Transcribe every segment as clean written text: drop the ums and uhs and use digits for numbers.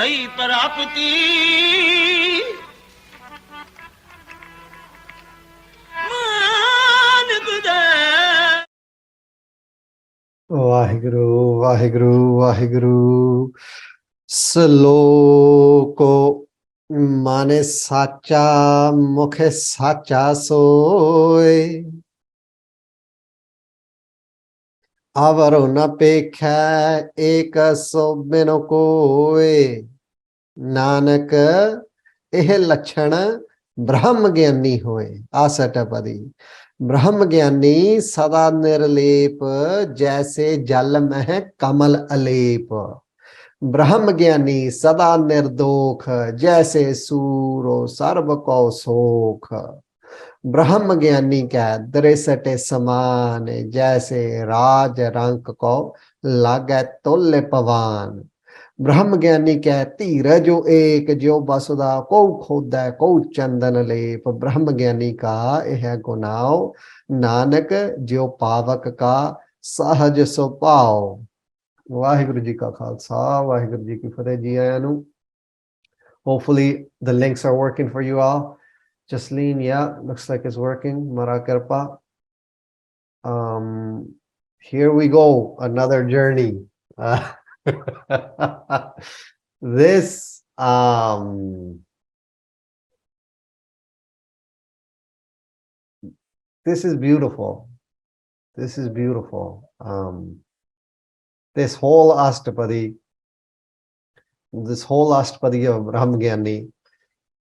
भई प्राप्ति मान गुदे वाहिगुरु वाहिगुरु वाहिगुरु सलोको माने साचा मुखे साचा सोए आवरो न पेखै एक सो बिनो कोए नानक एह लक्षण ब्रह्म ज्ञानी होए आसटपदी ब्रह्म ज्ञानी सदा निर्लेप जैसे जल में कमल अलेप ब्रह्म ज्ञानी सदा निर्दोख जैसे सूरो सर्व को सोख ब्रह्म ज्ञानी का दृसटे समान जैसे राज रंक को लागे तुल्य पवान ब्रह्म ज्ञानी कह धीरजो एक जो बसुदा को खोदा को चंदन लेप ब्रह्म ज्ञानी का यह गुनाव नानक जो पावक का सहज सुभाव वाहिगुरु जी का खालसा वाहिगुरु जी की फतेह जी आया नु hopefully the links are working for you all. Jasleen, yeah, looks like it's working. Marakarpa. Here we go, another journey. This this is beautiful. This is beautiful. This whole Astpadi of Brahmgyani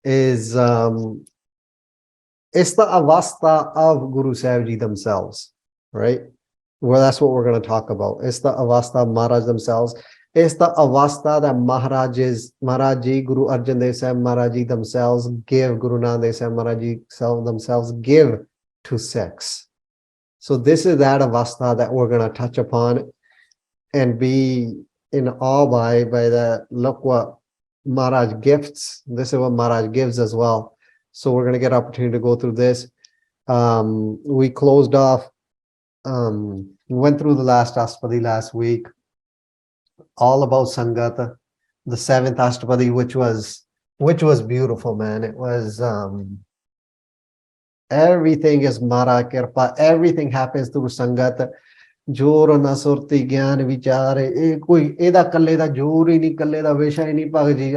is it's the avastha of Guru Sahib Ji themselves, right? Well, that's what we're going to talk about. It's the avastha of Maharaj themselves. It's the avastha that Maharaj Ji, Guru Arjan Dev Sahib Maharaj Ji themselves give, Guru Nanak Dev Sahib Maharaj Ji themselves give to Sikhs. So this is that avastha that we're going to touch upon and be in awe by the look what Maharaj gifts. This is what Maharaj gives as well. So we're going to get opportunity to go through this. We closed off, went through the last Astpadi last week, all about Sangat, the seventh Astpadi, which was beautiful, man. It was everything is Mara Kirpa, everything happens through Sangat. जोर न सुरती ज्ञान विचार कोई एदा कल्ले दा जोर ही नहीं कल्ले दा विषय ही नहीं Bhagat ji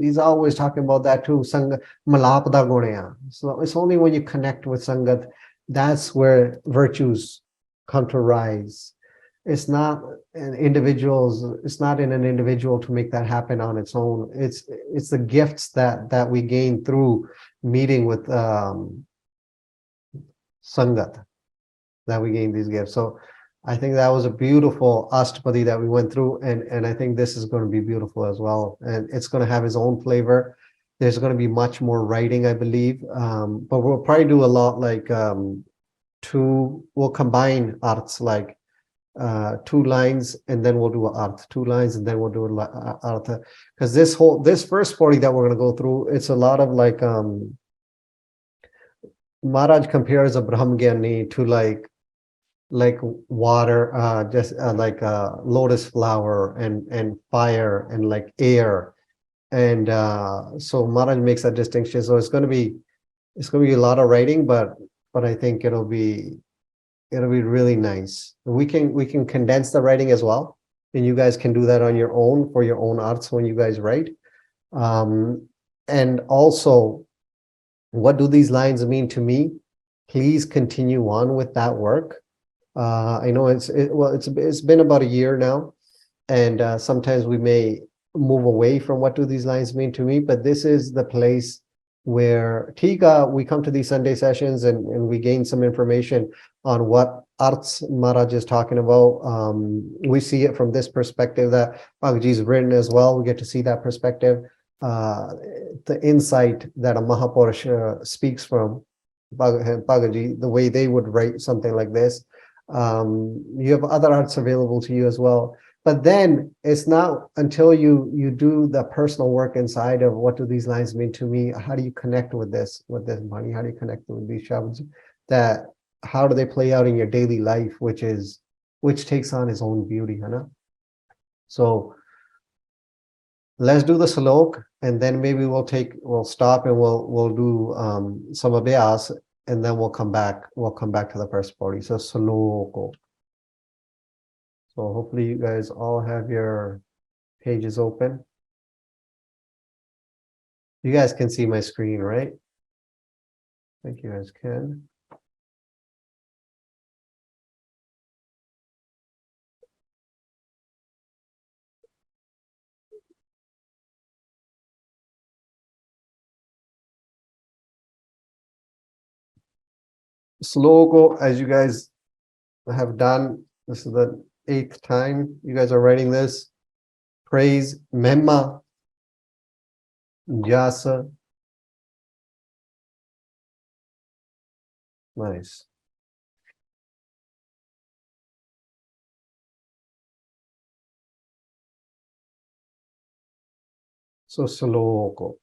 he's always talking about that too संग malap da gunaya. So it's only when you connect with sangat that's where virtues come to rise. It's not in an individual to make that happen on its own. It's the gifts that we gain through meeting with sangat that we gain these gifts. So I think that was a beautiful Astpadi that we went through, and I think this is going to be beautiful as well. And it's going to have its own flavor. There's going to be much more writing, I believe. But we'll probably do a lot like we'll combine arts like 2 lines and then we'll do an arth, 2 lines and then we'll do an artha. Because this first 40 that we're going to go through, it's a lot of like Maharaj compares a Brahmgyani to like water, just like a lotus flower and fire and like air. And so Maharaj makes that distinction. So it's going to be a lot of writing, but I think it'll be really nice. We can condense the writing as well. And you guys can do that on your own for your own arts when you guys write. And also, what do these lines mean to me? Please continue on with that work. I know it's been about a year now, and sometimes we may move away from what do these lines mean to me, but this is the place where we come to these Sunday sessions and we gain some information on what arts Maharaj is talking about. We see it from this perspective that Bhagavaji's written as well. We get to see that perspective, the insight that a Mahapurush speaks from Bhagavaji, the way they would write something like this. You have other arts available to you as well, but then it's not until you do the personal work inside of what do these lines mean to me, how do you connect with this money, how do you connect with these shabds, that how do they play out in your daily life, which takes on its own beauty, So let's do the slok, and then maybe we'll stop and we'll do some abhyas, and then we'll come back to the first pauri. So sloko. So hopefully you guys all have your pages open. You guys can see my screen, right? I think you guys can. Sloko, as you guys have done, this is the 8th time you guys are writing this. Praise, Mehma, Jasa. Nice. So Sloko.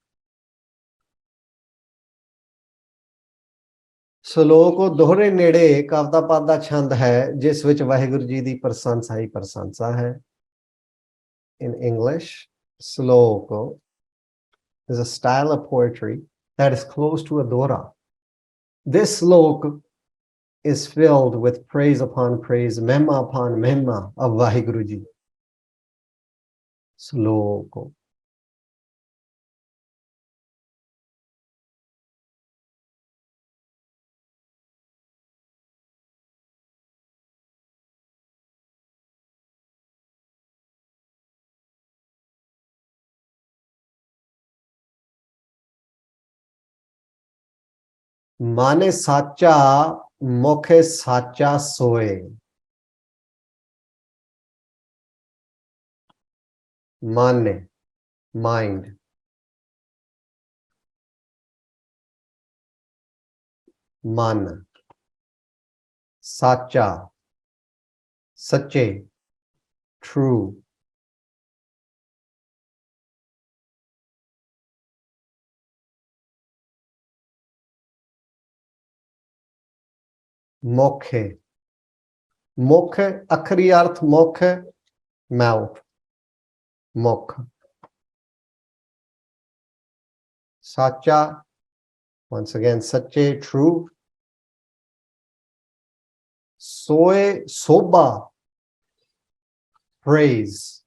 ਸਲੋਕ ਦੋਹਰੇ ਨੇੜੇ ਕਵਿਤਾ ਪਦ ਦਾ ਛੰਦ ਹੈ ਜਿਸ ਵਿੱਚ ਵਾਹਿਗੁਰੂ ਜੀ ਦੀ ਪ੍ਰਸ਼ੰਸਾ ਹੀ ਪ੍ਰਸ਼ੰਸਾ ਹੈ. In English, sloko is a style of poetry that is close to a dora. This slok is filled with praise upon praise, mehma upon mehma of Vaheguru Ji. Sloko. माने साचा मोखे साचा सोए. माने, mind. Man. Sacha. Sache. True. Mokhe. Mokhe, akhri arth mokhe, mouth. Mokh. Sacha, once again, sache, true. Soe, soba, praise.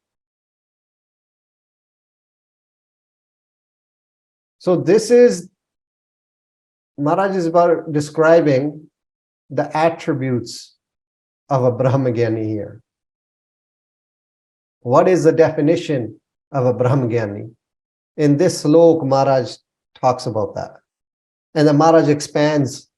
So this is, Maharaj is about describing the attributes of a Brahmagyani here. What is the definition of a Brahmagyani? In this slok, Maharaj talks about that. And then Maharaj expands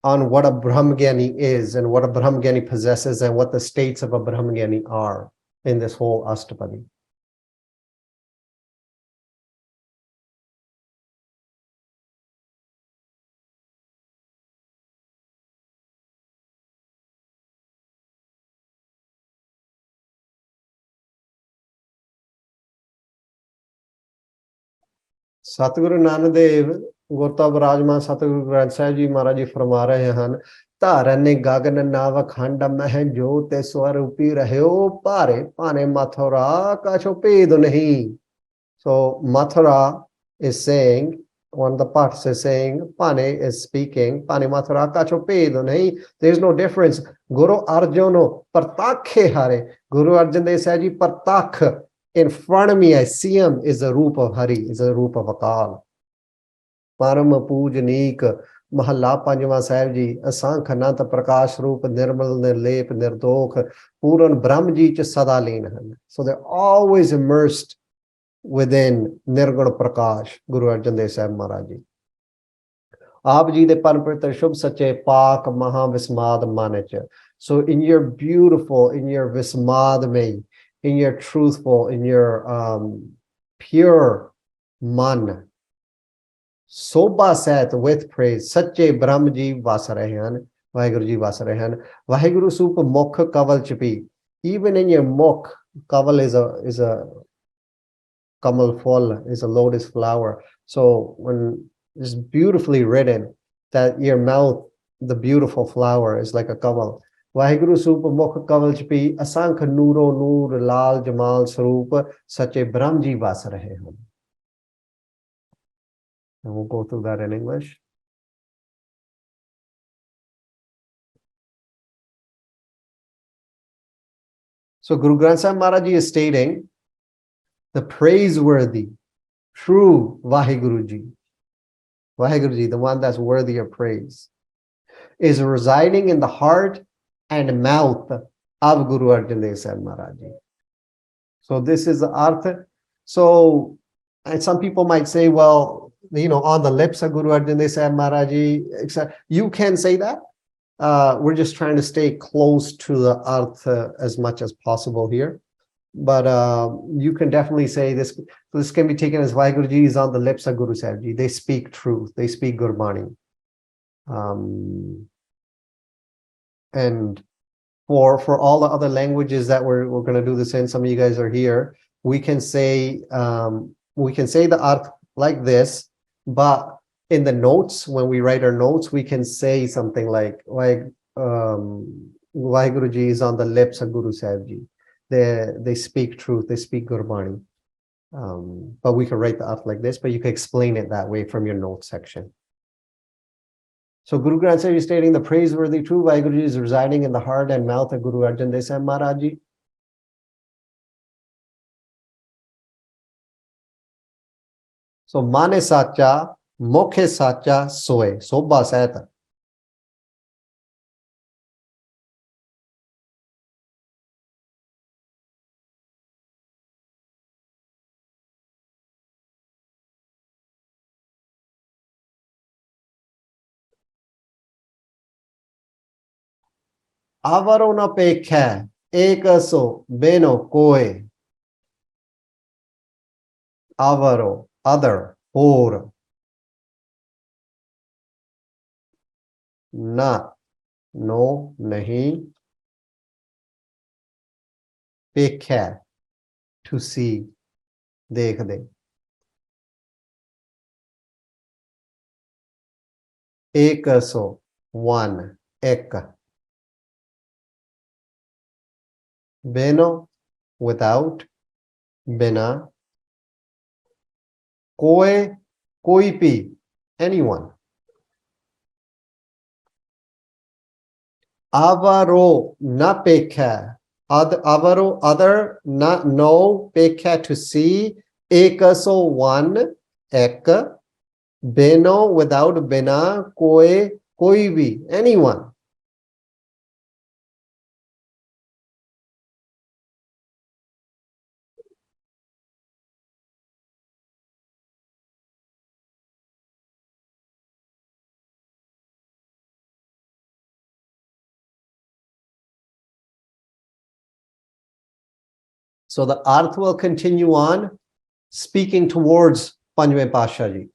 on what a Brahmagyani is and what a Brahmagyani possesses and what the states of a Brahmagyani are in this whole Astpadi. सतगुरु नानक देव गुरता विराजमान सतगुरु ग्रंथ साहिब जी महाराज जी फरमा रहे हैं, धारन गगन नाव खंड मह जोत स्वरूपी रहो भारे भाने मथुरा कछो भेद नहीं. So Mathura is saying, one of the parts is saying, Pane is speaking, Pane Mathura kacho pedo nahi. There is no difference. Guru Arjuno partakhe hare. Guru Arjan Dev Sahib ji partakh. In front of me, I see him is a roop of Hari, is a roop of Akal. Param Pujanik, Mahalla Panjava Sahib ji, Asank Ananta Prakash Roop, Nirmal Nirlep, Nirdokh, Puran Brahmji cha Sadalin. So they're always immersed within Nirguna Prakash, Guru Arjan Dev Sahib Maharaj ji. Aap ji de Panprita Shubh Sache Pak Maha Vismad Manach. So in your beautiful, in your Vismadmay, in your truthful, in your pure man, Soba Sat with praise, Sache Brahmji Vasarahan, Vaheguru ji Vasarahan, Vaheguru Supa Mokha Kaval Chipi. Even in your Mokh, Kaval is a Kamal Phol, is a lotus flower. So when it's beautifully written that your mouth, the beautiful flower, is like a kamal. Waheguru soup मुख कवच P असंख neuro नूर लाल जमाल स्वरूप सचे ब्रह्म जी बस रहे हम. And we'll go through that in English. So Guru Granth Sahib Maharaj Ji is stating the praiseworthy, true Vaheguru Ji, Vaheguru Ji, the one that's worthy of praise, is residing in the heart and mouth of Guru Arjan Dev Sahib Maharaj Ji. So this is the artha. So, and some people might say, well, you know, on the lips of Guru Arjan Dev Sahib Maharaj Ji, etc. You can say that. We're just trying to stay close to the artha as much as possible here. But you can definitely say this. This can be taken as Vaheguru Ji is on the lips of Guru Sahib Ji. They speak truth. They speak Gurbani. And for all the other languages that we're going to do this in, some of you guys are here. We can say the arth like this, but in the notes, when we write our notes, we can say something like Vaheguru Ji is on the lips of Guru Sahib Ji. They speak truth, they speak Gurbani. But we can write the arth like this, but you can explain it that way from your notes section. So Guru Granth Sahib is stating the praiseworthy true Vaheguru Ji is residing in the heart and mouth of Guru Arjan Dev Sahib Maharaj Ji. So mane sacha, mokhe sacha, soe, sobha sahita. Avaro na pekha, ekaso, beno, koe. Avaro, other, or. Na, no, nahi. Pekha, to see, dekh de. Ekaso, one, ek. Beno, without. Bina. Koe, koi pi, anyone. Avaro, na pekha. Avaro, other, not no, pekha, to see. Ekaso, one, ek. Beno, without bina, koe, koi bhi, anyone. So the arth will continue on speaking towards Panjve Pasha Ji.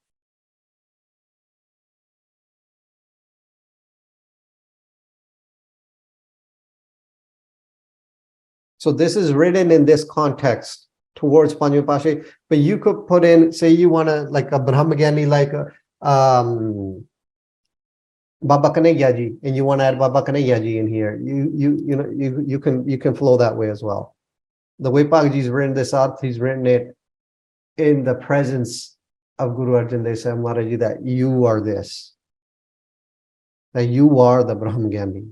So this is written in this context towards Panjve Pasha, but you could put in, say you want to like a Brahmagani, like a Baba Kanaiya Ji, and you want to add Baba Kanaiya Ji in here. You can flow that way as well. The way Pagji's written this arth, he's written it in the presence of Guru Arjan Dev Sahib Maharaj Ji, that you are this, that you are the Brahmagani.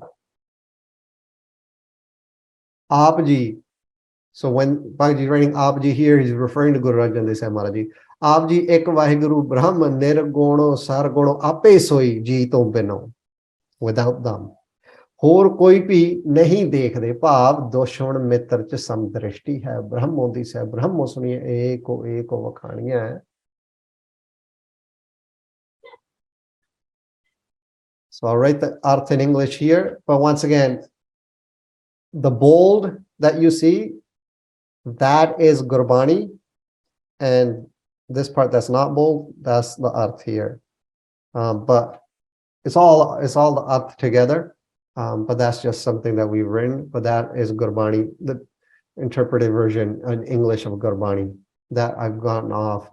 Aap Ji. So when Pagji is writing Aap Ji here, he's referring to Guru Arjan Dev Sahib Maharaj Ji. Aap Ji ek Vaheguru Brahma nirgono sargono ape soi ji to bino, without them. ਹੋਰ ਕੋਈ ਵੀ ਨਹੀਂ ਦੇਖਦੇ ਭਾਵ ਦੁਸ਼ਮਣ ਮਿੱਤਰ ਚ ਸਮਦ੍ਰਿਸ਼ਟੀ ਹੈ ਬ੍ਰਹਮੋ ਦੀ ਸਹਿ ਬ੍ਰਹਮੋ ਸੁਣੀਏ ਏਕੋ ਵਖਾਣੀਆਂ ਹੈ. So I'll write the arth in English here, but once again, the bold that you see, that is Gurbani, and this part that's not bold, that's the arth here. But it's all the arth together. But that's just something that we've written, but that is Gurbani, the interpreted version in English of Gurbani that I've gotten off.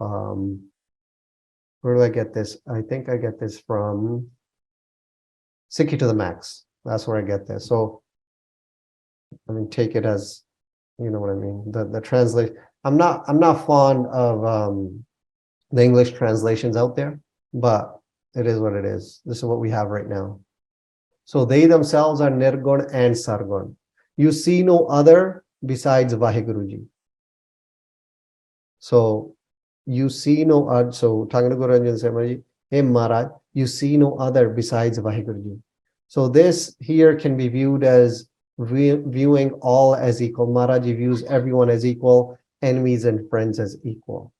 Where do I get this? I think I get this from Sikhi to the Max. That's where I get this. So I mean, take it as, you know what I mean. The translate. I'm not fond of the English translations out there, but it is what it is. This is what we have right now. So they themselves are Nirgun and Sargun. You see no other besides Vaheguruji. So you see no other. So talking to Guru Ranjan Samaji, hey Maharaj, you see no other besides Vaheguruji. So this here can be viewed as viewing all as equal. Maharaj views everyone as equal, enemies and friends as equal.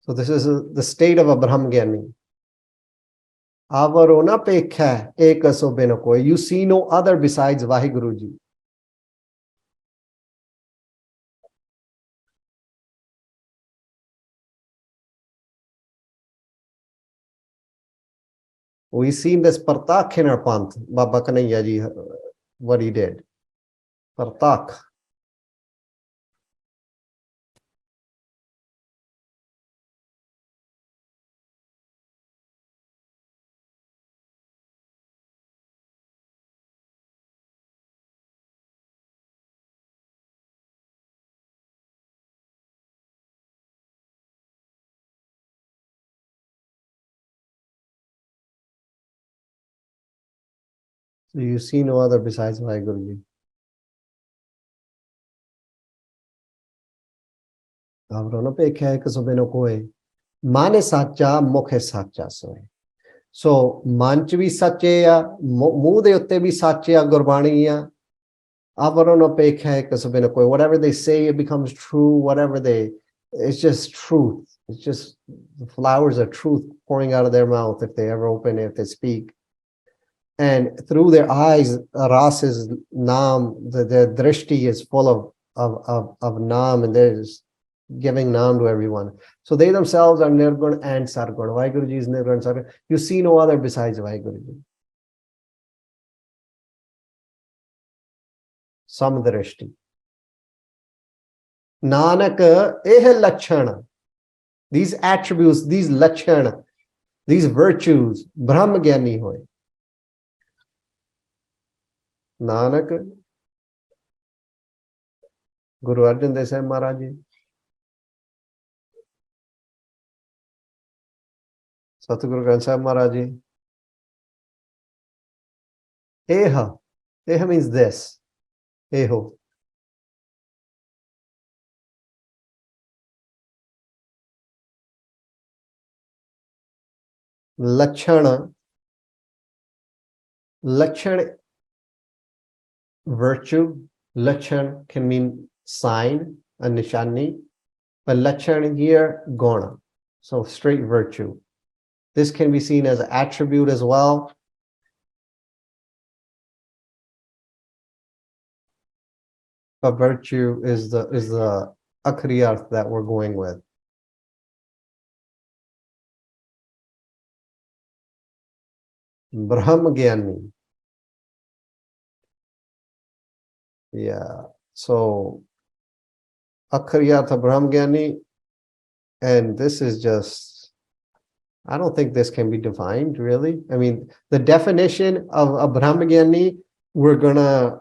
So this is the state of a Brahmgyani. Avarona pekha ekaso benoko. You see no other besides Vaheguruji. We seen this Partak in our Panth, Baba Kanaiya ji, what he did. Partak. So you see no other besides Vaheguruji. Avarona pekha ekaso benoko. Mane sacha mukhe sacha soe. So manch vi sache ya, muh de utte vi sache ya Gurbani ya. Avarona pekha ekaso benoko. Whatever they say, it becomes true. Whatever they, it's just truth. It's just the flowers of truth pouring out of their mouth if they ever open it, if they speak. And through their eyes, Ras's Naam, the drishti is full of Naam, and they're just giving Naam to everyone. So they themselves are Nirgun and Sargun. Vaheguruji is Nirgun and Sargun. You see no other besides Vaheguruji. Samdrishti. Nanak eh lachana. These attributes, these lachana, these virtues, Brahmagyani hoye. Nanak, Guru Arjan Dev Sahib Maharaj ji, Satguru Granth Sahib Maharaj ji. Eha. Eha means this. Eho. Lachana. Lachan, virtue. Lachan can mean sign, a nishani. But lachan here, guna. So straight virtue. This can be seen as an attribute as well. But virtue is the akriyarth that we're going with. Brahmagyani. Yeah. So akriyartha Brahmagyani, and this is just, I don't think this can be defined really. I mean, the definition of a Brahmagyani, we're gonna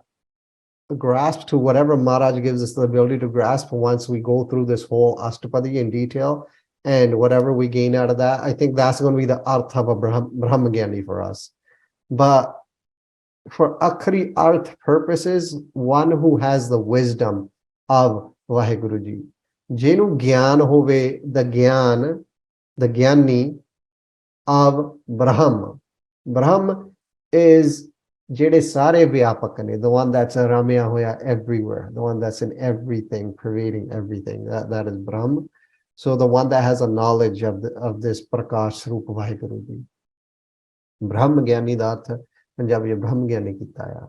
grasp to whatever Maharaj gives us the ability to grasp once we go through this whole Astpadi in detail, and whatever we gain out of that, I think that's going to be the artha of a Brahmagyani for us. But for Akri Arth purposes, one who has the wisdom of Vaheguruji. Jenu Gyan hove, the Gyani of Brahm. Brahm is Jede Sare Vyapakane, the one that's a Ramya Hoya everywhere, the one that's in everything, pervading everything. That is Brahm. So the one that has a knowledge of this Prakash Rupa Vaheguruji. Brahm Gyani da arth Punjabi Brahm Gyani kita hai.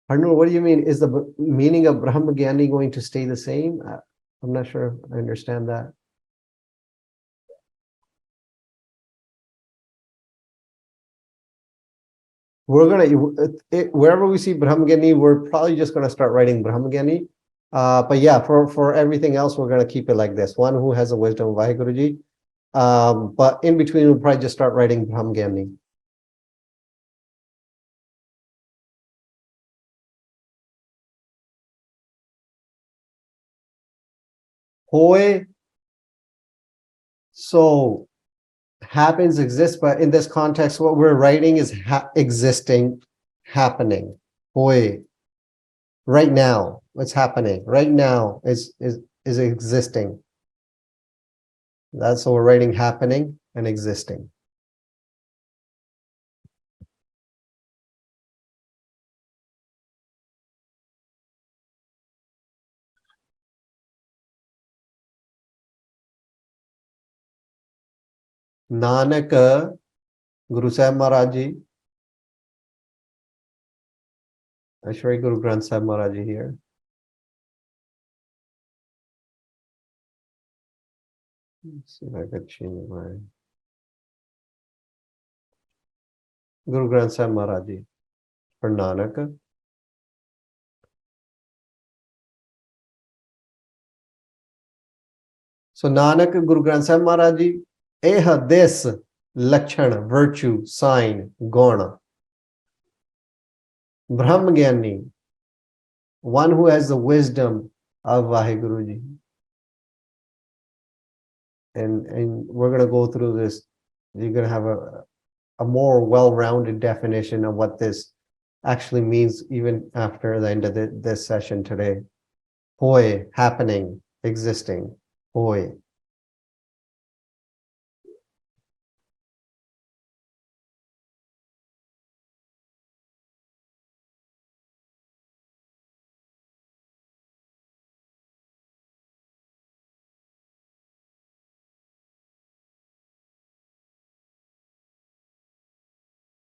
I don't know, what do you mean? Is the meaning of Brahma Gyani going to stay the same? I'm not sure I understand that. We're gonna wherever we see Brahmagani, we're probably just gonna start writing Brahmagani. But yeah, for everything else, we're gonna keep it like this: one who has the wisdom of Vaheguruji. But in between, we'll probably just start writing Brahmagani. Hoy, so happens, exists, but in this context, what we're writing is existing, happening. Hoy, right now, what's happening right now is existing. That's what we're writing: happening and existing. Nanak, Guru Sahib Maharaj Ji, I show you Guru Granth Sahib Maharaj Ji here. Let's see if I could change my Guru Granth Sahib Maharaj Ji for Nanak. So Nanak, Guru Granth Sahib Maharaj Ji, this Lakshan, virtue, sign, guna. Brahmagani, one who has the wisdom of Vaheguruji. And we're going to go through this. You're going to have a more well-rounded definition of what this actually means even after the end of this session today. Hoy, happening, existing. Hoy.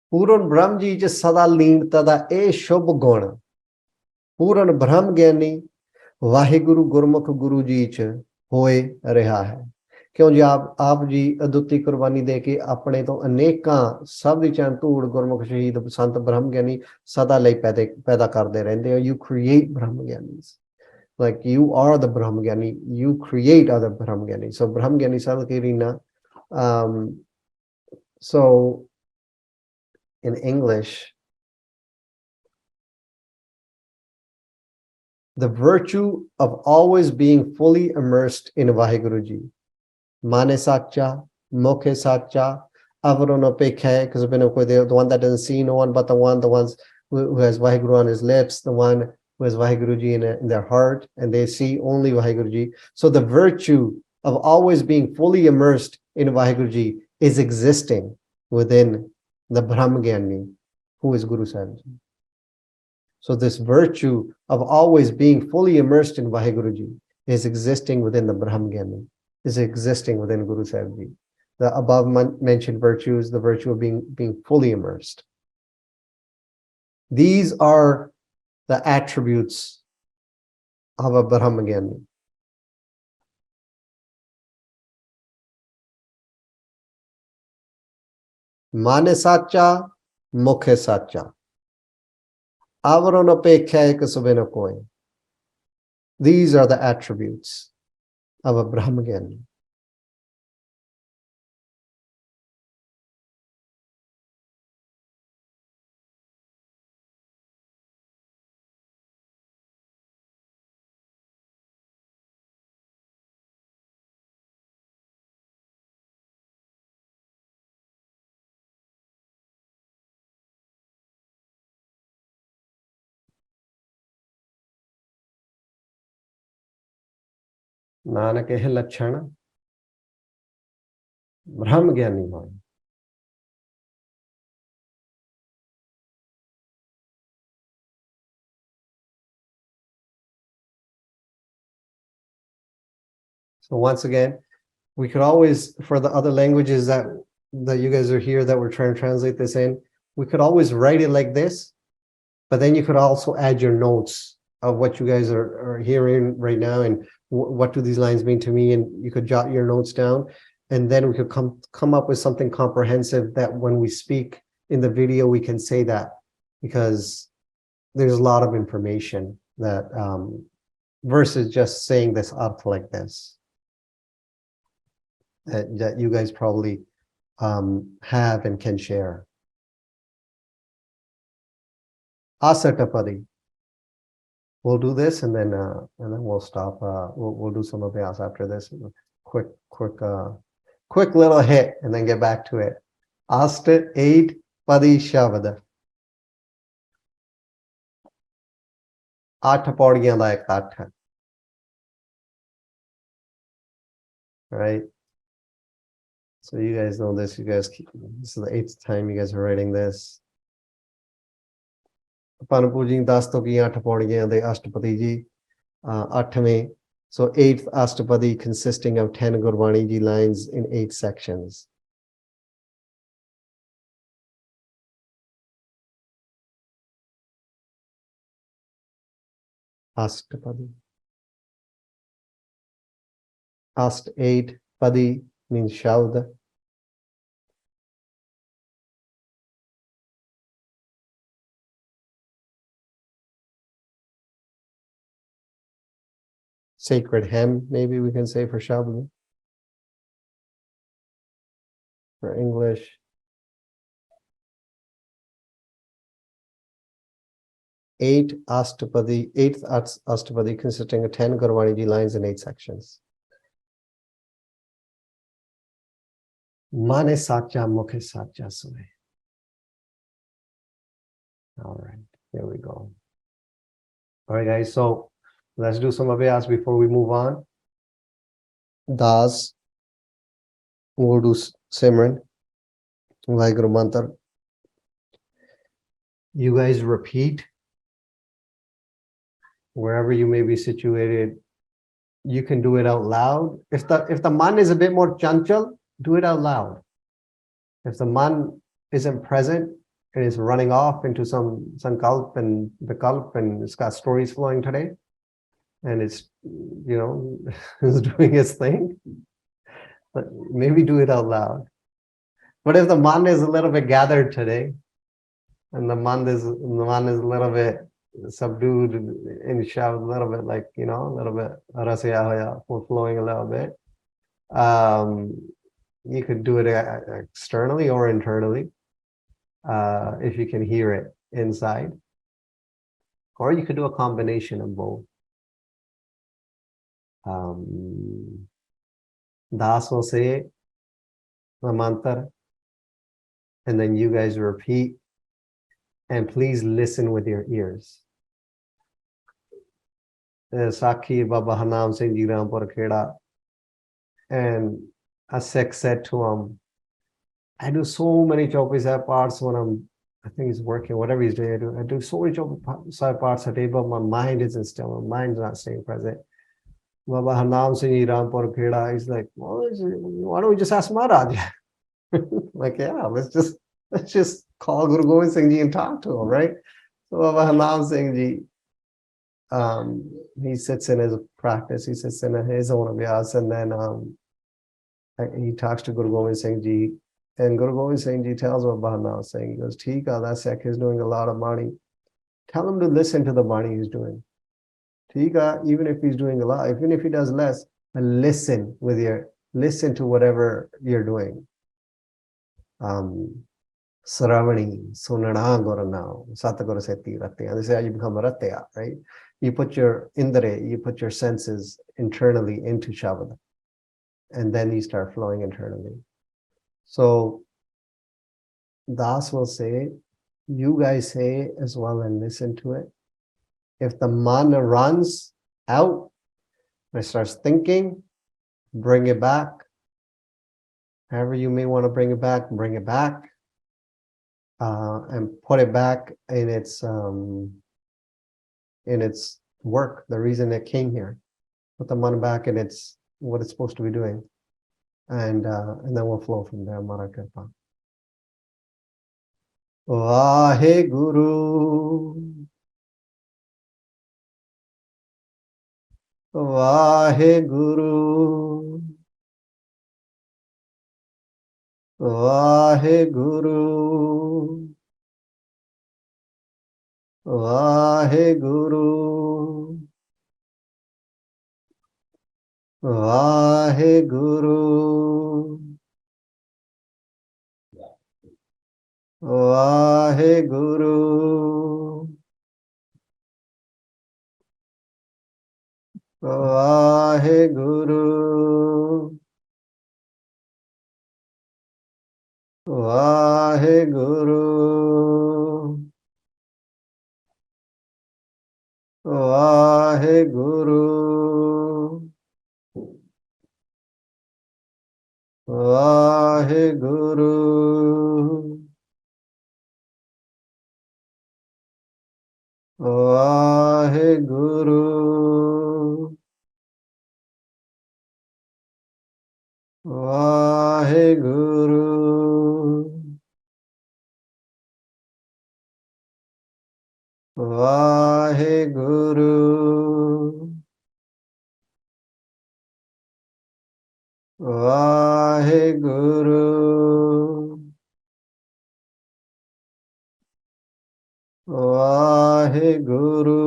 Puran Brahm ji ਚ ਸਦਾ ਲੀਨਤਾ ਦਾ ਇਹ ਸ਼ੁਭ ਗੁਣ ਪੂਰਨ ਬ੍ਰਹਮ ਗਿਆਨੀ ਵਾਹਿਗੁਰੂ ਗੁਰਮੁਖ ਗੁਰੂ ਜੀ ਚ ਹੋਏ ਰਿਹਾ ਹੈ। ਕਿਉਂ ਜੀ ਆਪ ਜੀ ਅਦੁੱਤੀ ਕੁਰਬਾਨੀ ਦੇ ਕੇ ਆਪਣੇ ਤੋਂ ਅਨੇਕਾਂ ਸਭ ਦੀ ਚਰਨ ਧੂੜ ਗੁਰਮੁਖ ਸ਼ਹੀਦ ਸੰਤ ਬ੍ਰਹਮ ਗਿਆਨੀ ਸਦਾ ਲਈ ਪੈਦਾ ਕਰਦੇ ਰਹਿੰਦੇ ਹੋ। You create Brahma Gyanis. Like you are the Brahma Gyani, you create other Brahma Gyani. So Brahma Gyani Salakirina. So in English, the virtue of always being fully immersed in Vaheguruji. Mane Satcha, Mokhe Satcha, Avarono Pekhe, because the one that doesn't see no one but the ones who has Vaheguru on his lips, the one who has Vaheguruji in their heart, and they see only Vaheguruji. So the virtue of always being fully immersed in Vaheguruji is existing within the Brahmagyan, who is Guru Sahib. So this virtue of always being fully immersed in Vaheguruji is existing within the Brahmagyan, is existing within Guru Sahib Ji. The above mentioned virtues, the virtue of being fully immersed. These are the attributes of a Brahmagyan. Mane Satcha, Mukhe Satcha. Avaron Apekha Ekasubena Koi. These are the attributes of a Brahmagyan. Nanak eh Lakshana Brahmagyani hoy. So once again, we could always, for the other languages that you guys are here that we're trying to translate this in, we could always write it like this, but then you could also add your notes of what you guys are hearing right now and what do these lines mean to me, and you could jot your notes down, and then we could come up with something comprehensive that when we speak in the video we can say that, because there's a lot of information that versus just saying this arth like this that you guys probably have and can share. Astpadi. We'll do this and then we'll stop. We'll do some abhyas after this. Quick little hit and then get back to it. Astpadi shabad. Aठ पौड़ियां दा एक अठ है. Right? So you guys know this. You guys keep, this is the 8th time you guys are writing this. Panupuji das to ki 8 paudiyaan de Astpadi ji 8वें. So 8th Astpadi consisting of 10 Gurbani ji lines in 8 sections. Astpadi. Ast 8 Padi means Shaud. Sacred hymn, maybe we can say for Shabad. For English. 8th Astpadi consisting of 10 Gurbani ji lines in 8 sections. Mane sacha mukhe sacha sune. All right, here we go. All right, guys, so let's do some abhyas before we move on. Das, we'll do Simran, Vaheguru Mantra. You guys repeat wherever you may be situated. You can do it out loud. If the man is a bit more chanchal, do it out loud. If the man isn't present and is running off into some sankalp and vikalp and it's got stories flowing today, and it's, you know, is doing its thing, but maybe do it out loud. But if the man is a little bit gathered today, and the man is a little bit subdued in Shabad, a little bit like, you know, a little bit rasya hoya, flowing a little bit, you could do it externally or internally, if you can hear it inside, or you could do a combination of both. Das will say the mantra, and then you guys repeat, and please listen with your ears. Sakhi Baba Hanam Singh Ji Rampur Kheda, and a Sikh said to him, I do so many Chaupai Sahib parts when I think he's working, whatever he's doing, I do so many Chaupai Sahib parts a day, but my mind isn't still, my mind's not staying present. Baba Hanam Singh Ji Rampur Kheda, he's like, well, why don't we just ask Maharaj? Like, yeah, let's just call Guru Gobind Singh Ji and talk to him, right? So Baba Hanam Singh Ji, he sits in his practice, he sits in his own abhyas, and then he talks to Guru Gobind Singh Ji, and Guru Gobind Singh Ji tells Baba Hanam Singh, he goes, Tika, that Sikh is doing a lot of money. Tell him to listen to the money he's doing. Tika, even if he's doing a lot, even if he does less, listen to whatever you're doing. Saravani, Sunana Gorana, Satagora Seti Ratya. This is how you become a Ratya, right? You put your Indre, you put your senses internally into Shabad, and then you start flowing internally. So Das will say, you guys say as well and listen to it. If the mana runs out and starts thinking, bring it back. However you may want to bring it back, and put it back in its work, the reason it came here. Put the mana back in its what it's supposed to be doing, and then we'll flow from there. Mara Kripa. Vaheguru, Vaheguru, Vaheguru, Vaheguru, Vaheguru, Vaheguru, Vaheguru, Vaheguru, Vaheguru, Vaheguru, Vaheguru, Vaheguru, Vaheguru, Vaheguru, Vaheguru,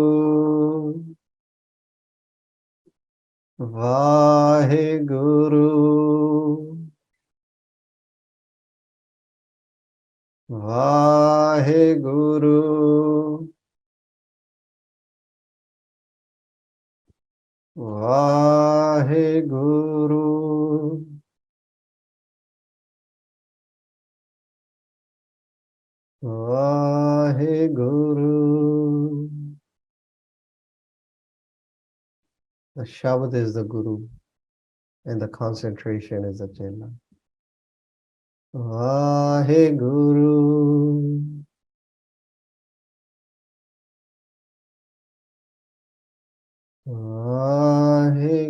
Vaheguru, Vaheguru, Vaheguru, Vaheguru. The Shabad is the Guru and the concentration is the Chela. Vaheguru, Vaheguru,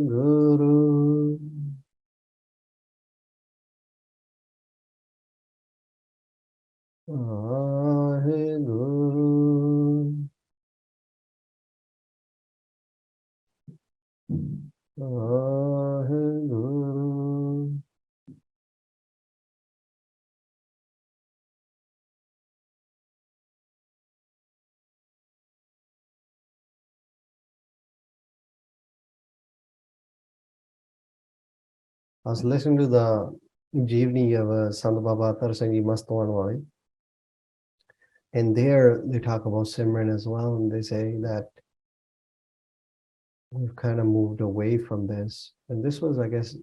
Vaheguru, Vaheguru. I was listening to the Jeevni of Sant Baba Atar Singh Mastwan Wali, and there they talk about Simran as well, and they say that we've kind of moved away from this. And this was, I guess,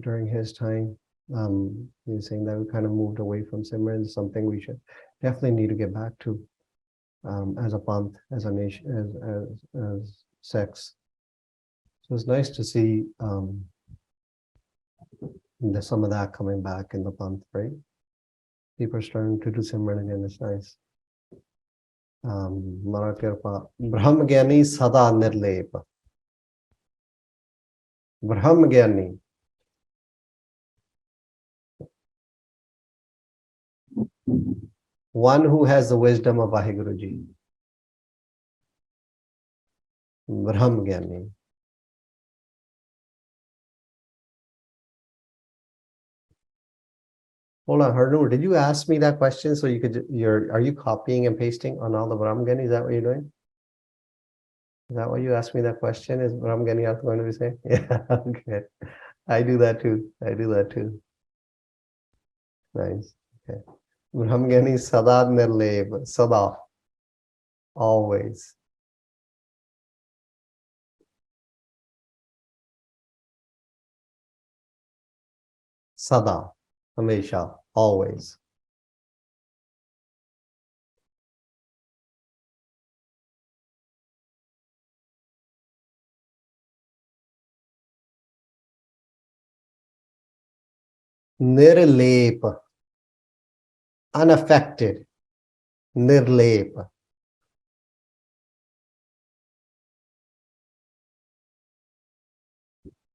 during his time. He was saying that we kind of moved away from Simran, something we should definitely need to get back to as a panth, as a nation, as sects. So it's nice to see there's some of that coming back in the panth, right? People are starting to do Simran again. It's nice. Mara Kirpa, Brahm Gyani Sada Nirlep. Brahm Gyani. One who has the wisdom of Vaheguru. Brahm Gyani. Hold on, Harnoor, did you ask me that question so you could, are you copying and pasting on all the Brahm Gyani? Is that what you're doing? Is that why you asked me that question? Is Brahm Gyani also going to be saying? Yeah, okay. I do that too. I do that too. Nice. Okay. Brahm Gyani Sada Nirlep. Sada. Always. Sada. Hamesha. Always. Nirlep. Unaffected. Nirlep.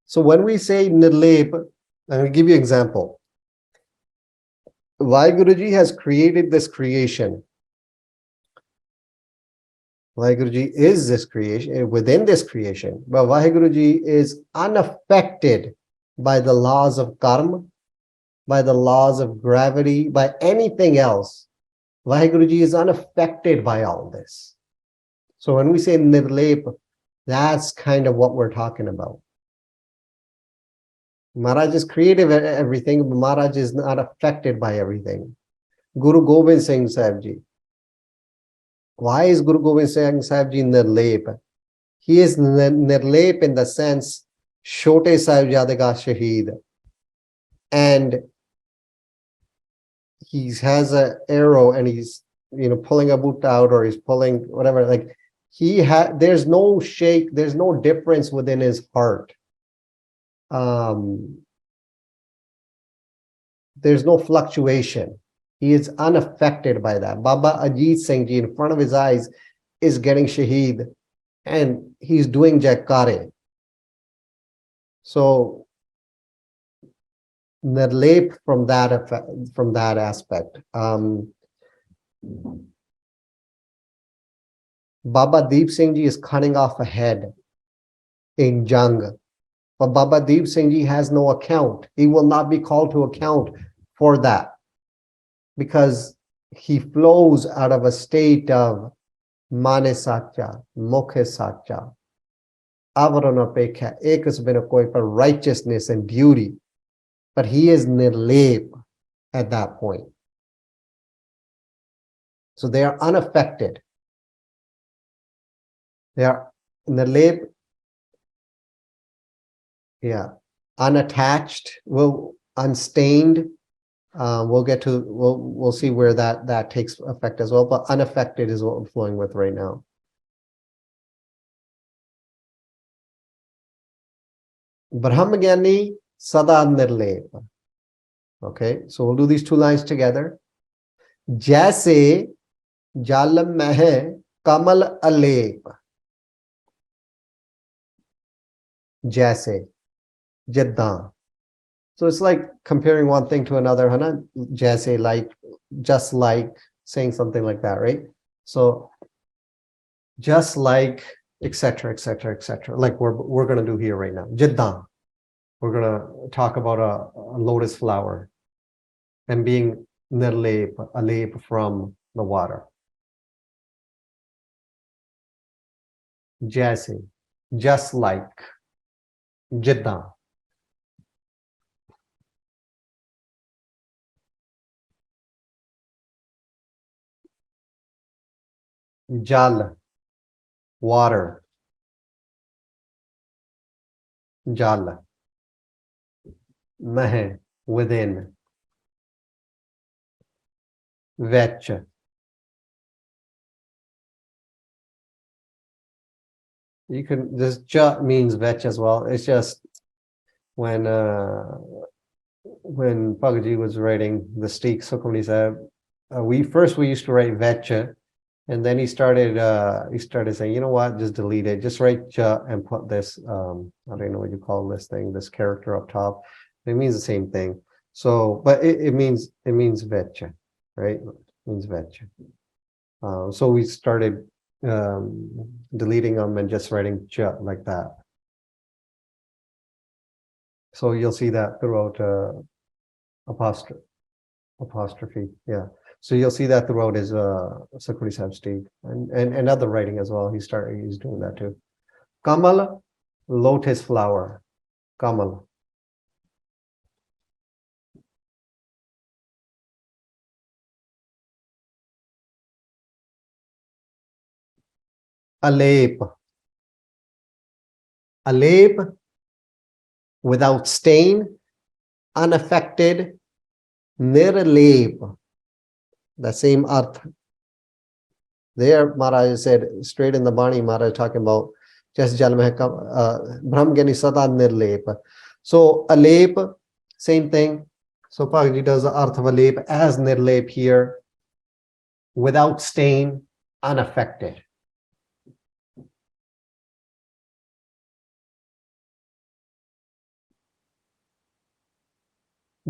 So when we say nirlep, I'm going to give you an example. Vaheguruji has created this creation. Vaheguruji is this creation, within this creation, but Vaheguruji is unaffected by the laws of karma, by the laws of gravity, by anything else. Vaheguruji is unaffected by all this. So when we say nirlep, that's kind of what we're talking about. Maharaj is creative at everything, but Maharaj is not affected by everything. Guru Gobind Singh Sahib Ji. Why is Guru Gobind Singh Sahib Ji nirlep? He is nirlep in the sense, Shote Sahibzade ka Shaheed. And he has an arrow and he's, pulling a boot out, or he's pulling whatever, like there's no shake, there's no difference within his heart. There's no fluctuation. He is unaffected by that. Baba Ajit Singh Ji, in front of his eyes, is getting shaheed, and he's doing jaikare. So nirlep from that effect, from that aspect. Baba Deep Singh Ji is cutting off a head in Jang. But Baba Deep Singh Ji has no account. He will not be called to account for that, because he flows out of a state of Mane Sacha, Mokhe Sacha, Avarana Pekha, Ekas Binakoi, for righteousness and beauty. But he is nirlep at that point. So they are unaffected. They are nirlep, unattached, unstained. We'll see where that takes effect as well, but unaffected is what we're flowing with right now. Brahmagani Sada Nirlep. Okay, so we'll do these two lines together. Jaise Jal Meh Kamal Alep. Jaise, Jiddan. So it's like comparing one thing to another, Hana? Jaise, like, just like, saying something like that, right? So just like, etc., etc., etc., like we're going to do here right now. Jiddan. We're going to talk about a lotus flower and being nirlep, alep from the water. Jaise, just like, Jiddan. Jal, water. Jal, meh, within. Vech. You can, this ja means vech as well. It's just when Bhagaji was writing the Steak Sukhmani Sahib, we used to write vecha, and then he started saying, you know what, just delete it, just write ja and put this I don't know what you call this thing, this character up top. It means the same thing. So, but it means vecha, right? It means vecha. So we started deleting them and just writing ja like that. So you'll see that throughout apostrophe, yeah. So you'll see that throughout his Sukhmani Sahib Steak and other writing as well. He's doing that too. Kamal, lotus flower. Kamal. Alep. Alep, without stain, unaffected, nirlep. The same arth. There, Maharaj said, straight in the Bani, Maharaj talking about just jal mein brahmgani sada nirlep. So alep, same thing. So Pagaji does the arth of alep as nirlep here, without stain, unaffected.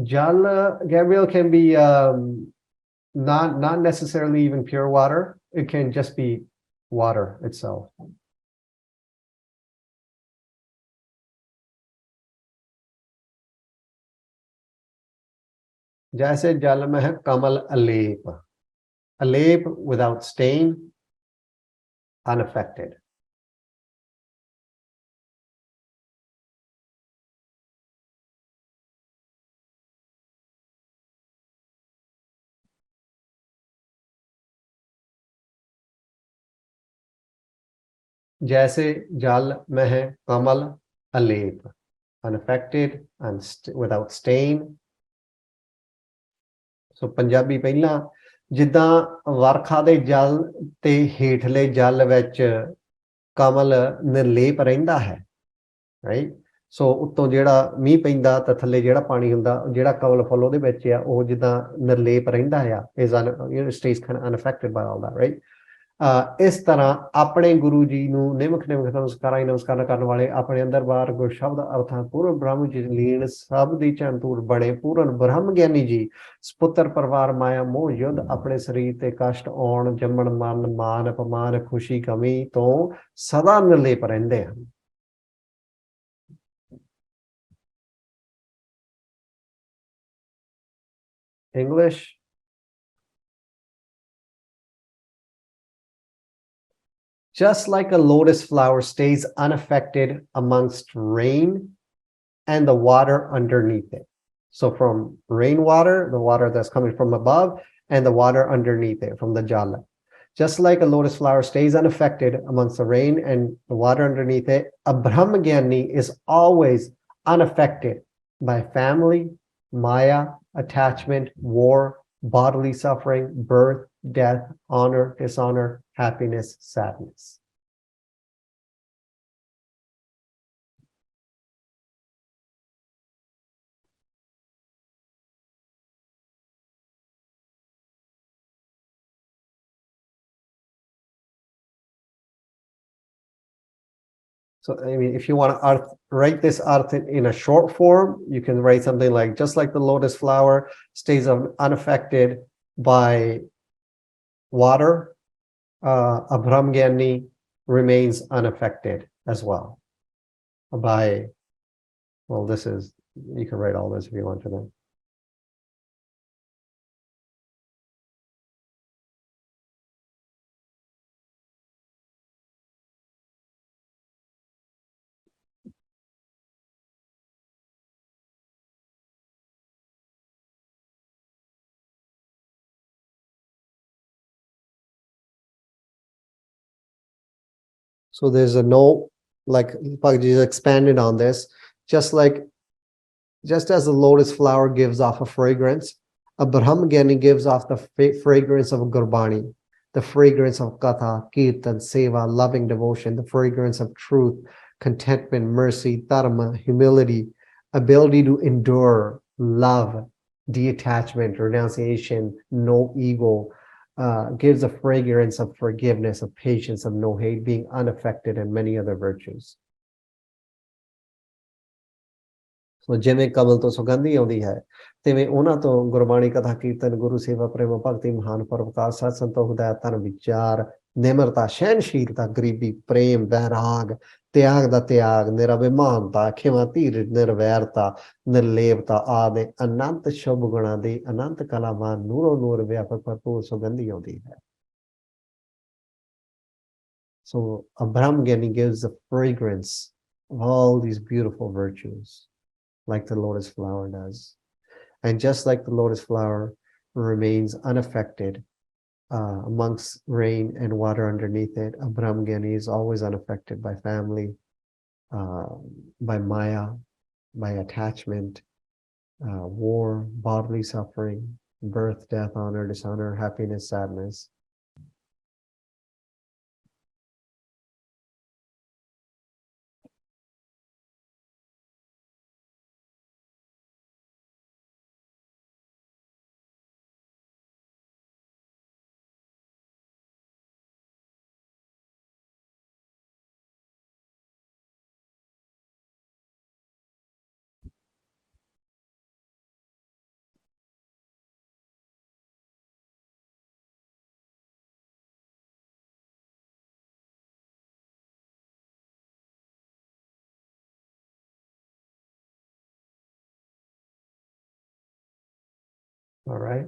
Jal, Gabriel, can be not necessarily even pure water. It can just be water itself. जैसे जल में है कमल अलेप, अलेप without stain, unaffected. जैसे जल में है कमल अलेप, unaffected and without stain. ਸੋ ਪੰਜਾਬੀ ਪਹਿਲਾਂ ਜਿੱਦਾਂ ਵਰਖਾ ਦੇ ਜਲ ਤੇ ਹੇਠਲੇ ਜਲ ਵਿੱਚ ਕਮਲ ਨਿਰਲੇਪ ਰਹਿੰਦਾ ਹੈ, ਰਾਈਟ। ਸੋ ਉੱਤੋਂ ਜਿਹੜਾ ਮੀਂਹ ਪੈਂਦਾ ਤਾਂ ਥੱਲੇ ਜਿਹੜਾ ਪਾਣੀ ਹੁੰਦਾ, ਜਿਹੜਾ ਕਮਲ ਫੁੱਲ ਉਹਦੇ ਵਿੱਚ ਆ, ਉਹ ਜਿੱਦਾਂ ਨਿਰਲੇਪ ਰਹਿੰਦਾ ਆ, stays kind of unaffected by all that, right? ਇਸ ਤਰ੍ਹਾਂ ਆਪਣੇ ਗੁਰੂ ਜੀ ਨੂੰ ਨਿਮਖ ਨਿਮਖ ਨਮਸਕਾਰ ਕਰਨ ਵਾਲੇ ਆਪਣੇ ਅੰਦਰ ਬਾਹਰ ਗੁਰ ਸ਼ਬਦ ਅਰਥਾਂ ਪੂਰਨ ਬ੍ਰਹਮ ਜੀ ਲੀਨ ਸਭ ਦੀ ਚੰਤੂਰ ਬਣੇ ਪੂਰਨ ਬ੍ਰਹਮ ਗਿਆਨੀ ਜੀ ਸਪੁੱਤਰ ਪਰਿਵਾਰ ਮਾਇਆ ਮੋਹ ਯੁੱਧ ਆਪਣੇ ਸਰੀਰ ਤੇ ਕਸ਼ਟ ਆਉਣ ਜੰਮਣ ਮਨ ਮਾਨ ਅਪਮਾਨ ਖੁਸ਼ੀ ਕਮੀ ਤੋਂ ਸਦਾ ਨਿਰਲੇਪ ਰਹਿੰਦੇ ਹਨ। English. Just like a lotus flower stays unaffected amongst rain and the water underneath it. So from rainwater, the water that's coming from above, and the water underneath it from the jala. Just like a lotus flower stays unaffected amongst the rain and the water underneath it, a Brahmagyani is always unaffected by family, maya, attachment, war, bodily suffering, birth, death, honor, dishonor, happiness, sadness. So, I mean, if you want to write this art in a short form, you can write something like, just like the lotus flower stays unaffected by water, a Brahmgyani remains unaffected as well by, well, this is, you can write all this if you want to know. So there's a note, like Bhagavad expanded on this, just as the lotus flower gives off a fragrance, a Brahmgyani gives off the fragrance of Gurbani, the fragrance of Katha, Kirtan, Seva, loving devotion, the fragrance of truth, contentment, mercy, dharma, humility, ability to endure, love, detachment, renunciation, no ego, gives a fragrance of forgiveness, of patience, of no hate, being unaffected, and many other virtues. So ਜਿਵੇਂ ਕਮਲ ਤੋਂ ਸੁਗੰਧੀ ਆਉਂਦੀ ਹੈ, ਤਿਵੇਂ ਉਹਨਾਂ ਤੋਂ ਗੁਰਬਾਣੀ ਕਥਾ ਕੀਰਤਨ ਗੁਰੂ ਸੇਵਾ ਪ੍ਰੇਮ ਭਗਤੀ ਮਹਾਨ ਪਰਉਪਕਾਰ ਸਤ ਸੰਤੋਖ ਦਇਆ ਧਨ ਵਿਚਾਰ ਨਿਮਰਤਾ ਸਹਿਨਸ਼ੀਲਤਾ ਗਰੀਬੀ ਪ੍ਰੇਮ ਵੈਰਾਗ ਤਿਆਗ ਦਾ ਤਿਆਗ ਨਿਰਭਿਮਾਨਤਾ ਖਿਮਾ ਧੀਰਜ ਨਿਰਵੈਰਤਾ ਨਿਰਲੇਪਤਾ ਆਦਿ ਅਨੰਤ ਸ਼ੁਭ ਗੁਣਾਂ ਦੀ ਅਨੰਤ ਕਲਾਵਾਨ ਨੂਰੋ ਨੂਰ ਵਿਆਪਕ ਭਰਪੂਰ ਸੁਗੰਧੀ ਆਉਂਦੀ ਹੈ। So a Brahmgyani gives the fragrance of all these beautiful virtues, like the lotus flower does. And just like the lotus flower remains unaffected amongst rain and water underneath it, a Brahmgyani is always unaffected by family, by maya, by attachment, war, bodily suffering, birth, death, honor, dishonor, happiness, sadness. All right.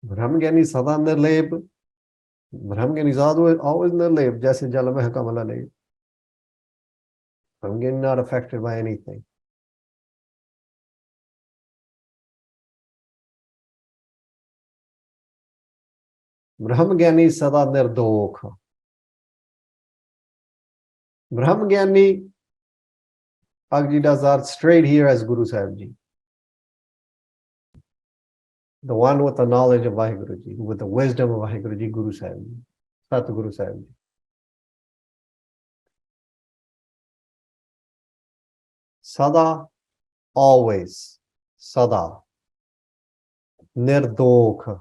Brahmgyani sada nirlep. Brahmgyani is always nirlep. Jaise jal mein kamala nahi. Brahmgyani not affected by anything. Brahmgyani sada nirdokh. Brahmgyani Agji does art straight here as Guru Sahib Ji. The one with the knowledge of Vaheguru, with the wisdom of Vaheguru, Guru Sahib Ji. Sat Guru Sahib Ji. Sada, always. Sada. Nirdokh.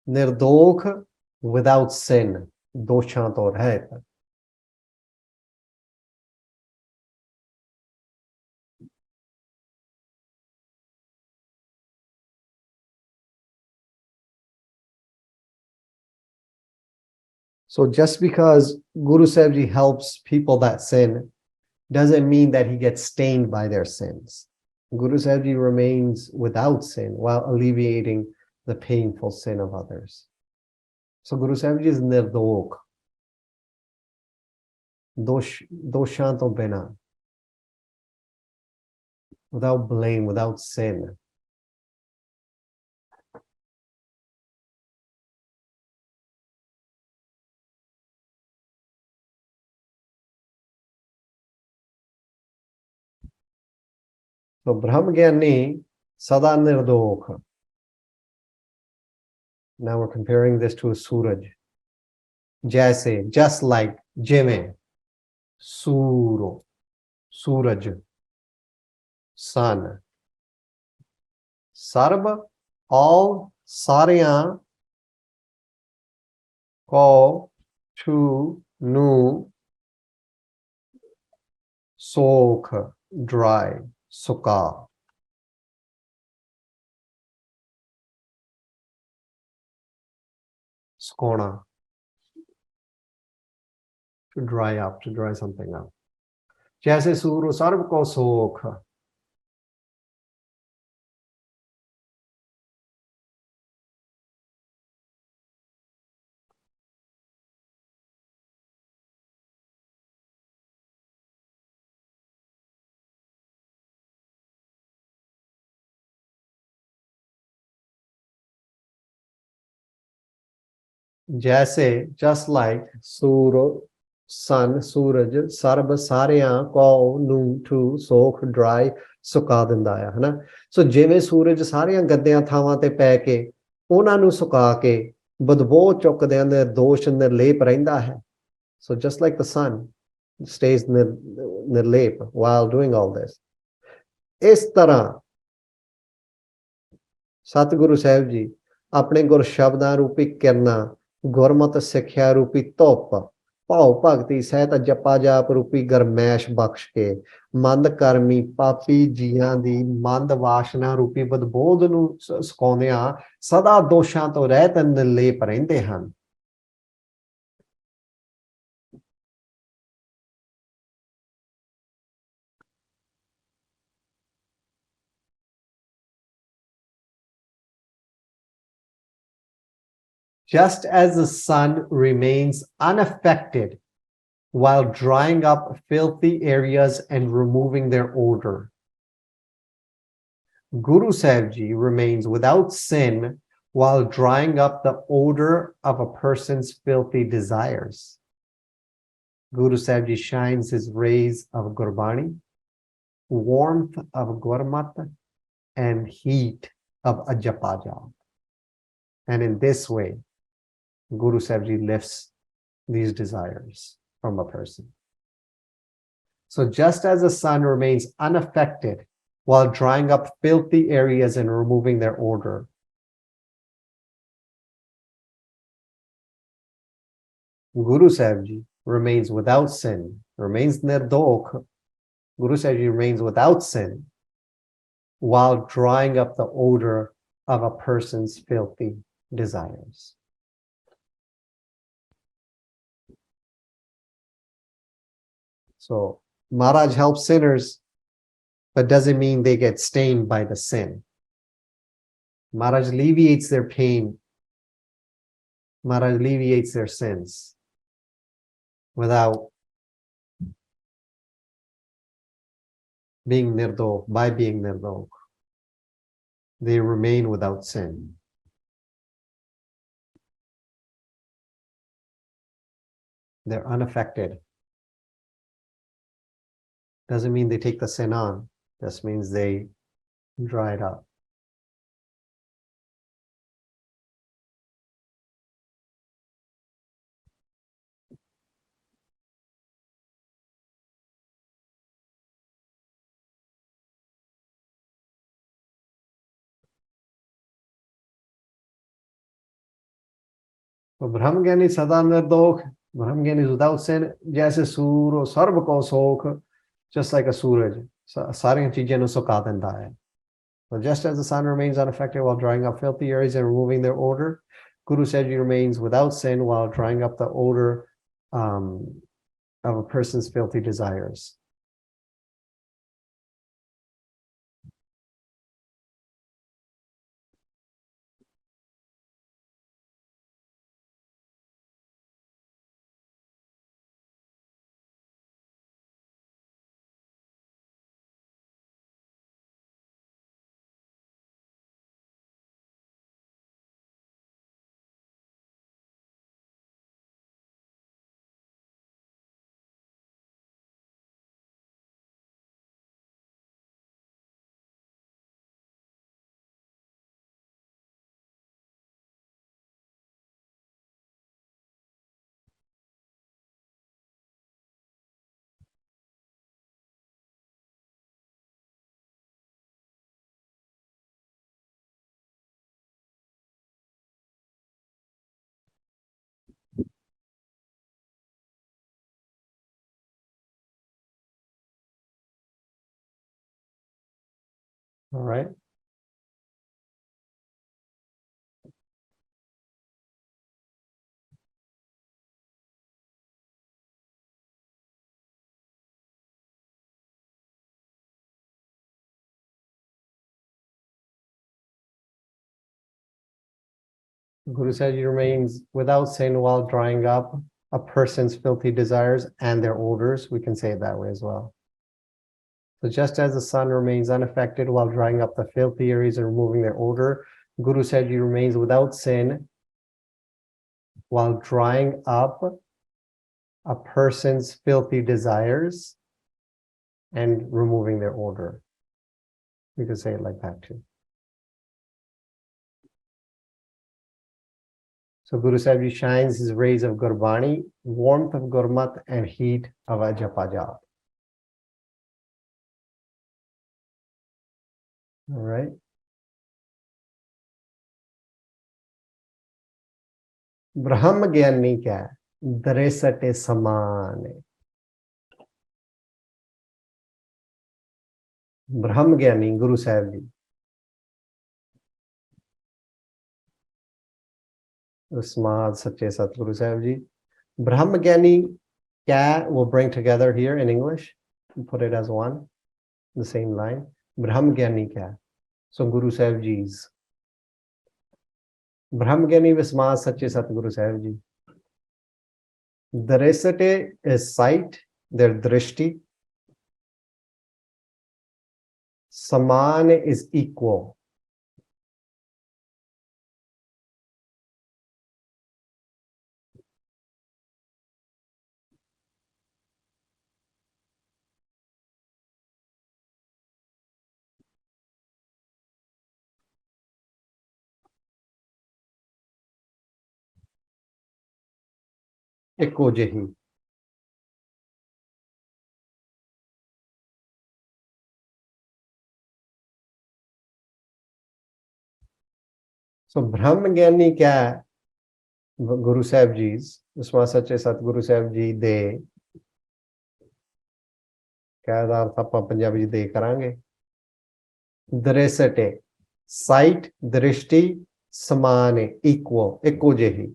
Nirdokh, without sin. Doshan to rahit. So just because Guru Sahib Ji helps people that sin doesn't mean that he gets stained by their sins. Guru Sahib Ji remains without sin while alleviating the painful sin of others. So Guru Sahib Ji is nirdokh. Doshan to bina. Without blame, without sin. So Brahmgyani sada nirdokh. Now we're comparing this to a Suraj. Jaise, just like Jime, Suro, Suraj, sun. Sarb, all, Sarya, Ko, Tu, Nu, Sokh, dry, Sukha. Skona, to dry up, to dry something up. Jaise Suro, Sarb ko Sokh. Jaise, just like Suro, sun, Suraj, Sarb, Sarya, Ko, Nu, Tu, Sokh, dry, ਸੁਕਾ ਦਿੰਦਾ ਆ ਹਨਾ ਸੋ ਜਿਵੇਂ ਸੂਰਜ ਸਾਰੀਆਂ ਗੱਦਿਆਂ ਥਾਵਾਂ ਤੇ ਪੈ ਕੇ ਉਹਨਾਂ ਨੂੰ ਸੁਕਾ ਕੇ ਬਦਬੂ ਚੁੱਕਦਿਆਂ ਦੇ ਦੋਸ਼ ਨਿਰਲੇਪ ਰਹਿੰਦਾ ਹੈ so just like the sun stays nirlep while doing all this ਇਸ ਤਰ੍ਹਾਂ ਸਤਿਗੁਰੂ ਸਾਹਿਬ ਜੀ ਆਪਣੇ ਗੁਰ ਸ਼ਬਦਾਂ ਰੂਪੀ ਕਿਰਨਾਂ ਗੁਰਮਤ ਸਿੱਖਿਆ ਰੂਪੀ ਧੁੱਪ ਭਾਉ ਭਗਤੀ ਸਹਿਤ ਜਪਾ ਜਾਪ ਰੂਪੀ ਗਰਮੈਸ਼ ਬਖਸ਼ ਕੇ ਮੰਦ ਕਰਮੀ ਪਾਪੀ ਜੀਆਂ ਦੀ ਮੰਦ ਵਾਸ਼ਨਾ ਰੂਪੀ ਬਦਬੋਧ ਨੂੰ ਸੁਕਾਉਂਦਿਆਂ ਸਦਾ ਦੋਸ਼ਾਂ ਤੋਂ ਰਹਿਤ ਨਿਰਲੇਪ ਰਹਿੰਦੇ ਹਨ Just as the sun remains unaffected while drying up filthy areas and removing their odor. Guru Sahib Ji remains without sin while drying up the odor of a person's filthy desires. Guru Sahib Ji shines his rays of Gurbani, warmth of Gurmat, and heat of Ajapajap. And in this way, Guru Sahib Ji lifts these desires from a person. So just as the sun remains unaffected while drying up filthy areas and removing their odor, Guru Sahib Ji remains without sin, remains nirdokh. Guru Sahib Ji remains without sin while drying up the odor of a person's filthy desires. So Maharaj helps sinners, but doesn't mean they get stained by the sin. Maharaj alleviates their pain. Maharaj alleviates their sins without being nirdok, by being nirdok. They remain without sin. They're unaffected. Doesn't mean they take the sin on. Just means they dry it up. So Brahmagyan is sada nirdok. Brahmagyan is without sin. Jaise sur sarv ko sokh, just like a suraj. Sariyan cheezein nu sukha denda hai. So just as the sun remains unaffected while drying up filthy areas and removing their odor, Guru said he remains without sin while drying up the odor of a person's filthy desires. All right. Guru said he remains without sin while drying up a person's filthy desires and their odors. We can say it that way as well. So just as the sun remains unaffected while drying up the filthy areas and removing their odor, Guru said he remains without sin while drying up a person's filthy desires and removing their odor. You could say it like that too. So Guru Sahib shines his rays of Gurbani, warmth of Gurmat, and heat of Ajapajap. All right. ब्रह्म ज्ञानी क्या है? दरेसटे समान है. ब्रह्म ज्ञानी गुरु साहब जी, उस्माद सच्चे सतगुरु साहब जी. ब्रह्म ज्ञानी क्या, we'll bring together here in English, put it as one, the same line. ब्रह्म ज्ञानी क्या? So Guru Sahib Ji's Brahma Gyani Vismas Sache Satguru Sahib Ji. Daresate is sight, their drishti. Saman is equal. Ekko jehi. So Brahma Gyani क्या है? Guru Sahib Ji's, उसमें सच्चे सतगुरु साहब जी दे क्या अर्थ ਆਪਾਂ पंजाबी दे करांगे. दृष्टि, sight, दृष्टि समान है, equal, एको जेही.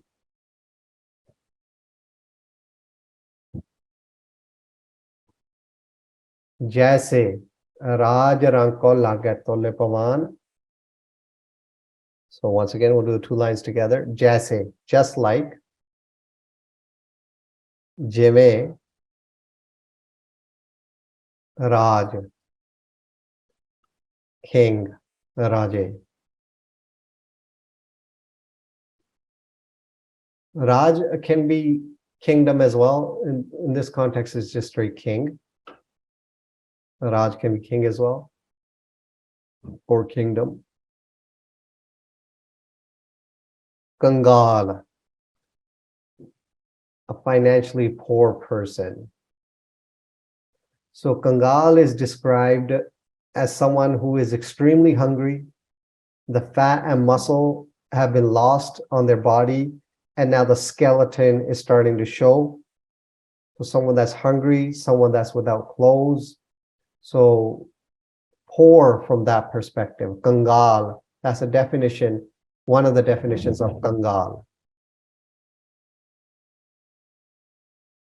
जैसे राज रंग को लागे तोले पवन. So once again, we'll do the two lines together. Jaise, just like. Jive, Raj, king, Raje. Raj can be kingdom as well. In this context, it's just straight king. Raj can be king as well, or kingdom. Kangal, a financially poor person. So Kangal is described as someone who is extremely hungry. The fat and muscle have been lost on their body, and now the skeleton is starting to show. So someone that's hungry, someone that's without clothes. So poor from that perspective. Kangal, that's a definition, one of the definitions of Kangal.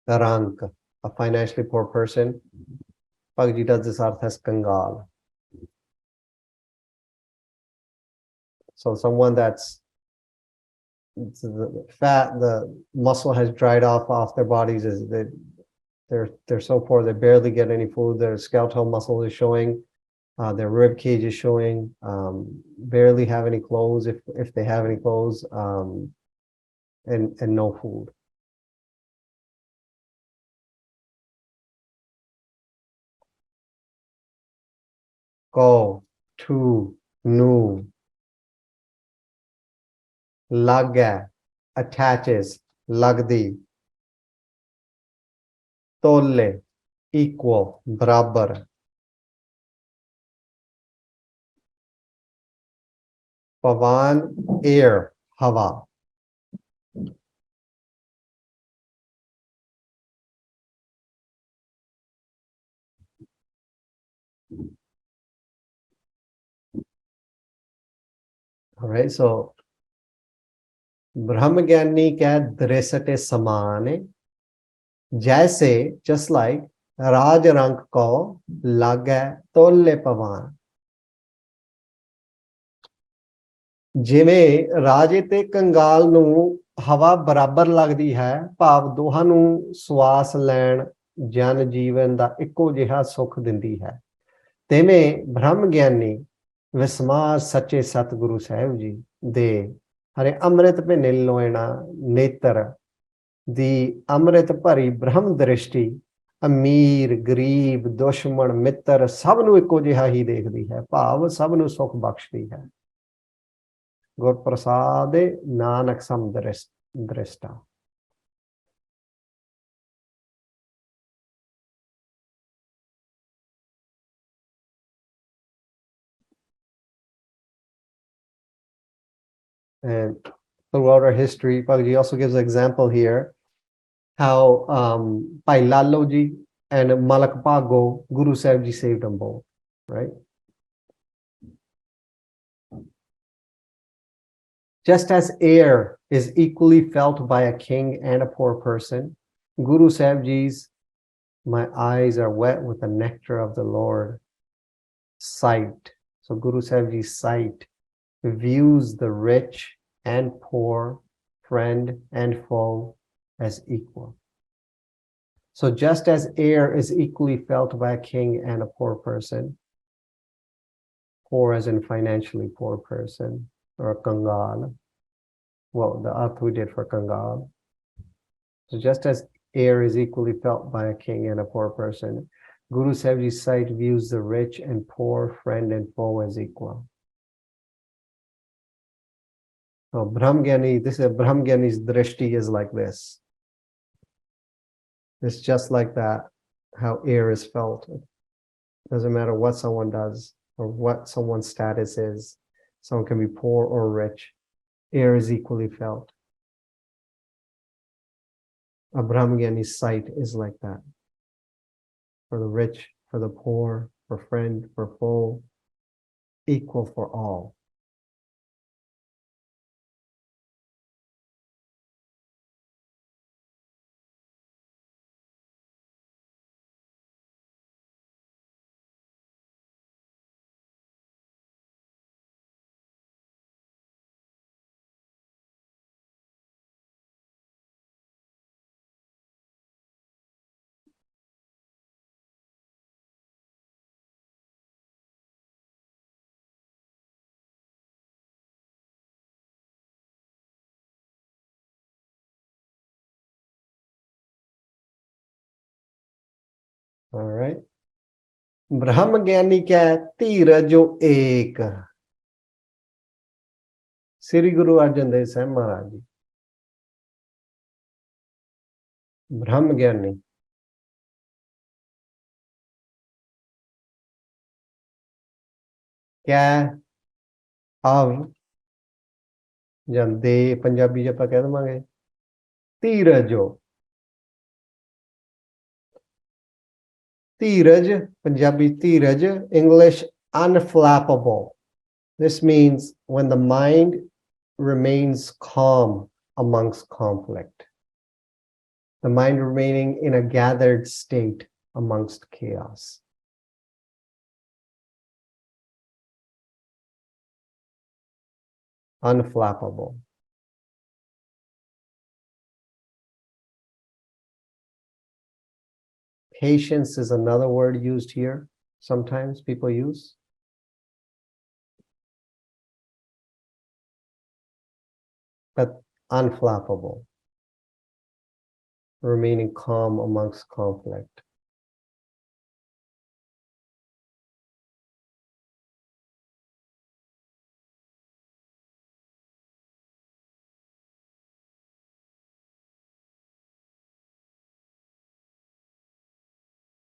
Rank, a financially poor person. Bhagavad does this arth as Kangal. So someone that's the fat, the muscle has dried off their bodies, is that they're so poor they barely get any food. Their skeletal muscle is showing, their rib cage is showing, barely have any clothes if they have any clothes, and no food. Ko, to, nu, laga, attaches, lagdi, tolle, equal, barabar. Pavan, air, hava. All right, so Brahmagyanni ka dresate samane, jaise, just like Raj rank ko lage tolle pavan. ਜਿਵੇਂ ਰਾਜੇ ਤੇ ਕੰਗਾਲ ਨੂੰ ਹਵਾ ਬਰਾਬਰ ਲੱਗਦੀ ਹੈ, ਭਾਵ ਦੋਹਾਂ ਨੂੰ ਸਵਾਸ ਲੈਣ ਜਨ ਜੀਵਨ ਦਾ ਇੱਕੋ ਜਿਹਾ ਸੁੱਖ ਦਿੰਦੀ ਹੈ, ਤਿਵੇਂ ਬ੍ਰਹਮ ਗਿਆਨੀ ਵਿਸਮਾਸ ਸੱਚੇ ਸਤਿਗੁਰੂ ਸਾਹਿਬ ਜੀ ਦੇ ਹਰੇ ਅੰਮ੍ਰਿਤ ਭਿੰਨੇ ਲੋਇਣਾ ਨੇਤਰ ਦੀ ਅੰਮ੍ਰਿਤ ਭਰੀ ਬ੍ਰਹਮ ਦ੍ਰਿਸ਼ਟੀ ਅਮੀਰ ਗਰੀਬ ਦੁਸ਼ਮਣ ਮਿੱਤਰ ਸਭ ਨੂੰ ਇੱਕੋ ਜਿਹਾ ਹੀ ਦੇਖਦੀ ਹੈ, ਭਾਵ ਸਭ ਨੂੰ ਸੁੱਖ ਬਖਸ਼ਦੀ ਹੈ। Gurprasade Nanak Samdrishta. And throughout our history, Bhagavad also gives an example here how Bhai Lalo ji and Malak Bhago, Guru Sahib ji saved them both, right? Just as air is equally felt by a king and a poor person, Guru Sahib ji's my eyes are wet with the nectar of the Lord sight. So Guru Sahib ji's sight views the rich and poor, friend and foe as equal. So just as air is equally felt by a king and a poor person, poor as in financially poor person, or a Kangal, well, the arth we did for Kangal. So just as air is equally felt by a king and a poor person, Guru Sahib Ji's sight views the rich and poor, friend and foe as equal. So Brahmgyani, this is Brahmgyani's drishti is like this. It's just like that, how air is felt. It doesn't matter what someone does or what someone's status is. Someone can be poor or rich. Air is equally felt. A Brahmgyani's sight is like that. For the rich, for the poor, for friend, for foe, equal for all. All right. Brahma Gyani क्या है? धीरजो एक. Sri Guru Arjan Dev Sahib Maharaj ji. Brahma Gyani. क्या है? av ਜਾਂ ਦੇ ਪੰਜਾਬੀ 'ਚ ਆਪਾਂ ਕਹਿ ਦਵਾਂਗੇ ਧੀਰਜੋ. ਧੀਰਜ, Punjabi Dheeraj, English unflappable. This means when the mind remains calm amongst conflict. The mind remaining in a gathered state amongst chaos. Unflappable. Patience is another word used here. Sometimes people use. But unflappable. Remaining calm amongst conflict.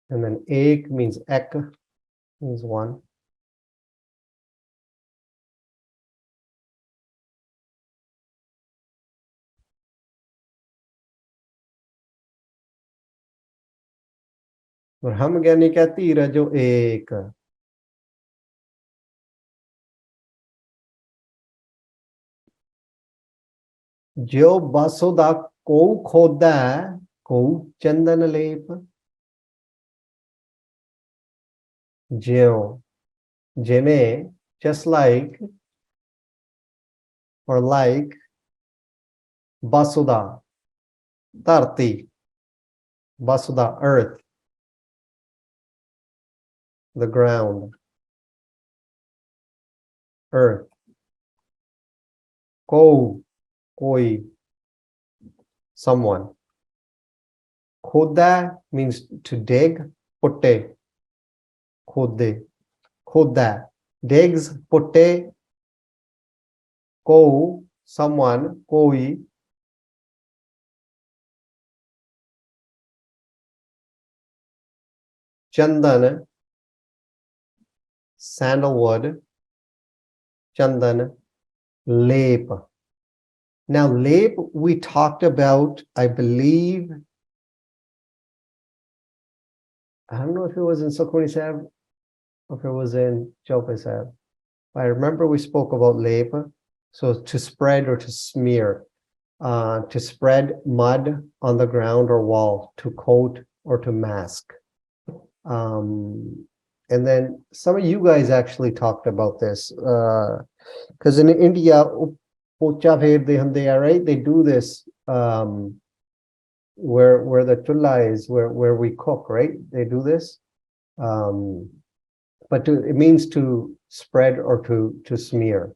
And then ek means ek, means one. Brahma Gyani क्या धीरजो एक. जो बासुदा को खोदा को चंदन लेप. ज्यों, जिन्हें, just like, or like, Basuda, धरती, Basuda, earth, the ground, earth. Ko, koi, someone. Khoda means to dig, putte. Khode, khoda, digs, putte. Ko, someone, koi. Chandan, sandalwood. Chandan, lep. Now, lep we talked about, I believe, I don't know if it was in Sukhmani Sahib or if it was in Chaupai Sahib. I remember we spoke about lep. So to spread or to smear, to spread mud on the ground or wall, to coat or to mask. And then some of you guys actually talked about this, because in India, right? They do this where the chulla is, where we cook, right? They do this, but it means to spread or to smear.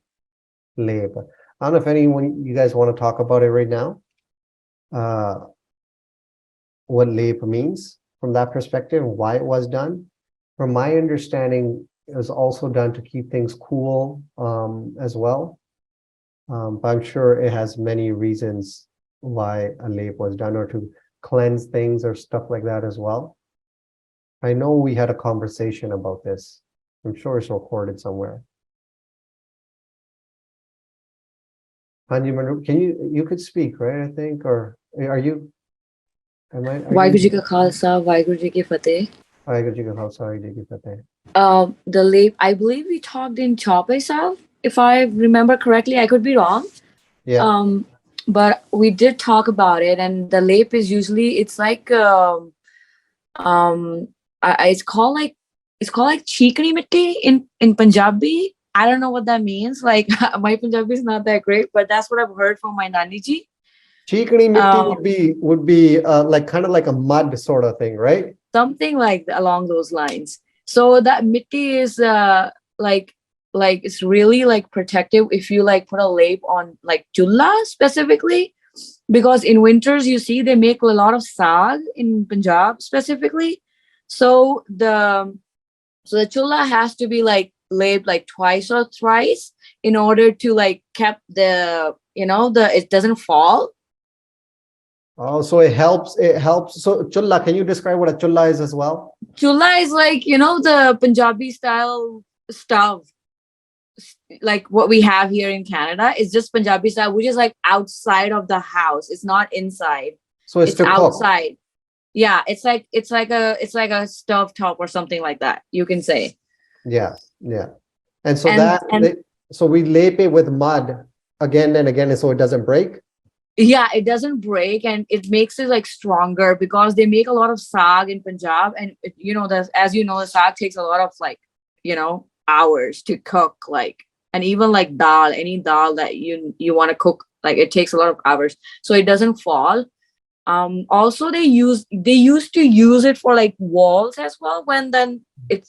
Lep. I don't know if anyone you guys want to talk about it right now. What lep means from that perspective, why it was done. From my understanding, it was also done to keep things cool as well. But I'm sure it has many reasons why a lep was done, or to cleanse things or stuff like that as well. I know we had a conversation about this. I'm sure it's recorded somewhere. Can you could speak, right? I think, or are you? Vaheguru Ji Ka Khalsa, Vaheguru Ji Ki Fateh. Vaheguru Ji Ka Khalsa, Vaheguru Ji Ki Fateh. The lep, I believe we talked in Chaupai Sahib, if I remember correctly. I could be wrong. Yeah. But we did talk about it, and the lep is usually, it's like it's called like chikni mitti in Punjabi. I don't know what that means. Like my Punjabi is not that great, but that's what I've heard from my Nani ji. Chikni mitti would be like kind of like a mud sort of thing, right? Something like along those lines. So that mitti is like it's really like protective if you like put a lep on like chulla specifically, because in winters you see they make a lot of saag in Punjab specifically. So the chulla has to be like laid like twice or thrice in order to like keep the it doesn't fall. Oh, so it helps. It helps. So chulla, can you describe what a chulla is as well? Chulla is like the Punjabi style stove, like what we have here in Canada. It's just Punjabi style, which is like outside of the house. It's not inside. So it's It's to cook. outside. Yeah, it's like a stove top or something like that, you can say. Yeah, yeah. And so And so we lape it with mud again and again, so it doesn't break. yeah, it doesn't break, and it makes it like stronger because they make a lot of saag in Punjab, and as you know, the saag takes a lot of like hours to cook, like, and even like dal, any dal that you want to cook, like it takes a lot of hours, so it doesn't fall. Also they used to use it for like walls as well, when then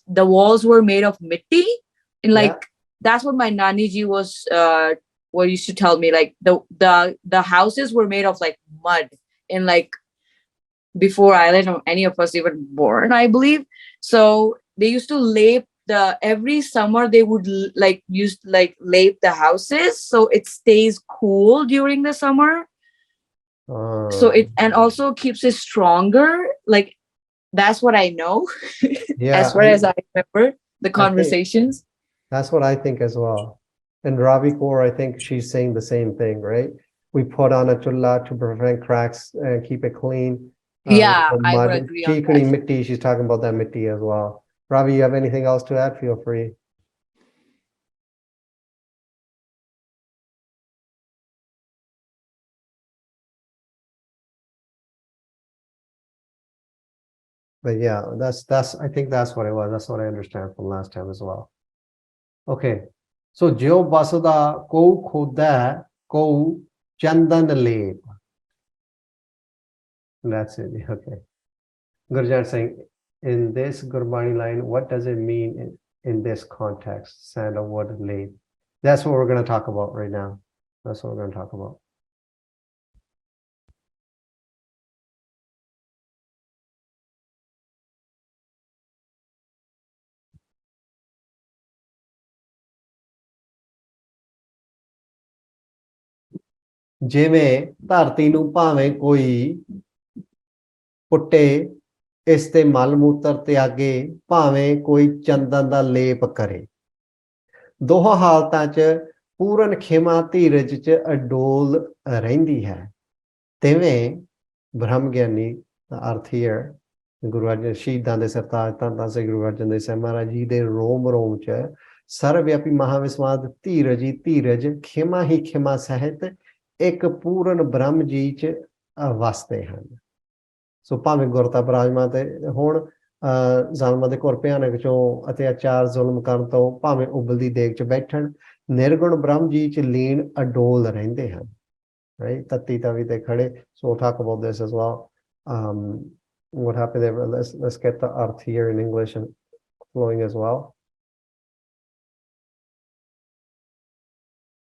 the walls were made of mitti, and Yeah. like that's what my nani ji was what used to tell me, like the houses were made of like mud, and like before I don't know any of us even born, I believe. So they used to lap the every summer they would like use like lap the houses so it stays cool during the summer, so Uh, it and also keeps it stronger, like that's what I know. yeah, As far as I remember the I think conversations. that's what I think as well. And Ravi Kaur, I think she's saying the same thing, right? We put on a chulla to prevent cracks and keep it clean. With Yeah, the I would mud, agree on chikani that. mitti, she's talking about that mitti as well. Ravi, you have anything else to add? Feel free. But yeah, that's I think that's what it was. That's what I understand from last time as well. Okay. So Jio Basuda Ko Khoda Ko Chandan Lep. That's it. Okay. Gurjan saying, in this Gurbani line, what does it mean in this context? Sandalwood late. That's what we're going to talk about right now. That's what we're going to talk about. ਜਿਵੇਂ ਧਰਤੀ ਨੂੰ ਭਾਵੇਂ ਕੋਈ ਪੁੱਟੇ ਇਸ ਤੇ ਮਲ ਮੂਤਰ ਤਿਆਗੇ ਭਾਵੇਂ ਕੋਈ ਚੰਦਨ ਦਾ ਲੇਪ ਕਰੇ ਦੋਹਾਂ ਹਾਲਤਾਂ 'ਚ ਪੂਰਨ ਖਿਮਾ ਧੀਰਜ 'ਚ ਅਡੋਲ ਰਹਿੰਦੀ ਹੈ ਤਿਵੇਂ ਬ੍ਰਹਮ ਗਿਆਨੀ ਦਾ ਅਰਥ here ਗੁਰੂ ਅਰਜਨ ਸ਼ਹੀਦਾਂ ਦੇ ਸਰਤਾਜ ਧੰਨ ਸੇ ਗੁਰੂ ਅਰਜਨ ਦੇਵ ਸਾਹਿਬ ਮਹਾਰਾਜ ਜੀ ਦੇ ਰੋਮ ਰੋਮ 'ਚ ਸਰਵਵਿਆਪੀ ਮਹਾਵਿਸਵਾਦ ਧੀਰਜ ਹੀ ਧੀਰਜ ਖਿਮਾ ਹੀ ਖਿਮਾ ਸਹਿਤ ਇੱਕ ਪੂਰਨ ਬ੍ਰਹਮ ਜੀ 'ਚ ਵਸਦੇ ਹਨ ਸੋ ਭਾਵੇਂ ਗੁਰਤਾ ਬਰਾਜਮਾਨ ਤੇ ਹੁਣ ਜ਼ਾਲਮਾਂ ਦੇ ਘੋਰ ਭਿਆਨਕ ਚੋਂ ਅਤਿਆਚਾਰ ਜ਼ੁਲਮ ਕਰਨ ਤੋਂ ਭਾਵੇਂ ਉਬਲਦੀ ਦੇਗ 'ਚ ਬੈਠਣ ਨਿਰਗੁਣ ਬ੍ਰਹਮ ਜੀ 'ਚ ਲੀਨ ਅਡੋਲ ਰਹਿੰਦੇ ਹਨ right tatti tavi te khade so we'll talk about this as well what happened there let's get the arth here in English and flowing as well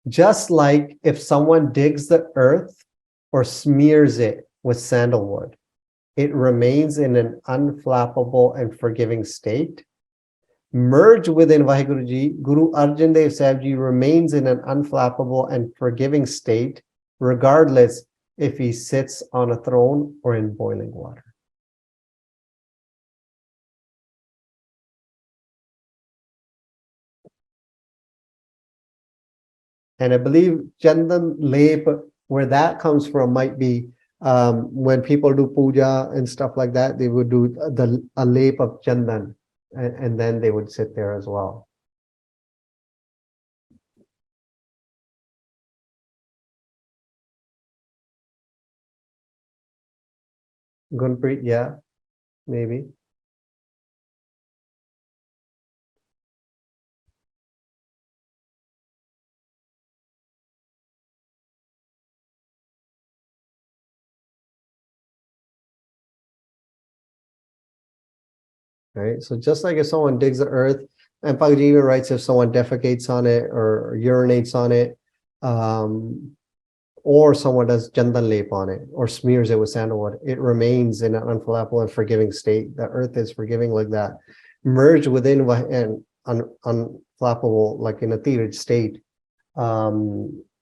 just like if someone digs the earth or smears it with sandalwood it remains in an unflappable and forgiving state merged within Vaheguru Ji Guru Arjan Dev Sahib Ji remains in an unflappable and forgiving state regardless if he sits on a throne or in boiling water. And I believe Chandan Lep, where that comes from, might be when people do puja and stuff like that, they would do a lep of Chandan, and then they would sit there as well. Gunpreet, yeah, maybe. Right. So just like if someone digs the earth, and Pagaji even writes if someone defecates on it or urinates on it, or someone does chandan lep on it or smears it with sandalwood, it remains in an unflappable and forgiving state. The earth is forgiving like that. Merge within an unflappable, like in a tiraj state.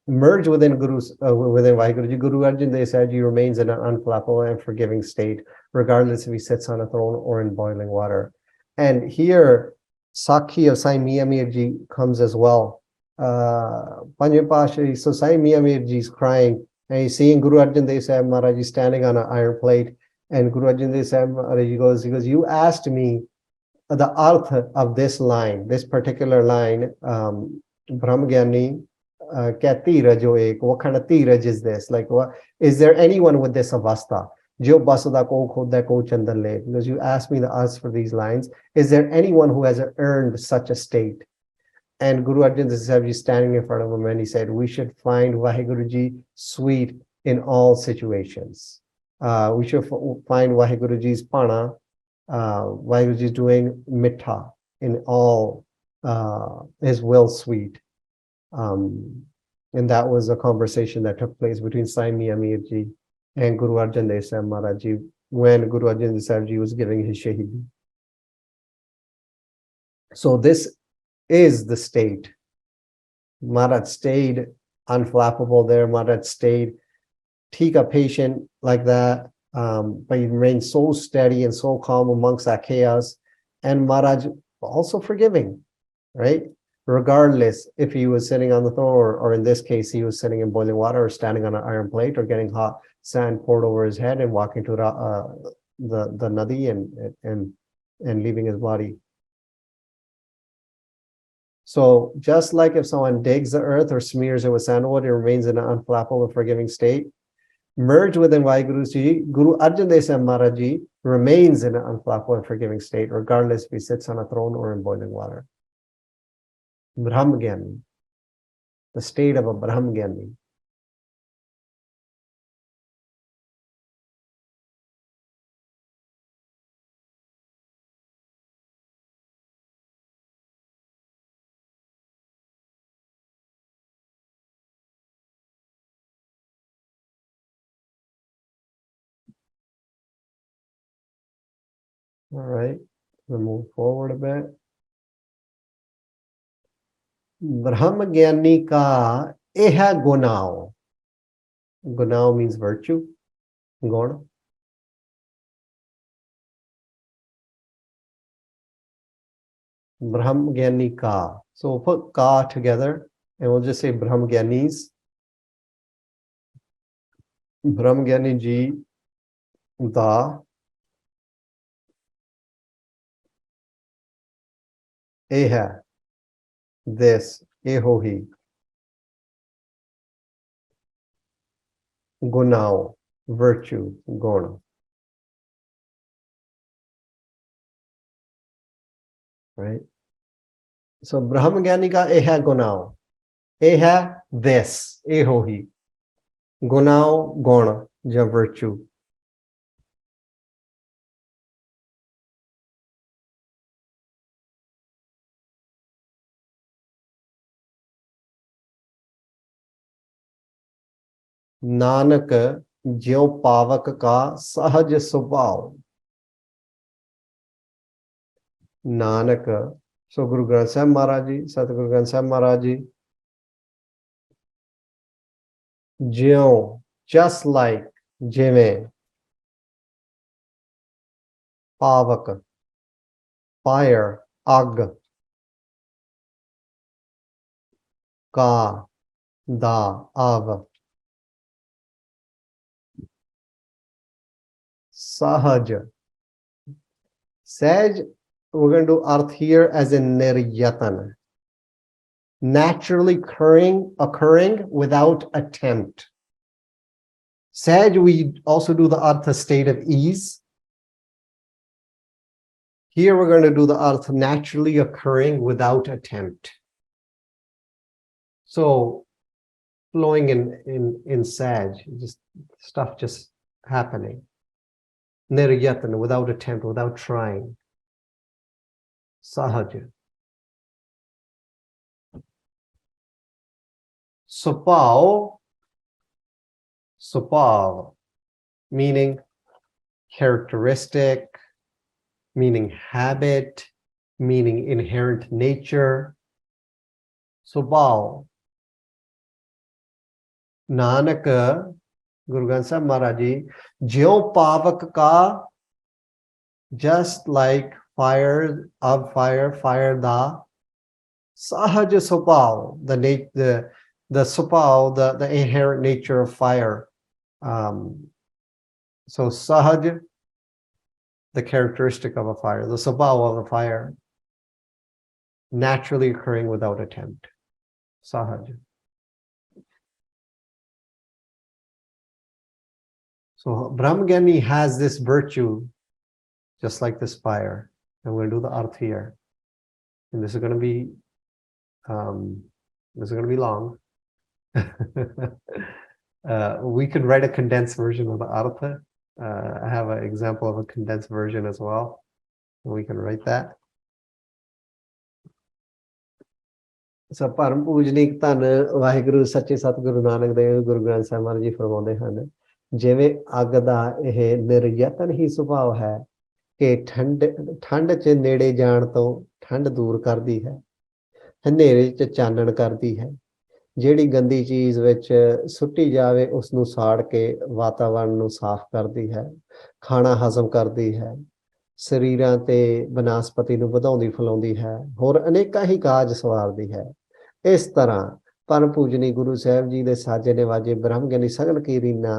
Merge within within Vaheguru. Guru Arjan Dev Sahib Ji remains in an unflappable and forgiving state, regardless if he sits on a throne or in boiling water. And here, Sakhi of Sai Mian Mir Ji comes as well. Panjve Pasha, so Sai Mian Mir Ji is crying, and he's seeing Guru Arjan Dev Sahib Maharaj Ji standing on an iron plate, and Guru Arjan Dev Sahib Maharaj Ji goes, you asked me the arth of this line, this particular line, Brahmagyani, what kind of tiraj is this? Like, what is there anyone with this avastha? Because you asked me the answer for these lines. Is there anyone who has earned such a state? And Guru Arjan Dev Sahib Ji standing in front of him, and he said, we should find Vaheguruji sweet in all situations. We should find Vaheguruji's pana, Vaheguruji is doing mittha in all his will sweet. And that was a conversation that took place between Sai Mian Mir Ji and Guru Arjan Dev Sahib Maharaj Ji when Guru Arjan Dev Sahib Ji was giving his Shahidi. So this is the state. Maharaj stayed unflappable there. Maharaj stayed tika patient like that, but he remained so steady and so calm amongst that chaos. And Maharaj also forgiving, right? Regardless if he was sitting on the throne, or in this case, he was sitting in boiling water or standing on an iron plate or getting hot sand poured over his head and walking to the nadi and leaving his body. So just like if someone digs the earth or smears it with sandalwood, it remains in an unflappable and forgiving state. Merge within Vaheguruji, Guru Arjan Dev Sahib Maharaj Ji remains in an unflappable and forgiving state, regardless if he sits on a throne or in boiling water. Brahmagyani, the state of a Brahmagyani. All right, we'll move forward a bit. Brahmagyani ka eha gunao. Gunao means virtue, guna. Brahmagyani ka. So we'll put ka together and we'll just say Brahmagyanis. Brahmagyani ji da eha, this, ehohi. Gunao, virtue, guna. Right? So Brahmagyani ka eha gunao. Eha, this, ehohi. Gunao, guna, ja virtue. Nanak ज्यो पावक का सहज स्वभाव. Nanak, so Guru Granth Sahib Maharaj Ji, Satguru Granth Sahib Maharaj Ji, ज्यों, just like, जिवें, पावक, fire, आग, का, da, of, sahaj. Sahaj, we're going to do arth here as in niryatan. Naturally occurring without attempt. Sahaj, we also do the artha state of ease. Here we're going to do the artha naturally occurring without attempt. So flowing in Sahaj, just stuff just happening. Niryatan, without attempt, without trying. Sahaj. Supao, Supav, meaning characteristic, meaning habit, meaning inherent nature. Supav. Nanak, Guru Granth Sahib Maharaj Ji, Jyo Pavak Ka, just like fire of fire, fire da, Sahaj Supav, the Supav, the inherent nature of fire. So Sahaj, the characteristic of a fire, the Supav of a fire, naturally occurring without attempt. Sahaj. So Brahmagani has this virtue, just like this fire. And we'll do the arth here. And this is going to be long. We could write a condensed version of the artha. I have an example of a condensed version as well. We can write that. So Param Pujnik Tan Vaheguru Sache Satguru Nanak Dev Guru Granth Sahib Maharaj Ji फरमाते हैं ਜਿਵੇਂ ਅੱਗ ਦਾ ਇਹ ਨਿਰਯਤਨ ਹੀ ਸੁਭਾਅ ਹੈ ਕਿ ਠੰਡ 'ਚ ਨੇੜੇ ਜਾਣ ਤੋਂ ਠੰਡ ਦੂਰ ਕਰਦੀ ਹੈ, ਹਨੇਰੇ 'ਚ ਚਾਨਣ ਕਰਦੀ ਹੈ, ਜਿਹੜੀ ਗੰਦੀ ਚੀਜ਼ ਵਿੱਚ ਸੁੱਟੀ ਜਾਵੇ ਉਸ ਨੂੰ ਸਾੜ ਕੇ ਵਾਤਾਵਰਣ ਨੂੰ ਸਾਫ਼ ਕਰਦੀ ਹੈ, ਖਾਣਾ ਹਜ਼ਮ ਕਰਦੀ ਹੈ, ਸਰੀਰਾਂ ਤੇ ਬਨਸਪਤੀ ਨੂੰ ਵਧਾਉਂਦੀ ਫੁਲਾਉਂਦੀ ਹੈ, ਹੋਰ ਅਨੇਕਾਂ ਹੀ ਕਾਜ ਸਵਾਰਦੀ ਹੈ। ਇਸ ਤਰ੍ਹਾਂ परम पूजनी गुरु साहब जी दे साजे नवाजे ब्रह्म ज्ञानी सगल की रीना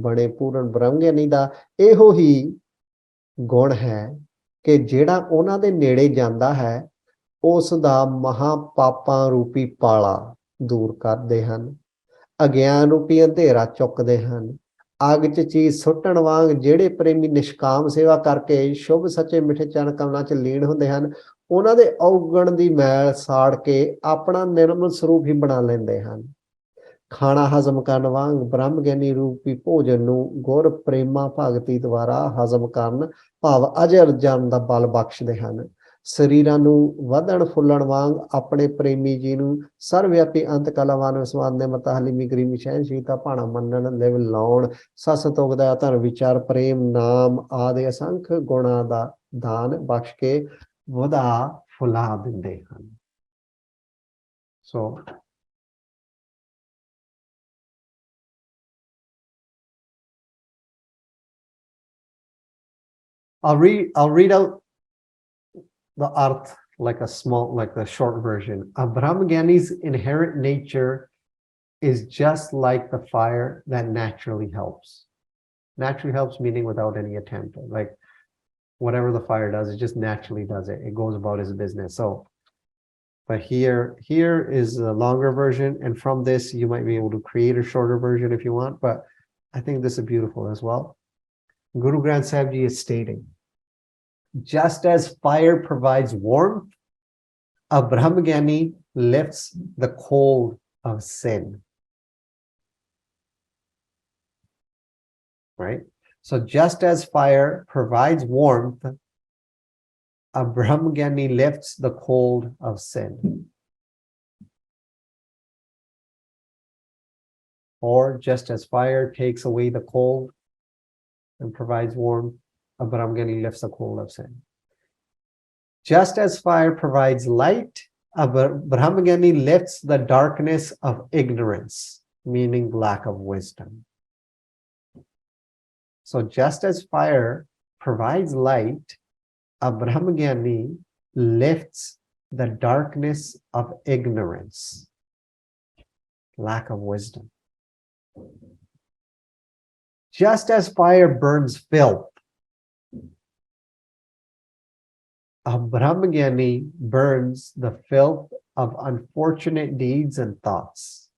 बने पूर्ण ब्रह्म ज्ञानी दा एहो ही गुण है कि जेड़ा उन्हां दे नेड़े जांदा है उस दा महा पापां रूपी पाला दूर करदे हन, अग्यान रूपी अंधेरा चुकदे हन, अग च चीज सुट्टण वांग जेड़े प्रेमी निष्काम सेवा करके शुभ सच्चे मिठे चरण कमलां च लीन हुंदे हन, उन्हां दे अवगुण दी मैल साड़ के अपना निर्मल स्वरूप ही बना लैंदे हन। खाना हजम करन वांग ब्रह्म ज्ञानी रूपी भोजन नूं गुर प्रेमा भगती द्वारा हजम करन भाव अजर जन दा बल बख्शदे हन। शरीरां नूं वधण फुੱਲਣ वांग अपने प्रेमी जी नूं सर्वव्यापी अंत कलावान विस्वाद निमरता हलीमी गरीबी सहनशीलता भाणा मन्नण लिव लाउण सस तुगदा धन विचार प्रेम नाम आदि असंख्य गुणां दा दान बख्श के वधा फुला दिंदे हन। So I'll read out the arth like a short version. A Brahmagani's inherent nature is just like the fire that naturally helps. Naturally helps meaning without any attempt. Like whatever the fire does, it just naturally does it. It goes about its business. So, but here is a longer version, and from this you might be able to create a shorter version if you want. But I think this is beautiful as well. Guru Granth Sahib Ji is stating, just as fire provides warmth, a Brahmagani lifts the cold of sin. Right? So just as fire provides warmth, a Brahmagani lifts the cold of sin. Or just as fire takes away the cold and provides warmth, a Brahmagani lifts the cold of sin. Just as fire provides light, a Brahmagani lifts the darkness of ignorance, meaning lack of wisdom. So just as fire provides light, a Brahmagani lifts the darkness of ignorance, lack of wisdom. Just as fire burns filth, a Brahmagani burns the filth of unfortunate deeds and thoughts.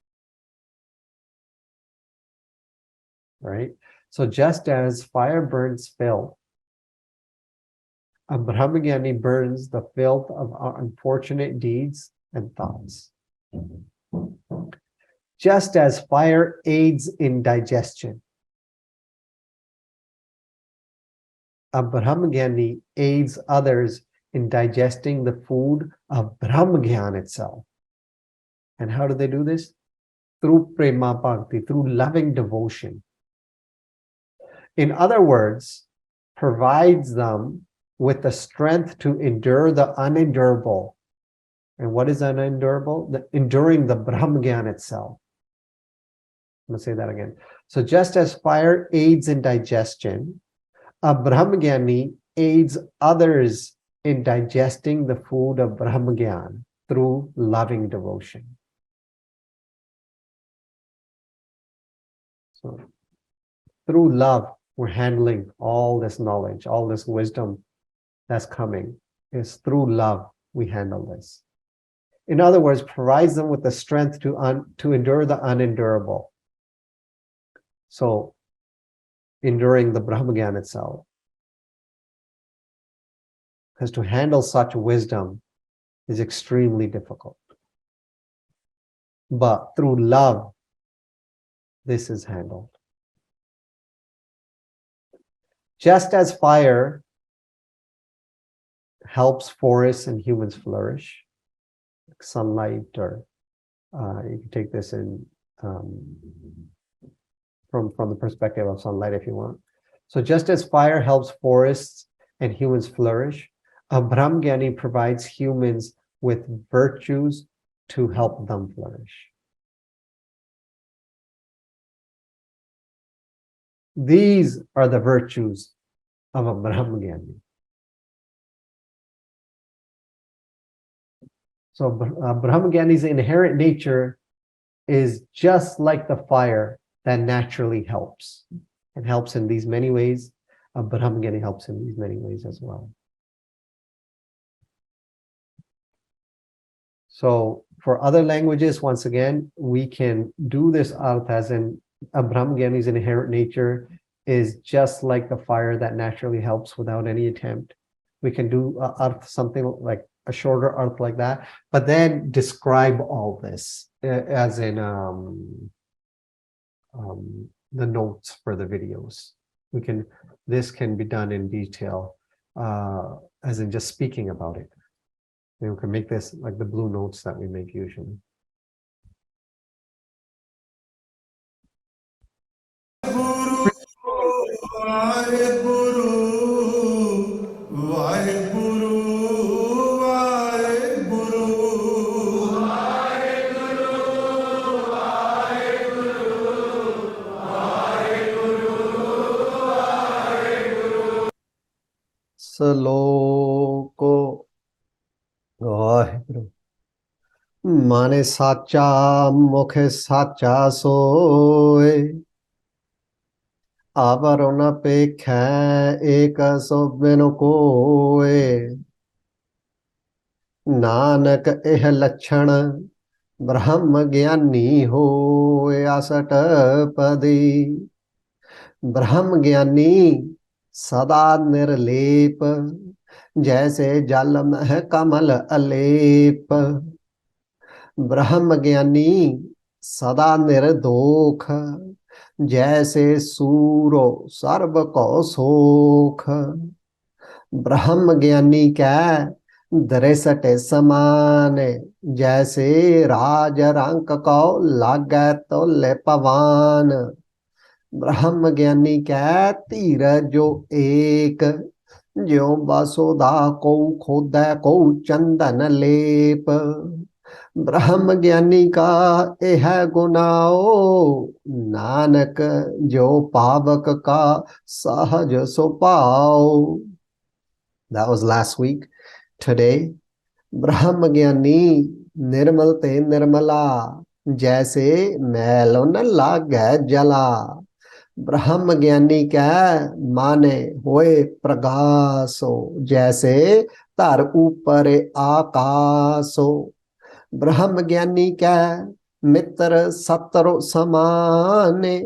Right? So just as fire burns filth, a Brahmagani burns the filth of unfortunate deeds and thoughts. Just as fire aids in digestion, a Brahmagani aids others in digesting the food of Brahmagyan itself. And how do they do this? Through prema bhakti, through loving devotion. In other words, provides them with the strength to endure the unendurable. And what is unendurable? Enduring the Brahmagyan itself. I'm going to say that again. So just as fire aids in digestion, a Brahmagyani aids others in digesting the food of Brahmagyan through loving devotion. So through love, we're handling all this knowledge, all this wisdom that's coming. Is through love we handle this. In other words, provides them with the strength to endure the unendurable. So enduring the Brahmagyan itself. Because to handle such wisdom is extremely difficult. But through love, this is handled. Just as fire helps forests and humans flourish, like sunlight, or you can take this in from the perspective of sunlight if you want. So just as fire helps forests and humans flourish, a Brahmgyani provides humans with virtues to help them flourish. These are the virtues of a Brahmgyani. So Brahmagyani's inherent nature is just like the fire that naturally helps. It helps in these many ways. A Brahmgyani helps in these many ways as well. So for other languages, once again, we can do this arth as in a Brahmgyani's inherent nature is just like the fire that naturally helps without any attempt. We can do arth something like a shorter arth like that, but then describe all this as in the notes for the videos. This can be done in detail, as in just speaking about it. And we can make this like the blue notes that we make usually. Saloko Mane sacha mukhe sacha soy Avarona pekha eka sobeno koe Nanak eh lachana Brahma gyani hoye Astpadi Brahma gyani सदा निर्लेप जैसे जल में कमल अलेप ब्रह्म ज्ञानी सदा निर्दोख जैसे सूरो सर्व को सोख ब्रह्म ज्ञानी क्या दृसट समान जैसे राज रंक को लागे तो ले पवान ब्रह्म ज्ञानी क्या धीरज जो एक ज्यो वसुधा को खोदै को चंदन लेप ब्रह्म ज्ञानी का यह गुनाओ नानक जो पावक का सहज सो पाओ. That was last week. Today, ब्रह्म ज्ञानी निर्मल ते निर्मला जैसे मैलो न लागे जला ब्रह्म ज्ञानी क्या माने होए प्रगासो जैसे धर ऊपर आकाशो ब्रह्म ज्ञानी क्या मित्र सतरो समाने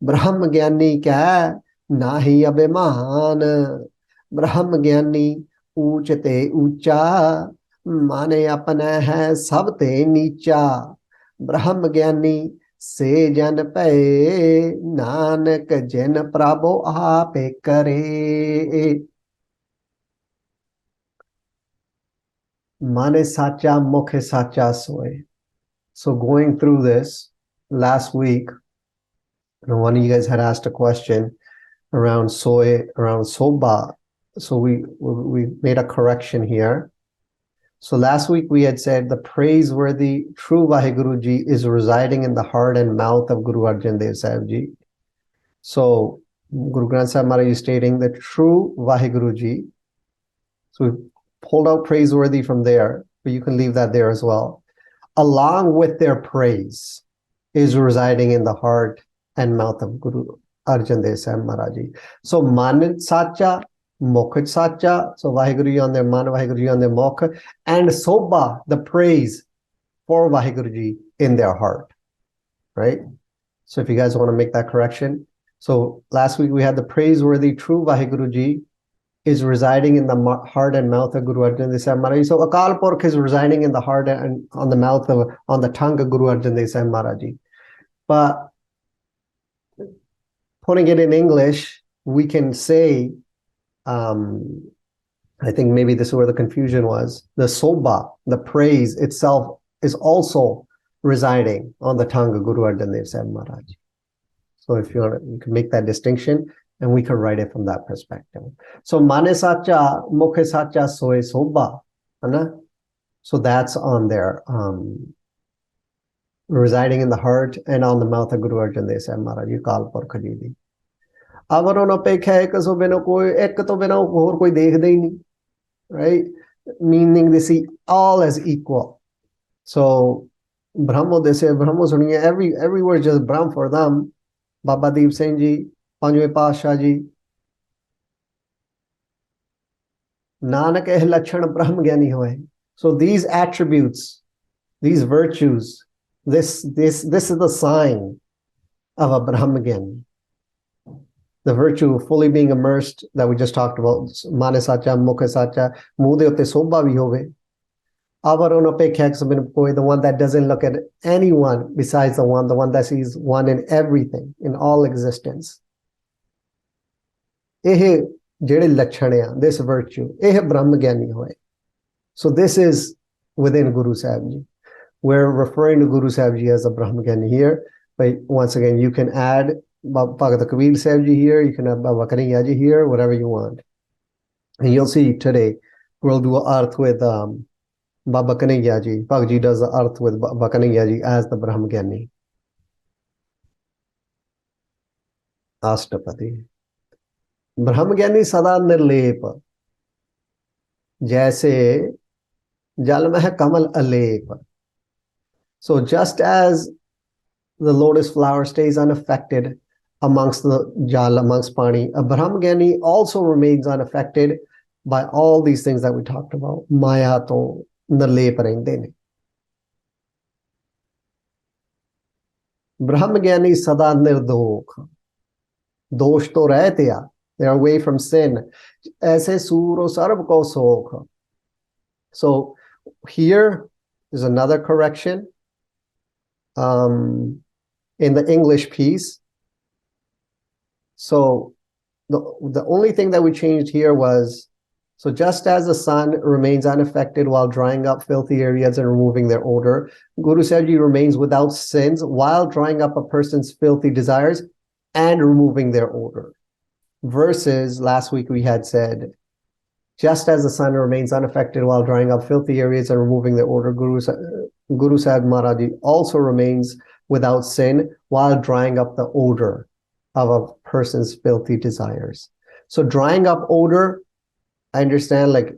ब्रह्म ज्ञानी क्या नाही अभिमान ब्रह्म ज्ञानी ऊंचते ऊंचा माने अपने है सब ते नीचा ब्रह्म ज्ञानी से जन पे नानक जन प्रभु आपे करे माने साचा मुखे साचा सोए. So going through this last week, one of you guys had asked a question, around soy, around soba. So we made a correction here. So last week we had said the praiseworthy true Vaheguru Ji is residing in the heart and mouth of Guru Arjan Dev Sahib Ji. So Guru Granth Sahib Maharaj is stating the true Vaheguru Ji. So we pulled out praiseworthy from there, but you can leave that there as well. Along with their praise is residing in the heart and mouth of Guru Arjan Dev Sahib Maharaj Ji. So man sacha, mokh sacha, so Vaheguru Ji on their man, Vaheguru Ji on their mokh, and soba, the praise for Vaheguru Ji in their heart, right? So if you guys want to make that correction. So last week we had the praiseworthy true Vaheguru Ji is residing in the heart and mouth of Guru Arjan Dev Sahib Maharaj Ji. So Akal Purkh is residing in the heart and on the mouth of, on the tongue of Guru Arjan Dev Sahib Maharaj Ji. But putting it in English, we can say, I think maybe this is where the confusion was. The soba, the praise itself, is also residing on the tongue of Guru Arjan Dev Sahib Maharaj. So if you want, you can make that distinction, and we can write it from that perspective. So mane sacha, mukhe sacha, soy soba, so that's on there, residing in the heart and on the mouth of Guru Arjan Dev Sahib Maharaj Ji, Kal Purkh Ji di. Avaron apekha ek so bino koi, ek to bina aur koi dekhda hi nahi, right? Meaning they see all as equal. So Brahmo, they say Brahmo suniye, every word just Brahm for them. Baba Deep Singh Ji, Panjwe Pasha Ji, Nanak eh lakshan Brahm Gyani hoye. So these attributes, these virtues, this is the sign of a Brahm Gyani. The virtue of fully being immersed that we just talked about, Mane Sacha, Mukha Sacha, Muh de utte soba bhi hove. Avaron apekha ek so bino koi, the one that doesn't look at anyone besides the one that sees one in everything, in all existence. Eh jede lakshana, this virtue, eh Brahma Gyani hoye. So this is within Guru Sahib Ji. We're referring to Guru Sahib Ji as a Brahma Gyani here, but once again, you can add Bhagavad Kabir Sahib Ji here, you can have Baba Kanhaiya Ji here, whatever you want. And you'll see today, we'll do an arth with Baba Kanhaiya Ji. Bhagavad Ji does the arth with Baba Kanhaiya Ji as the Brahma Gyani. Astpadi. Brahma Gyani sada nirlep. Jaise jal mein hai kamal alep. So just as the lotus flower stays unaffected amongst the jal, amongst pani, a Brahma Gyani also remains unaffected by all these things that we talked about. Maya to nirlep rehinde ne. Brahma Gyani sada nirdokh. Dosh to rehte ya. They are away from sin. Aise suro sarab ko sokh. So here is another correction in the English piece. So the only thing that we changed here was, so just as the sun remains unaffected while drying up filthy areas and removing their odor, Guru Sahib Ji remains without sins while drying up a person's filthy desires and removing their odor. Versus last week we had said, just as the sun remains unaffected while drying up filthy areas and removing their odor, Guru Sahib Maharaj Ji also remains without sin while drying up the odor of a person's filthy desires. So drying up odor, I understand, like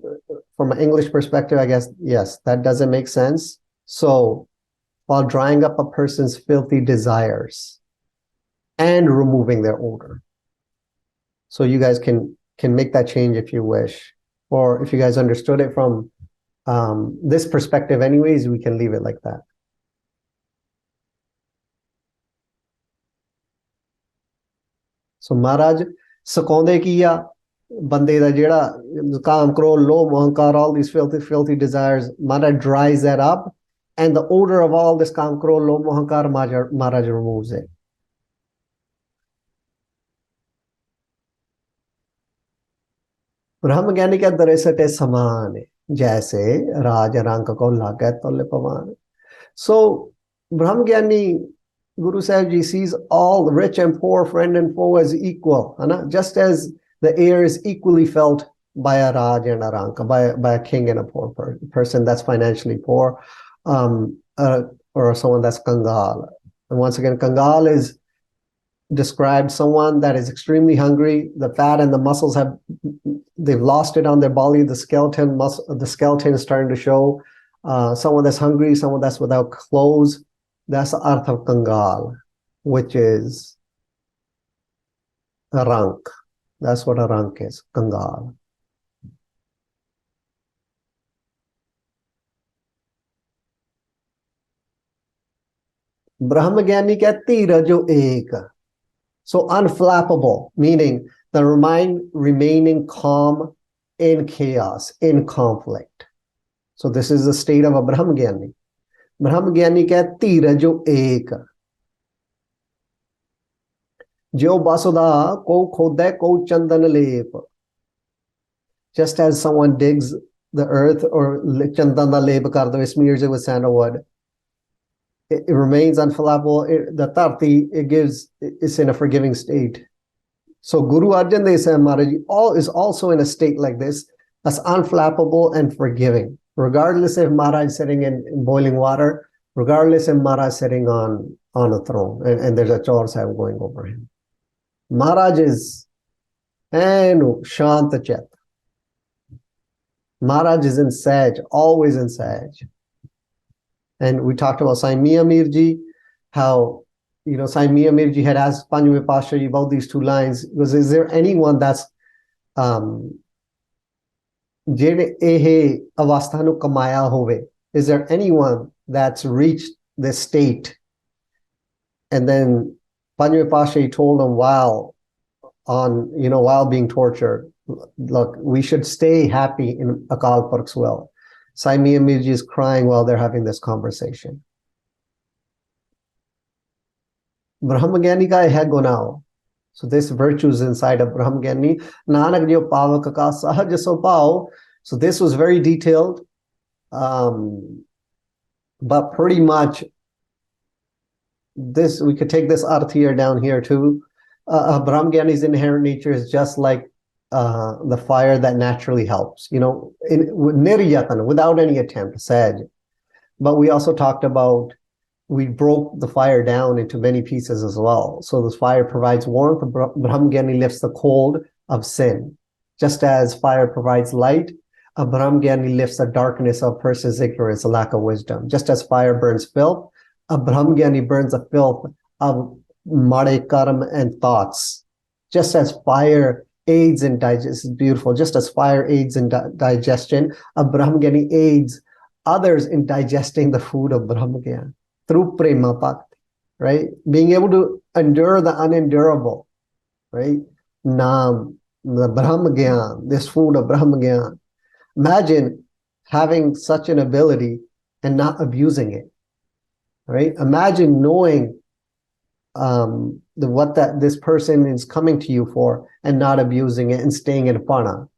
from an English perspective, I guess, yes, that doesn't make sense. So while drying up a person's filthy desires and removing their odor. So you guys can make that change if you wish, or if you guys understood it from this perspective anyways, we can leave it like that. So Maharaj Sakonde kiya bande da jeda kaam kro lo mohankar, all these filthy desires, Maharaj dries that up, and the odor of all this kaam kro lo mohankar, Maharaj removes it. Brahma Gyani ka darisate saman jaise raj rank ko lagat tole pavan. So Brahma Gyani Guru Sahib Ji sees all rich and poor, friend and foe as equal. Just as the air is equally felt by a Raj and a Ranka, by a king and a poor person that's financially poor, or someone that's Kangal. And once again, Kangal is described someone that is extremely hungry. The fat and the muscles they've lost it on their body. The skeleton is starting to show. Someone that's hungry, someone that's without clothes. That's the arth of Kangal, which is a rank. That's what a rank is, Kangal. Brahmagyani ka jo ek. So unflappable, meaning the mind remaining calm in chaos, in conflict. So this is the state of a Brahmagyani. Brahmagyani ka jo ek. Jo basuda ko khode ko chandan lep. Just as someone digs the earth or chandan da lep kar do, smears it with sandalwood, it remains unflappable. The tarti, it's in a forgiving state. So Guru Arjan Dev Sahib Maharaj is also in a state like this, that's unflappable and forgiving. Regardless if Maharaj is sitting in boiling water, regardless if Maharaj is sitting on a throne and there's a Chaur Sahib going over him. Maharaj is Shanta Chet. Maharaj is in Sahaj, always in Sahaj. And we talked about Sai Mia Mirji, how, Sai Mia Mirji had asked Panjve Pasha about these two lines. Is there anyone that's is there anyone that's reached this state? And then Panjve Pasha told him while being tortured, look, we should stay happy in Akal Purkh's will. Sai Mia Mirji is crying while they're having this conversation. Brahmagyani ka hai gunao. So this virtue is inside of Brahmagyani. Nanak jo pavak ka sahaj so pao. So this was very detailed. But pretty much this, we could take this arth here down here too. Brahmagyani's inherent nature is just like the fire that naturally helps, niryatan, without any attempt, Sahaj. But we also talked about, we broke the fire down into many pieces as well. So this fire provides warmth. Brahmagyani lifts the cold of sin. Just as fire provides light, a Brahmagyani lifts the darkness of a person's ignorance, a lack of wisdom. Just as fire burns filth, a Brahmagyani burns the filth of made karma and thoughts. Just as fire aids in digestion, this is beautiful. Just as fire aids in digestion, a Brahmagyani aids others in digesting the food of Brahmagyan through prema bhakti, right? Being able to endure the unendurable, right? Nam, the Brahmagyan, this food of Brahmagyan. Imagine having such an ability and not abusing it, right? Imagine knowing this person is coming to you for and not abusing it and staying in pana.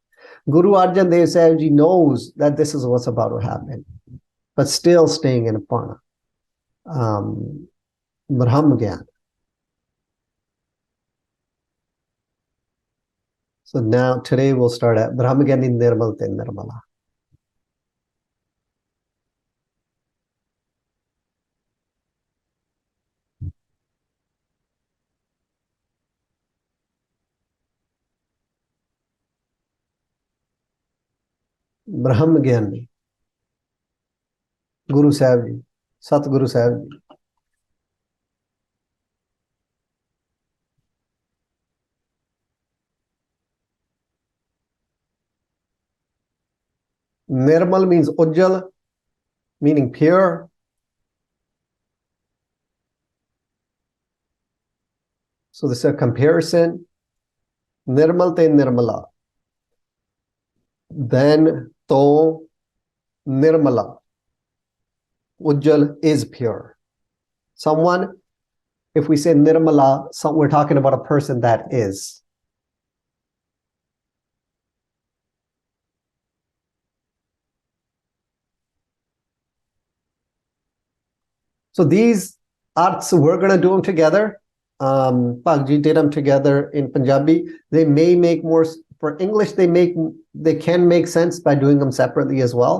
Guru Arjan Dev Sahib Ji knows that this is what's about to happen, but still staying in pana. Brahmagyan. So now today we'll start at Brahmagyani Nirmal Te Nirmala. Brahmagyani, Guru Sahib Ji, Satguru Sahib Ji. Nirmal means ujjal, meaning pure. So this is a comparison. Nirmal te nirmala. Then to nirmala. Ujjal is pure. Someone, if we say nirmala, we're talking about a person that is. So these arts, we're going to do them together. Pagji did them together in Punjabi. They may make more, for English, they can make sense by doing them separately as well.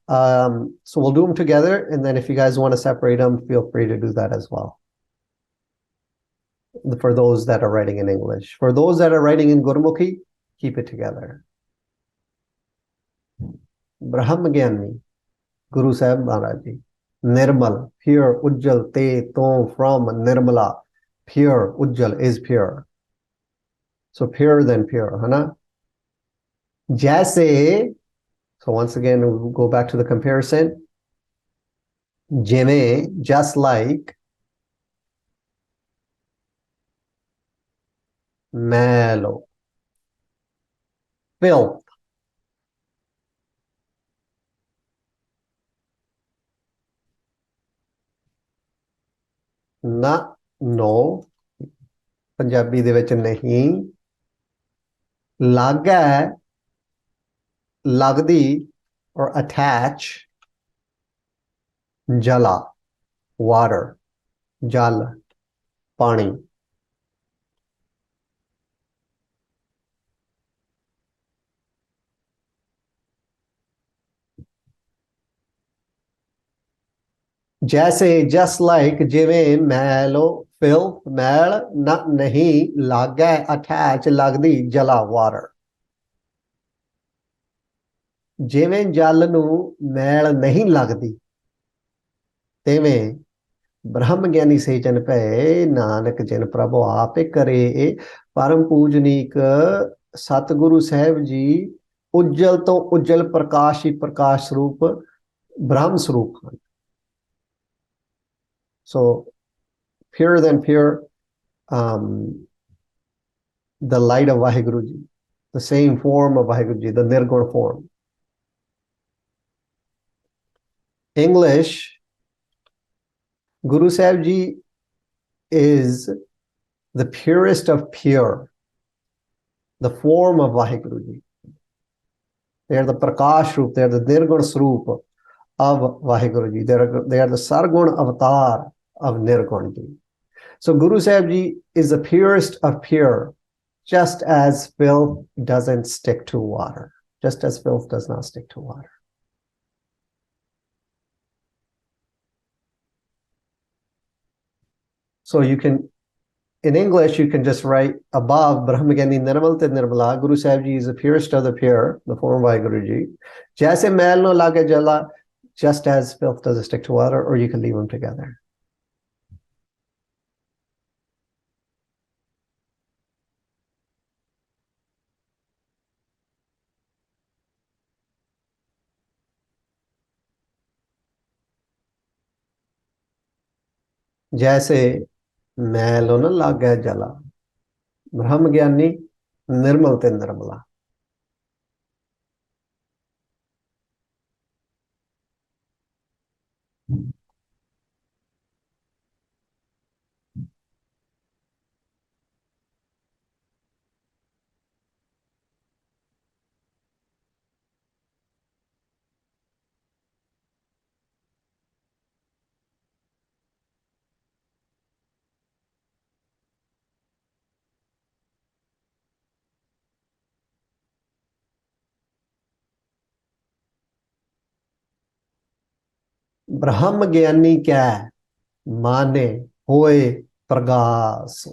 So we'll do them together. And then if you guys want to separate them, feel free to do that as well. For those that are writing in English. For those that are writing in Gurmukhi, keep it together. Brahmagyan Guru Sahib Maharaj Ji. Nirmal, pure, Ujjal, te, to, from, Nirmala. Pure, Ujjal is pure. So pure than pure, Hana? Jaise, so once again, we'll go back to the comparison. Jime, just like. Malo. Filth. Na, no. Punjabi ਦੇ ਵਿੱਚ ਨਹੀਂ ਲੱਗਾ ਲੱਗਦੀ or attach jala water jal pani जैसे just like ਜਿਵੇਂ ਮੈਲੋ filth ਮੈਲ ਨਾ ਨਹੀਂ ਲੱਗਾ attach ਲੱਗਦੀ jala water ਜਿਵੇਂ ਜਲ ਨੂੰ ਮੈਲ ਨਹੀਂ ਲੱਗਦੀ ਤਿਵੇਂ ब्रह्म ज्ञानी से जन पे नानक जन प्रभु आप करे परम पूजनीक सतगुरु साहब जी उज्जल तो उज्जल प्रकाश ही प्रकाश स्वरूप ब्रह्म स्वरूप हैं so purer than pure the light of Vaheguru ji the same form of Vaheguru ji the nirgun form English Guru Sahib Ji is the purest of pure, the form of Vaheguru Ji. They are the Prakash Roop, they are the Nirgun Sroop of Vaheguru Ji. They are the Sargun Avatar of Nirgun Ji. So Guru Sahib Ji is the purest of pure, just as filth doesn't stick to water, just as filth does not stick to water. So you can, in English, you can just write above Brahmagani Nirmal te Nirmala. Guru Sahib Ji is the purest of the pure, the form of Guru Ji. Jaise mail no lage jala, just as filth doesn't stick to water, or you can leave them together. Jaise mail no lage jala. Brahmagani Nirmal te Nirmala. ब्रह्म ज्ञानी क्या है माने होए प्रगास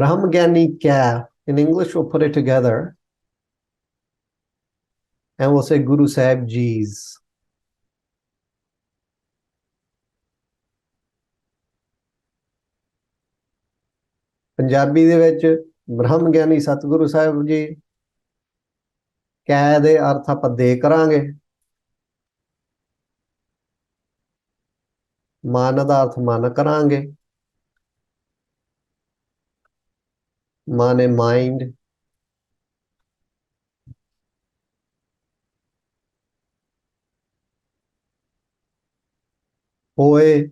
ब्रह्म ज्ञानी क्या in English we'll put it together and we'll say Guru Sahib Ji's Punjabi ਦੇ ਵਿੱਚ ब्रह्म ज्ञानी सतगुरु साहिब जी ਕਹਿ ਦੇ ਅਰਥ ਆਪਾਂ ਦੇ ਕਰਾਂਗੇ ਮਨ ਦਾ ਅਰਥ ਮਨ ਕਰਾਂਗੇ ਮਾਨੇ ਮਾਈਂਡ ਹੋਏ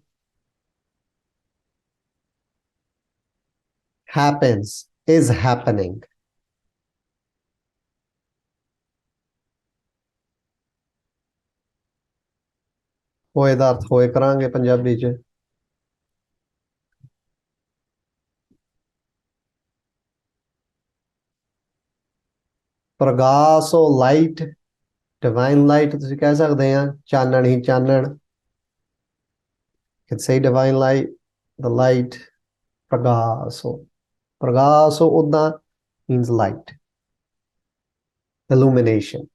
happens is happening ਹੋਏ ਦਾ ਅਰਥ ਹੋਏ ਕਰਾਂਗੇ ਪੰਜਾਬੀ ਚ। ਪ੍ਰਗਾਸੋ ਲਾਈਟ, ਡਿਵਾਈਨ ਲਾਈਟ ਤੁਸੀਂ ਕਹਿ ਸਕਦੇ ਆ, ਚਾਨਣ ਹੀ ਚਾਨਣ। Could say divine light, the light, pragaso. Pragaso uda means light, illumination.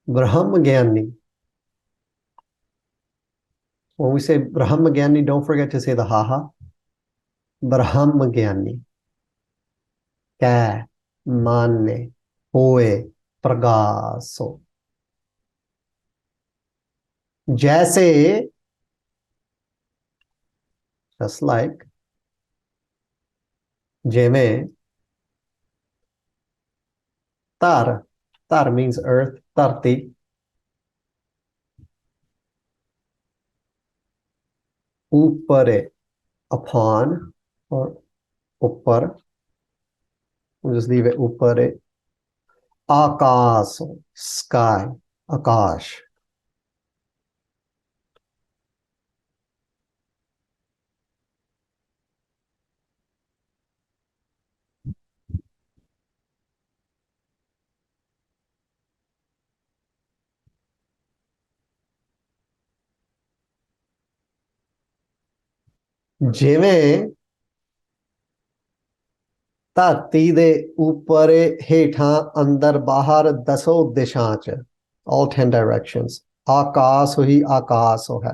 Brahmagyani. When we say Brahmagyani, don't forget to say the haha. Brahmagyani. Kya, manne, hoye, pragaso. Jaise, just like, jeme, tar. Tar means earth, tarti. Upare, upon, or upar. We'll just leave it upare. Akaso, sky, akash. ਜਿਵੇਂ ਧਰਤੀ ਦੇ ਉੱਪਰ ਹੇਠਾਂ ਅੰਦਰ ਬਾਹਰ ਦਸੋ ਦਿਸ਼ਾ ਚ, all 10 directions, ਆਕਾਸ ਹੀ ਆਕਾਸ ਹੈ,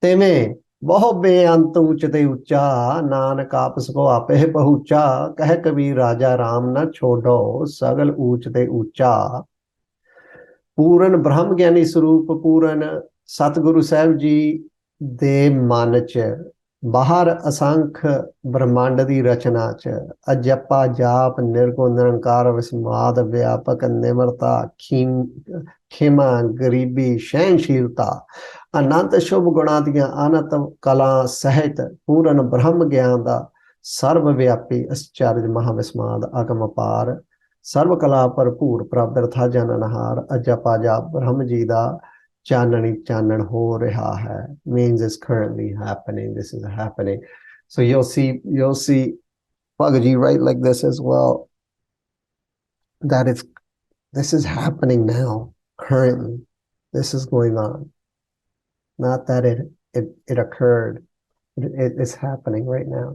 ਤਿਵੇਂ ਬਹੁ ਬੇਅੰਤ ਉੱਚ ਤੇ ਉੱਚਾ, ਨਾਨਕ ਆਪਸ ਕੋ ਆਪੇ ਪਹੁੰਚਾ, ਕਹਿ ਕਬੀਰ ਰਾਜਾ ਰਾਮ ਨਾ ਛੋਡੋ, ਸਗਲ ਉੱਚ ਤੇ ਉੱਚਾ। ਪੂਰਨ ਬ੍ਰਹਮ ਗਿਆਨੀ ਸਰੂਪ ਪੂਰਨ ਸਤਿਗੁਰੂ ਸਾਹਿਬ ਜੀ ਦੇ ਮਨ ਚ ਬਾਹਰ ਅਸੰਖ ਬ੍ਰਹਮੰਡ ਦੀ ਰਚਨਾ ਚ ਅਜਪਾ ਜਾਪ ਨਿਰਗੁਣ ਨਿਰੰਕਾਰ ਵਿਸਮਾਦ ਵਿਆਪਕ ਨਿਮਰਤਾ ਖਿਮਾ ਗਰੀਬੀ ਸਹਿਨਸ਼ੀਲਤਾ ਅਨੰਤ ਸ਼ੁਭ ਗੁਣਾਂ ਦੀਆਂ ਅਨੰਤ ਕਲਾ ਸਹਿਤ ਪੂਰਨ ਬ੍ਰਹਮ ਗਿਆਨ ਦਾ ਸਰਵ ਵਿਆਪੀ ਅਚਰਜ ਮਹਾਵਿਸਮਾਦ ਅਗਮ ਅਪਾਰ ਸਰਵ ਕਲਾ ਭਰਪੂਰ ਪ੍ਰਭ ਬਿਰਥਾ ਜਨਨਹਾਰ ਅਜਪਾ ਜਾਪ ਬ੍ਰਹਮ ਜੀ ਦਾ ਚਾਨਣੀ ਚਾਨਣ ਹੋ ਰਿਹਾ ਹੈ, means it's currently happening, this is happening. So you'll see Bhagaji write like this as well, that this is happening now, currently, this is going on, not that it occurred, it is happening right now.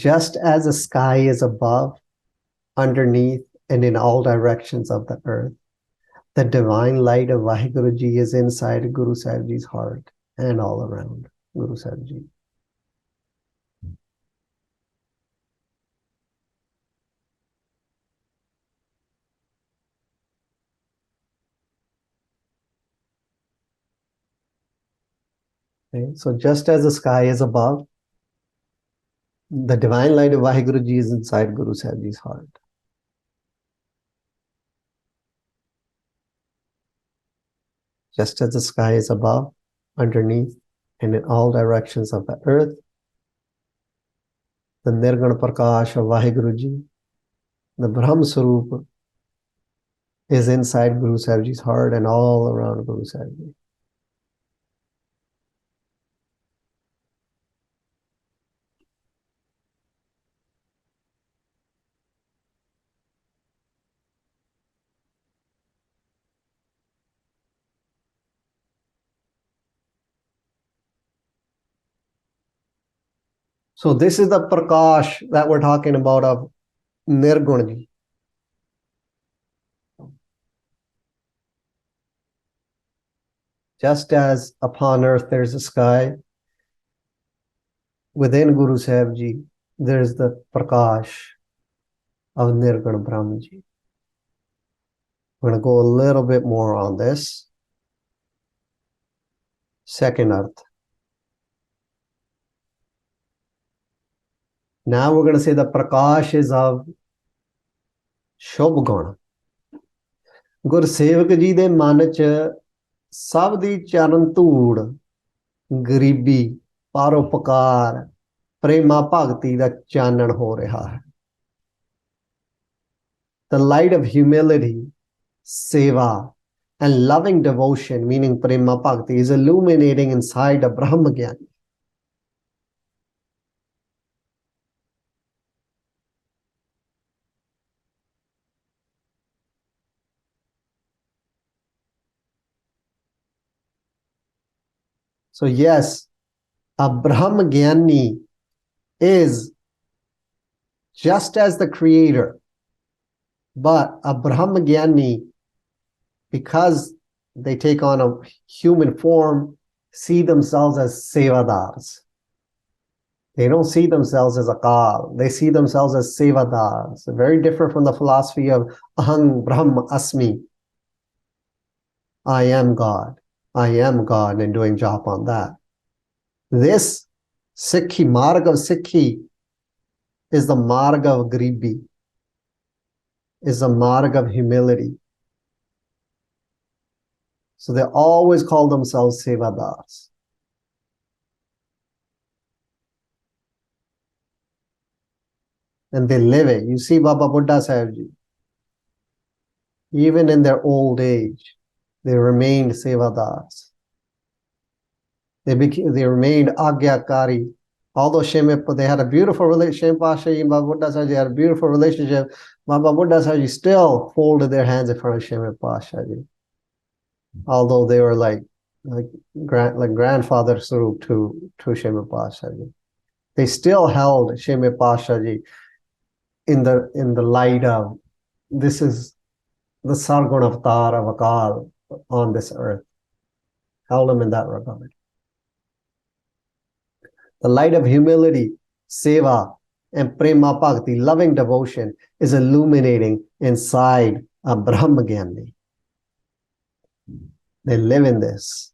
Just as the sky is above, underneath, and in all directions of the earth, the divine light of Vaheguru Ji is inside Guru Sahib Ji's heart and all around Guru Sahib Ji. Okay? So just as the sky is above, the divine light of Vaheguru Ji is inside Guru Sahib Ji's heart. Just as the sky is above, underneath, and in all directions of the earth, the Nirguna Prakash of Vaheguru Ji, the Brahm Sarup, is inside Guru Sahib Ji's heart and all around Guru Sahib Ji. So this is the Prakash that we're talking about of Nirguna Ji. Just as upon earth there's a sky, within Guru Sahib Ji, there's the Prakash of Nirguna Brahma Ji. We're going to go a little bit more on this. Second arth. Now we're going to say the Prakash is of Shubh Guna. Gursevak ji de man ਚ ਸਭ ਦੀ ਚਰਨ ਧੂੜ ਗਰੀਬੀ ਪਰਉਪਕਾਰ ਪ੍ਰੇਮਾ ਭਗਤੀ ਦਾ ਚਾਨਣ ਹੋ ਰਿਹਾ ਹੈ The light of humility, seva, and loving devotion, meaning prema bhakti, is illuminating inside a Brahma Gyani. So yes, a Brahma Gyani is just as the creator, but a Brahma Gyani, because they take on a human form, see themselves as sevadars. They don't see themselves as Akal. They see themselves as sevadars. Very different from the philosophy of Aham Brahma Asmi. I am God. I am God, and doing japa on that. This Sikhi, marg of Sikhi, is the marg of Gribi, is the marg of humility. So they always call themselves sevadars. And they live it. You see Baba Buddha Sahib Ji, even in their old age, they remained sevadars. They remained agyakari. Although they had a beautiful relationship, Pasha and Baba Buddha Sahib Ji had a beautiful relationship, Baba Buddha Sahib Ji still folded their hands in front of Shemit Pasha Ji. Although they were like grandfather Sarup to Shemit Pasha Ji. They still held Shemit Pasha Ji in the light of this is the Sargun Avatar of Akal on this earth. Held him in that regard. The light of humility, seva, and prema bhakti, loving devotion, is illuminating inside a Brahma Gyani. They live in this.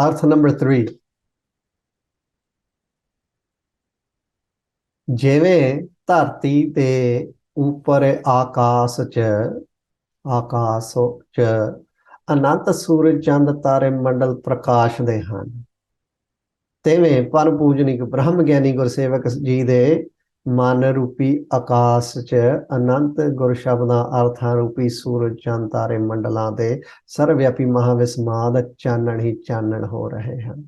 Arth number 3. ਜਿਵੇਂ ਧਰਤੀ ਤੇ ਉੱਪਰ ਆਕਾਸ਼ ਚ ਅਨੰਤ ਸੂਰਜ ਚੰਦ ਤਾਰੇ ਮੰਡਲ ਪ੍ਰਕਾਸ਼ਦੇ ਹਨ ਤਿਵੇਂ ਪਰਮ ਪੂਜਨਿਕ ਬ੍ਰਹਮ ਗਿਆਨੀ ਗੁਰਸੇਵਕ ਜੀ ਦੇ ਮਨ ਰੂਪੀ ਆਕਾਸ਼ ਚ ਅਨੰਤ ਗੁਰ ਸ਼ਬਦਾਂ ਅਰਥਾਂ ਰੂਪੀ ਸੂਰਜ ਚੰਦ ਤਾਰੇ ਮੰਡਲਾਂ ਦੇ ਸਰਵਵਿਆਪੀ ਮਹਾਵਿਸਮਾਦ ਚਾਨਣ ਹੀ ਚਾਨਣ ਹੋ ਰਹੇ ਹਨ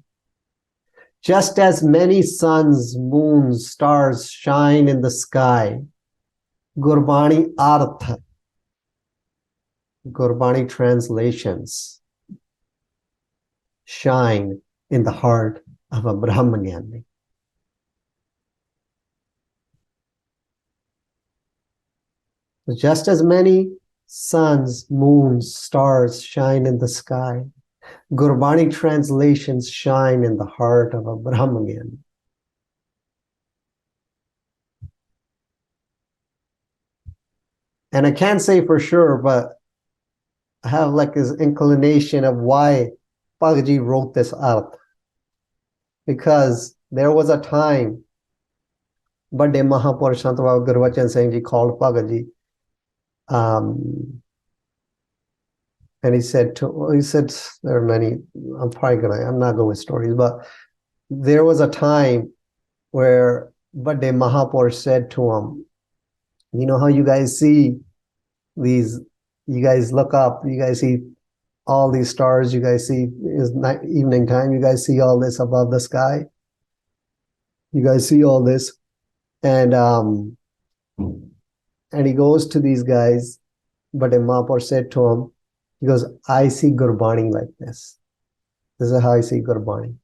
Just as many suns, moons, stars shine in the sky, Gurbani Artha, Gurbani translations shine in the heart of a Brahmanyani. Just as many suns, moons, stars shine in the sky, Gurbani translations shine in the heart of a Brahmanyani. And I can't say for sure, but I have like this inclination of why Bhagavad wrote this out. Because there was a time, Bade Mahapurush Sant Baba Gurvachan Singh Ji called Bhagavad and he said, there are many, I'm not going with stories, but there was a time where Bade Mahapurush said to him, you know how you guys see these, you guys look up, you guys see all these stars, you guys see, it's night, evening time, you guys see all this above the sky. You guys see all this. And he goes to these guys, but Mahapurush said to him, he goes, I see Gurbani like this. This is how I see Gurbani.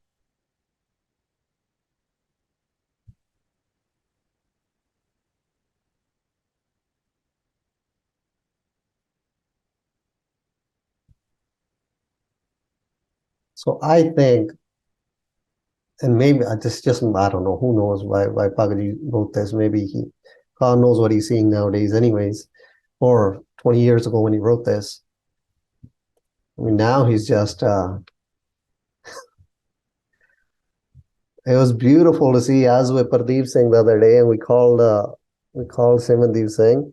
So I think and maybe I just I don't know, who knows why Pagaji wrote this. Maybe God knows what he's seeing nowadays anyways, or 20 years ago when he wrote this. I mean, now he's just it was beautiful to see as with Pradeep Singh the other day, and we called Simandeep Singh.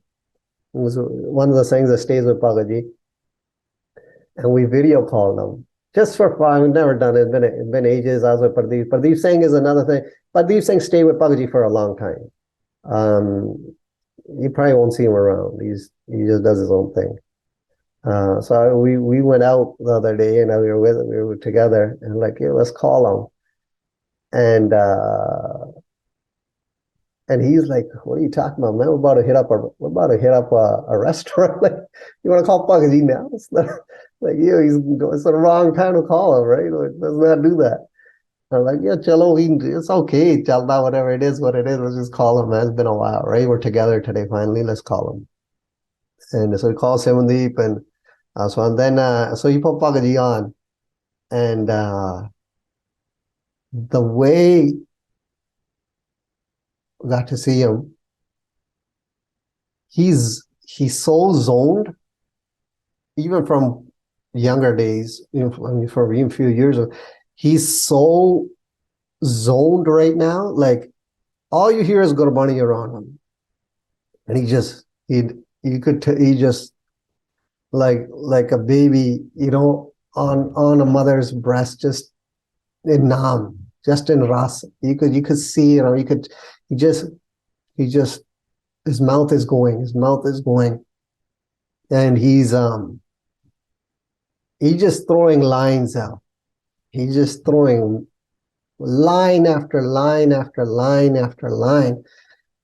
It was one of the things that stays with Pagaji, and we video called him just for fun. We've never done it. It's been ages. As with Pradeep. Pradeep Singh is another thing. Pradeep Singh stayed with Pagaji for a long time. You probably won't see him around. He just does his own thing. So we went out the other day, and we were together, and like, yeah, let's call him. And he's like, "What are you talking about, man? We're about to hit up a restaurant. Like, you want to call Pagaji now? It's not, like, yeah, it's the wrong time to call him, right? Like, let's not do that." I'm like, "Yeah, chalo, it's okay, chalda, whatever it is, what it is. Let's just call him, man. It's been a while, right? We're together today, finally. Let's call him." And so we call Simandeep, and so he put Pagaji on, and the way we got to see him, he's so zoned, even from younger days, for even a few years ago. He's so zoned right now, like all you hear is Gurbani around him, and he just like a baby, on a mother's breast, just in Nam, just in Ras. You could see, he just his mouth is going, and he's just throwing lines out. He's just throwing line after line after line after line.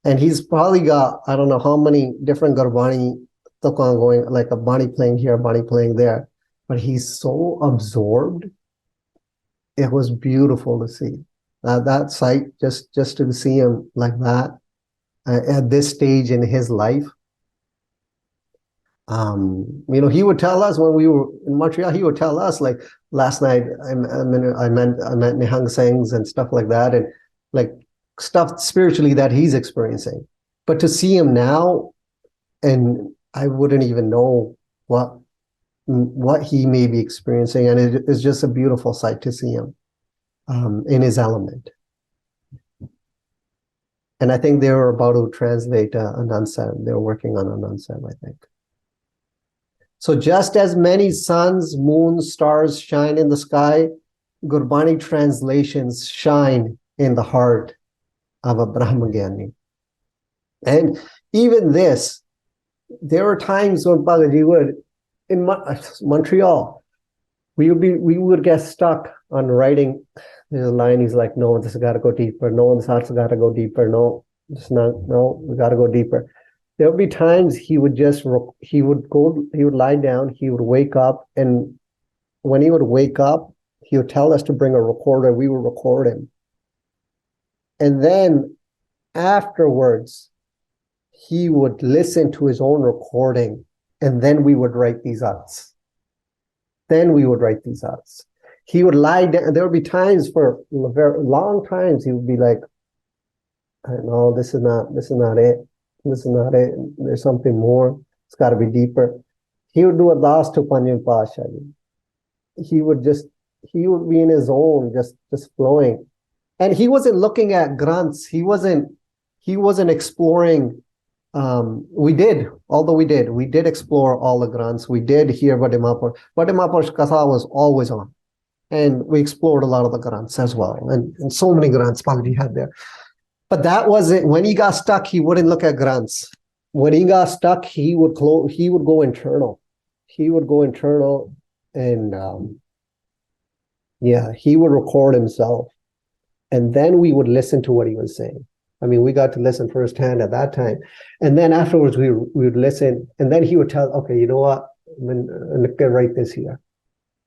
And he's probably got, I don't know how many different Gurbani going, like a Bani playing here, Bani playing there. But he's so absorbed. It was beautiful to see. That sight, just to see him like that at this stage in his life. He would tell us when we were in Montreal, he would tell us, like, last night I met Nihang Singhs and stuff like that, and like stuff spiritually that he's experiencing. But to see him now, and I wouldn't even know what he may be experiencing, and it is just a beautiful sight to see him in his element. And I think they were about to translate Anansam. They were working on Anansam, I think. So just as many suns, moons, stars shine in the sky, Gurbani translations shine in the heart of a Brahmagyani. And even this, there were times when Pagaji would, in Montreal, we would get stuck on writing. There's a line, he's like, "No, this has got to go deeper. No, this heart's got to go deeper. No, we got to go deeper." There would be times he would lie down, he would wake up, and when he would wake up, he would tell us to bring a recorder. We would record him. And then afterwards, he would listen to his own recording, and then we would write these arts. He would lie down. There would be times, for very long times, he would be like, "No, this is not it. This is not it. There's something more. It's got to be deeper." He would do a das to Panjim Pasha. He would be in his own, just flowing. And he wasn't looking at grunts. He wasn't exploring. We did explore all the grunts. We did hear Vadimapur. Vadimapur's Katha was always on. And we explored a lot of the grunts as well. And so many grunts Pagaji had there. But that wasn't, when he got stuck, he wouldn't look at grunts. When he got stuck, he would go internal. And he would record himself. And then we would listen to what he was saying. I mean, we got to listen firsthand at that time. And then afterwards we would listen, and then he would tell, "Okay, you know what? I'm gonna write this here.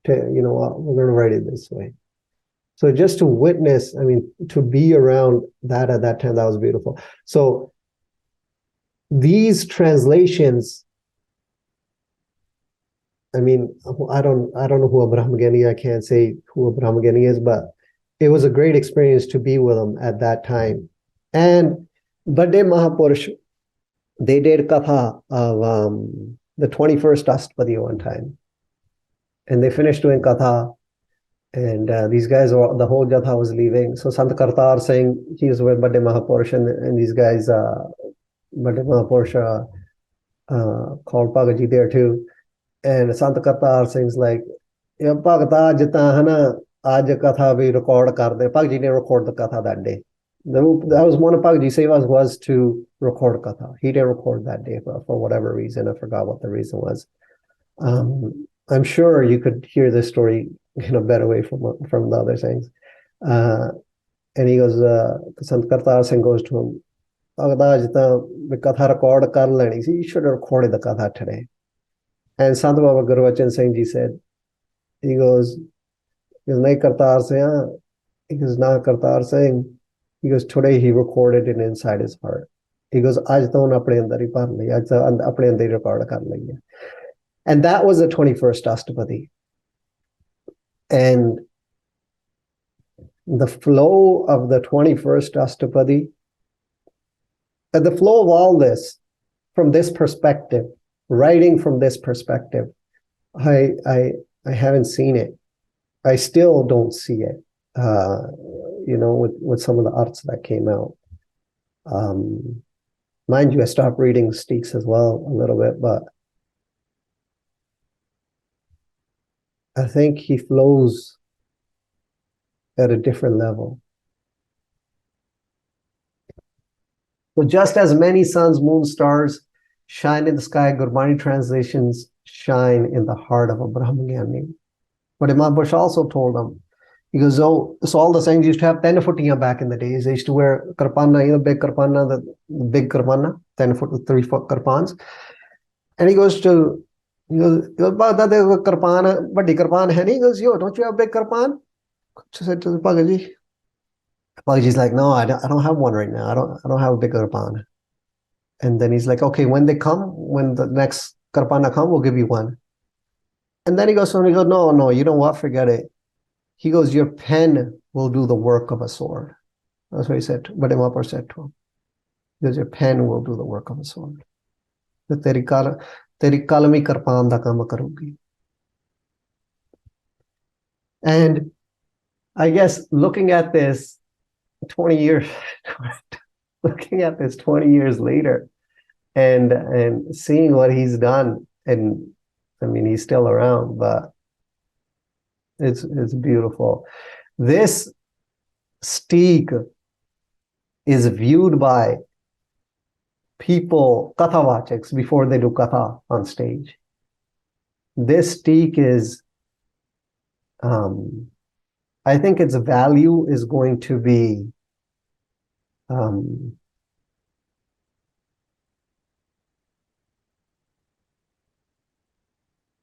You know what? We're gonna write it this way." So just to witness, I mean, to be around that at that time, that was beautiful. So these translations, I mean, I don't know who a Brahmagani, I can't say who a Brahmagani is, but it was a great experience to be with them at that time. And Bade Mahapurush, they did katha of the 21st Astpadi one time. And they finished doing katha. And these guys, the whole Jatha was leaving. So Sant Kartar saying he was with Bade Mahapurush, and these guys, Bade Mahapurush called Pagaji there too. And Sant Kartar sings like, "Ya Bhagata Jita Hana, Aaj Katha we record karde." Pagaji didn't record the Katha that day. That was one of Pagaji's sevas, was to record Katha. He didn't record that day for whatever reason. I forgot what the reason was. I'm sure you could hear this story in a better way from the other things. And he goes, Sant Kartar Singh goes to him, "Bhagata Jita Katha record kar leni. You should have recorded the Katha today." And Sant Baba Gurvachan Singh Ji said, he goes, "Nahi Kartar Singh." He goes, "Na Kartar Singh." He goes, "Today he recorded it inside his heart." He goes, "Aaj to apne andar hi par liya, aaj apne andar hi record kar liya." And that was the 21st Astapadi. And the flow of the 21st Astapadi, the flow of all this from this perspective, writing from this perspective, I haven't seen it. I still don't see it, with some of the arts that came out. Mind you, I stopped reading Steeks as well a little bit, but I think he flows at a different level. So just as many suns, moons, stars shine in the sky, Gurbani translations shine in the heart of a Brahmagyan. But Imam Bush also told them, he goes, "Oh, so all the Singhs used to have 10 footiyan back in the days. They used to wear karpana, big karpana, the big karpana, 10 foot, 3 foot karpans." And he goes, "Baghdad, karpan, badi karpan hai." He goes, "Yo, don't you have big karpan?" She said to the Bhagaji. Bhagaji's like, "No, I don't have one right now. I don't have a big karpan." And then he's like, "Okay, when the next karpana come, we'll give you one." And then he goes, "No, you know what? Forget it." He goes, "Your pen will do the work of a sword." That's what he said. But Imapur said to him, he goes, "Your pen will do the work of a sword. Teri kalami karpan da kam karugi." And I guess looking at this 20 years, looking at this 20 years later, and seeing what he's done, and I mean, he's still around, but it's beautiful. This steek is viewed by people, kathavachaks, before they do katha on stage. This steek is, I think its value is going to be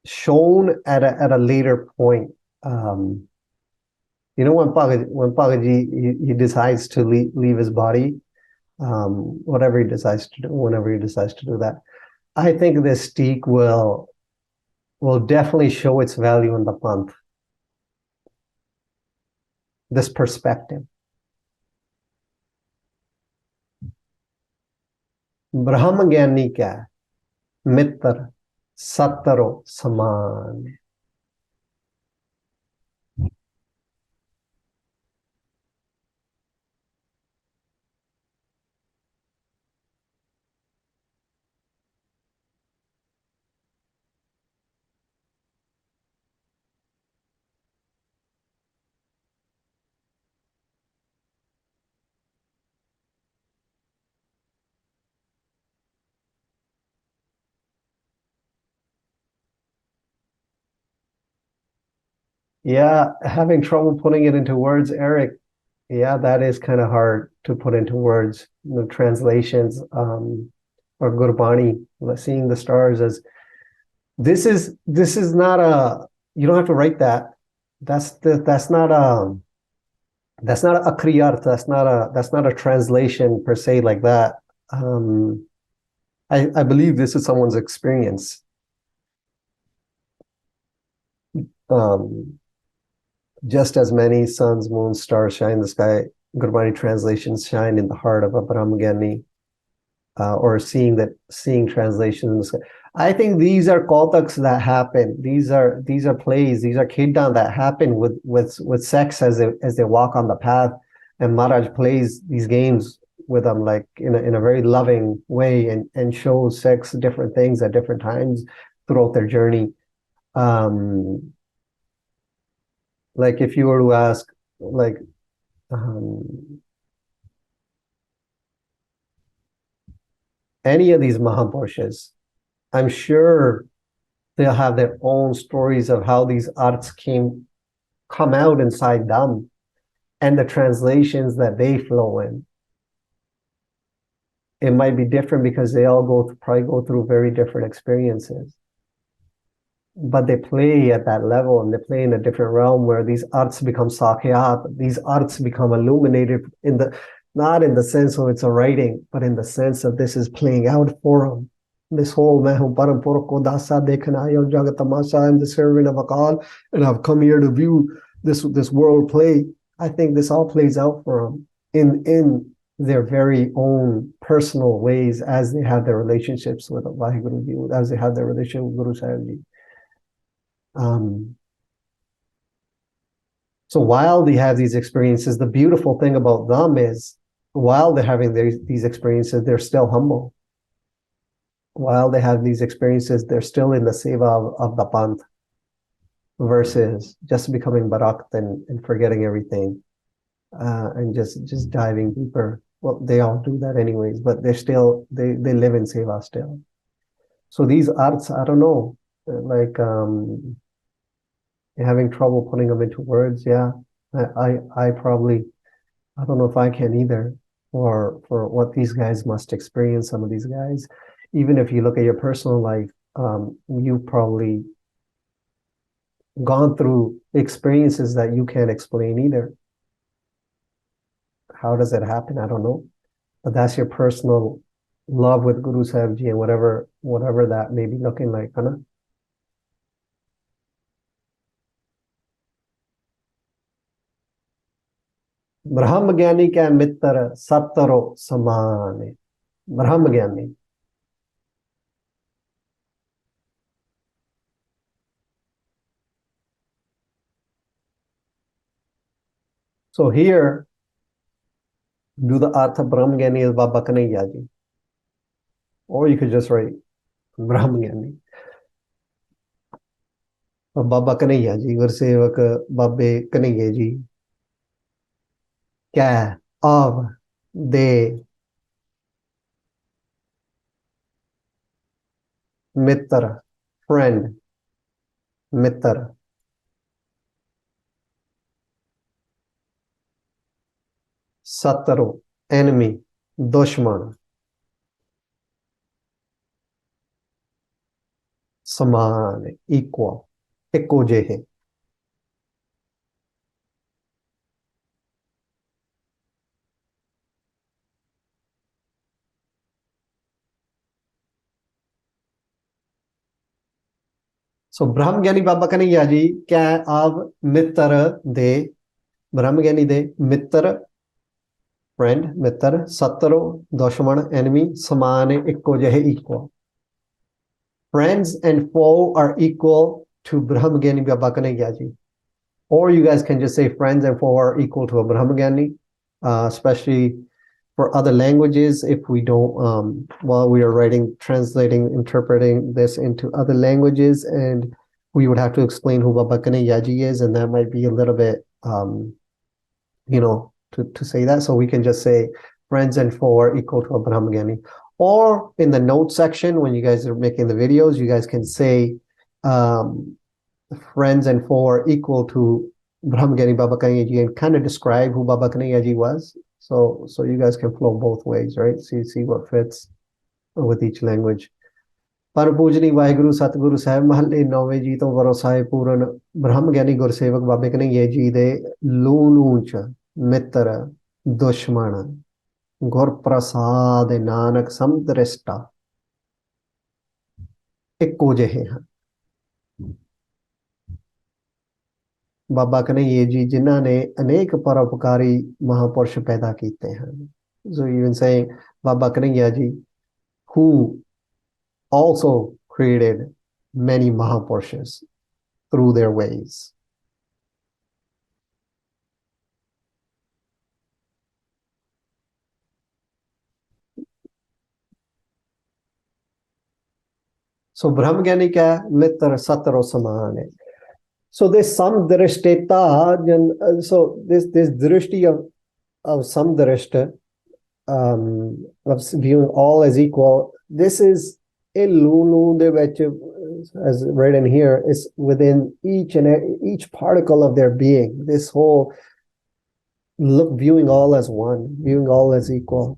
shown at a later point. When Pagaji he decides to leave his body, whatever he decides to do, whenever he decides to do that, I think this steek will definitely show its value in the panth. This perspective. Brahmagyani kya hai? Mitra Sattaro Saman. Yeah, having trouble putting it into words, Eric. Yeah, that is kind of hard to put into words. The translations, or Gurbani, seeing the stars as this is not a. You don't have to write that. That's not a kriyarth. That's not a translation per se like that. I believe this is someone's experience. just as many suns, moons, stars shine in the sky, Gurbani translations shine in the heart of a Brahmagani, or seeing translations in the sky. I think these are Kautaks that happen. These are plays, these are Kirtan that happen with sex as they walk on the path, and Maharaj plays these games with them like in a very loving way, and shows sex different things at different times throughout their journey. Like if you were to ask like any of these Mahapurushas, I'm sure they'll have their own stories of how these arts come out inside them, and the translations that they flow in. It might be different because they all probably go through very different experiences. But they play at that level, and they play in a different realm where these arts become sakyat, these arts become illuminated not in the sense of it's a writing, but in the sense of this is playing out for them. This whole I'm the servant of Akal, and I've come here to view this world play. I think this all plays out for them in their very own personal ways as they have their relationships with Vaheguru, as they have their relationship with Guru Sahib. So while they have these experiences, the beautiful thing about them is while they're having these experiences, they're still humble. While they have these experiences, they're still in the seva of the panth, versus just becoming barakt and forgetting everything, and just diving deeper. Well, they all do that anyways, but they live in seva still. So these arts, I don't know, like having trouble putting them into words. Yeah, I probably, I don't know if I can either, for what these guys must experience. Some of these guys, even if you look at your personal life, you've probably gone through experiences that you can't explain either. How does it happen? I don't know, but that's your personal love with Guru Sahib Ji, and whatever that may be looking like, huh? ब्रह्म ज्ञानी क्या मित्र सत्तरो समान. Brahma Gyani. So here, do the Artha Brahma Gyani is Baba Kanhaiya Ji. Or you could just write Brahma Gyani. Baba Kanhaiya Ji, Gursevak Babbe Kanhaiya Ji. Kya of de Mitra, friend, Mitra. Sataro, enemy, Dushman. Saman, equal, Ekko Jehe. So Brahmgyani Baba Kanhaiya Ji kya av Mitra de Brahmgyani de Mitra, friend, Mitra, Sataro, Dushman, enemy, Samane, Ekko Jehe, equal. Friends and foe are equal to Brahmgyani Baba Kanhaiya Ji. Or you guys can just say friends and foe are equal to a Brahmgyani, especially for other languages. If we don't, while we are writing, translating, interpreting this into other languages, and we would have to explain who Baba Kanhaiya Ji is, and that might be a little bit, to say that. So we can just say friends and foe are equal to a Brahmgyani. Or in the notes section, when you guys are making the videos, you guys can say friends and foe are equal to Brahmgyani Baba Kanhaiya Ji, and kind of describe who Baba Kanhaiya Ji was. So you guys can flow both ways, right? See what fits with each language. पर पूजनी वाहिगुरु सतगुरु साहिब महले 9वें जी तो वरोसाए पूरन ब्रह्म ज्ञानी गुरसेवक बाबे कन्हैया जी दे लूलूच मित्र दुश्मन गुर प्रसाद नानक समदृष्टा इक्को जेहे हैं. बाबा कन्हैया जी जिन्हां ने अनेक परोपकारी महापुरुष पैदा कीते हैं. So even saying Baba Kanhaiya ji, who also created many Mahapurushas through their ways. So Brahmagani क्या है? मित्र सतरो समान है. So this samdrishteta, so this drishti of samdrishta, of viewing all as equal, this is lulu de vich, as written here, is within each particle of their being. This whole look, viewing all as one, viewing all as equal.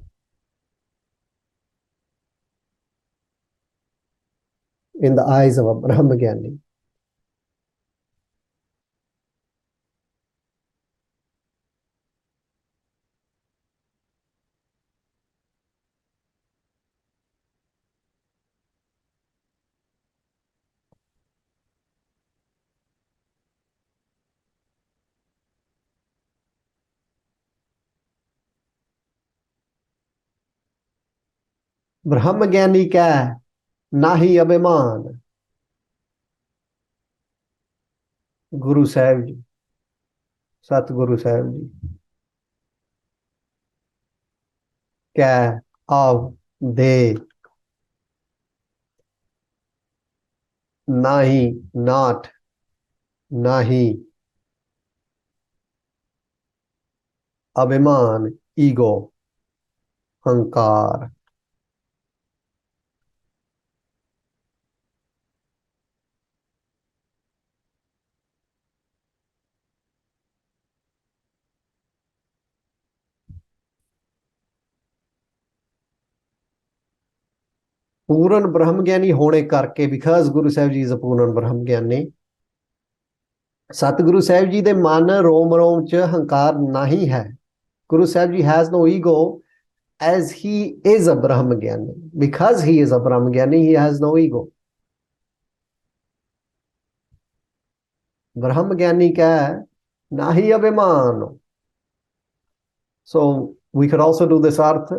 In the eyes of a Brahmagani. ब्रह्मज्ञानी क्या है? ना ही अभिमान. गुरु साहब जी, सतगुरु साहब जी क्या है? अब दे ना ही, नॉट, ना ही अभिमान, ईगो, अहंकार. पूर्ण ब्रह्मज्ञानी होने करके, because Guru Sahib ji is a पूर्ण ब्रह्मज्ञानी, सतगुरु साहब जी दे मन रोम रोम च हंकार नहीं है. Guru Sahib ji has no ego as he is a Brahmajnani. Because he is a Brahmajnani, he has no ego. Brahmajnani क्या है? ना ही अभिमान. So we could also do this arth.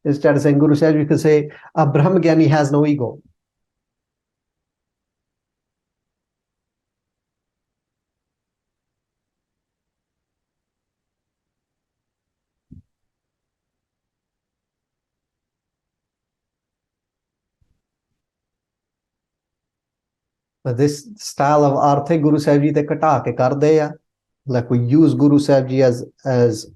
Instead of saying Guru Sahib, we could say a Brahmajnani has no ego. But this style of arth Guru Sahib ji te kata ke kar de ya. Like we use Guru Sahib ji as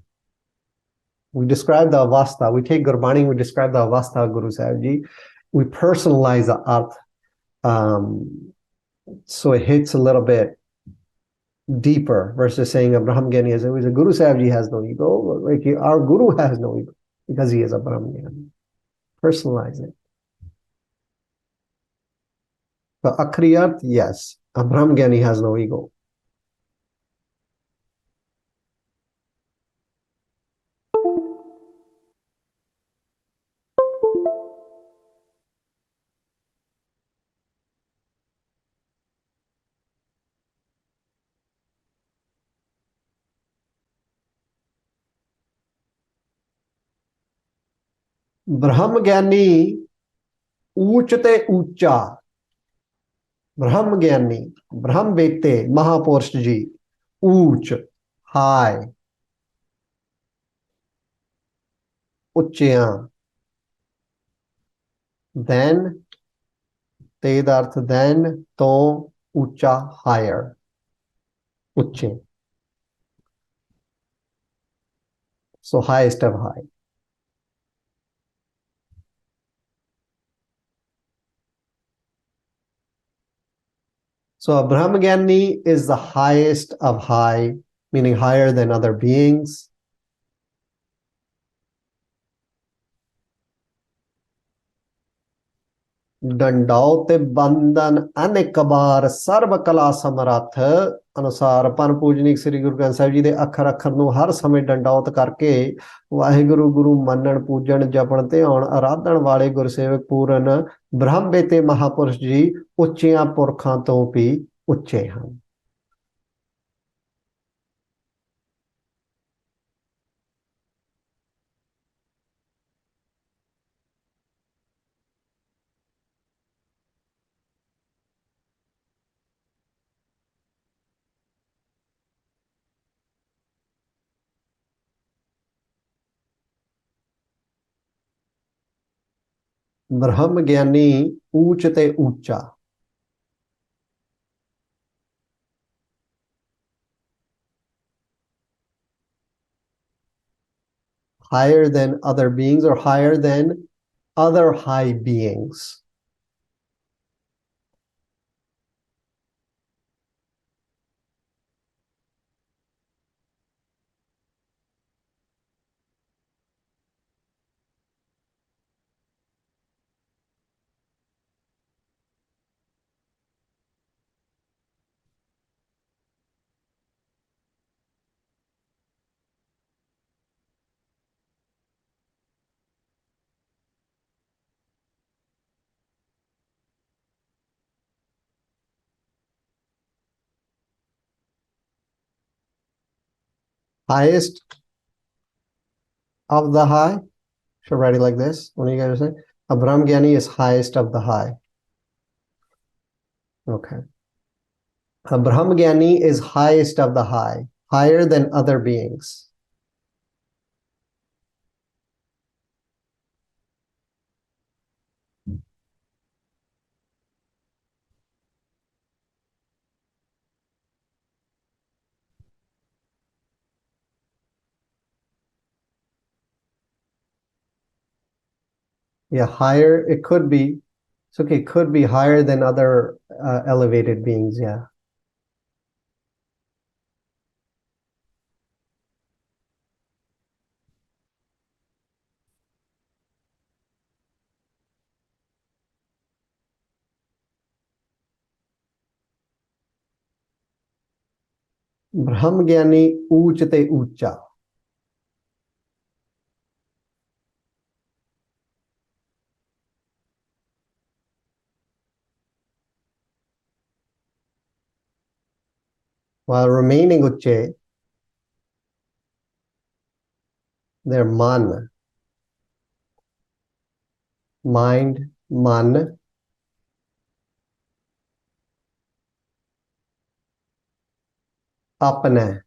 we describe the avastha. We take Gurbani, we describe the avastha of Guru Sahib ji. We personalize the arth. So it hits a little bit deeper versus saying a Brahmajnani is a Guru Sahib ji has no ego. Like our Guru has no ego because he is a Brahmajnani. Personalize it. The akhri arth, yes, a Brahmajnani has no ego. Brahmajnani ऊंच ते ऊंचा. Brahmajnani, Brahm Bete, Mahapurush ji, ऊंच, high, ਉੱਚਿਆਂ. Then ਤੇ ਦਾ ਅਰਥ then ਤੋਂ ਉੱਚਾ, higher, ਉੱਚੇ. So highest of high. So a Brahmajnani is the highest of high, meaning higher than other beings. ਡੰਡਾਉ ਤੇ ਬੰਧਨ ਅਨੇਕ ਬਾਰ ਸਰਬ ਕਲਾ ਸਮਰੱਥ ਅਨੁਸਾਰ ਪਨ ਪੂਜਨੀਕ ਸ੍ਰੀ ਗੁਰੂ ਗ੍ਰੰਥ ਸਾਹਿਬ ਜੀ ਦੇ ਅੱਖਰ ਅੱਖਰ ਨੂੰ ਹਰ ਸਮੇਂ ਡੰਡਾਉਤ ਕਰਕੇ ਵਾਹਿਗੁਰੂ ਗੁਰੂ ਮੰਨਣ ਪੂਜਣ ਜਪਣ ਤੇ ਆਉਣ ਆਰਾਧਣ ਵਾਲੇ ਗੁਰਸੇਵਕ ਪੂਰਨ ਬ੍ਰਹਮ ਬੇਤੇ ਮਹਾਪੁਰਸ਼ ਜੀ ਉੱਚਿਆਂ ਪੁਰਖਾਂ ਤੋਂ ਵੀ ਉੱਚੇ ਹਨ. Brahma Gyani Uch te Ucha. Higher than other beings or higher than other high beings. Highest of the high. Should write it like this. What are you guys saying? A Brahma Gyani is highest of the high. Okay. A Brahma Gyani is highest of the high, higher than other beings. Yeah, higher, it could be. It's okay, it could be higher than other elevated beings, yeah. Brahma Gyani Uch te Ucha. While remaining Uche, their man, mind, man, apna.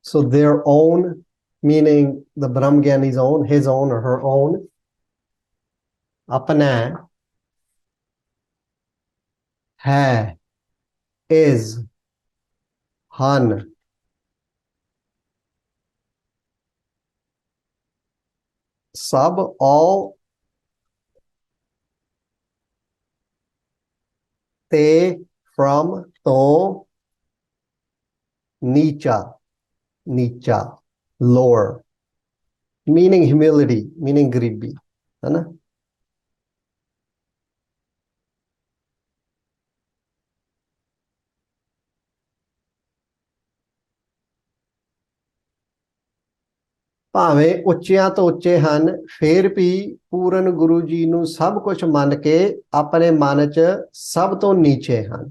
So their own, meaning the Brahmgyani's own, his own or her own, apna, hai, is, han. Sab, all, te, from, to, nicha, nicha, lower, meaning humility, meaning gribi. है ना? ਭਾਵੇਂ ਉੱਚਿਆਂ ਤੋਂ ਉੱਚੇ ਹਨ ਫੇਰ ਵੀ ਪੂਰਨ ਗੁਰੂ ਜੀ ਨੂੰ ਸਭ ਕੁਝ ਮੰਨ ਕੇ ਆਪਣੇ ਮਨ 'ਚ ਸਭ ਤੋਂ ਨੀਚੇ ਹਨ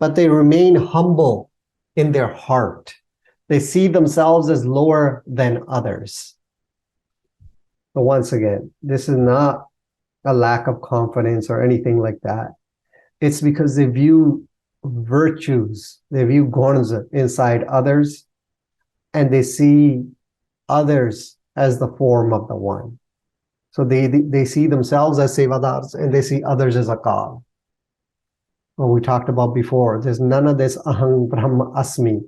but they remain humble in their heart. They see themselves as lower than others. But once again, this is not a lack of confidence or anything like that. It's because they view virtues, they view gunas inside others, and they see others as the form of the one. So they see themselves as sevadars and they see others as akal. What we talked about before, there's none of this aham brahma asmi,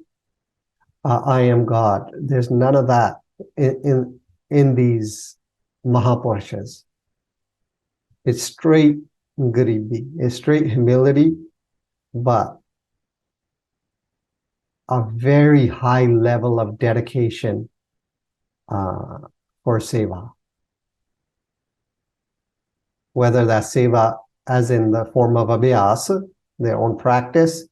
I am God. There's none of that in these Mahapurushas. It's straight garibi, it's straight humility, but a very high level of dedication for seva. Whether that's seva as in the form of abhyas, their own practice,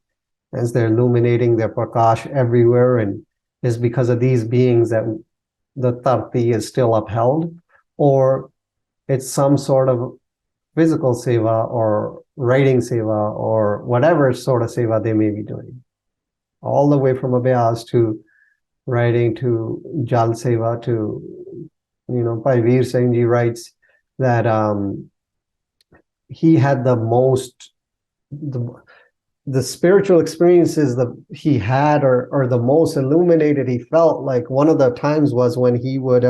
as they're illuminating their prakash everywhere, and is because of these beings that the tarti is still upheld, or it's some sort of physical seva or writing seva or whatever sort of seva they may be doing. All the way from abhyas to writing to jal seva to, Bhai Veer Singh ji writes that he had the most, the spiritual experiences that he had, or the most illuminated he felt. Like one of the times was when he would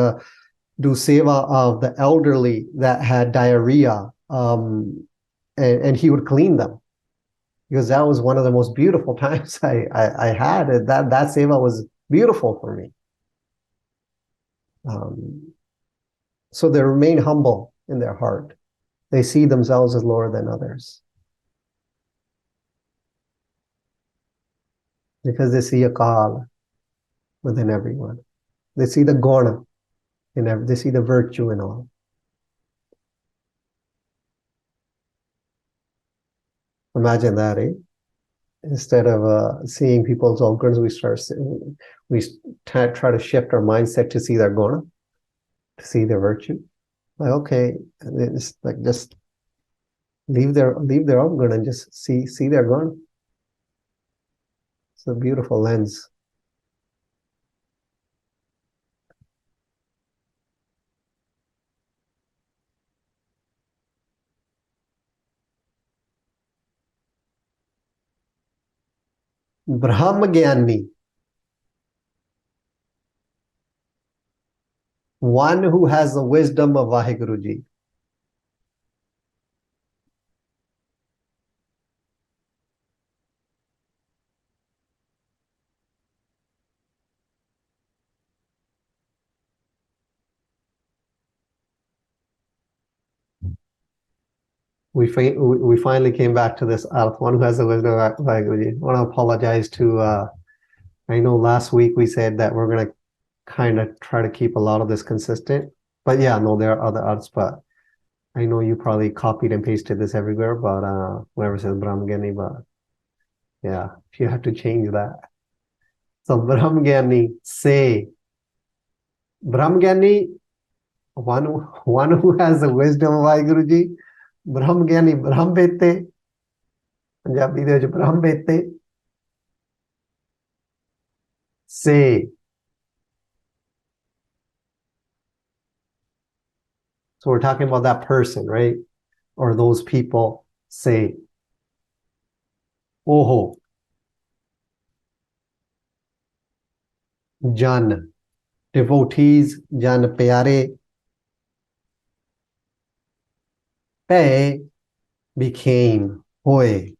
do seva of the elderly that had diarrhea, and he would clean them, because that was one of the most beautiful times I had. That seva was beautiful for me. So they remain humble in their heart. They see themselves as lower than others, because they see a kal within everyone. They see the guna in every, they see the virtue in all. Imagine that, eh? Instead of seeing people's organs, we try to shift our mindset to see their guna, to see their virtue. Like, okay, it's like just leave their organ and just see their guna. It's a beautiful lens. Brahma Gyani, one who has the wisdom of Vaheguru Ji. We finally came back to this Arth, one who has the wisdom of Vaheguru Ji. I want to apologize to, I know last week we said that we're going to kind of try to keep a lot of this consistent. But yeah, no, there are other Arths, but I know you probably copied and pasted this everywhere, but whoever says Brahmagani, but yeah, if you have to change that. So Brahmagani, say, Brahmagani, one who has the wisdom of Vaheguru Ji. Brahmagani, Brahm Bete, Punjabi de Brahm Bete, say. So we're talking about that person, right? Or those people, say. Oho, Jan, devotees, Jan Pyare, Pe became Hoy.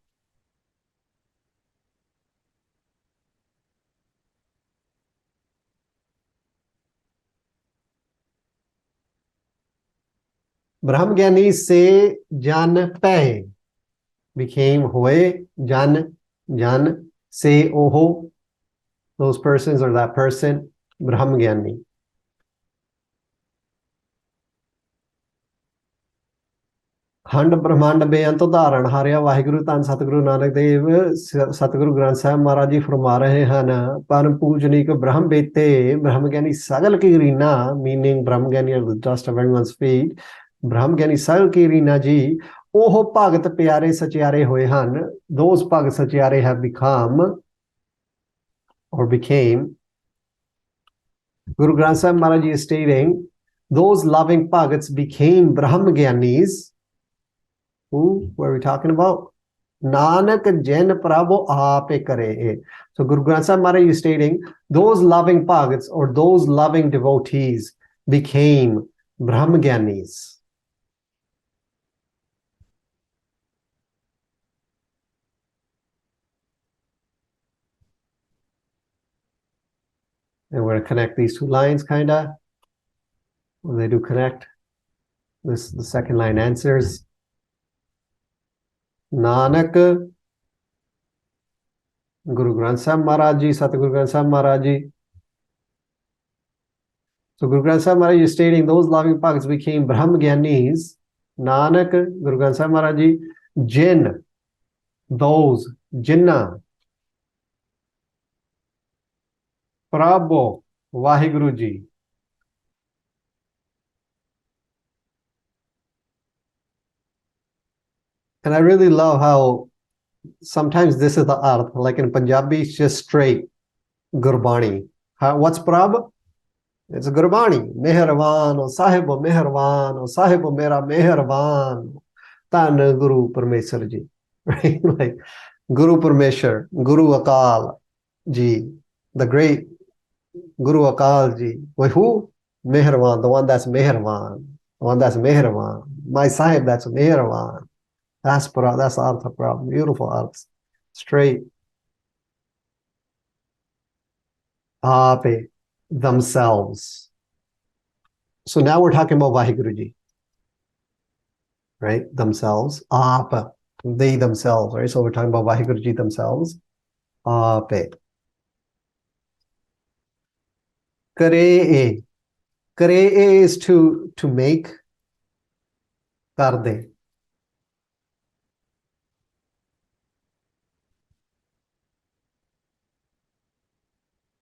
Brahmagani se Jan Pe became Hoy, Jan se Oho. Those persons or that person, Brahmagani. खंड ब्रह्मांड बेअंत उदाहरण हारिया वाहिगुरु धन सतगुरु नानक देव सतगुरु ग्रंथ साहब महाराज जी फरमा रहे हैं परम पूजनीक ब्रह्म बेते ब्रह्मज्ञानी सगल की रीना मीनिंग ब्रह्मज्ञानी are the dust of everyone's feet ब्रह्मज्ञानी सगल की रीना जी ओह भगत प्यारे सचियारे होए हन दोज भगत सचियारे have become or became Guru Granth Sahib Maharaj ji is stating those loving bhagats became Brahmagyanis. Who were we talking about? Nanak Jen Prabhu Aape Kare. So Guru Granth Sahib Maharaj is stating those loving bhagats or those loving devotees became Brahmagyanis. And we're going to connect these two lines, kind of. When they do connect, this the second line answers. Nanak, Guru Granth Sahib Maharaj Ji, Satguru Granth Sahib Maharaj Ji. So Guru Granth Sahib Maharaj Ji is stating those loving bhagats became Brahmagyanis. Nanak, Guru Granth Sahib Maharaj Ji, Jin, those, Jinnah. Prabhu, Vaheguru Ji. And I really love how sometimes this is the arth. Like in Punjabi, it's just straight Gurbani. What's Prabhu? It's Gurbani. Mehervan, O Sahib, O Mehervan, O Sahib, O Mera Mehervan. Tan Guru Parmeshwar Ji, right? Like Guru Parmeshwar, Guru Akal Ji, the great Guru Akal Ji. Wait, who? Meherwan, the one that's Meherwan, the one that's Meherwan. My Sahib, that's Meherwan. That's Artha Prabhu, beautiful arts. Straight, ape, themselves. So now we're talking about Vaheguru, right? Themselves, apa, they themselves, right? So we're talking about Vaheguru themselves, ape. Kare, kare is to make, karde.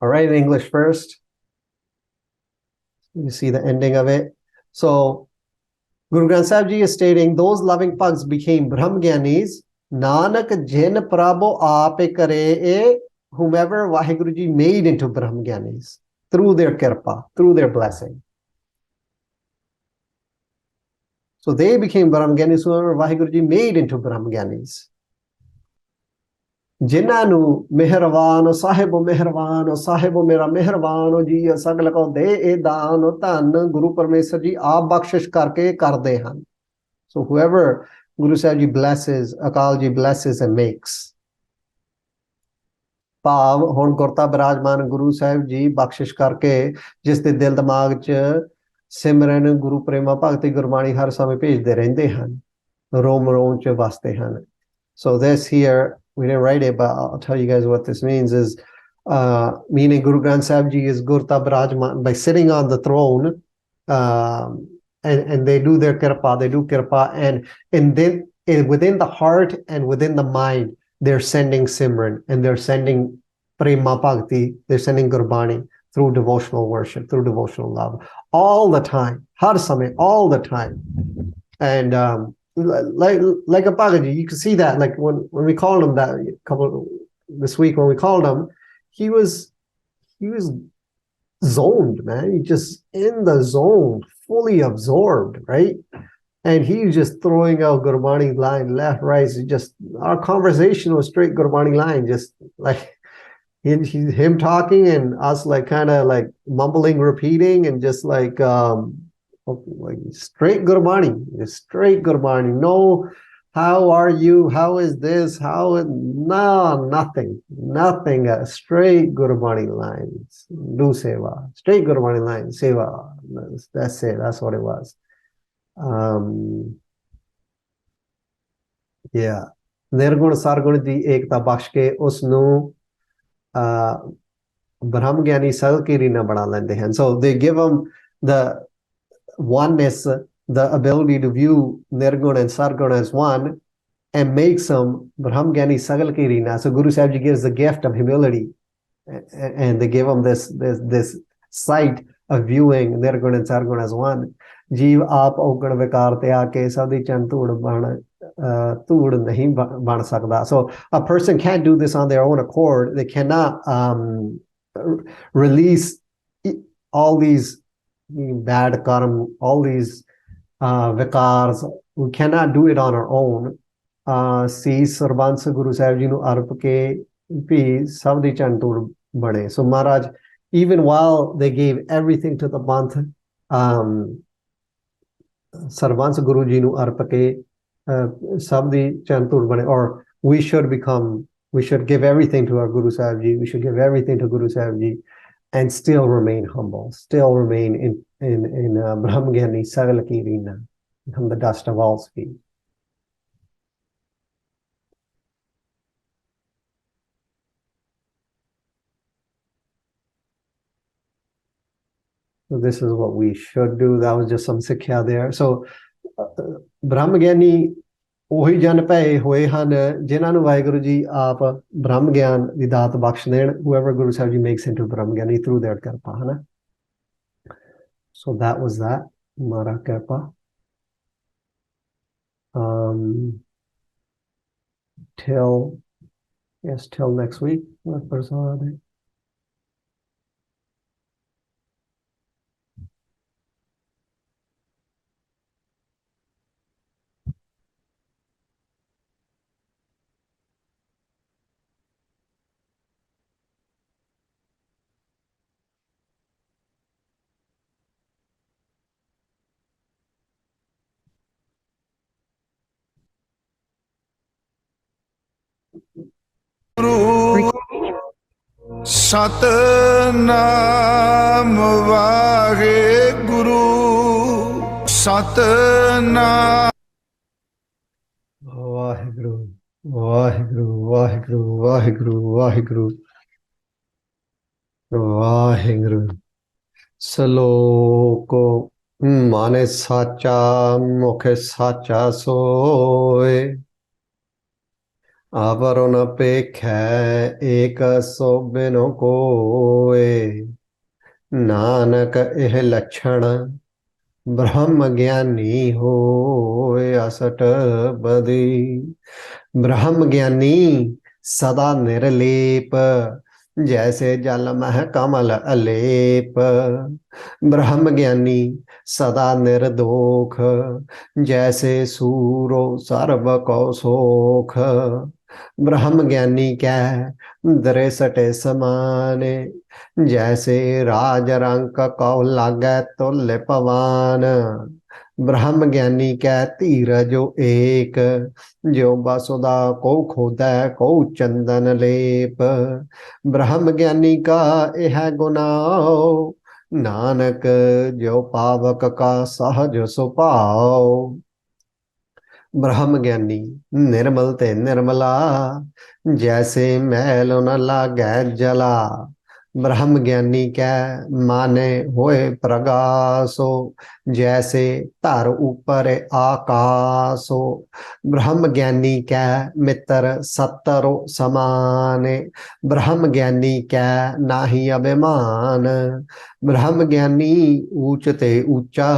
All right, in English first. You see the ending of it. So Guru Granth Sahib Ji is stating, those loving pugs became Brahmgyanis. Nanak jin prabhu ape kare, whomever Vaheguru Ji made into Brahmgyanis through their kirpa, through their blessing. So they became Brahmgyanis, whoever Vaheguru Ji made into Brahmgyanis. ਜਿਨ੍ਹਾਂ ਨੂੰ ਮਿਹਰਬਾਨ ਸਾਹਿਬ ਮਿਹਰਬਾਨ ਸਾਹਿਬ ਮੇਰਾ ਮਿਹਰਬਾਨ ਜੀ ਸਗਲ ਕੋ ਦੇ ਇਹ ਦਾਨ ਧਨ ਗੁਰੂ ਪਰਮੇਸ਼ਰ ਜੀ ਆਪ ਬਖਸ਼ਿਸ਼ ਕਰਕੇ ਕਰਦੇ ਹਨ. So whoever Guru Sahib Ji blesses, Akal Ji blesses and makes. ਭਾਵ ਹੁਣ ਗੁਰਤਾ ਬਿਰਾਜਮਾਨ ਗੁਰੂ ਸਾਹਿਬ ਜੀ ਬਖਸ਼ਿਸ਼ ਕਰਕੇ ਜਿਸ ਦੇ ਦਿਲ ਦਿਮਾਗ 'ਚ ਸਿਮਰਨ ਗੁਰੂ ਪ੍ਰੇਮਾ ਭਗਤੀ ਗੁਰਬਾਣੀ ਹਰ ਸਮੇਂ ਭੇਜਦੇ ਰਹਿੰਦੇ ਹਨ, ਰੋਮ ਰੋਮ 'ਚ ਵਸਦੇ ਹਨ. So this here, we didn't write it, but I'll tell you guys what this means is, meaning Guru Granth Sahib Ji is Gurta Birajman, by sitting on the throne, and they do their kirpa, and then within the heart and within the mind, they're sending Simran, and they're sending Prema Bhakti, they're sending Gurbani through devotional worship, through devotional love, all the time, har samay, all the time. And like a Bhagaji, you can see that, like when we called him that this week, when we called him, he was zoned, man. He just in the zone, fully absorbed, right? And he was just throwing out Gurbani line left, right. Just our conversation was straight Gurbani line, just like him talking and us like kind of like mumbling, repeating, and just like straight Gurbani. No, how are you? How is this? No, nothing. Straight Gurbani lines. Do seva. Straight Gurbani lines. Seva. That's it. That's what it was. Yeah. Nirgun Sargun di ekta baksh ke usnu Brahma Gyani Salkirina bana lende hain. So they give him the oneness, the ability to view Nirgun and Sargun as one, and makes them Brahmgyani Sagal Kirina. So Guru Sahib Ji gives the gift of humility, and they give him this sight of viewing Nirgun and Sargun as one. Jeev aap augan vikar te aake sabdi chan tood nahi ban sakda. So a person can't do this on their own accord. They cannot release all these bad karma, all these vikars. We cannot do it on our own. See Sarbansa Guru Sahib Ji nu arp ke bhi sabdi chantur bane. So Maharaj, even while they gave everything to the Panth, Sarbansa Guru Ji nu arp ke sabdi chantur bane, or we should give everything to our Guru Sahib Ji, we should give everything to Guru Sahib Ji, and still remain humble, still remain in Brahmgyani Sagalakirina, from the dust of all speed. So this is what we should do. That was just some sikkha there. So Brahmgyani ਉਹੀ ਜਨ ਭਏ ਹੋਏ ਹਨ ਜਿਨ੍ਹਾਂ ਨੂੰ ਵਾਹਿਗੁਰੂ ਜੀ ਆਪ ਬ੍ਰਹਮ ਗਿਆਨ ਦੀ ਦਾਤ ਬਖਸ਼ ਦੇਣ. Whoever Guru Sahib Ji makes into Brahmgyani through their kirpa, ਹੈ ਨਾ. So that was that. Mara kirpa. Till next week. What person are they? Satnam Waheguru Satnam Waheguru Waheguru Waheguru Waheguru Waheguru Waheguru ਸ਼ਲੋਕ ਮਾਨੇ ਸਾਚਾ ਮੁਖ ਸਾਚਾ ਸੋਏ ਆਵਰੁ ਨ ਪੇਖੈ ਏਕ ਸੋ ਬਿਨੁ ਕੋਇ ਨਾਨਕ ਇਹ ਲੱਛਣ ਬ੍ਰਹਮ ਗਿਆਨੀ ਹੋਇ ਅਸਟ ਬਦੀ ਬ੍ਰਹਮ ਗਿਆਨੀ ਸਦਾ ਨਿਰਲੇਪ ਜੈਸੇ ਜਲ ਮਹਿ ਕਮਲ ਅਲੇਪ ਬ੍ਰਹਮ ਗਿਆਨੀ ਸਦਾ ਨਿਰਦੋਖ ਜੈਸੇ ਸੂਰੋ ਸਰਬ ਕੋ ਸੋਖ ਬ੍ਰਹਮ ਗਿਆਨੀ ਕੈ ਦ੍ਰਿਸਟੇ ਸਮਾਨੇ ਜੈਸੇ ਰਾਜ ਰੰਕ ਕਉ ਲਾਗੈ ਤੁਲ ਪਵਾਨ ਬ੍ਰਹਮ ਗਿਆਨੀ ਕੈ ਧੀਰਜੋ ਏਕ ਜੋ ਬਸੁਦਾ ਕੋ ਖੋਦੈ ਕੋ ਚੰਦਨ ਲੇਪ ਬ੍ਰਹਮ ਗਿਆਨੀ ਕਾ ਇਹ ਗੁਨਾਉ ਨਾਨਕ ਜੋ ਪਾਵਕ ਕਾ ਸਹਜ ਸੁਭਾਉ ਬ੍ਰਹਮ ਗਿਆਨੀ ਨਿਰਮਲ ਤੇ ਨਿਰਮਲਾ ਜੈਸੇ ਮੈਲ ਨ ਲਾਗੈ ਜਲਾ ਬ੍ਰਹਮ ਗਿਆਨੀ ਕੈ ਮਾਨੇ ਹੋਏ ਪ੍ਰਗਾਸੋ ਜੈਸੇ ਧਰ ਉਪਰ ਆਕਾਸੋ ਬ੍ਰਹਮ ਗਿਆਨੀ ਕੈ ਮਿੱਤਰ ਸਤਰੋ ਸਮਾਨੇ ਬ੍ਰਹਮ ਗਿਆਨੀ ਕੈ ਨਾਹੀ ਅਭਿਮਾਨ ਬ੍ਰਹਮ ਗਿਆਨੀ ਊਚ ਤੇ ਊਚਾ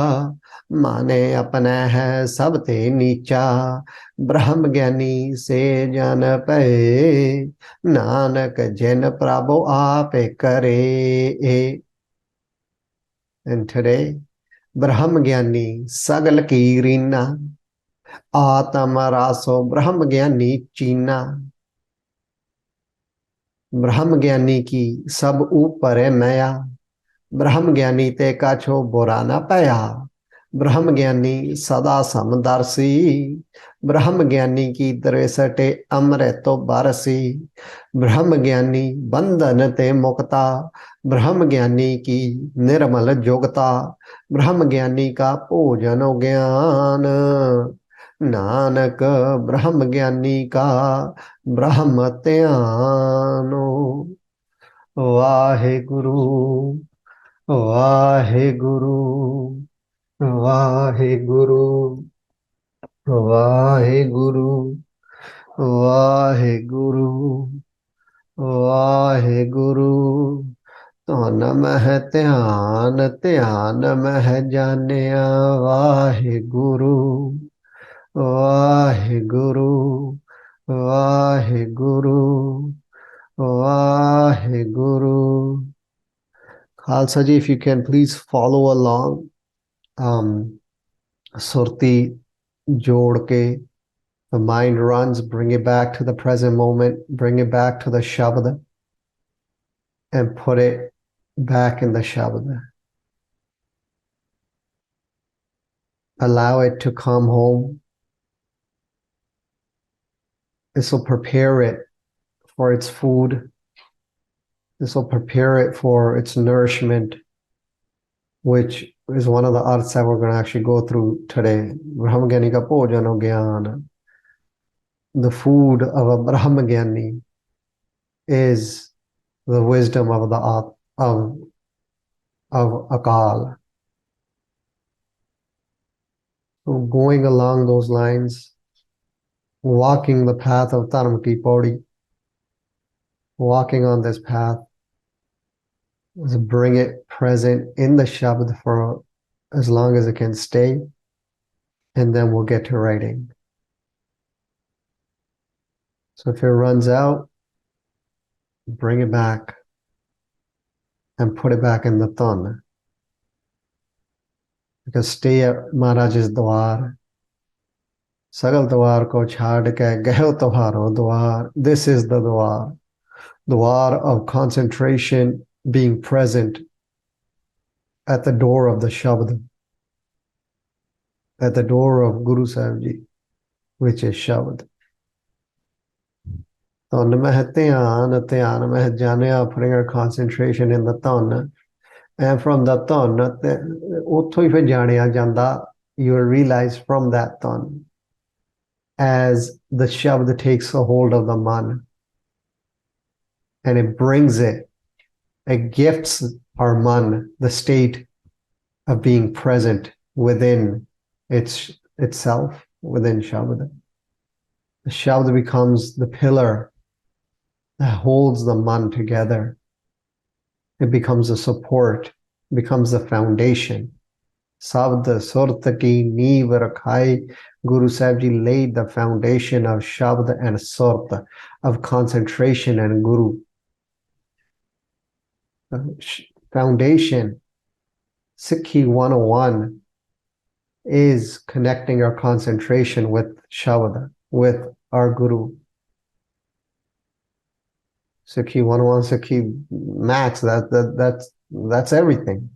ਮਾਨੇ ਆਪਣਾ ਹੈ ਸਭ ਤੇ ਨੀਚਾ ਬ੍ਰਹਮ ਗਿਆਨੀ ਸੇ ਜਨ ਭਏ ਨਾਨਕ ਜਿਨ ਪ੍ਰਭੁ ਆਪੇ ਕਰੇ and today ਬ੍ਰਹਮ ਗਿਆਨੀ ਸਗਲ ਕੀ ਰੀਨਾ ਆਤਮ ਰਾਸੋ ਬ੍ਰਹਮ ਗਿਆਨੀ ਚੀਨਾ ਬ੍ਰਹਮ ਗਿਆਨੀ ਕੀ ਸਭ ऊपर है मया ब्रह्म ज्ञानी ते काछो बुरा न पया ब्रह्म ज्ञानी सदा समदर्शी ब्रह्म ज्ञानी की दृष्टि अमृत बरसी ब्रह्म ज्ञानी बंधन ते मुक्ता ब्रह्म ज्ञानी की निर्मल जोगता ब्रह्म ज्ञानी का भोजन ज्ञान नानक ब्रह्म ज्ञानी का ब्रह्म ध्यानो वाहेगुरु वाहेगुरु वाहेगुरु वाहेगुरु वाहेगुरु वाहेगुरु ਧਨ ਮਹਿ ਧਿਆਨ ਧਿਆਨ ਮਹਿ ਜਾਣਿਆ Waheguru Waheguru Waheguru Waheguru Khalsa ji, if you can please follow along surti jod ke the mind runs, bring it back to the present moment, bring it back to the shabd and put it back in the shabd. Allow it to come home. This will prepare it for its food. This will prepare it for its nourishment, which is one of the arts that we're going to actually go through today. Brahmagani ka bhojan gyan. The food of a Brahmagani is the wisdom of the of Akal. So going along those lines, walking the path of Dharma ki Pauri, walking on this path, is bring it present in the Shabd for as long as it can stay, and then we'll get to writing. So if it runs out, bring it back and put it back in the Tan. Because stay at Maharaj's Dwar. Sagal Dwar ko chhad ke gayo tuharo Dwar. This is the Dwar. Dwar of concentration, being present at the door of the Shabd, at the door of Guru Sahib Ji, which is Shabd. ਧੁਨ ਮਹਿ ਧਿਆਨ ਧਿਆਨ ਮਹਿ ਜਾਣਿਆ, putting our concentration in the ਧੁਨ, and from the ਧੁਨ ਉੱਥੋਂ ਹੀ ਫਿਰ ਜਾਣਿਆ ਜਾਂਦਾ, you will realize from that ਧੁਨ, as the shabd takes a hold of the man and it brings it gifts our man the state of being present within itself, within shabd. The shabd becomes the pillar that holds the man together. It becomes a support, becomes the foundation. Sabd Surat ki neev rakhai. Guru Sahib Ji laid the foundation of Shabd and Surat, of concentration and Guru. Foundation, Sikhi 101, is connecting our concentration with Shabd, with our Guru. Sikhi 101, Sikhi max, that's everything.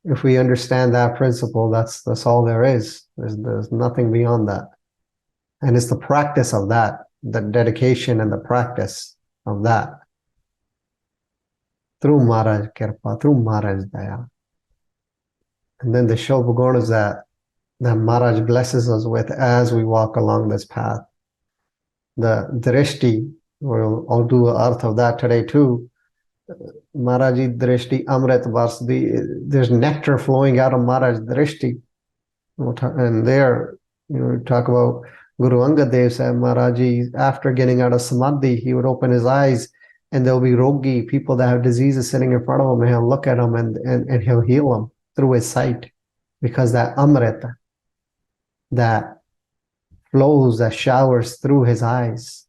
If we understand that principle, that's all there is. There's nothing beyond that. And it's the practice of that, the dedication and the practice of that. Through Maharaj Kirpa, through Maharaj Daya. And then the Shobhagunas that Maharaj blesses us with as we walk along this path. The Drishti, I'll do an arth of that today too. Maharaji Drishti Amrit Varsdi, there's nectar flowing out of Maharaj Drishti. And there, talk about Guru Angad Dev said, Maharaji, after getting out of Samadhi, he would open his eyes and there'll be rogi, people that have diseases sitting in front of him, and he'll look at them and he'll heal them through his sight. Because that Amrita that flows, that showers through his eyes,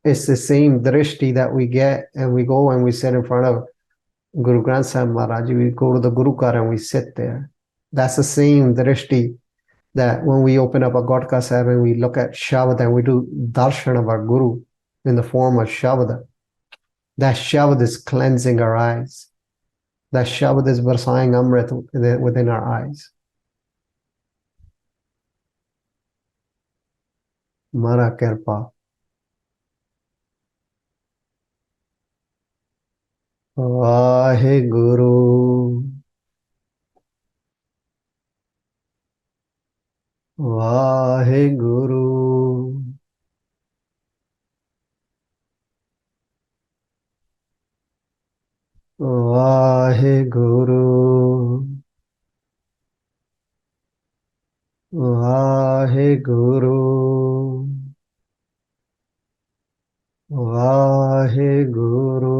it's the same drishti that we get, and we go and we sit in front of Guru Granth Sahib Maharaj. We go to the Guru Kar and we sit there. That's the same drishti that when we open up a Gotka Sahib and we look at Shabad and we do darshan of our Guru in the form of Shabad, that Shabad is cleansing our eyes. That Shabad is varsaying Amrit within our eyes. Mara Kirpa. Vaheguru. Vaheguru. Vaheguru. Vaheguru. Vaheguru.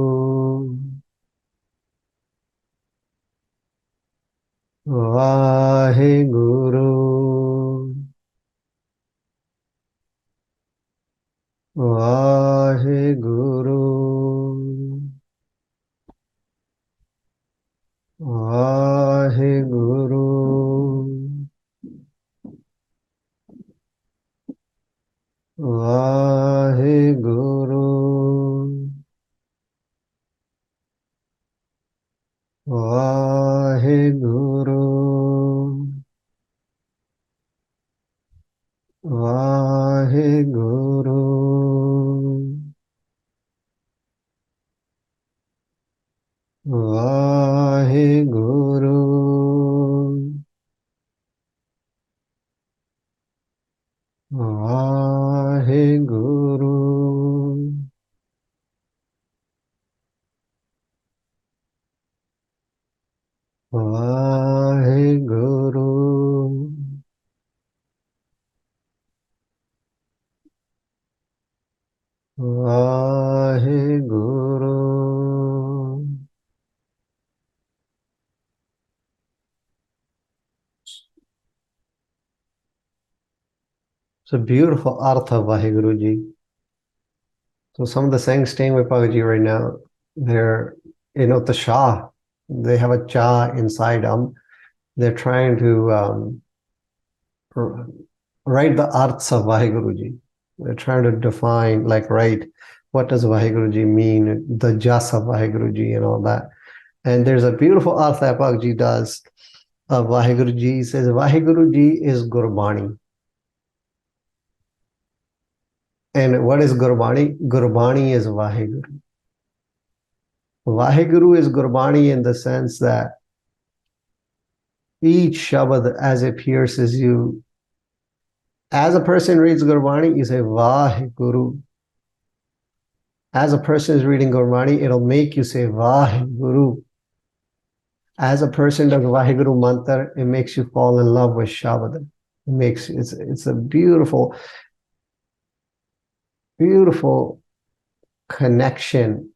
Vaheguru. Vaheguru. Vaheguru. Vaheguru. Vaheguru. Vaheguru. Vaheguru. Vaheguru. Vaheguru. Vaheguru. It's a beautiful artha of Vaheguru Ji. So some of the sayings staying with Bhagaji right now, they're, the Shah, they have a cha inside them. They're trying to write the arths of Vaheguru Ji. They're trying to define, what does Vaheguru Ji mean, the jas of Vaheguru Ji and all that. And there's a beautiful artha that Bhagaji does of Vaheguru Ji. He says, Vaheguru Ji is Gurbani. And what is Gurbani? Gurbani is Vaheguru. Vaheguru is Gurbani in the sense that each Shabad, as it pierces you, as a person reads Gurbani, you say Vaheguru. As a person is reading Gurbani, it'll make you say Vaheguru. As a person does Vaheguru mantra, it makes you fall in love with Shabad. It makes it's a beautiful, beautiful connection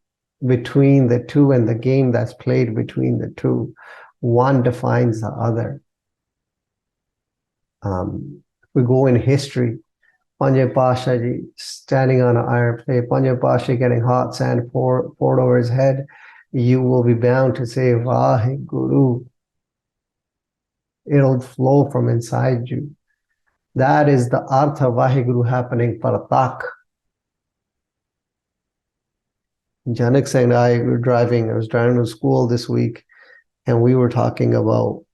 between the two and the game that's played between the two. One defines the other. We go in history, Panjay Pasha ji standing on an iron plate, Panjay Pasha getting hot sand poured over his head, you will be bound to say Vaheguru. It'll flow from inside you. That is the Artha Vaheguru happening Paratak. Janik Singh and I were driving, I was driving to school this week, and we were talking about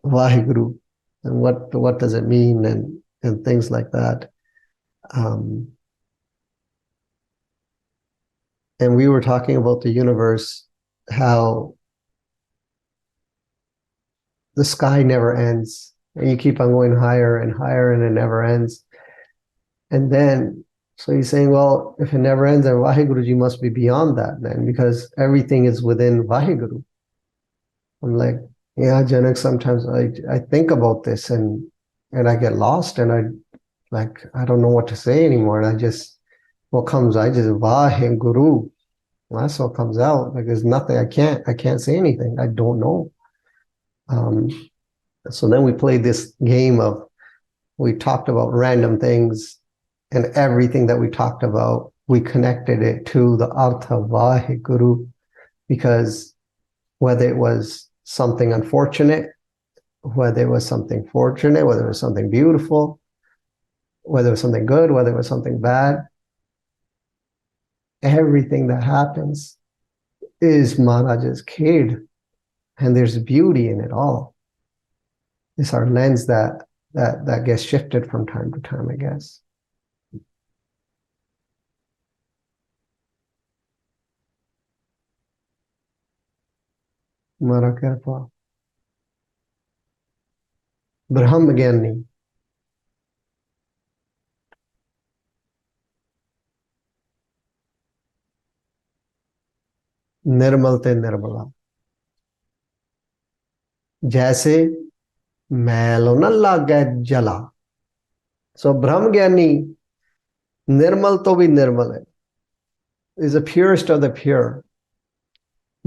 Vaheguru and what does it mean and things like that. And we were talking about the universe, how the sky never ends, and you keep on going higher and higher, and it never ends. And then, so he's saying, well, if it never ends, then Vaheguruji must be beyond that then, because everything is within Vaheguru. I'm like, yeah, Janak, sometimes I think about this and I get lost, and I don't know what to say anymore. And I just Vaheguru. That's what comes out. Like there's nothing, I can't say anything. I don't know. So then we played this game of, we talked about random things, and everything that we talked about, we connected it to the Artha Vaheguru, because whether it was something unfortunate, whether it was something fortunate, whether it was something beautiful, whether it was something good, whether it was something bad, everything that happens is Maharaj's kid, and there's beauty in it all. It's our lens that gets shifted from time to time, I guess. Mara Kirpa. Brahma Gyani. निर्मल ते निर्मला जैसे मैलो न लागे जला. So Brahma Gyani, निर्मल तो भी निर्मल है, is the purest of the pure.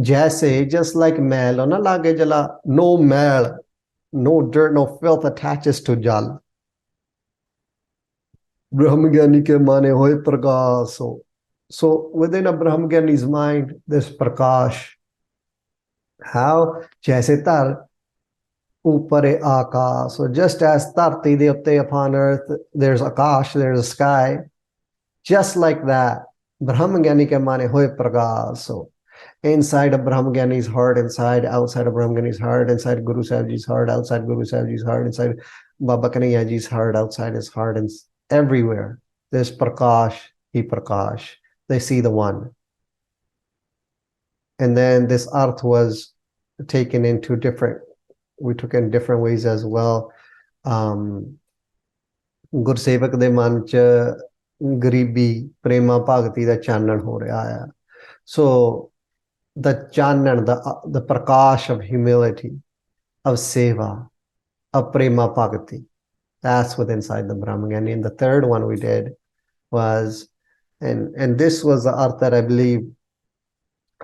Jaise, just like मैलो न लागे जला, no mail, no dirt, no filth attaches to jal. Brahma Gyani ke mane hoye prakash. So within a Brahma Gyani's mind, this prakash. How? Jaise tar upare akash. So just as tarti de utte upon earth, there's akash, there's a sky. Just like that, Brahma Gyani ke mane hoye prakash. So inside of Brahma Gyani's heart, outside of Brahma Gyani's heart, inside Guru Sahib Ji's heart, outside Guru Sahib Ji's heart, inside Baba Kanhaiya Ji's heart, outside his heart, and everywhere there's prakash, he prakash. They see the one. And then this arth was taken into we took in different ways as well. Gursevak de man cha garibi prema bhagati da chanan ho raha hai. So the chanan, the prakash of humility, of seva, of prema bhagati, that's what's inside the Brahma Gyani. And the third one we did was, and this was the art that I believe,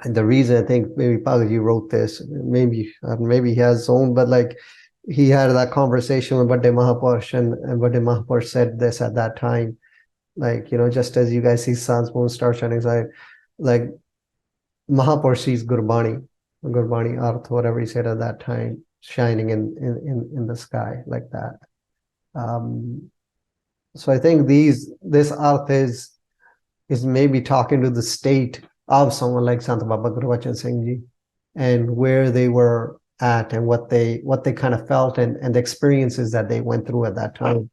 and the reason I think maybe Pagaji wrote this, maybe he has his own, but like he had that conversation with Bade Mahapurush, and Bade Mahapurush said this at that time, like, just as you guys see suns, moon, stars shining inside, like Mahapurush sees Gurbani Arth, whatever he said at that time, shining in the sky like that. So I think this Arth is maybe talking to the state of someone like Sant Baba Gurbachan Singh Ji, and where they were at, and what they kind of felt, and the experiences that they went through at that time.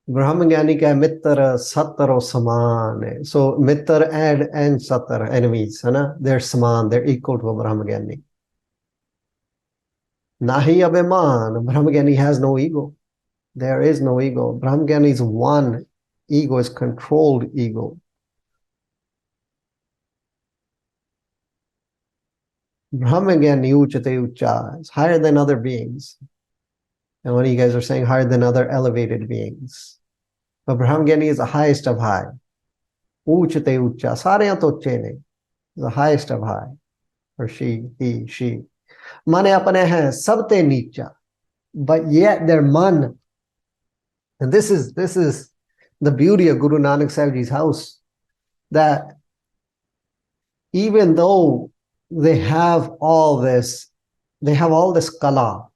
Brahmagani ka mitra sataro saman. So mitra and satar, enemies, है they're saman, they're equal to a Brahmagani. Nahi abhiman, Brahmagani has no ego. There is no ego. Brahmagani is one. Ego is controlled ego. Brahmagani uchate ucha is higher than other beings. And when you guys are saying higher than other elevated beings. But Brahmagani is the highest of high. Uchate ucha. Saryan to chene. The highest of high. Or she, he, she. Mane apane hai sabte nicha. But yet their man. And this is the beauty of Guru Nanak Sahib Ji's house. That even though they have all this kala.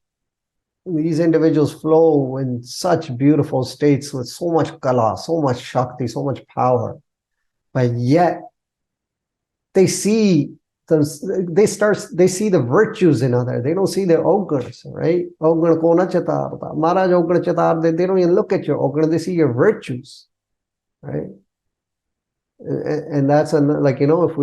These individuals flow in such beautiful states with so much kala, so much shakti, so much power. But yet they see the virtues in others. They don't see their ogres, right? Ogre kona chatar. Maharaj ogre chatar, they don't even look at your ogre, they see your virtues, right? And that's like, if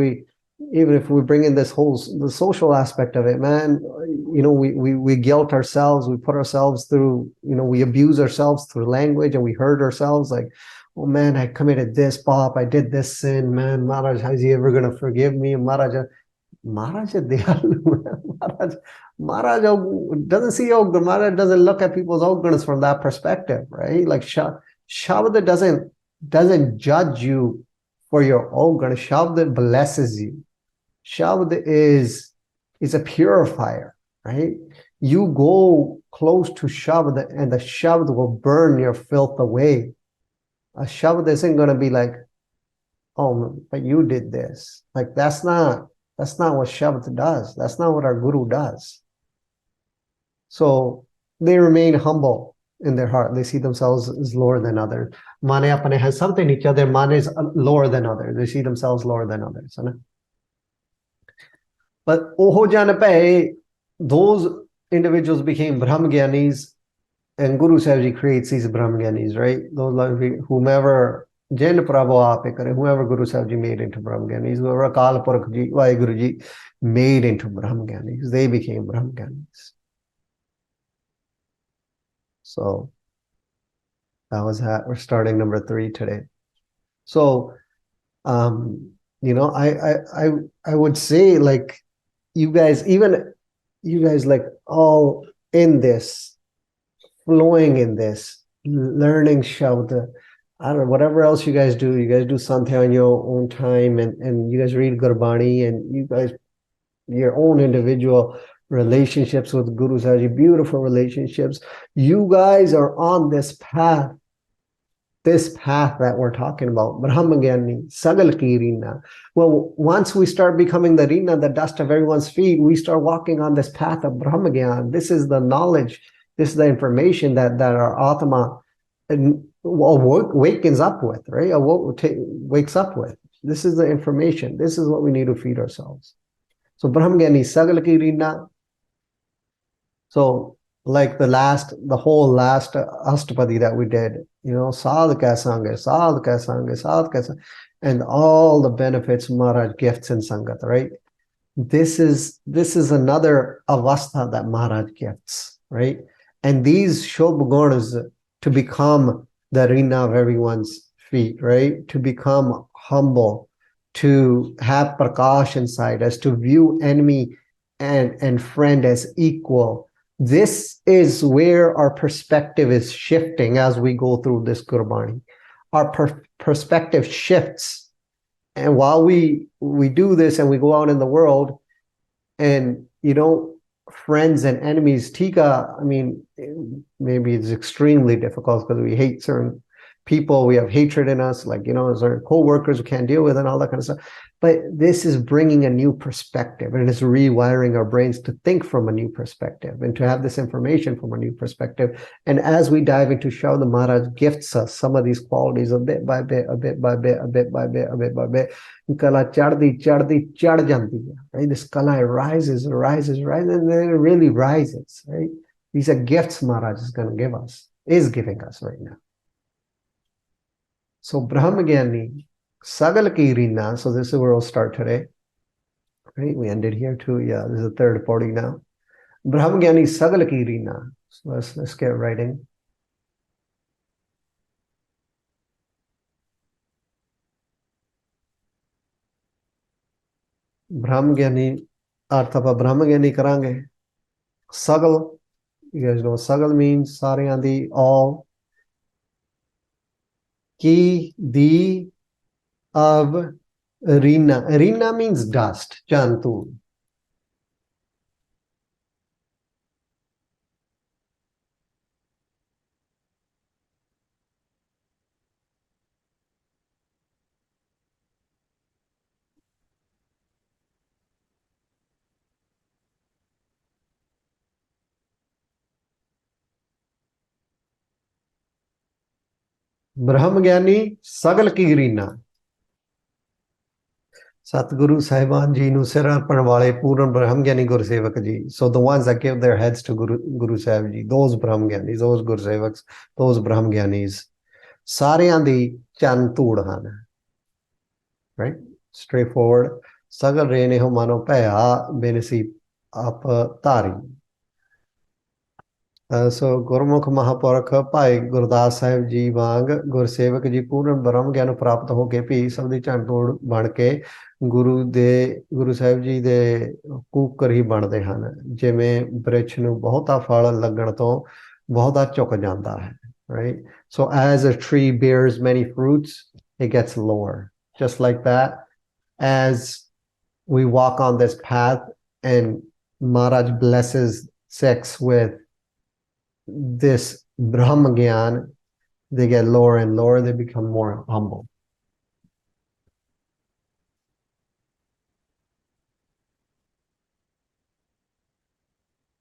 we bring in this the social aspect of it, man, we guilt ourselves, we put ourselves through, we abuse ourselves through language, and we hurt ourselves like, oh man, I committed this pop, I did this sin, man, Maharaj, how's he ever going to forgive me? Maharaj doesn't see ogre. Maharaj doesn't look at people's ogres from that perspective, right? Like Shabda doesn't judge you for your ogre. Shabda blesses you. Shabda is a purifier, right? You go close to Shabda and the Shabda will burn your filth away. A Shabda isn't going to be like, oh, but you did this. Like, that's not what Shabda does. That's not what our Guru does. So they remain humble in their heart. They see themselves as lower than others. Mane apane has something each other. Mane is lower than others. They see themselves lower than others. But Oho Janape, those individuals became Brahmagyanis, and Guru Sahib Ji creates these Brahmagyanis, right? Those like whomever Jain Prabhu Ape Kare, whoever Guru Sahib Ji made into Brahmagyanis, whoever Akal Purakh Ji, Vaheguru Ji made into Brahmagyanis, they became Brahmagyanis. So that was that. We're starting number 3 today. So, I would say, like, you guys like all in this, flowing in this, learning Shabda. I don't know, whatever else you guys do Santya on your own time, and you guys read Gurbani, and you guys, your own individual relationships with Guru Sahib, beautiful relationships. You guys are on this path that we're talking about, Brahmagyan, Sagal ki Rina. Well, once we start becoming the Rina, the dust of everyone's feet, we start walking on this path of Brahmagyan. This is the knowledge, this is the information that our Atma wakens up with, right? Wakes up with. This is the information. This is what we need to feed ourselves. So Brahmagyan, Sagal ki Rina. So like the whole last Astpadi that we did, Sadh ka Sangha, Sadh ka Sangha, Sadh ka Sangha, and all the benefits Maharaj gifts in Sangat, right? This is another avastha that Maharaj gifts, right? And these Shobh Gunas to become the Rina of everyone's feet, right? To become humble, to have Prakash inside us, to view enemy and friend as equal. This is where our perspective is shifting as we go through this Gurbani. Our perspective shifts. And while we do this and we go out in the world and, friends and enemies, Tika, I mean, maybe it's extremely difficult because we hate certain people, we have hatred in us, like, certain co-workers we can't deal with and all that kind of stuff. But this is bringing a new perspective, and it's rewiring our brains to think from a new perspective and to have this information from a new perspective. And as we dive into Shabda, Maharaj gifts us some of these qualities a bit by bit, a bit by bit, a bit by bit, a bit by bit. Kala chaddi, chad janti, right? This kala rises, and then it really rises, right? These are gifts Maharaj is going to give us, is giving us right now. So Brahmagyani, Sagal ki Rina. So this is where we'll start today. Right? We ended here too. Yeah, this is the third 40 now. Brahmagyani Sagal ki Rina. So let's get writing. Brahmagyani, अर्थ ਆਪਾਂ Brahmagyani ਕਰਾਂਗੇ. Sagal, you guys know what Sagal means. Saਰਿਆਂ the, all. Ki, the, of, Rina. Rina means dust, Jantu. Brahmagyani, Sagal ki Rina. Satguru Sahiban ji nu sir arpan wale Puran Brahmgyani Gursevak ji. So the ones that give their heads to Guru Sahib ji, those Brahmgyanis, those Gursevaks, those Brahmgyanis. Saਰਿਆਂ ਦੀ ਚੰਨ ਧੂੜ ਹਨ. Right? Straightforward. Sagal re ne ho mano ਭਇਆ ਬੇਨਸੀ ਆਪ ਧਾਰੀ. So Gurmukh Mahapurakh Bhai Gurdas Sahib ji ਵਾਂਗ ਗੁਰਸੇਵਕ ਜੀ ਪੂਰਨ ਬ੍ਰਹਮ ਗਿਆਨ ਪ੍ਰਾਪਤ ਹੋ ਕੇ ਵੀ ਸਭ ਦੀ ਝੰਡ ਤੋੜ ਬਣ ਕੇ ਗੁਰੂ ਸਾਹਿਬ ਜੀ ਦੇ ਕੂਕਰ ਹੀ ਬਣਦੇ ਹਨ. ਜਿਵੇਂ ਬ੍ਰਿਛ ਨੂੰ ਬਹੁਤਾ ਫਲ ਲੱਗਣ ਤੋਂ ਬਹੁਤਾ ਝੁਕ ਜਾਂਦਾ ਹੈ. Right? So as a tree bears many fruits, it gets lower. Just like that, as we walk on this path and Maharaj blesses Sikhs with this Brahma Gyan, they get lower and lower, they become more humble.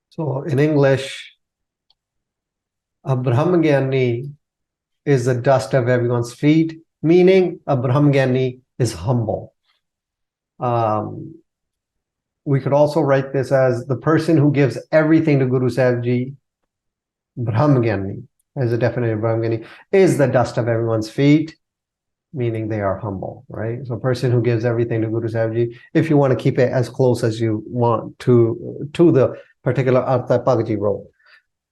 So in English, a Brahmagyani is the dust of everyone's feet, meaning a Brahmagyani is humble. We could also write this as the person who gives everything to Guru Sahib Ji. Brahmagyani, as a definition of Brahmagyani, is the dust of everyone's feet, meaning they are humble, right? So a person who gives everything to Guru Sahib Ji, if you want to keep it as close as you want to the particular Artha Bhagji wrote.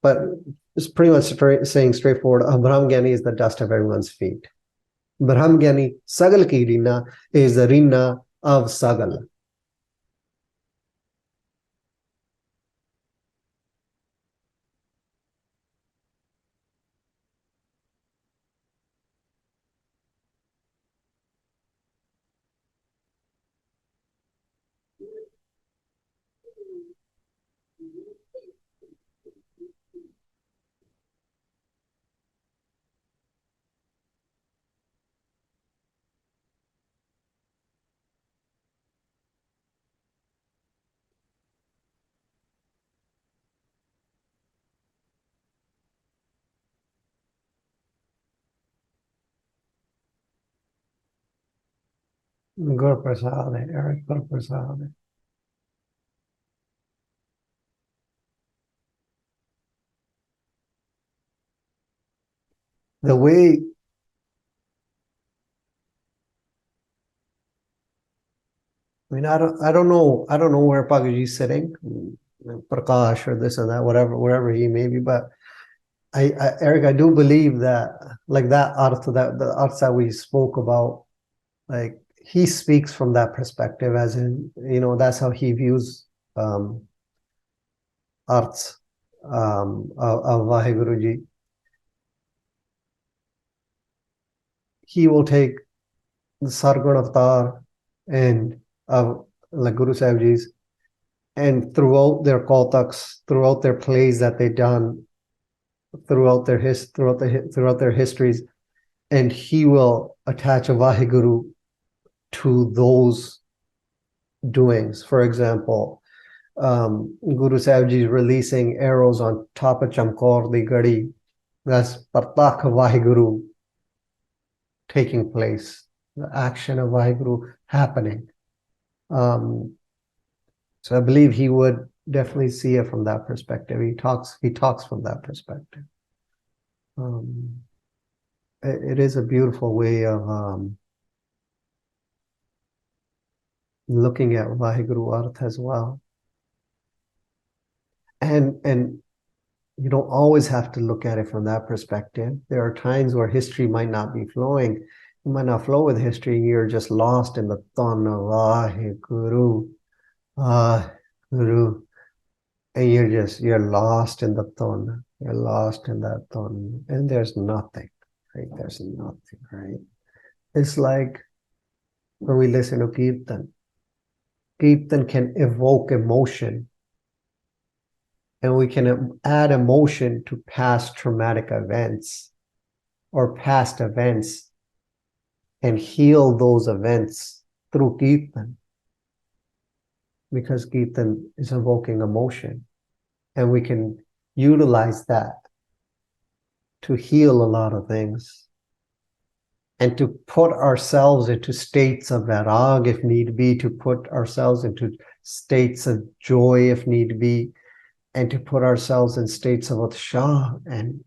But it's pretty much saying straightforward, a Brahmagyani is the dust of everyone's feet. Brahmagyani, Sagal ki Rina, is the Rina of Sagal. Gurprasad, Eric Gurprasad. The way I don't know where Pagaji is sitting, Prakash or this and that, wherever he may be, but Eric, I do believe that like that artha, the arts that we spoke about, like he speaks from that perspective, as in, that's how he views arts of Vaheguruji. He will take the Sargun Avatar and like Guru Sahib Ji's, and throughout their Kautaks, throughout their plays that they've done, throughout their histories, and he will attach a Vaheguru to those doings. For example, Guru Sahib Ji is releasing arrows on top of Chamkaur di Gadi. That's Partakh Vaheguru taking place, the action of Vaheguru happening. So I believe he would definitely see it from that perspective. He talks from that perspective. it is a beautiful way of looking at Vaheguru Arth as well. And you don't always have to look at it from that perspective. There are times where history might not be flowing. You might not flow with history. You're just lost in the thon of Vaheguru, Guru, and you're lost in the thon. You're lost in that thon, and there's nothing, right? There's nothing, right? It's like when we listen to Kirtan. Kirtan can evoke emotion, and we can add emotion to past traumatic events or past events and heal those events through Kirtan, because Kirtan is evoking emotion, and we can utilize that to heal a lot of things and to put ourselves into states of varag if need be, to put ourselves into states of joy if need be, and to put ourselves in states of utshah and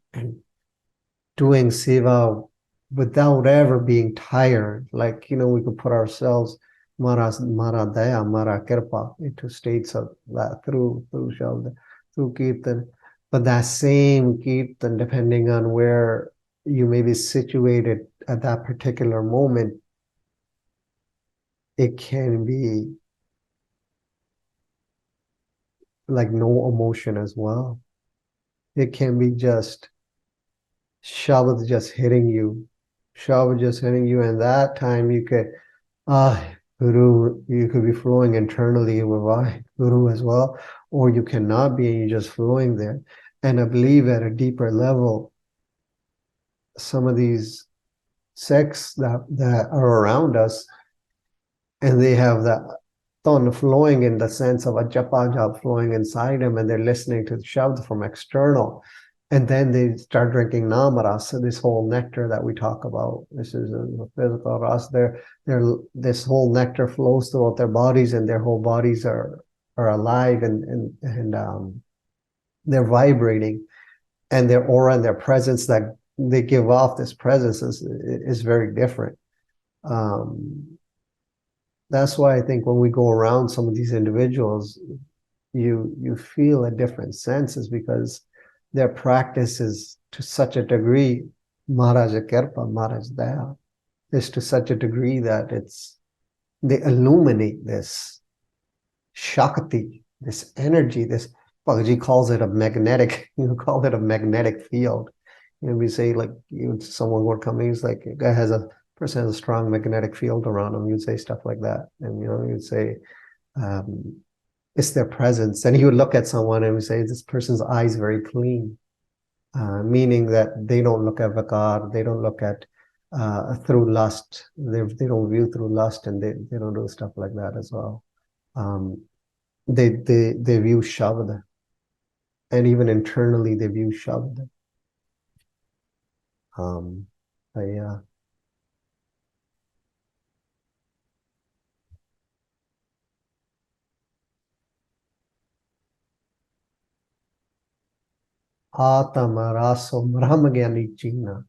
doing seva without ever being tired. Like, we could put ourselves, Mara Daya, Mara Kirpa, into states of that through Shabda, through Kirtan. But that same Kirtan, depending on where you may be situated at that particular moment, it can be like no emotion as well. It can be just Shabad just hitting you. Shabad just hitting you, and that time you could, Guru, you could be flowing internally with Guru as well, or you cannot be, and you're just flowing there. And I believe at a deeper level, some of these sects that are around us, and they have that ton flowing in the sense of a japa jap flowing inside them, and they're listening to the shabd from external, and then they start drinking namaras, so this whole nectar that we talk about. This is a physical ras. This whole nectar flows throughout their bodies, and their whole bodies are alive, and they're vibrating, and their aura and their presence that they give off, this presence is very different. That's why I think when we go around some of these individuals, you feel a different sense, is because their practice is to such a degree, Maharaj Kirpa, Maharaj Daya, is to such a degree that they illuminate this Shakti, this energy, this, Bhagaji calls it a magnetic, call it a magnetic field. We say, like, someone were coming, he's like, a guy person has a strong magnetic field around him. You'd say stuff like that. And, you'd say, it's their presence. And he would look at someone and would say, this person's eyes very clean, meaning that they don't look at vakar, they don't look at through lust. They don't view through lust, and they don't do stuff like that as well. They view Shabda, and even internally they view Shabda. Yeah. Atama raso brahmagyani china.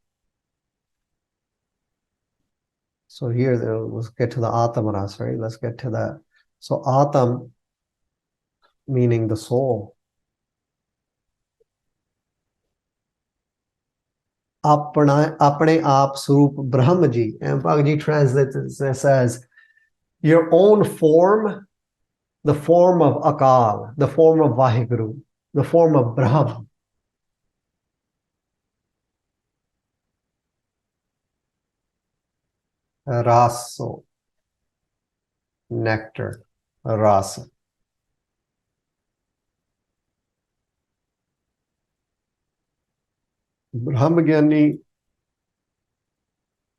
So here, let's get to the Atama ras, right? Let's get to that. So Atam, meaning the soul. Apne aap Swarup Brahmaji. And Bhagaji translates it as your own form, the form of Akal, the form of Vaheguru, the form of Brahma. Raso, nectar, rasa. Brahmagyani,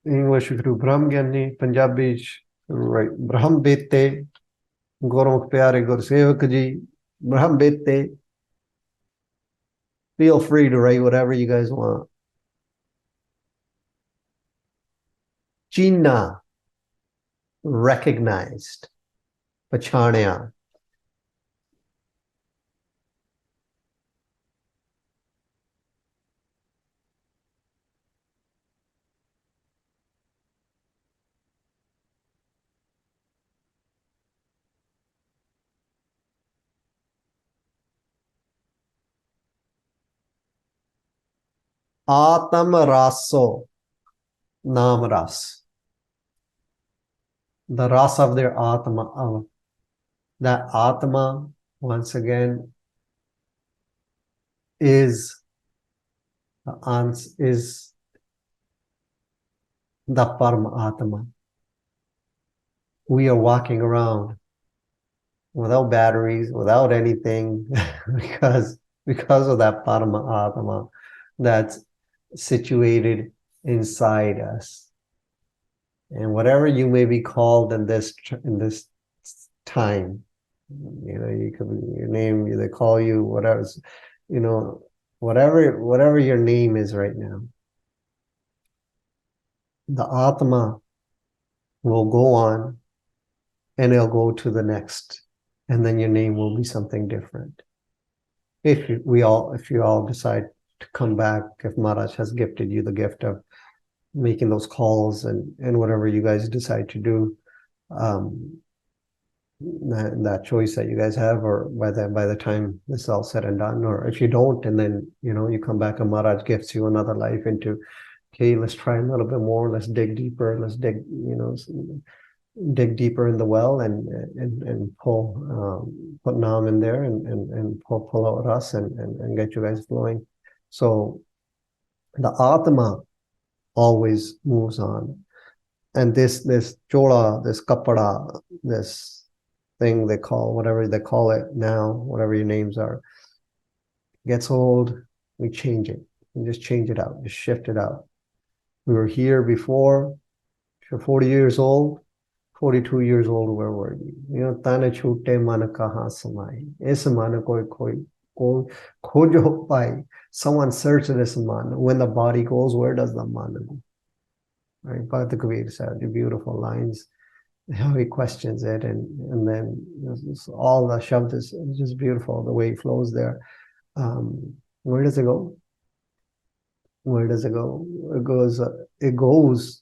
English through Brahmagyani, Punjabi, right? Brahm Bete, Gurmukh Pyare Gursevak ji, Brahm Bete. Feel free to write whatever you guys want. Jina, recognized. Pachanaya. Atam Raso, Nam Ras. The ras of their Atma. That Atma, once again, is the Parma Atma. We are walking around without batteries, without anything, because of that Parma Atma that's situated inside us. And whatever you may be called in this time, you could your name, they call you whatever, whatever your name is right now. The Atma will go on and it'll go to the next, and then your name will be something different. If you all decide to come back, if Maharaj has gifted you the gift of making those calls and whatever you guys decide to do, that choice that you guys have, or by the time this is all said and done, or if you don't, and then you come back and Maharaj gifts you another life into, okay, let's try a little bit more, let's dig deeper, let's dig deeper in the well and pull put Nam in there and pull out Ras and get you guys flowing. So the Atma always moves on, and this chola, this kapada, this thing they call, whatever they call it now, whatever your names are, gets old, we change it. We just change it out, just shift it out. We were here before. If you're 40 years old, 42 years old, where were you? Tana chute man kahan samai. Es man koi khojo pai. Someone search this man. When the body goes, where does the man go? Right? Bhakti Kabir said the beautiful lines, how he questions it, and then all the shabd is just beautiful, the way it flows there. Where does it go? Where does it go? It goes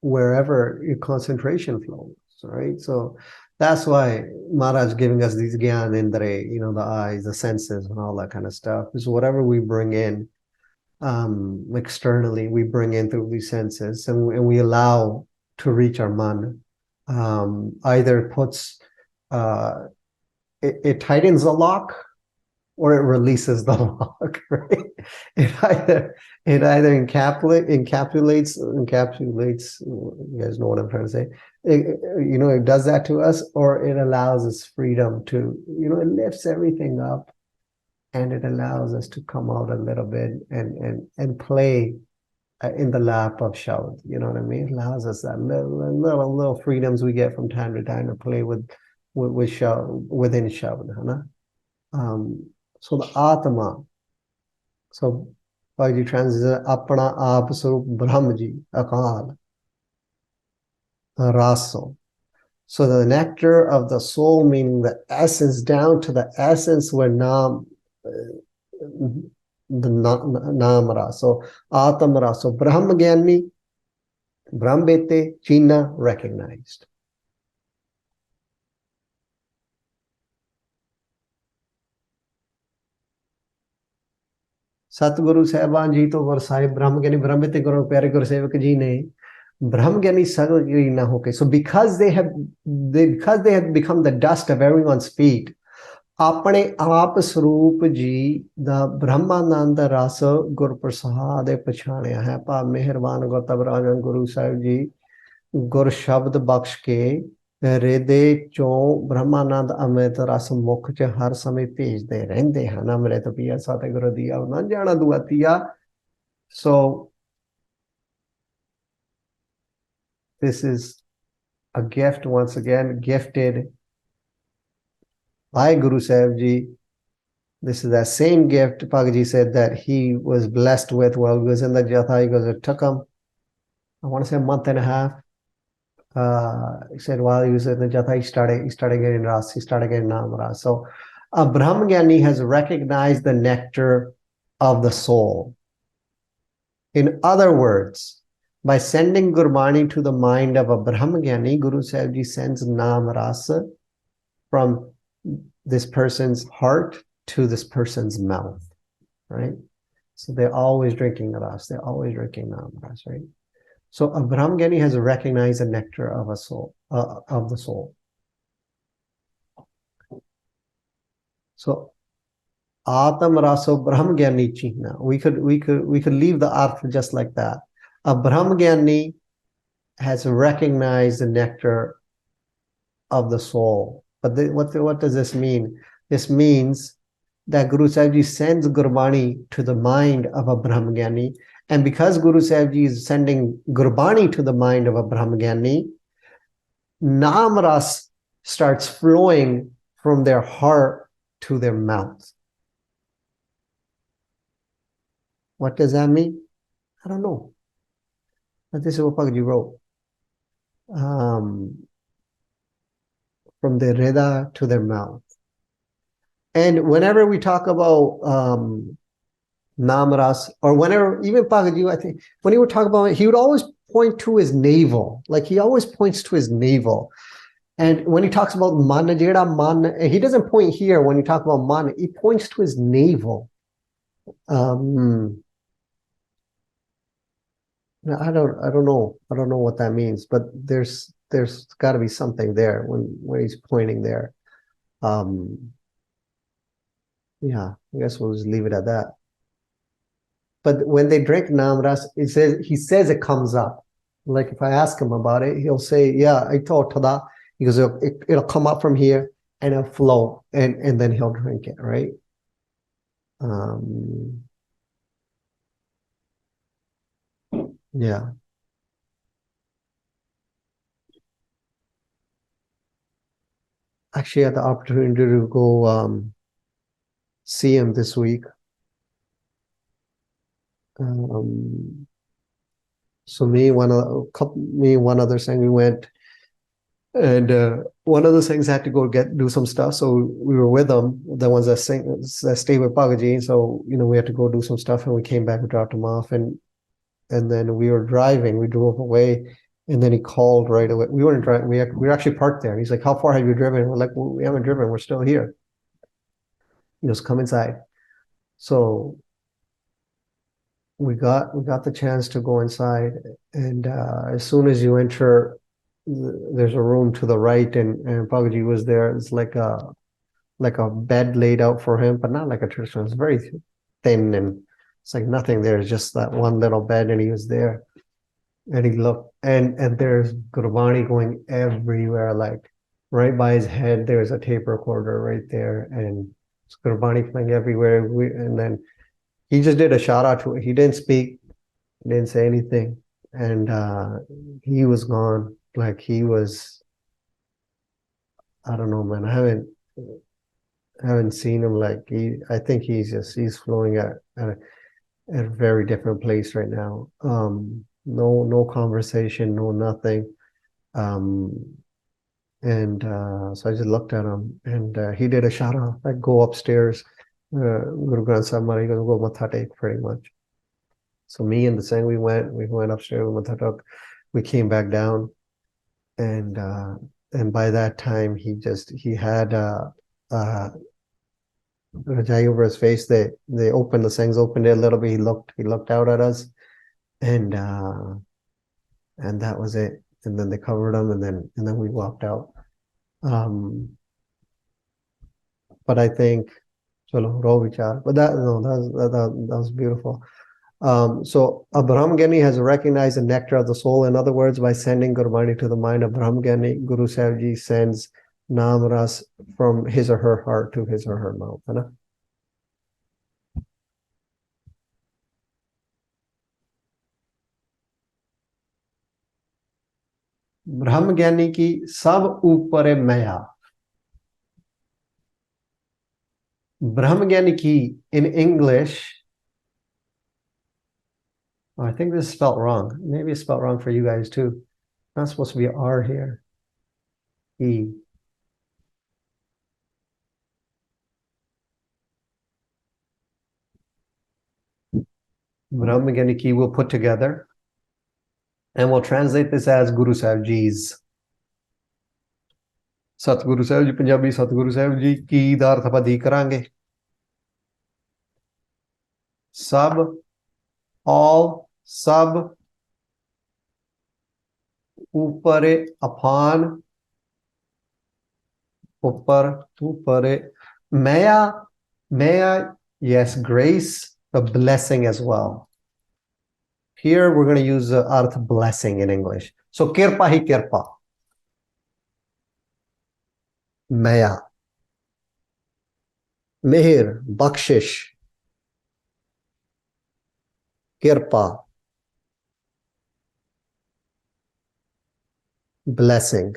wherever your concentration flows, right? So that's why Maharaj giving us these gyan indre, the eyes, the senses, and all that kind of stuff, is whatever we bring in externally, we bring in through these senses, and we allow to reach our man. Either puts it tightens the lock, or it releases the lock, right? It either encapsulates, you guys know what I'm trying to say. It does that to us, or it allows us freedom to, it lifts everything up, and it allows us to come out a little bit and play in the lap of Shabd. You know what I mean? It allows us that little freedoms we get from time to time to play with Shabd, within Shabd. So the Atma. So by the translation, Apna Aap Sarup Brahmaji Akal Raso. So the nectar of the soul, meaning the essence, down to the essence where Nam, the Nam Raso, Atam Raso, Brahma Gyani, Brahmbete, China recognized. सतगुरु साहिबान जी तो गुरु साहिब ब्रह्म ज्ञानी ब्रह्म ते गुरु प्यारे गुरसेवक जी ने ब्रह्म ज्ञानी सगुरी ना होके, so because they have become the dust of everyone's feet, अपने आप स्वरूप जी दा ब्रह्मानंद रस गुर प्रसाद पछाणिया है। भा मेहरबान गुरतब राजन गुरु साहिब जी गुर शब्द बख्श के रेदे चों ब्रह्मानंद अमृत रस मुख च हर समय भेजते रहंदे हन। अमृत पिया सतगुरु दिया न जाना दुआतिया। So this is a gift, once again gifted by Guru Sahib Ji. This is that same gift Bhagavad Ji said that he was blessed with while he was in the Jatha. He goes, it took him, I want to say, a month and a half. He said while he was in the Jatha, he started getting Ras, he started getting Nam Ras. So a Brahmajnani has recognized the nectar of the soul. In other words, by sending Gurbani to the mind of a Brahmajnani, Guru Sahib Ji sends Nam Rasa from this person's heart to this person's mouth, right? So they're always drinking ras. They're always drinking nam ras, right? So a Brahmgyani has recognized the nectar of a soul, of the soul. So Atam Raso Brahmgyani Chihna. We could leave the arth just like that. A Brahmgyani has recognized the nectar of the soul. But what does this mean? This means that Guru Sahib Ji sends Gurbani to the mind of a Brahmgyani. And because Guru Sahib Ji is sending Gurbani to the mind of a Brahmgyani, Nam Ras starts flowing from their heart to their mouth. What does that mean? I don't know. But this is what Bhagavad Ji wrote. From their rida to their mouth. And whenever we talk about Namras, or whenever, even Bhagavad Ji, I think, when he would talk about it, he would always point to his navel. Like he always points to his navel. And when he talks about mana, jeda mana, he doesn't point here when he talks about mana, he points to his navel. I don't know what that means, but there's got to be something there when he's pointing there. Yeah, I guess we'll just leave it at that. But when they drink namras, he says it comes up. Like if I ask him about it, he'll say, "Yeah, I told Tada." He goes, "It'll come up from here and it'll flow, and then he'll drink it, right?" Yeah. Actually, I had the opportunity to go see him this week. So me and one other thing, we went, and one of those things had to go do some stuff. So we were with them, the ones that stay with Bhagavad Ji. So we had to go do some stuff, and we came back, we dropped him off, and then we were driving. We drove away, and then he called right away. We weren't driving. We were actually parked there. He's like, "How far have you driven?" We're like, "Well, we haven't driven. We're still here." He goes, "Come inside." So we got the chance to go inside, and as soon as you enter, there's a room to the right, and Bhagavad Ji was there. It's like a bed laid out for him, but not like a traditional. It's very thin, and it's like nothing there. It's just that one little bed, and he was there, and he looked, and there's Gurbani going everywhere, like right by his head. There's a tape recorder right there, and it's Gurbani playing everywhere. And then he just did a shout out to it. He didn't speak, didn't say anything, and he was gone. Like he was, I don't know, man. I haven't seen him. Like I think he's flowing at a very different place right now. No conversation, no nothing. And so I just looked at him, and he did a shout out, like go upstairs. Guru Granth Sahib Maharaj, go matha take, pretty much. So me and the Sangh, we went upstairs with matha tek. We came back down, and by that time he had Rajai over his face. They opened, the Sanghs opened it a little bit. He looked out at us, and that was it. And then they covered him, and then we walked out. But I think, chalo, raw vichar. But that was beautiful. So a Brahmgyani has recognized the nectar of the soul. In other words, by sending Gurbani to the mind of Brahmgyani, Guru Sahib Ji sends Nam Ras from his or her heart to his or her mouth. है ना? Brahmgyani ki sab upare maya. Brahmgyani ki in English, I think this is spelled wrong. Maybe it's spelled wrong for you guys too. Not supposed to be R here. E. Brahmgyani ki we'll put together, and we'll translate this as Guru Sahib Ji's. Satguru Sahib Ji Punjabi, Satguru Sahib Ji ki da Astpadi karange. sab, all, sab, upare, upon, upar, upare, maya, maya, yes, grace, a blessing as well. Here we're going to use the arth blessing in English. So kirpa hi kirpa. Maya. Mehir, bakshish. Kirpa. Blessing.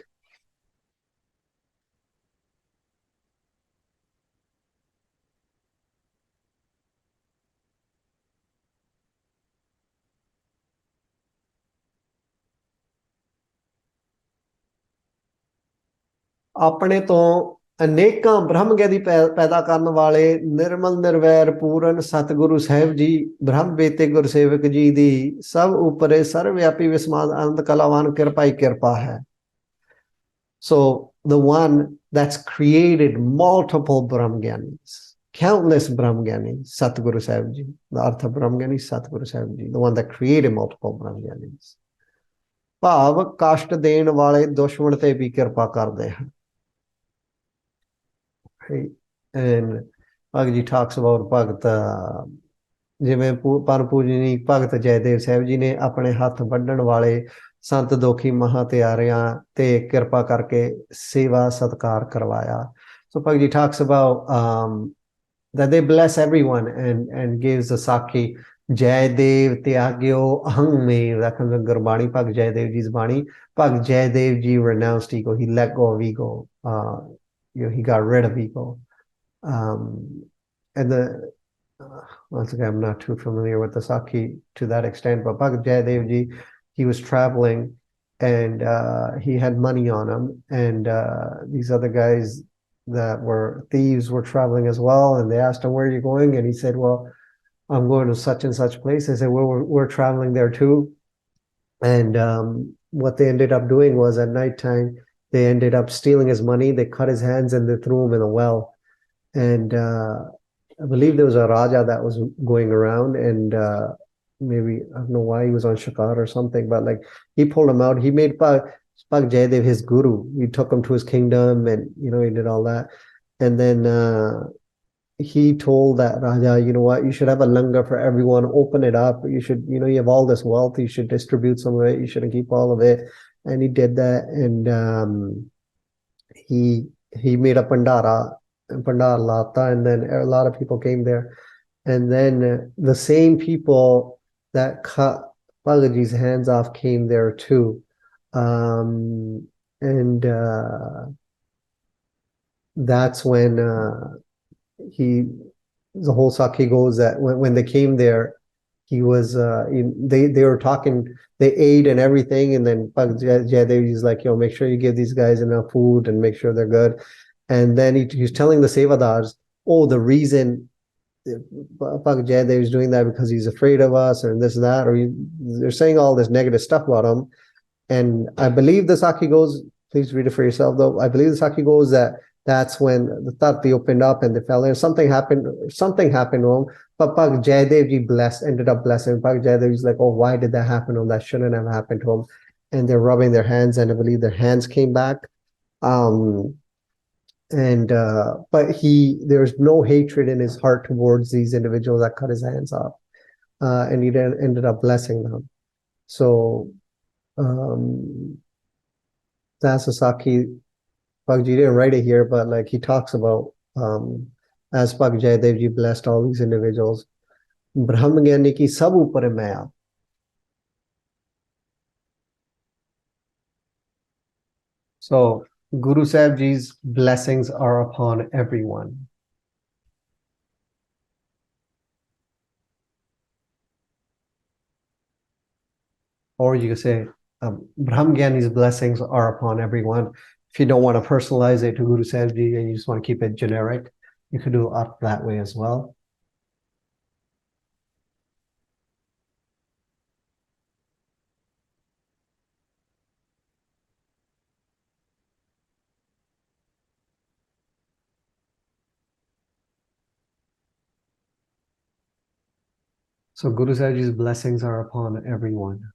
ਆਪਣੇ ਤੋਂ ਅਨੇਕਾਂ ਬ੍ਰਹਮ ਗਿਆਨੀ ਪੈਦਾ ਕਰਨ ਵਾਲੇ ਨਿਰਮਲ ਨਿਰਵੈਰ ਪੂਰਨ ਸਤਿਗੁਰੂ ਸਾਹਿਬ ਜੀ ਬ੍ਰਹਮ ਬੇਤੇ ਗੁਰਸੇਵਕ ਜੀ ਦੀ ਸਭ ਉਪਰੇ ਸਰਵਵਿਆਪੀ ਵਿਸਮਾਦ ਅਨੰਤ ਕਲਾਵਾਨ ਕਿਰਪਾ ਹੀ ਕਿਰਪਾ ਹੈ. So the one that's created multiple Brahmgyanis, countless Brahmgyanis, Satguru Sahib Ji, the Artha Brahmgyani Satguru Sahib Ji, the one that created multiple Brahmgyanis. ਭਾਵ ਕਸ਼ਟ ਦੇਣ ਵਾਲੇ ਦੁਸ਼ਮਣ ਤੇ ਵੀ ਕਿਰਪਾ ਕਰਦੇ ਹਨ. And Bhagavad Ji talks about Bhagat, ਜਿਵੇਂ ਪਰ ਪੂਜਨੀ ਭਗਤ ਜੈਦੇਵ ਸਾਹਿਬ ਜੀ ਨੇ ਆਪਣੇ ਹੱਥ ਵੱਢਣ ਵਾਲੇ ਸੰਤ ਦੋਖੀ ਮਹਾਤਿਆਰਿਆਂ ਤੇ ਕਿਰਪਾ ਕਰਕੇ ਸੇਵਾ ਸਤਕਾਰ ਕਰਵਾਇਆ. So Bhagavad Ji talks about that they bless everyone and gives the Sakhi Jaidev Tyagyo Ahangme. That comes in Gurbani, Bhag Jaidev Ji's Bani. Bhag Jaidev Ji renounced ego. He let go of ego. He got rid of ego. And once again, I'm not too familiar with the Sakhi to that extent, but Bhag Jaidev Ji, he was traveling and he had money on him, and these other guys that were thieves were traveling as well, and they asked him, where are you going? And he said, well, I'm going to such and such place. They said, well, we're traveling there too. And what they ended up doing was at nighttime, they ended up stealing his money. They cut his hands and they threw him in a well. And I believe there was a Raja that was going around, and maybe, I don't know why he was on Shakar or something, but like he pulled him out. He made Bhag Jaidev his guru. He took him to his kingdom, and he did all that. And then he told that Raja, you know what, you should have a langar for everyone, open it up. You should, you have all this wealth, you should distribute some of it, you shouldn't keep all of it. And he did that, and he made a Pandara Lata, and then a lot of people came there. And then the same people that cut Bhagavaji's hands off came there too. And that's when the whole Sakhi goes that when they came there, he was they were talking, they ate and everything, and then Jayadev is like, make sure you give these guys enough food and make sure they're good. And then he's telling the Sevadars, the reason Jayadev is doing that because he's afraid of us and this and that, or they're saying all this negative stuff about him. And I believe the Sakhi goes, please read it for yourself though, I believe the Sakhi goes that's when the Tati opened up and they fell in. Something happened wrong. But Bhag Jayadev ji ended up blessing. Bhag Jayadev is like, why did that happen to him? That shouldn't have happened to him. And they're rubbing their hands, and I believe their hands came back. But there's no hatred in his heart towards these individuals that cut his hands off. And he then ended up blessing them. So that's a Sakhi. Bhag Ji didn't write it here, but like he talks about as Bhag Jayadev Ji blessed all these individuals. Brahm Gyani ki sab upar maya. So Guru Sahib Ji's blessings are upon everyone. Or you could say Brahm Gyani's blessings are upon everyone. If you don't want to personalize it to Guru Sahib Ji and you just want to keep it generic, you could do it that way as well. So Guru Sahib's blessings are upon everyone.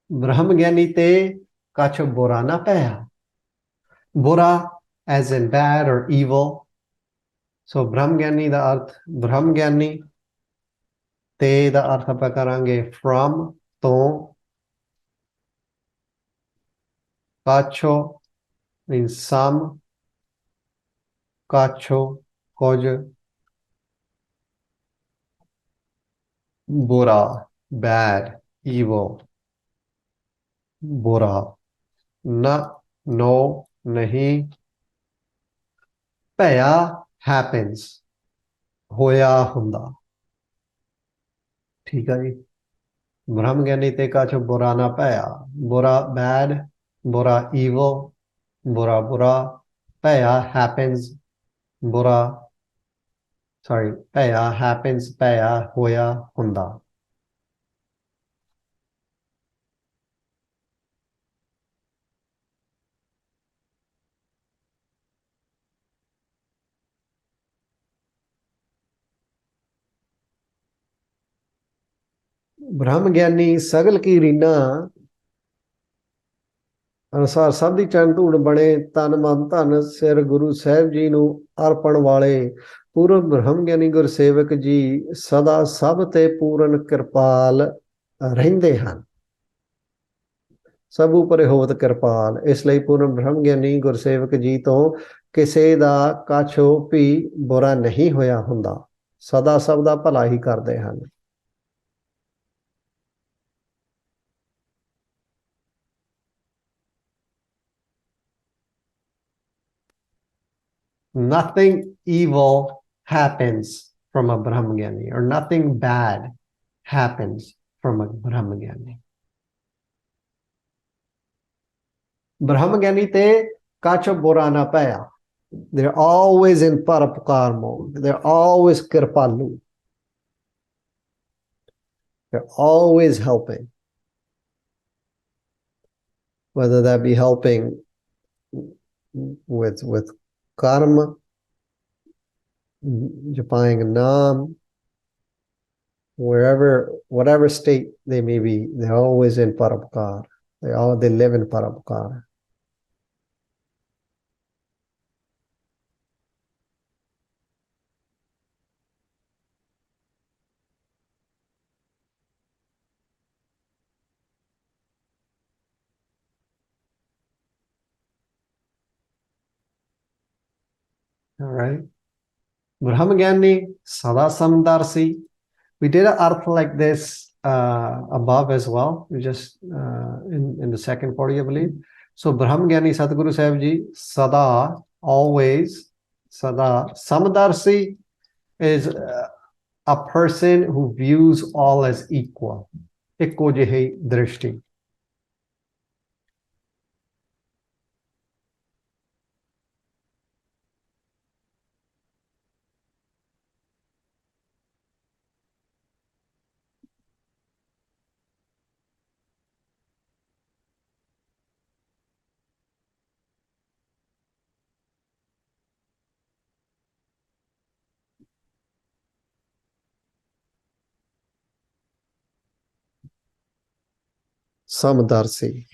Brahma Gyani te kacho bura na paya. Bura as in bad or evil. So Brahma Gyani da arth Brahma Gyani te da arth apa karange from to. Kacho means some. Kacho kuj. Bura bad evil. Bura na no nahi. Paya happens. Hoya hunda. ठीक है जी ब्रह्म ज्ञानी ते का जो बुरा ना पाया बुरा bad बुरा evil बुरा बुरा paya happens बुरा paya happens paya hoya hunda ब्रह्म ज्ञानी सगल की रीना ਅਨੁਸਾਰ ਸਭ ਦੀ ਚਰਨ ਧੂੜ ਬਣੇ ਤਨ ਮਨ ਧਨ ਸਿਰ ਗੁਰੂ ਸਾਹਿਬ ਜੀ ਨੂੰ ਅਰਪਣ ਵਾਲੇ ਪੂਰਨ ਬ੍ਰਹਮ ਗਿਆਨੀ ਗੁਰਸੇਵਕ ਜੀ ਸਦਾ ਸਭ ਤੇ ਪੂਰਨ ਕਿਰਪਾਲ ਰਹਿੰਦੇ ਹਨ ਸਭ ਉਪਰ ਹੋਵਤ ਕਿਰਪਾਲ ਇਸ ਲਈ ਪੂਰਨ ਬ੍ਰਹਮ ਗਿਆਨੀ ਗੁਰਸੇਵਕ ਜੀ ਤੋਂ ਕਿਸੇ ਦਾ ਕਾਛੋ ਵੀ ਬੁਰਾ ਨਹੀਂ ਹੋਇਆ ਹੁੰਦਾ ਸਦਾ ਸਭ ਦਾ ਭਲਾ ਹੀ ਕਰਦੇ ਹਨ Nothing evil happens from a Brahmagyan or nothing bad happens from a Brahmagyan. Brahmagyan te kacho bura na paya. They're always in parapukar mode. They're always kirpalu. They're always helping. Whether that be helping with karma, japaying naam, whatever state they may be, they're always in parapukar. They live in parapukar. All right. Brahmagyan sada samdarsi. We did an arth like this above as well. We just in the second party, I believe. So Brahmagyan Sadguru Sahib Ji sada always sada samdarsi is a person who views all as equal. Ekko jehi drishti. Samdarsi.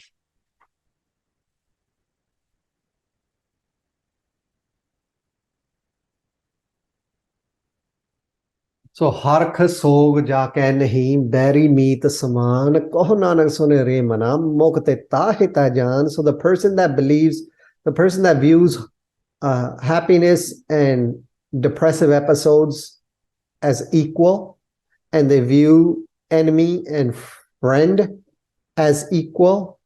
So hark sog jaake nahi beri meet saman koh nanak sune re mana mukte tahita jan. So the person that believes, the person that views happiness and depressive episodes as equal, and they view enemy and friend as equal,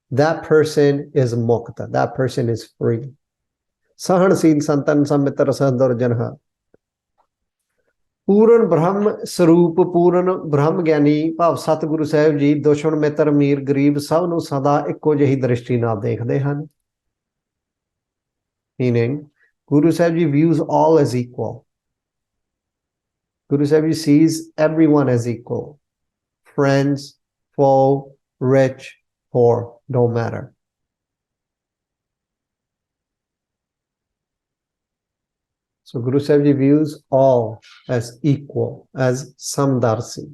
that person is mukta, that person is free. Sahansil santan samitra sadhar janha. ਪੂਰਨ ਬ੍ਰਹਮ ਸਰੂਪ ਪੂਰਨ ਬ੍ਰਹਮ ਗਿਆਨੀ ਭਾਵ ਸਤਿਗੁਰੂ ਸਾਹਿਬ ਜੀ ਦੁਸ਼ਮਣ ਮਿੱਤਰ ਅਮੀਰ ਗਰੀਬ ਸਭ ਨੂੰ ਸਦਾ ਇੱਕੋ ਜਿਹੀ ਦ੍ਰਿਸ਼ਟੀ ਨਾਲ ਦੇਖਦੇ ਹਨ meaning Guru Sahib Ji views all as equal. Guru Sahib Ji sees everyone as equal. Friends, foe, rich, poor, don't matter. So Guru Sahib Ji views all as equal, as samdarsi.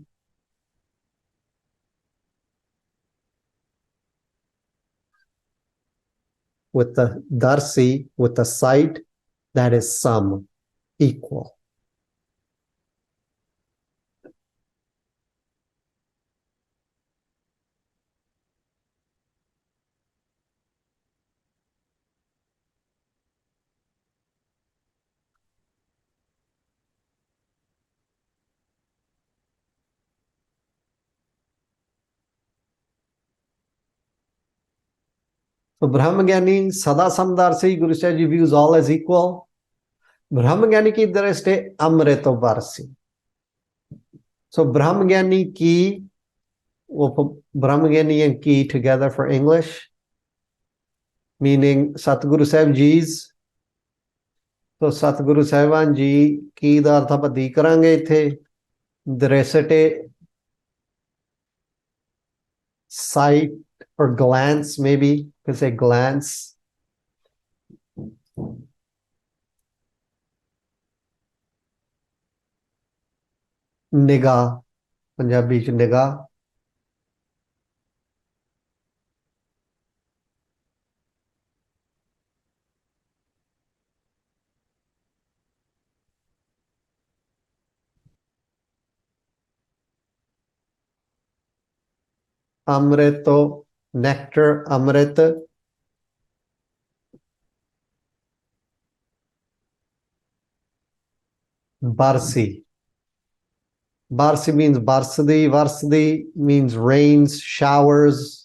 With the darsi, with the sight, that is some, equal. So Brahmagyani Sada Samdarsi, Guru Sahib Ji views all as equal. Brahmagyani ki drishti Amrito Varsi. So Brahmagyani ki, we'll put Brahmagyani and ki together for English, meaning Satguru Sahib Ji's. So Satguru Sahiban Ji ki da artha ਆਪਾਂ ਦੀ ਕਰਾਂਗੇ ਇੱਥੇ ਦ੍ਰਿਸ਼ਟੇ sight or glance, maybe you could say glance. Niga, Punjabi ਚ niga. Amrito, nectar, Amrit. Barsi. Barsi means Barsadi. Varsadi means rains, showers.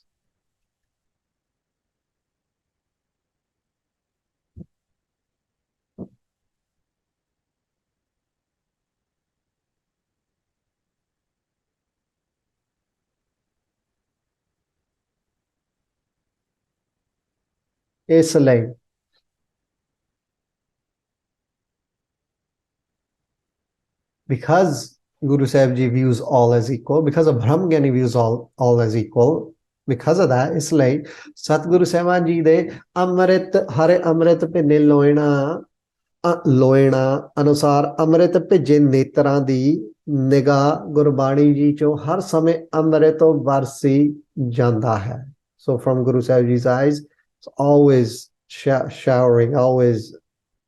ਇਸ ਲਈ because Guru Sahib Ji views all as equal, because of Brahmagani views all as equal, because of that, ਇਸ ਲਈ Satguru Sahiban Ji ਦੇ ਅੰਮ੍ਰਿਤ ਹਰੇ ਅੰਮ੍ਰਿਤ ਭਿੰਨੇ ਲੋਇਣਾ ਅਨੁਸਾਰ ਅੰਮ੍ਰਿਤ ਭਿੱਜੇ ਨੇਤਰਾਂ ਦੀ ਨਿਗਾਹ ਗੁਰਬਾਣੀ ਜੀ ਚੋਂ ਹਰ ਸਮੇਂ ਅੰਮ੍ਰਿਤੋਂ ਵਰਸੀ ਜਾਂਦਾ ਹੈ. So from Guru Sahib Ji's eyes, it's always showering, always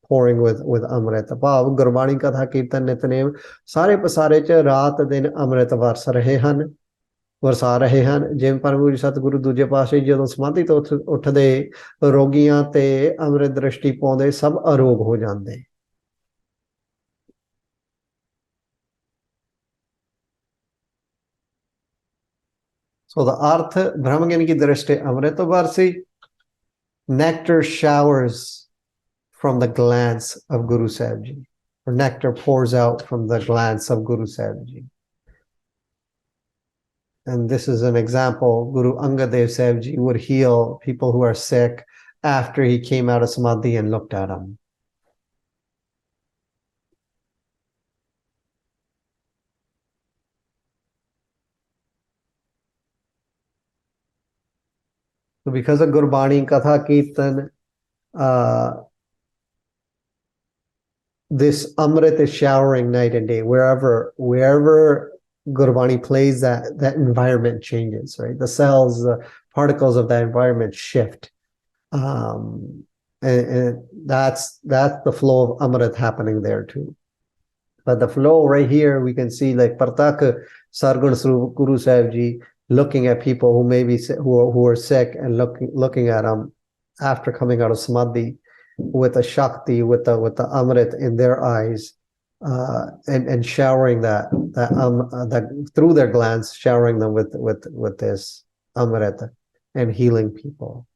pouring with Amrit. ਭਾਵ ਗੁਰਬਾਣੀ ਕਥਾ ਕੀਰਤਨ ਨਿਤਨੇਮ ਸਾਰੇ ਪਸਾਰੇ ਚ ਰਾਤ ਦਿਨ ਅੰਮ੍ਰਿਤ ਵਰਸ ਰਹੇ ਹਨ, ਵਰਸਾ ਰਹੇ ਹਨ. ਜਿਵੇਂ ਪਰਮ ਗੁਰੂ ਸਤਿਗੁਰੂ ਦੂਜੇ ਪਾਤਸ਼ਾਹ ਜਦੋਂ ਸਮਾਧੀ ਤੋਂ ਉੱਠਦੇ ਰੋਗੀਆਂ ਤੇ ਅੰਮ੍ਰਿਤ ਦ੍ਰਿਸ਼ਟੀ ਪਾਉਂਦੇ ਸਭ ਅਰੋਗ ਹੋ ਜਾਂਦੇ. So the arth Brahmagyan ki drishti Amrita Varsi, nectar showers from the glance of Guru Sahib Ji, or nectar pours out from the glance of Guru Sahib Ji. And this is an example. Guru Angad Dev Sahib Ji would heal people who are sick after he came out of Samadhi and looked at them. So because of Gurbani, Katha, Kirtan, this Amrit is showering night and day. Wherever Gurbani plays, that environment changes, right? The cells, the particles of that environment shift. And that's the flow of Amrit happening there too. But the flow right here, we can see like Partak Sargun Swarup Guru Sahib Ji looking at people who may be who are sick and looking at them after coming out of Samadhi with the Shakti, with the Amrit in their eyes, and showering that through their glance, showering them with this Amrit and healing people.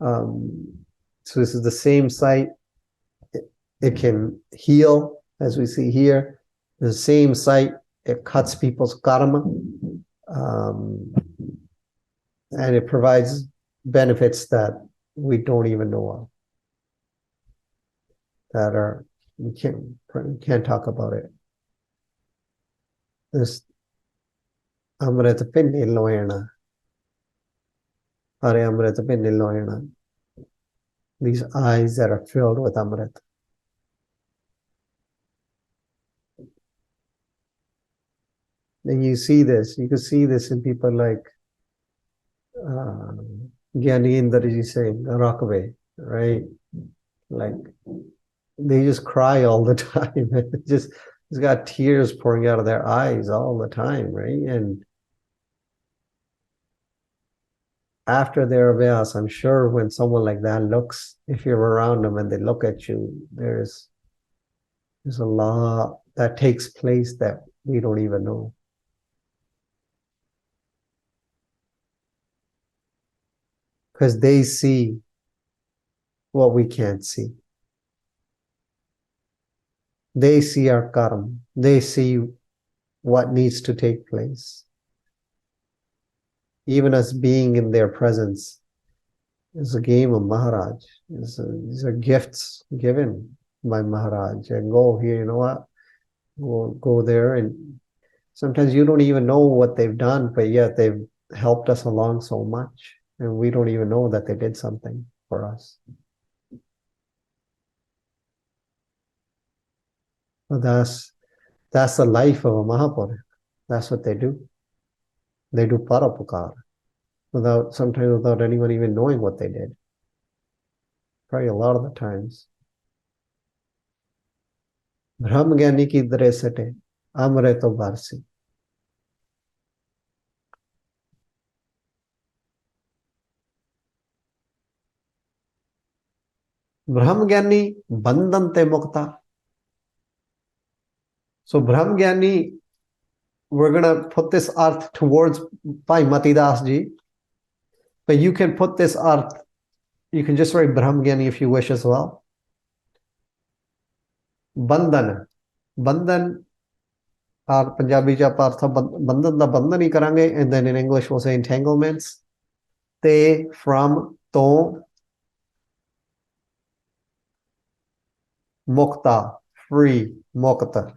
So this is the same site. It can heal, as we see here. The same site, it cuts people's karma. And it provides benefits that we don't even know of, that are we can't talk about it. This Amrita Pinni Loyana, Hare Amrita Pinni Loyana, these eyes that are filled with Amrit. And you see this, you can see this in people like Gyani Indraji Singh, Rockaway, right? Like they just cry all the time. Just got tears pouring out of their eyes all the time, right? And after their abhyas, I'm sure when someone like that looks, if you're around them and they look at you, there's a lot that takes place that we don't even know. Because they see what we can't see. They see our karma. They see what needs to take place. Even us being in their presence is a game of Maharaj. These are gifts given by Maharaj. And go here, you know what? We'll go there, and sometimes you don't even know what they've done, but yet they've helped us along so much. And we don't even know that they did something for us. But that's the life of a Mahapurush. That's what they do. They do parapukar sometimes without anyone even knowing what they did. Probably a lot of the times. Brahma Gyani ki dre sate, amre to barsi. Brahma Gyani bandante mukta. So Brahma Gyani, we're going to put this arth towards Bhai Matidas ji. But you can put this arth, you can just write Brahma Gyani if you wish as well. Bandhan. Bandhan, our Punjabi cha partha bandhan da bandhan hi karange, and then in English we'll say entanglements. Te, from, to, mukta, free, mukta.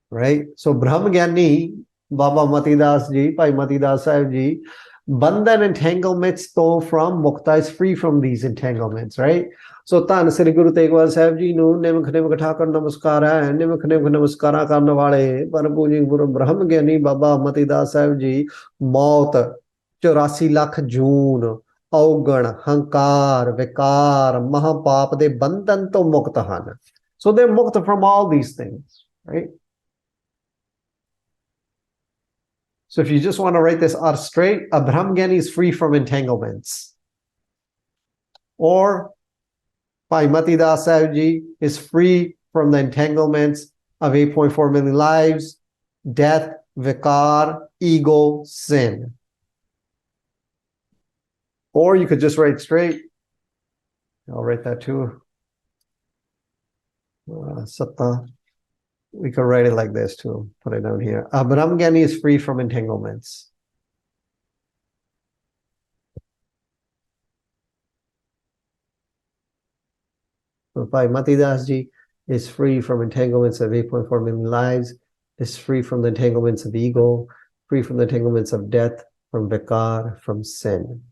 Right? So Brahma Gyani, Baba Matidas ji, Bhai Matidas Sahib ji, bandhan entanglements to from mukta is free from these entanglements, right? So Tan Sri Guru Tegh Bahadur Sahib ji nu nimk thakar namaskar hai, nimk namaskara karne wale Param Pujya Guru Brahma Gyani Baba Matidas Sahib ji, maut 84 lakh joon, augan, hankar, vikar, mahapap de bandhan to mukta han. So they're mukta from all these things, right? So if you just want to write this out straight, a Brahma Gyani is free from entanglements. Or Bhai Matidas Sahib ji is free from the entanglements of 8.4 million lives, death, vikar, ego, sin. Or you could just write straight. I'll write that too. Satta. We could write it like this too. Put it down here. Brahma Gyani is free from entanglements. So Bhai Matidas ji is free from entanglements of 8.4 million lives, is free from the entanglements of ego, free from the entanglements of death, from vikar, from sin.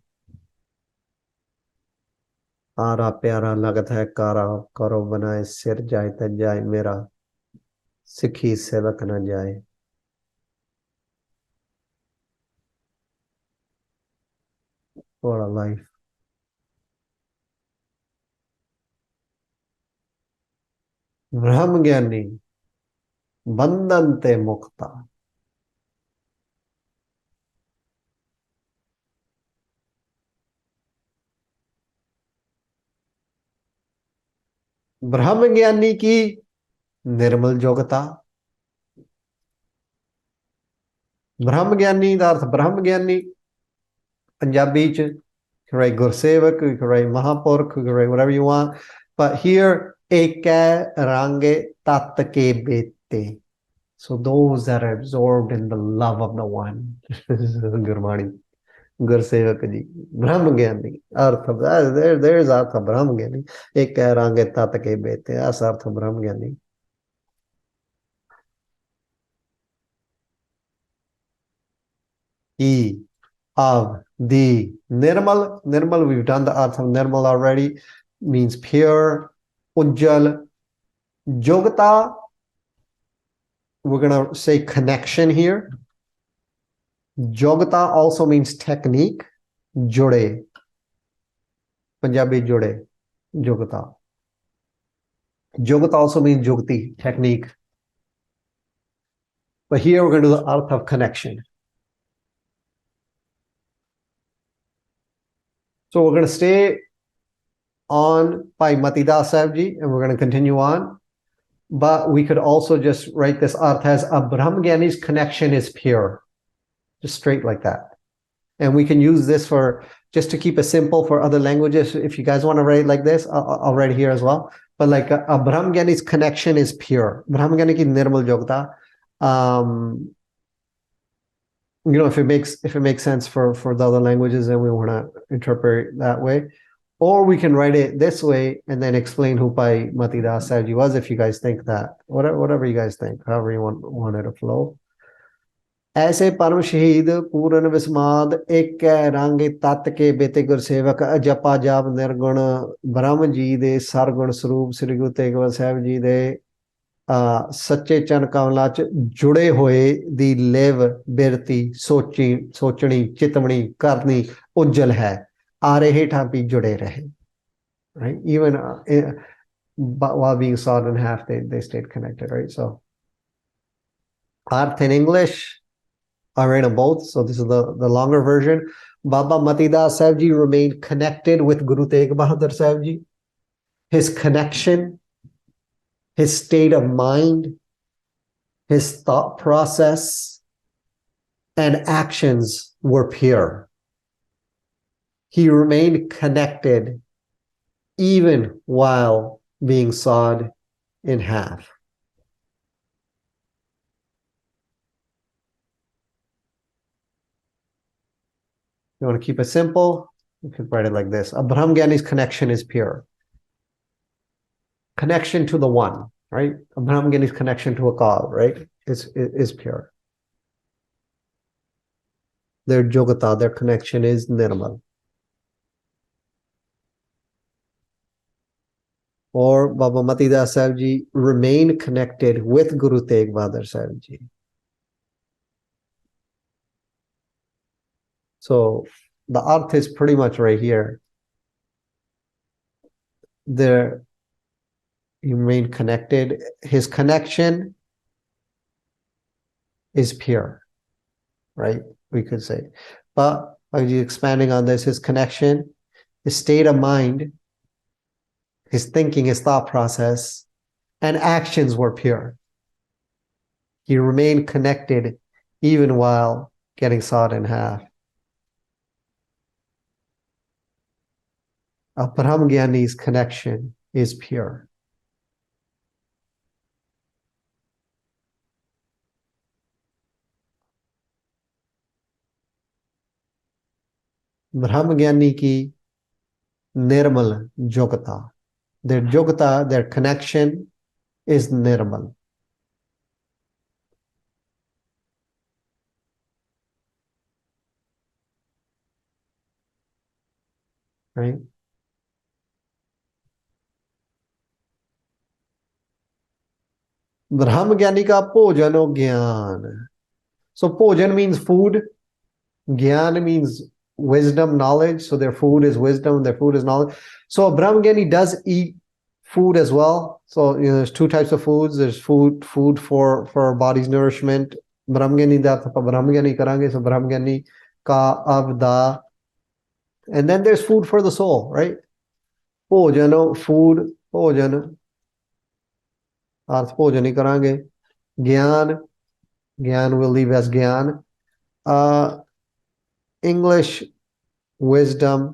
Ara pyara lagat hai kara, karo banaye sir jai taj jai mera. Sikhi sevak na jaye. What a life. Brahma Gyani, bandhante mukta. Brahma Gyani ki Nirmal Jogta. Brahma Gyani ਦਾ ਅਰਥ ਬ੍ਰਹਮ ਗਿਆਨੀ ਪੰਜਾਬੀ ਚ you can write Gursevak, you can write Mahapurkh, you can write whatever you want, but here ekੈ range tat ke bete, so those that are absorbed in the love of the one. Gurbani, Gursevak ji, Brahma Gyani, arth of that, there's arth of Brahma Gyani, ekੈ range tat ke bete, that's arth of Brahma Gyani. Of the Nirmal. Nirmal, we've done the arth of Nirmal already. means pure. Ujjal, Yogata, we're going to say connection here. Yogata also means technique. Jode, Punjabi jode, Yogata. Yogata also means yogti, technique. But here we're going to do the arth of connection. So we're going to stay on by Matida Sahib Ji, and we're going to continue on. But we could also just write this arth as a Brahmgyani's connection is pure. Just straight like that. And we can use this for, just to keep it simple for other languages. If you guys want to write it like this, I'll write it here as well. But like a Brahmgyani's connection is pure. Brahmgyani ki nirmal yogta. If it makes sense for the other languages, then we want to interpret it that way. Or we can write it this way and then explain who Bhai Mati Das Sahib Ji was, if you guys think that. Whatever you guys think, however you want it to flow. ऐसे परम शहीद पूरन विस्माद एक रंग तत् के बेते गुरसेवक जपा जाप निर्गुण ब्रह्म जी दे सरगुण स्वरूप श्री गुरु तेग बहादुर साहब जी दे सच्चे चन कमला च जुड़े हुए दी लिव बिरती सोचनी चितवनी करनी उज्जल है आ रहे ठापी जुड़े रहे, right? Even while being sawed in half, they stayed connected, right? So Arth in English, I read them both, so this is the longer version. Baba Mati Das Sahib Ji remained connected with Guru Tegh Bahadur Sahib Ji. His connection, his state of mind, his thought process, and actions were pure. He remained connected even while being sawed in half. You want to keep it simple? You could write it like this. A Brahmgyani's connection is pure. Connection to the one, right? A Brahmgyani's connection to a God, right? Is pure. Their Jogata, their connection is nirmal. Or Baba Mati Das Sahib Ji remained connected with Guru Tegh Bahadur Sahib Ji. So the arth is pretty much right here. There, he remained connected. His connection is pure, right? We could say. But by expanding on this, his connection, his state of mind, his thinking, his thought process, and actions were pure. He remained connected even while getting sawed in half. A Brahmgyani's connection is pure. Brahmgyani ki nirmal jogata. Their jogata, their connection is nirmal. Right? Brahmgyani ka bhojan o gyan. So bhojan means food. Gyan means wisdom, knowledge. So their food is wisdom, their food is knowledge. So a Brahmgyani does eat food as well. So there's two types of foods. There's food for our body's nourishment. Brahmgyani da Brahmgyani karange. So Brahmgyani ka avda. And then there's food for the soul, right? Bhojano, food, bhojan. Arth bhojani karange. Gyan will leave as gyan. English, wisdom,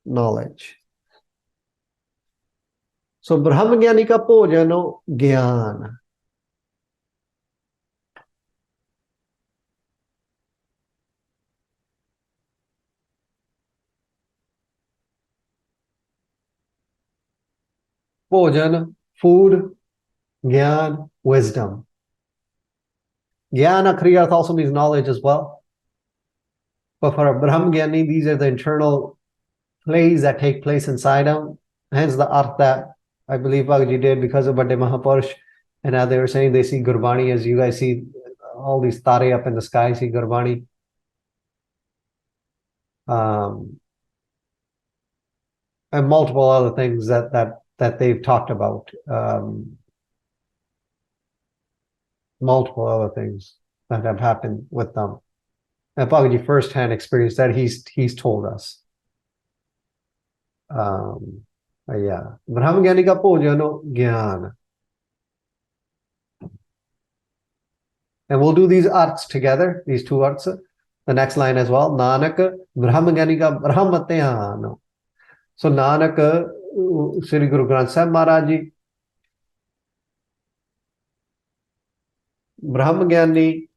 knowledge. So Brahmgyani ka bhojano gyan. Bhojan, food, gyan, wisdom. Gyana Kriya Arth also means knowledge as well. But for a Brahmgyani, these are the internal plays that take place inside him. Hence the arth that I believe Bhagavad did because of Bade Mahapurush. And now they were saying they see Gurbani, as you guys see all these tare up in the sky, see Gurbani. And multiple other things that they've talked about. Multiple other things that have happened with them. And Bhagavad firsthand experience that he's told us. Yeah. Brahma Gyani ka Pujano Gyan. And we'll do these arts together, these two arts. The next line as well. Nanak Brahma Gyani ka Brahmatayano. So Nanak, Sri Guru Granth Sahib Maharaj Ji, Brahma Gyani,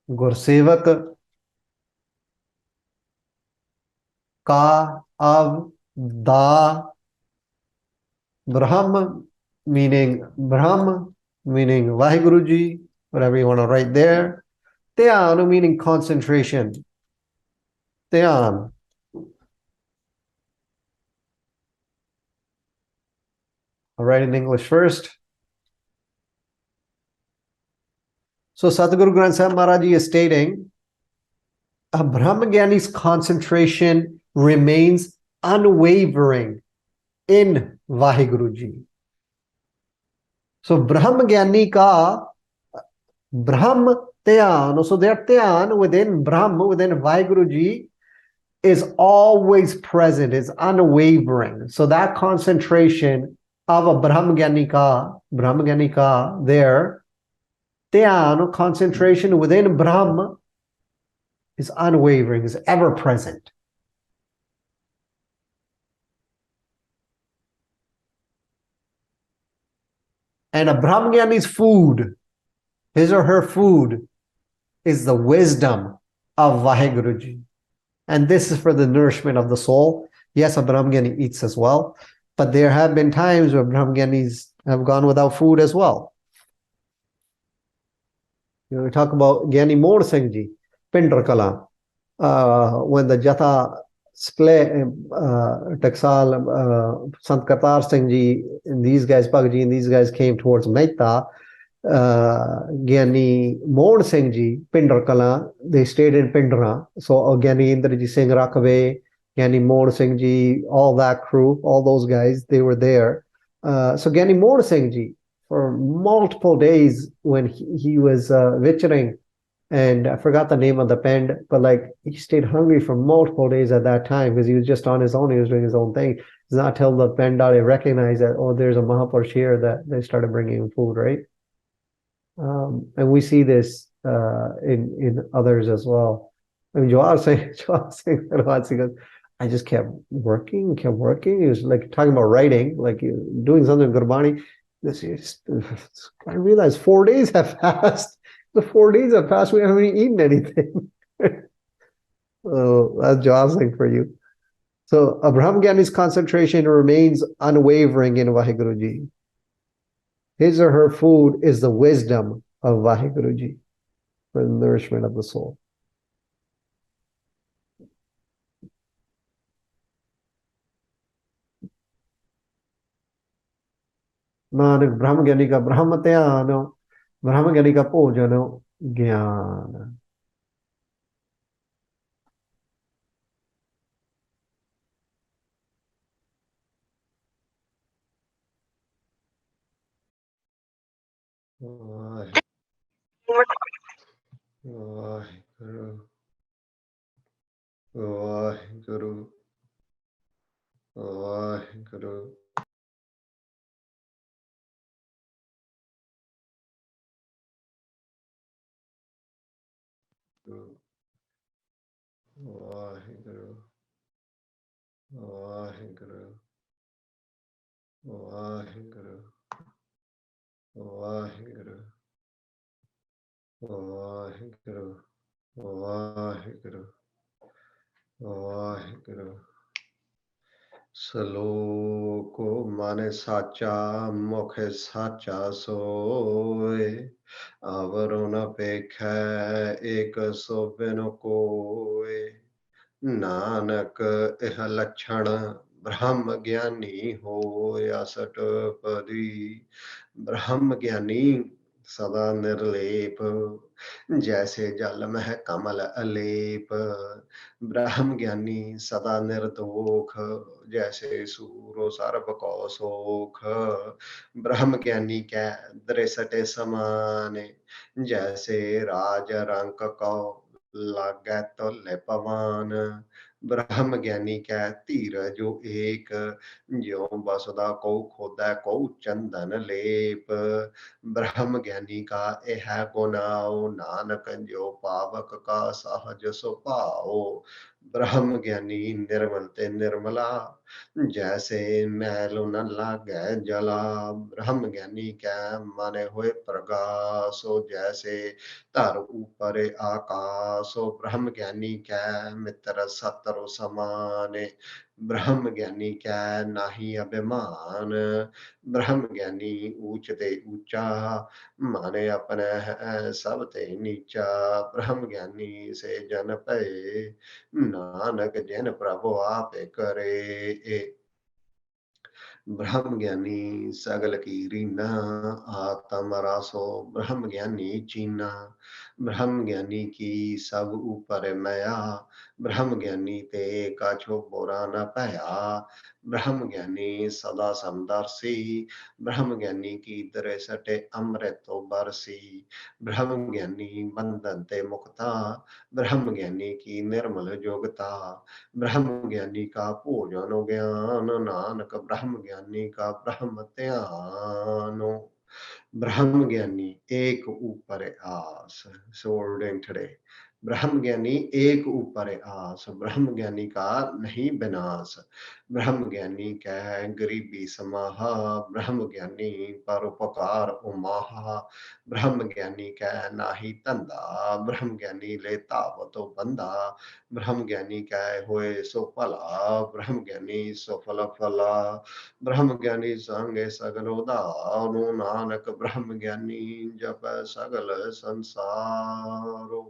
Gursevak ka av da Brahma, meaning Vaheguru Ji, whatever you want to write there. Dhyan, meaning concentration. Dhyan. I'll write in English first. So Satguru Granth Sahib Maharaj Ji is stating, a Brahmagyani's concentration remains unwavering in Vaheguru Ji. So Brahmagyani ka Brahm Dhyan, so their Dhyan within Brahma, within Vaheguru Ji, is always present, is unwavering. So that concentration of a Brahmagyani ka, their Dhyan, concentration within Brahma, is unwavering, is ever present. And a Brahmagyani's food, his or her food, is the wisdom of Vaheguru Ji. And this is for the nourishment of the soul. Yes, a Brahmagyani eats as well, but there have been times where Brahmagyanis have gone without food as well. You know, we talk about Gyani Mohan Singh Ji, Pindar Kala, when the Jatha split, Taksal, Sant Kartar Singh Ji, and these guys, Bhagavad Ji, and these guys came towards Mehta, Gyani Mohan Singh Ji, Pindar Kala, they stayed in Pindra. So Gyani Indrajit Singh Rakave, Gyani Mohan Singh Ji, all that crew, all those guys, they were there. So Gyani Mohan Singh Ji, for multiple days when he was vitchering, and I forgot the name of the pen, but like he stayed hungry for multiple days at that time because he was just on hhis own. He was doing his own thing. It's not till the Pendari recognized that, oh, there's a Mahapurush here, that they started bringing him food, right? And we see this in others as well. I mean, Jawahar Singh goes, I just kept working. He was like talking about writing, like doing something Gurbani. I realized 4 days have passed. The 4 days have passed, we haven't eaten anything. Oh, that's Jawahar Singh for you. So Abraham Gyani's concentration remains unwavering in Vaheguru Ji. His or her food is the wisdom of Vaheguru Ji for the nourishment of the soul. Nanak Brahmagyani ka Brahmatayano, Brahmagyani ka Pujano Gyana. Vaheguru, Vaheguru, Vaheguru. Vaheguru, Vaheguru, Vaheguru, Vaheguru, Vaheguru, Vaheguru, Vaheguru. Saloko mane sacha mukhe sacha soe avarona pekha ek sobeno koe nanak eh lachhana ब्रह्म ज्ञानी होया सटपदी। ब्रह्म ज्ञानी सदा निर्लेप, जैसे जल मह कमल अलेप। ब्रह्म ज्ञानी सदा निर्दोख, जैसे सूरो सर्प को सोख। ब्रह्म ज्ञानी कै दृसटे समाने, जैसे राज रंक को लागै तुल्य पवन। ब्रह्म ज्ञानी कै धीरजो एक, ज्यों बसदा को खोदै को चंदन लेप। ब्रह्म ज्ञानी का यह गुनाओ, नानक जो पावक का सहज सुभाओ। ब्रह्म ज्ञानी निर्मल ते निर्मला, जैसे मैल न लागै जला। ब्रह्म ज्ञानी कै मन होए प्रगासो, जैसे धर ऊपर आकाशो। ब्रह्म ज्ञानी कै मित्र सतरु समाने, ब्रह्म ज्ञानी कै नाही अभिमान। ब्रह्म ज्ञानी ऊंच ते ऊंचा, माने अपने है सब ते नीचा। ब्रह्म ज्ञानी से जन भये, नानक जिन प्रभु आपे करे। ब्रह्म ज्ञानी सगल की रीना, आत्म रासो ब्रह्म ज्ञानी चीना। ब्रह्म ज्ञानी की सब ऊपर मया, ब्रह्म ज्ञानी ते काछो बुरा न पया। ब्रह्म ज्ञानी सदा समदर्शी, ब्रह्म ज्ञानी की दृसटे अमृत तो बरसी। ब्रह्म ज्ञानी बंधन ते मुक्ता, ब्रह्म ज्ञानी की निर्मल जोगता। ब्रह्म ज्ञानी का भोजन ज्ञान, नानक ब्रह्म ज्ञानी का ब्रह्म ध्यानो। ब्रह्म ज्ञानी एक ऊपर आस, सोल्डिंग टुडे। ब्रह्म ज्ञानी एक ऊपर आस, ब्रह्म ज्ञानी का नहीं विनाश। ब्रह्म ज्ञानी कह गरीबी समाहा, ब्रह्म ज्ञानी परोपकार उमाहा। ब्रह्म ज्ञानी कह नाही धंधा, ब्रह्म ज्ञानी ले तावतो बंधा। ब्रह्म ज्ञानी कह होए सो भला, ब्रह्म ज्ञानी सफल फला। ब्रह्म ज्ञानी संगे सगल उदारो, नानक ब्रह्म ज्ञानी जप सगल संसारो।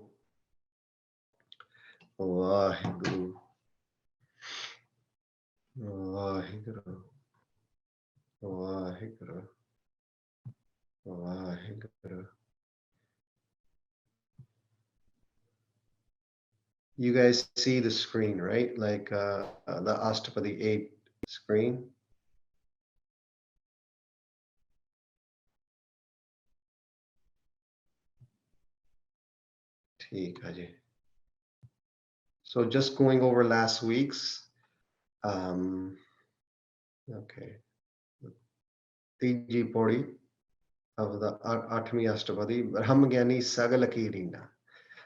Waheguru Waheguru Waheguru Waheguru. You guys see the screen, right? Like the Astpadi 8 screen. ठीक है जी. So just going over last week's, okay, tiji pori of the Atmi Astapadi, Brahma Gyani Sagala Kirina.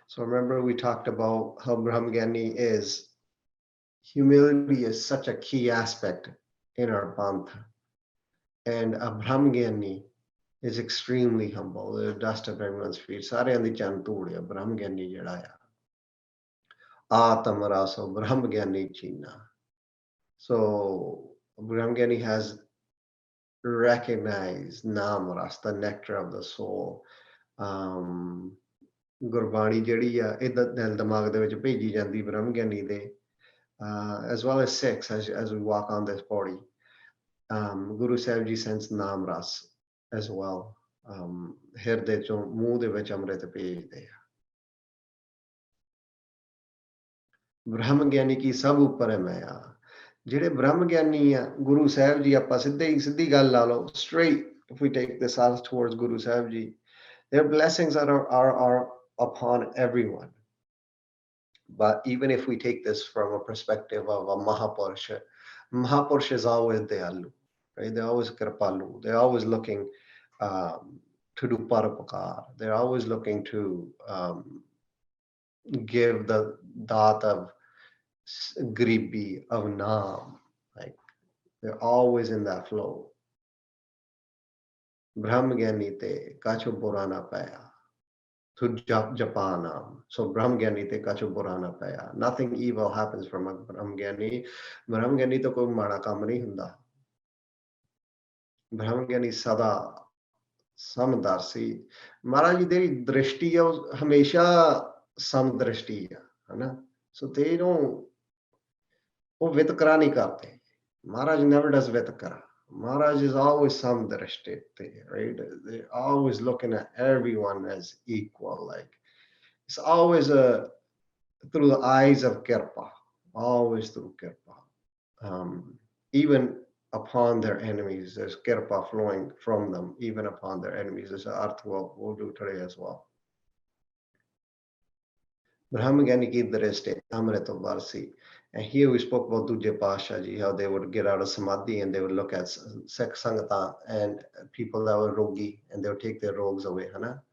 So remember we talked about how Brahma Gyani is, humility is such a key aspect in our Pantha. And a Brahma Gyani is extremely humble, the dust of everyone's feet. Sare andi chan toodya, Brahma Gyani jehड़ा a. Atam raso Brahma Gyani china. So Brahma Gyani has recognized Nam Ras, the nectar of the soul. Gurbani ਜਿਹੜੀ ਆ ਇਹ ਦਿਲ ਦਿਮਾਗ ਦੇ ਵਿੱਚ ਭੇਜੀ ਜਾਂਦੀ ਬ੍ਰਹਮ ਗਿਆਨੀ ਦੇ, as well as Sikhs as we walk on this body. Guru Sahib ji sends Nam Ras as well. ਹਿਰਦੇ ਚੋਂ ਮੂੰਹ ਦੇ ਵਿੱਚ ਅੰਮ੍ਰਿਤ ਭੇਜਦੇ ਆ। ਬ੍ਰਹਮ ਗਿਆਨੀ ਕੀ ਸਭ ਉੱਪਰ ਹੈ ਮਾਇਆ। ਜਿਹੜੇ ਬ੍ਰਹਮ ਗਿਆਨੀ ਆ ਗੁਰੂ ਸਾਹਿਬ ਜੀ, ਆਪਾਂ ਸਿੱਧੀ ਗੱਲ ਲਾ ਲਓ, straight if we take this out towards Guru Sahib ji, their blessings are upon everyone. But even if we take this from a perspective of a Mahapurush, Mahapurush is always dayalu, right? They're always kripalu. They're always looking to do paropakar. They're always looking to give the daat of gribi, of naam. Like they're always in that flow. Brahma Gyani te kacho burana paya, to Japanam. So Brahma Gyani te kacho burana paya. Nothing evil happens from a Brahma Gyani. Brahma Gyani to koi mada kam nahi hunda. Brahma Gyani sada samdarsi. Maharaj ji teri drishti hai hamesha samdrishti hai na. So they don't, वो वितकरा नहीं करते, Maharaj never does Vitakara. Maharaj is always samdrashtite, right? They're always looking at everyone as equal. Like it's always through the eyes of Kirpa, always through Kirpa. Even upon their enemies, there's Kirpa flowing from them, even upon their enemies. There's an arth we'll do today as well. Brahmagani ki drishti amrita varsi. And here we spoke about Duje Pasha ji, how they would get out of samadhi and they would look at Sekh Sangata and people that were rogi and they would take their rogues away. Hana?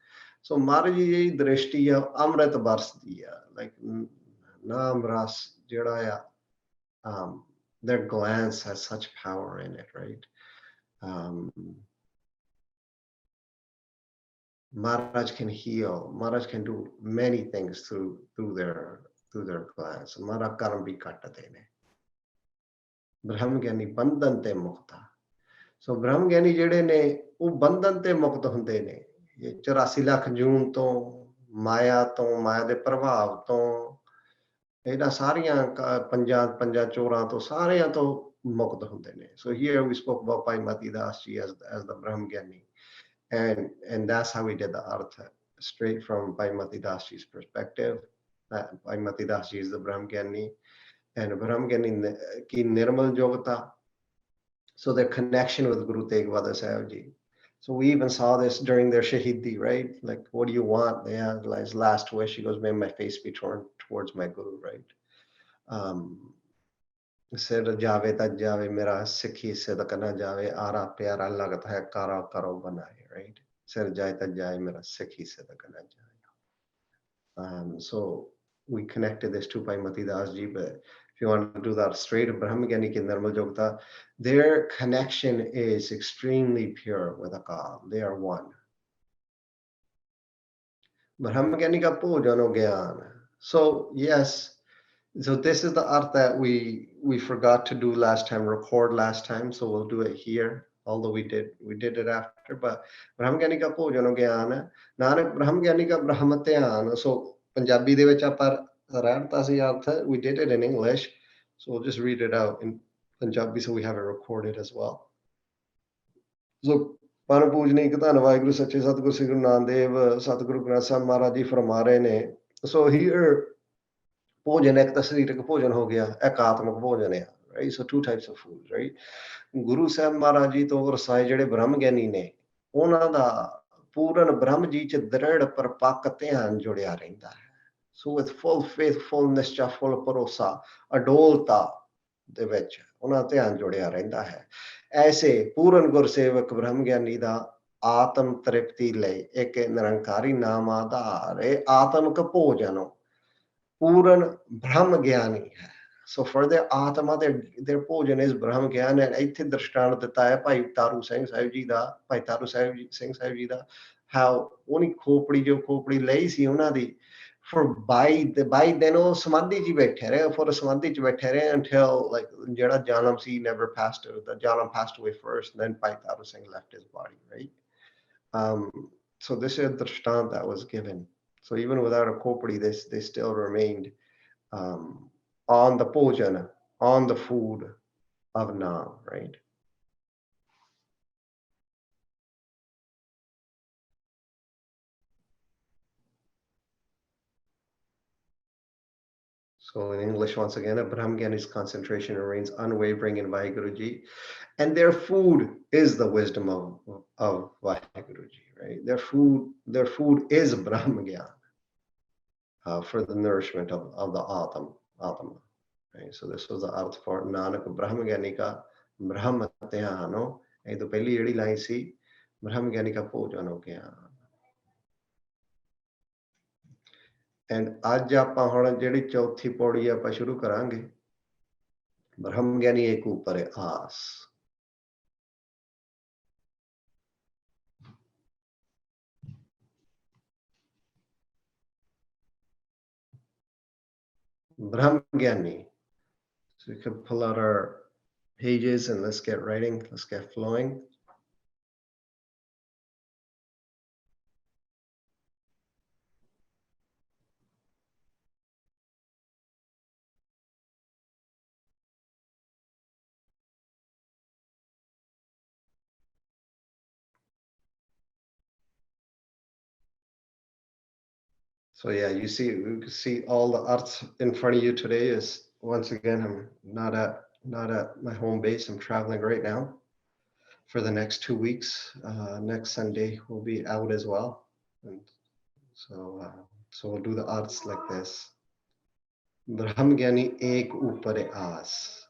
So Maharaj ji drishti amrit vars diya, like Naam Ras Jadaya. Their glance has such power in it, right? Maharaj can heal. Maharaj can do many things through their glance. Maharaj karam bhi kattate ne. Brahma Gyani bandhan te mukta. So Brahma Gyani ਜਿਹੜੇ ਨੇ ਉਹ ਬੰਧਨ ਤੇ ਮੁਕਤ ਹੁੰਦੇ ਨੇ ਇਹ 84 ਲੱਖ ਜੂਨ ਤੋਂ ਮਾਇਆ ਦੇ ਪ੍ਰਭਾਵ ਤੋਂ ਇਹਨਾਂ ਸਾਰੀਆਂ ਪੰਜਾਂ ਚੋਰਾਂ ਤੋਂ ਸਾਰਿਆਂ ਤੋਂ ਮੁਕਤ ਹੁੰਦੇ ਨੇ. So here we spoke about Bhai Mati Das ji as the Brahma Gyani. And that's how we did the artha, straight from Bhai Mati Das ji's perspective. Bhai Mati Das ji is the Brahma Gyani, and Brahma Gyani ki nirmal yogata. So their connection with Guru Tegh Bahadur Sahib ji. So we even saw this during their Shahidi, right? Like, what do you want? They had his last wish. He goes, may my face be turned towards my Guru, right? Sir jave taj jave mera sikhi siddh na jave ara pyara lagta hai kara karo banaye, right? Sir jaye taj jaye mera sikhi siddh na jaye. So we connected this to Bhai Mati Das ji, but if you want to do that straight, Brahma Gyani ki Nirmal Yogta, their connection is extremely pure with Akal. They are one. Brahma Gyani ka pujan ho gyan. So yes, so this is the art that we forgot to do last time, record last time. So we'll do it here. Although we did it after, but Brahma Gyani ka pujan ho gyan. Nanak Brahma Gyani ka Brahma dhyan. So Punjabi de vich ਆਪਾਂ ਰਹਿਤਾ ਸੀ ਅਰਥ. We did it in English, so we'll just read it out in Punjabi so we have it recorded as well. So ਪਰਮ ਪੂਜਨੀਕ ਧੰਨ ਵਾਹਿਗੁਰੂ ਸੱਚੇ ਸਤਿਗੁਰ ਸ੍ਰੀ ਗੁਰੂ ਨਾਨਕ ਦੇਵ ਸਤਿਗੁਰੂ ਗ੍ਰੰਥ ਸਾਹਿਬ ਮਹਾਰਾਜ ਜੀ ਫਰਮਾ ਰਹੇ ਨੇ. So here ਭੋਜਨ ਇੱਕ ਤਾਂ ਸਰੀਰਕ ਭੋਜਨ ਹੋ ਗਿਆ, ਇੱਕ ਆਤਮਿਕ ਭੋਜਨ ਆ, right? So two types of food, right? Guru Sahib Maharaj ji ਤੋਂ ਵਰਸਾਏ ਜਿਹੜੇ ਬ੍ਰਹਮ ਗਿਆਨੀ ਨੇ ਉਹਨਾਂ ਦਾ ਪੂਰਨ ਬ੍ਰਹਮ ਜੀ ਚ ਦ੍ਰਿੜ ਪਰਪੱਕ ਧਿਆਨ ਜੁੜਿਆ ਰਹਿੰਦਾ ਹੈ. So with full faith, full ਨਿਸ਼ਚਾ, full ਭਰੋਸਾ, ਅਡੋਲਤਾ ਦੇ ਵਿੱਚ ਉਹਨਾਂ ਦਾ ਧਿਆਨ ਜੁੜਿਆ ਰਹਿੰਦਾ ਹੈ. ਐਸੇ ਪੂਰਨ ਗੁਰਸੇਵਕ ਬ੍ਰਹਮ ਗਿਆਨੀ ਦਾ ਆਤਮ ਤ੍ਰਿਪਤੀ ਲਈ ਇੱਕ ਨਿਰੰਕਾਰੀ ਨਾਮ ਆਧਾਰ ਇਹ ਆਤਮਿਕ ਭੋਜਨ ਪੂਰਨ ਬ੍ਰਹਮ ਗਿਆਨੀ ਹੈ. So for their atma, their ਭੋਜਨ is ਬ੍ਰਹਮ ਗਿਆਨ. and ਇੱਥੇ ਦ੍ਰਿਸ਼ਟਾਂਤ ਦਿੱਤਾ ਹੈ ਭਾਈ ਤਾਰੂ ਸਿੰਘ ਸਾਹਿਬ ਜੀ ਦਾ, ਭਾਈ ਤਾਰੂ ਸਿੰਘ ਸਾਹਿਬ ਜੀ ਦਾ, how ਉਹਨੀ ਖੋਪੜੀ ਲਈ ਸੀ ਉਹਨਾਂ ਦੀ for by then ਉਹ ਸਮਾਧੀ ਚ ਬੈਠੇ ਰਹੇ, for ਸਮਾਧੀ ਚ ਬੈਠੇ ਰਹੇ until like ਜਿਹੜਾ ਜਾਲਮ ਸੀ never passed, the jalam passed away first, and then Bhai Taru Singh left his body, right? So this is the dristant that was given. So even without a khopri, they still remained on the bhojan, on the food of Naam, right? So in English, once again, a Brahmgyani's concentration remains unwavering in Vaheguruji, and their food is the wisdom of Vaheguruji, right? Their food is Brahmgyan for the nourishment of the Atma, right? So this was the arth for Nanak Brahmgyani ka Brahma Dhyano. ਇਹ ਤੋਂ ਪਹਿਲੀ ਜਿਹੜੀ line ਸੀ Brahmgyani ka ਭੋਜਨ ਹੋ ਗਿਆ. And ਅੱਜ ਆਪਾਂ ਹੁਣ ਜਿਹੜੀ ਚੌਥੀ ਪੌੜੀ ਆਪਾਂ ਸ਼ੁਰੂ ਕਰਾਂਗੇ, ਬ੍ਰਹਮ ਗਿਆਨੀ ਏਕ ਉਪਰ ਆਸ. Brahma Gyani. So we can pull out our pages and let's get writing, let's get flowing. So yeah, you can see all the arts in front of you today. Is once again, I'm not at my home base. I'm traveling right now for the next 2 weeks. Next Sunday we'll be out as well, and so we'll do the arts like this. Brahm Gyani ek upare aas.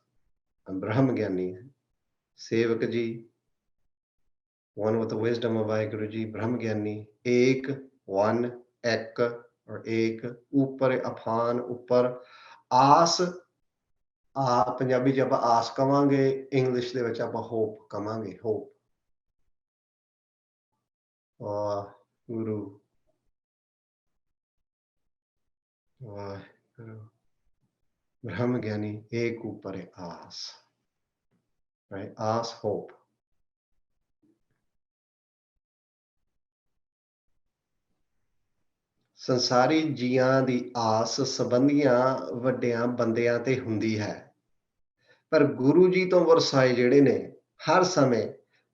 Brahm Gyani, Sevak ji, one with the wisdom of Vaheguru ji, Brahm Gyani, ek, one, ek, or ek, upare aphan, upar, ਆਸ ਪੰਜਾਬੀ ਚ ਆਪਾਂ ਆਸ ਕਵਾਂਗੇ, English ਦੇ ਵਿੱਚ ਆਪਾਂ hop ਕਵਾਂਗੇ, hop. Waheguru Waheguru ਬ੍ਰਹਮ ਗਿਆਨੀ ਏਕ ਉਪਰ ਆਸ, right? ਆਸ, hope. ਸੰਸਾਰੀ ਜੀਆਂ ਦੀ ਆਸ ਸੰਬੰਧੀਆਂ ਵੱਡਿਆਂ ਬੰਦਿਆਂ ਤੇ ਹੁੰਦੀ ਹੈ, ਪਰ ਗੁਰੂ ਜੀ ਤੋਂ ਵਰਸਾਏ ਜਿਹੜੇ ਨੇ ਹਰ ਸਮੇਂ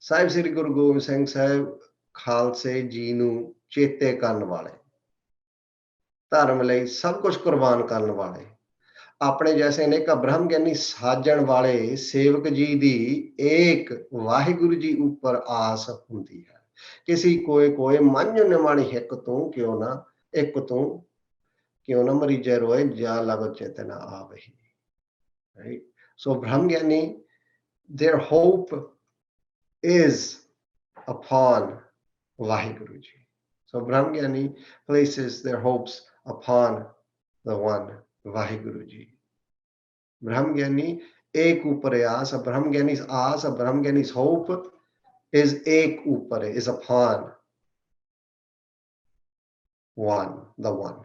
ਸਾਹਿਬ ਸ੍ਰੀ ਗੁਰੂ ਗੋਬਿੰਦ ਸਿੰਘ ਸਾਹਿਬ ਖਾਲਸੇ ਜੀ ਨੂੰ ਚੇਤੇ ਕਰਨ ਵਾਲੇ, ਧਰਮ ਲਈ ਸਭ ਕੁਝ ਕੁਰਬਾਨ ਕਰਨ ਵਾਲੇ, ਆਪਣੇ ਜੈਸੇ ਅਨੇਕਾਂ ਬ੍ਰਹਮ ਗਿਆਨੀ ਸਾਜਣ ਵਾਲੇ ਸੇਵਕ ਜੀ ਦੀ ਏਕ ਵਾਹਿਗੁਰੂ ਜੀ ਉੱਪਰ ਆਸ ਹੁੰਦੀ ਹੈ। ਕਿਸੇ ਕੋਏ ਮਨ ਨਿਮਾਣੀ ਹਿੱਕ ਤੂੰ ਕਿਉਂ ਨਾ, ਇੱਕ ਤੂੰ ਕਿਉਂ ਨਾ ਮਰੀਜੇ ਰੋਏ, ਜਾ ਲਗ ਚੇਤਨ ਆਵਹੀ, right? So Brahm Gyani, their hope is upon Vaheguru ji. So Brahm Gyani places their hopes upon the one Vaheguru ji. Brahm Gyani ek upare aas, Brahm Gyani's aas, Brahm Gyani's hope is ek upare, is upon one, the one.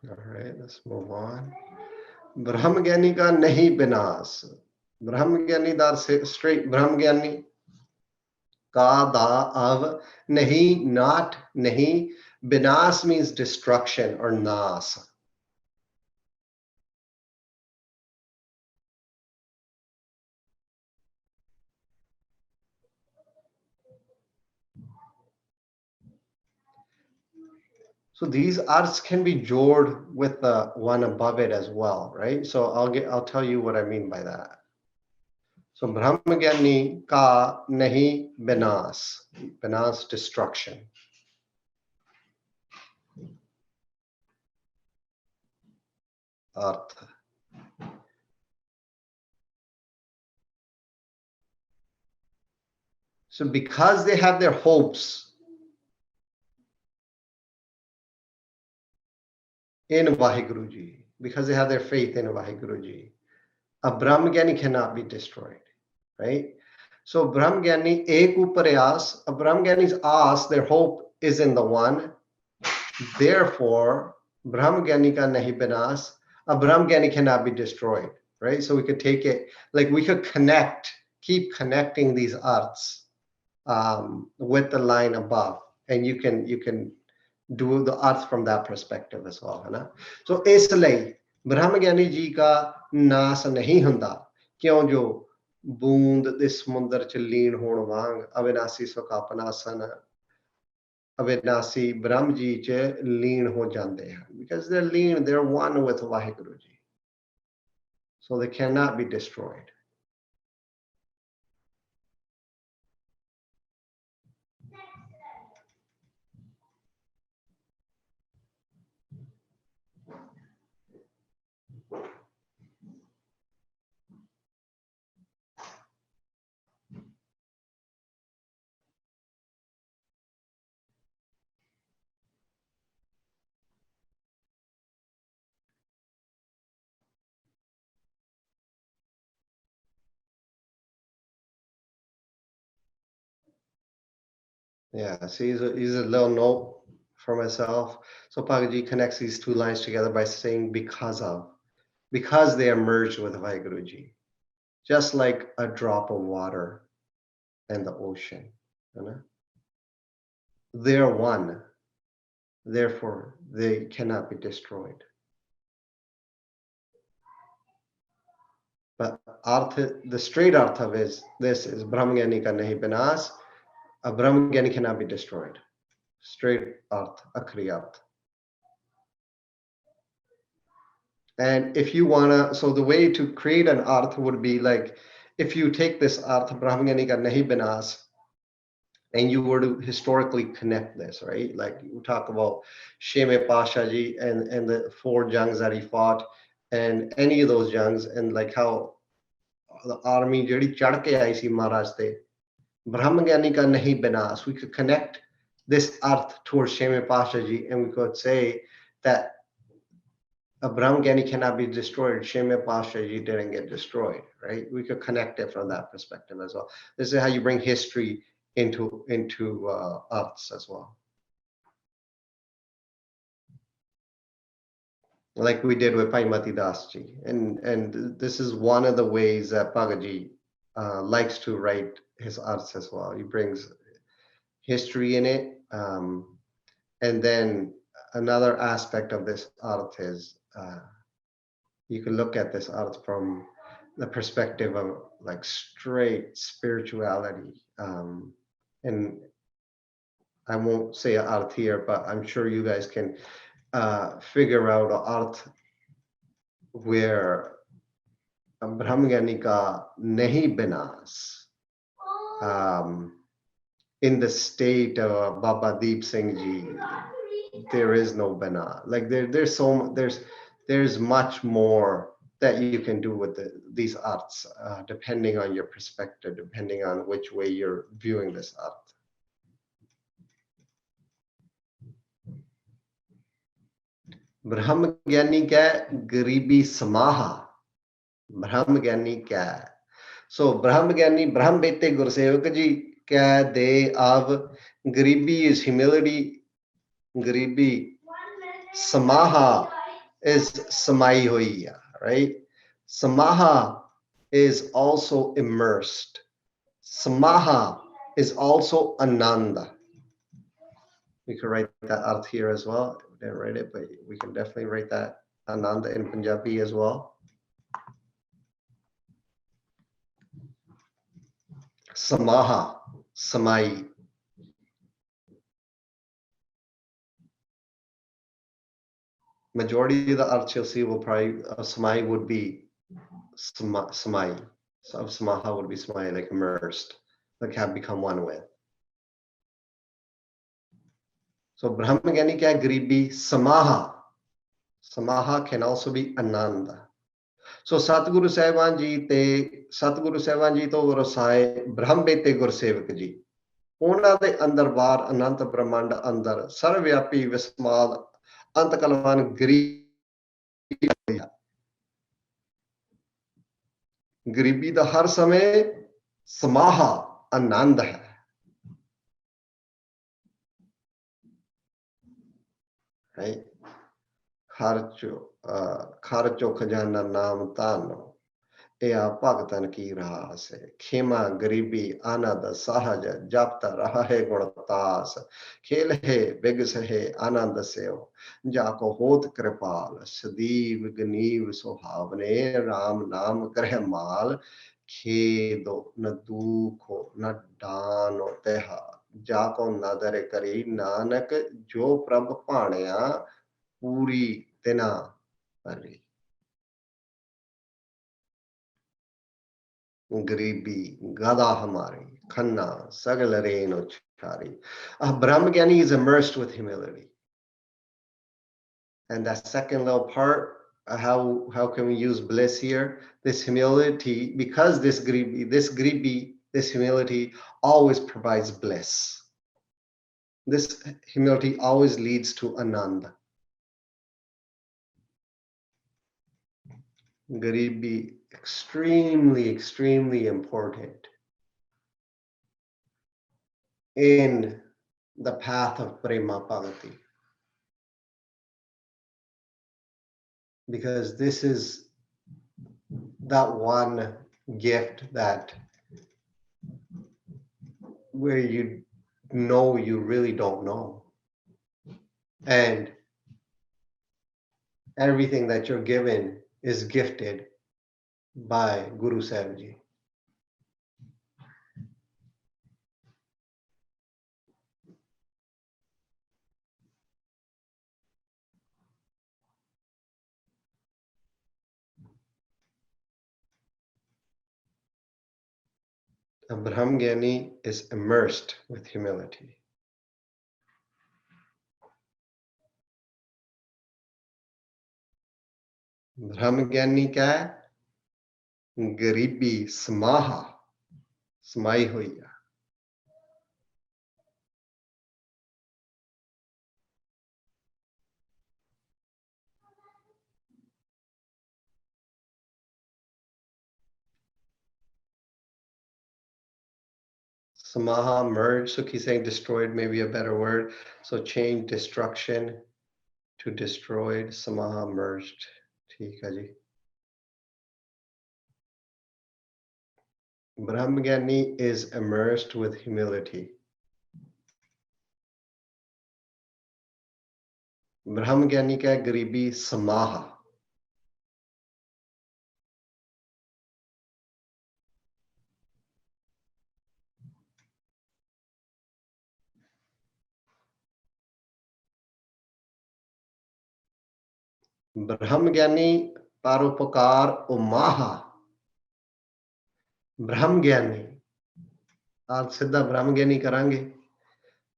All right, let's move on. Brahm Gyani ka nahi binas. Brahm Gyani da straight Brahm Gyani ka da of nahi, not nahi. Binas means destruction or nas. So these arts can be jored with the one above it as well, right? So I'll tell you what I mean by that. So Brahm Gyani ka nahi binas, binas destruction. Artha. So because they have their hopes in Vaheguru ji, because they have their faith in Vaheguru ji, a Brahm Gyani cannot be destroyed, right? So Brahm Gyani ek upare aas, a Brahm Gyani's aas, their hope is in the one. Therefore, Brahm Gyani ka nahi binas, a Brahm Gyani cannot be destroyed, right? So we could take it, like we could keep connecting these arts with the line above, and you can do the arts from that perspective as well, है ना? So इसलिए ब्रह्म ज्ञानी जी का नाश नहीं ਹੁੰਦਾ, ਕਿਉਂ ਜੋ ਬੂੰਦ ਦੇ ਸਮੁੰਦਰ ਚ ਲੀਨ ਹੋਣ ਵਾਂਗ ਅਵਿਨਾਸੀ ਸੁਖ ਆਪਣਾ ਆਸਨ ਅਵਿਨਾਸੀ ਬ੍ਰਹਮ ਜੀ ਚ ਲੀਨ ਹੋ ਜਾਂਦੇ ਹਨ, because they're one with Vaheguru ji, so they cannot be destroyed. Yeah, so he's a little note for myself. So Bhagaji connects these two lines together by saying because they are merged with Vaheguruji, just like a drop of water and the ocean. You know? They're one, therefore they cannot be destroyed. But the straight artha is this is Brahmagani ka nahi binas, a Brahmagani cannot be destroyed. Straight artha, akhri artha. And if you wanna, so the way to create an artha would be like, if you take this artha, Brahmagani ka nahi binas, and you were to historically connect this, right? Like you talk about Sheme Pasha ji and the 4 jungs that he fought, and any of those jungs, and like how the army ਜਿਹੜੀ ਚੜ ਕੇ ਆਈ ਸੀ ਮਹਾਰਾਜ ਤੇ ਬ੍ਰਹਮ ਗਿਆਨੀ ਕਾ ਨਹੀਂ ਬਿਨਾਸ, we could connect this arth towards Sheme Pasha ji, and we could say that a Brahm Gyani cannot be destroyed. Sheme Pasha ji didn't get destroyed, right? We could connect it from that perspective as well. This is how you bring history into arts as well, like we did with Paimati Das ji. And this is one of the ways that Bhagaji likes to write his arts as well. He brings history in it, and then another aspect of this art is you can look at this art from the perspective of like straight spirituality. And I won't say art here, but I'm sure you guys can figure out art where Brahmagani ka nahi binas, in the state of Baba Deep Singh ji, there is no bina. Like there's much more that you can do with these arts, depending on your perspective, depending on which way you're viewing this art. Brahm Gyani ka garibi samaha. Brahm Gyani ka. So Brahm Gyani, Brahm Bete Gursevak ji ka they of garibi is humility. Garibi samaha is samai hoiya, right? Samaha is also immersed. Samaha is also ananda. We could write that out here as well. We didn't write it, but we can definitely write that ananda in Punjabi as well. Samaha, samai. Majority of the arts you'll see will probably samai would be samai. So samaha would be samai, like immersed, like have become one with. So Brahmagani kya garibi samaha. Samaha can also be ananda. So Satguru Sahib ji to Gurusai Brahm Bete Gursevak ji. ਉਹਨਾਂ ਦੇ ਅੰਦਰ ਬਾਹਰ ਅਨੰਤ ਬ੍ਰਹਮੰਡ ਅੰਦਰ ਸਰਵਵਿਆਪੀ ਵਿਸਮਾਲ ਅੰਤ ਕਲਵਾਨ ਗਰੀਬੀ ਦਾ ਹਰ ਸਮੇਂ ਸਮਾਹਾ ਆਨੰਦ ਹੈ ਖਰਚੋ ਖਜ਼ਾਨਾ ਨਾਮ ਤਾਨੋ या भगतन की रास खेमा गरीबी आनंद सहज जपता रहा है गुणतास खेल है बिगस है आनंद से जाको होत कृपाल सदीव गनीव सुहावने राम नाम करह माल खेदो न दुखो न डानो तेहा जाको नदर करी नानक जो प्रभ भाणया पूरी तिना भरी गरीबी गदा हमारी Khanna sagal rain uchari. Brahmagani is immersed with humility. And that second little part, how can we use bliss here? This humility, because this humility always provides bliss. This humility always leads to ananda. Garibi, extremely important in the path of Prema Bhakti. Because this is that one gift that where you know you really don't know. And everything that you're given is gifted by Guru Sahib Ji. A Brahma Gyani is immersed with humility. Brahma Gyani क्या है? गरीबी समाहा समाई हुई है. Samaha, merge. So he's saying destroyed may be a better word. So change destruction to destroyed. Samaha, merged. ठीक है जी. Brahmagani is immersed with humility. Brahmagani का गरीबी समाहा. ब्रह्मज्ञानी परोपकार उमाहा. ब्रह्मज्ञानी आज सीधा ब्रह्मज्ञानी करांगे.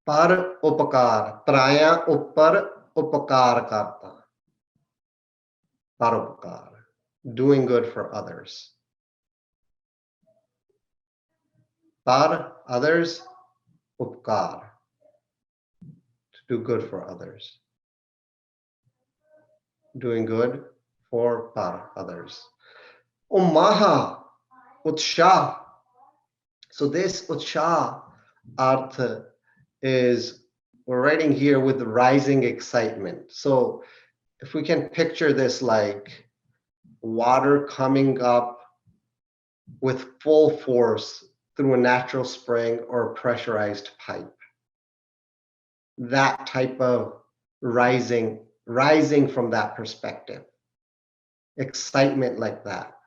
पर उपकार पराया ऊपर उपकार करता. परोपकार, doing good for others. Par others, upkar, to do good for others. Doing good for par others. Umaha, utshah. So this utshah artha is, we're writing here with rising excitement. So if we can picture this like water coming up with full force through a natural spring or a pressurized pipe. That type of rising from that perspective. Excitement like that.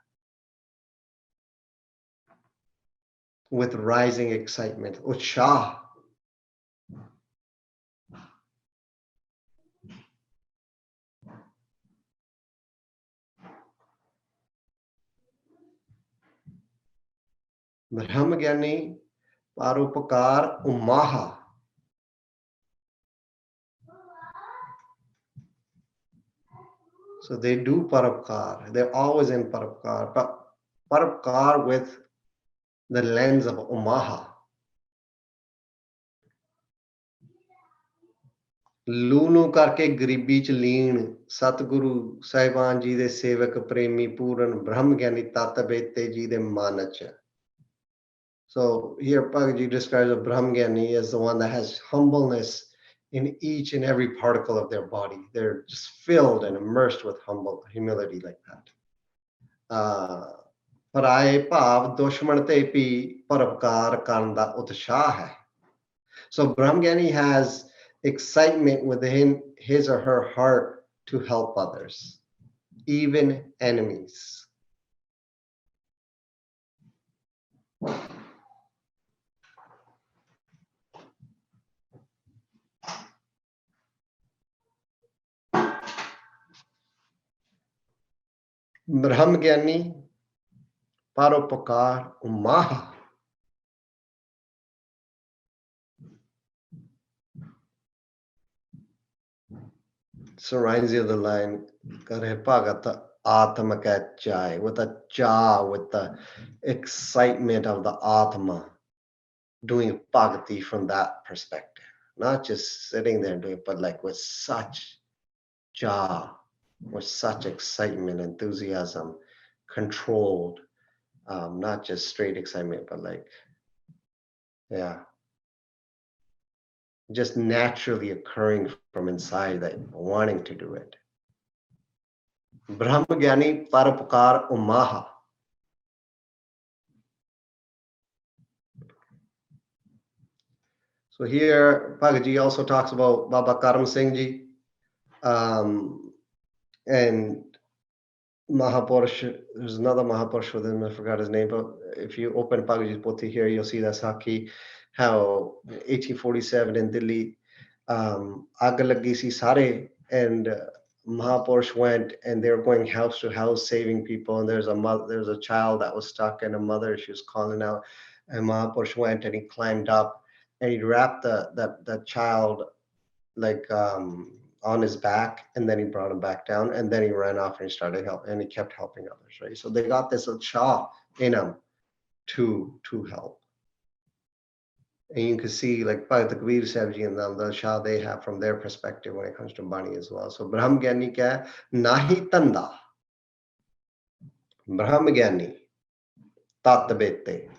With rising excitement. Utshah. Brahmagani parupakar umaha. So they do parupkar. They're always in parupkar. But parupkar with the lens of umaha. Lunu karke garibi ch leen Satguru Sahiban ji de sevak premi puran Brahmagani tatabete ji de manach. So here Bhagaji describes a Brahmagani as the one that has humbleness in each and every particle of their body. They're just filled and immersed with humility like that. Paraye bhav dushman te pi parapkar karan da utshah hai. So Brahmagani has excitement within his or her heart to help others, even enemies. Brahmagani paropakar umaha. So reminds you of the line, Kare Bhagata Atma Chai, with the cha, with the excitement of the Atma, doing bhakti from that perspective. Not just sitting there and doing it, but like with such cha, with such excitement, enthusiasm, controlled, not just straight excitement, but like, yeah. just naturally occurring from inside, that wanting to do it. Brahmagyani Paropakar Umaha. So here, Bhagaji also talks about Baba Karam Singh Ji, and Mahapurush. There's another Mahapurush with him, I forgot his name, but if you open Bhagaji's Poti here, you'll see that Saki, how 1847 in Delhi, Aag lagi si sare, and Mahapurush went, and they were going house to house saving people, and there's a child that was stuck, and a mother, she was calling out, and Mahapurush went and he climbed up and he wrapped that child like on his back, and then he brought him back down, and then he ran off and he started helping, and he kept helping others, right? So they got this utsah in him to help. And you can see like by the Kabir Sahib Ji and the Shah they have from their perspective when it comes to money as well. So Brahm Gyani kya hai? Nahi tanda. Brahm Gyani tat bete.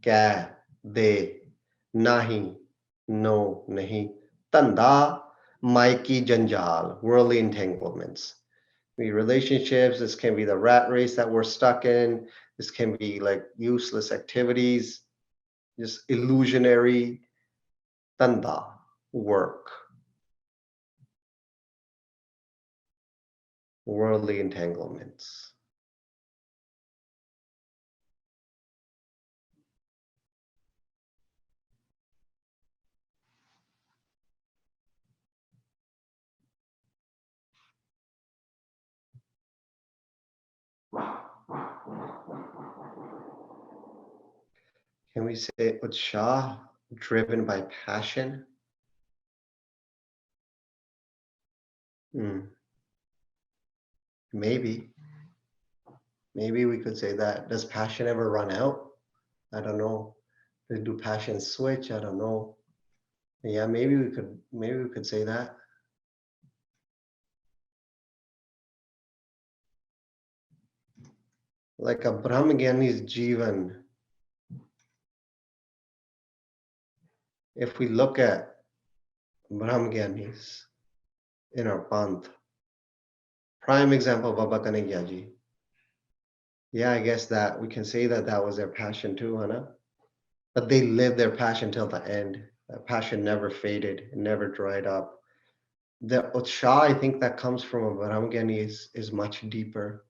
Kya de nahi no nahi tanda maiki janjal, worldly entanglements. Relationships, this can be the rat race that we're stuck in, this can be like useless activities, just illusionary tanda work, worldly entanglements. Can we say Utshah, driven by passion? Maybe we could say that. Does passion ever run out? I don't know. Do passion switch? I don't know. Yeah, maybe we could say that. Like a Brahmagyani's Jivan. If we look at Brahmagyanis in our Panth, prime example, Baba Kanegya Ji. Yeah, I guess that we can say that that was their passion too, Hana. But they lived their passion till the end. That passion never faded, it never dried up. The Utshah, I think that comes from a Brahmagyani is much deeper.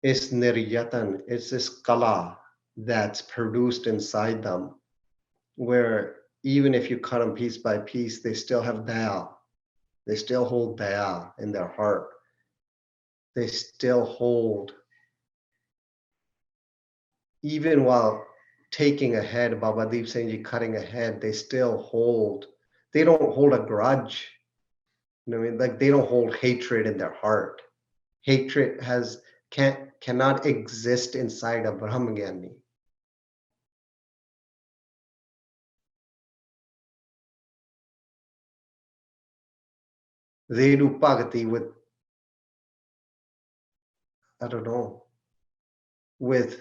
It's Niryatan, it's this kala that's produced inside them, where even if you cut them piece by piece, they still have daya. They still hold daya in their heart. They still hold, even while taking a head, Baba Deep Singh Ji cutting a head, they still hold, they don't hold a grudge. You know what I mean? Like they don't hold hatred in their heart. Hatred cannot exist inside a Brahmagyani. They do bhakti with, I don't know, with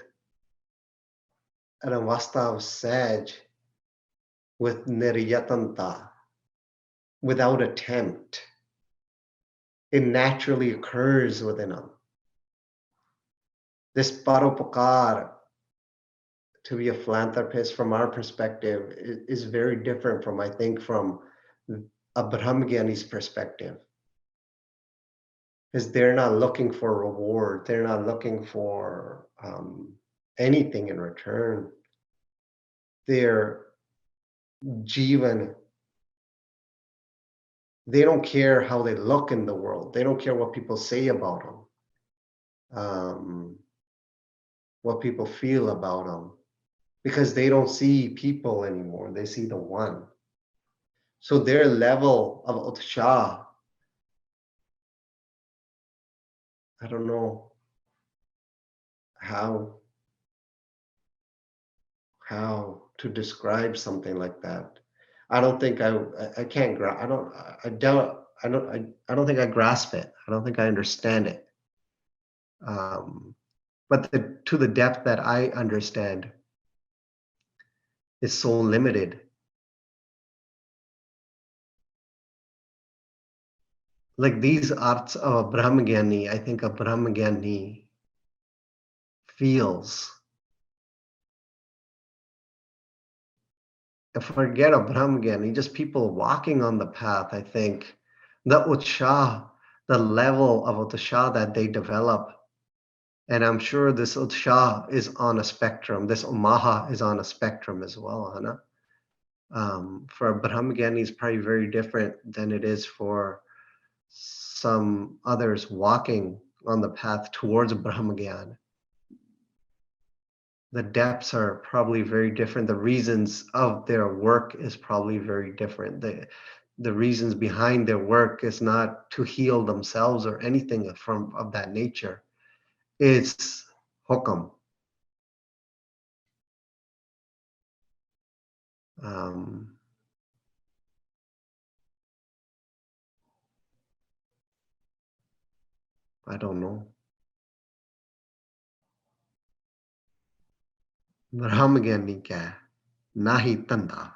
an avastha of saj, with niryatanta, without attempt. It naturally occurs within them. This paropakar, to be a philanthropist from our perspective, is very different from, I think, from a Brahmagyani's perspective. Because they're not looking for reward, they're not looking for anything in return. Their jivan, they don't care how they look in the world, they don't care what people say about them, what people feel about them, because they don't see people anymore, they see the one. So their level of utshah, I don't know how to describe something like that. I don't think I can't I don't think I grasp it. I don't think I understand it. But to the depth that I understand is so limited. Like these arts of a Brahmagyani, I think a Brahmagyani feels. Forget a Brahmagyani, just people walking on the path, I think the utshah, the level of utshah that they develop, and I'm sure this utshah is on a spectrum, this umaha is on a spectrum as well, Hana. For a Brahmagyani is probably very different than it is for some others walking on the path towards Brahmagyan. The depths are probably very different. The reasons of their work is probably very different. The reasons behind their work is not to heal themselves or anything of that nature. It's hukam. I don't know. Brahmagyani kya hai? Nahi tanda.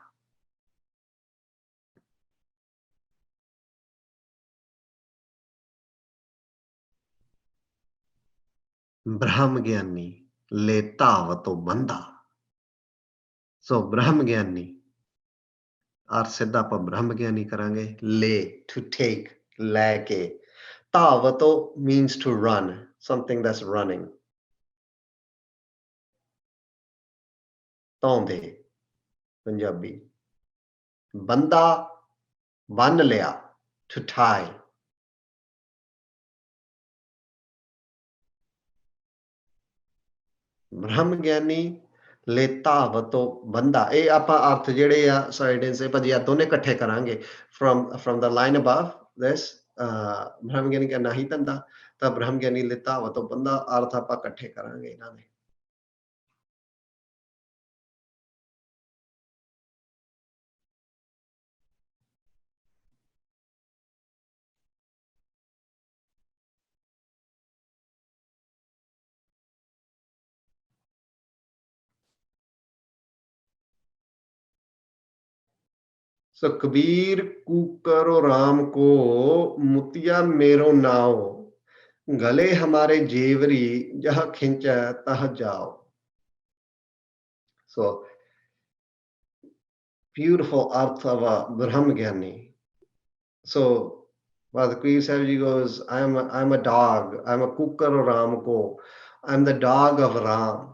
Brahmagyani le tavato banda. So Brahmagyani, और सिद्धा पर Brahmagyani करेंगे. Le, to take, leke. Tavato means to run, something that's running. Taunde, Punjabi. Banda, ban liya, to tie. Brahmagyani le tavato banda. ਇਹ ਆਪਾਂ ਅਰਥ ਜਿਹੜੇ ਆ ਸਾਈਡੈਂਸ ਇਹ ਭਾਜੀ ਆ ਦੋਨੇ ਇਕੱਠੇ ਕਰਾਂਗੇ from the line above this Brahmagyani का ਨਹੀਂ ਧੰਦਾ ਤਾਂ Brahmagyani le tavato banda ਅਰਥ ਆਪਾਂ ਇਕੱਠੇ ਕਰਾਂਗੇ ਇਹਨਾਂ ਦੇ. So कबीर कूकरो राम को मुतिया मेरो नाव गले हमारे जेवरी जहाँ खिंचा तह जाओ. So beautiful artha of a Brahmagyani. So Father Kabir Sahib Ji goes, I'm a dog, I'm a kukar Ram ko, I'm the dog of Ram.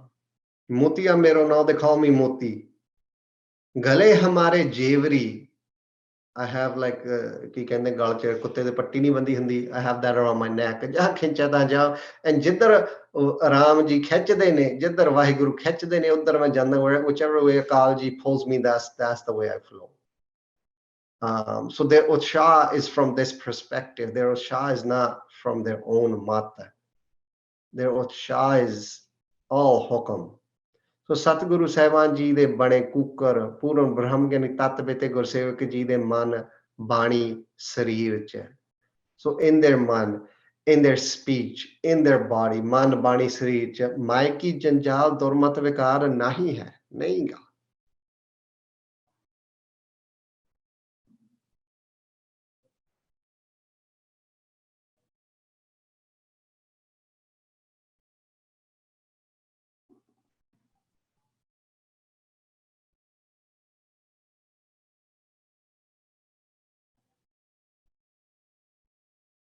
Motiya mero now, they call me Moti. Gale hamare jewri. I have like ki kehinde gal ch kutte de patti nahi bandi hundi. I have that around my neck. Jahan khincha ta jao. And jiddhar Ram ji khechde ne, jiddhar Vaheguru khechde ne, uddhar main janda, whichever way Akal ji pulls me, that's the way I flow. So their utshah is from this perspective. Their utshah is not from their own mata. Their utshah is all hukam. So Satguru Sahib ji de bane kukar, Puran Brahmagyani Tattvite Gursevak ji de man, bani, sarir cha. So in their man, in their speech, in their body, man, bani, sarir cha, maiki janjal durmat vikar nahi hai, nahi ga.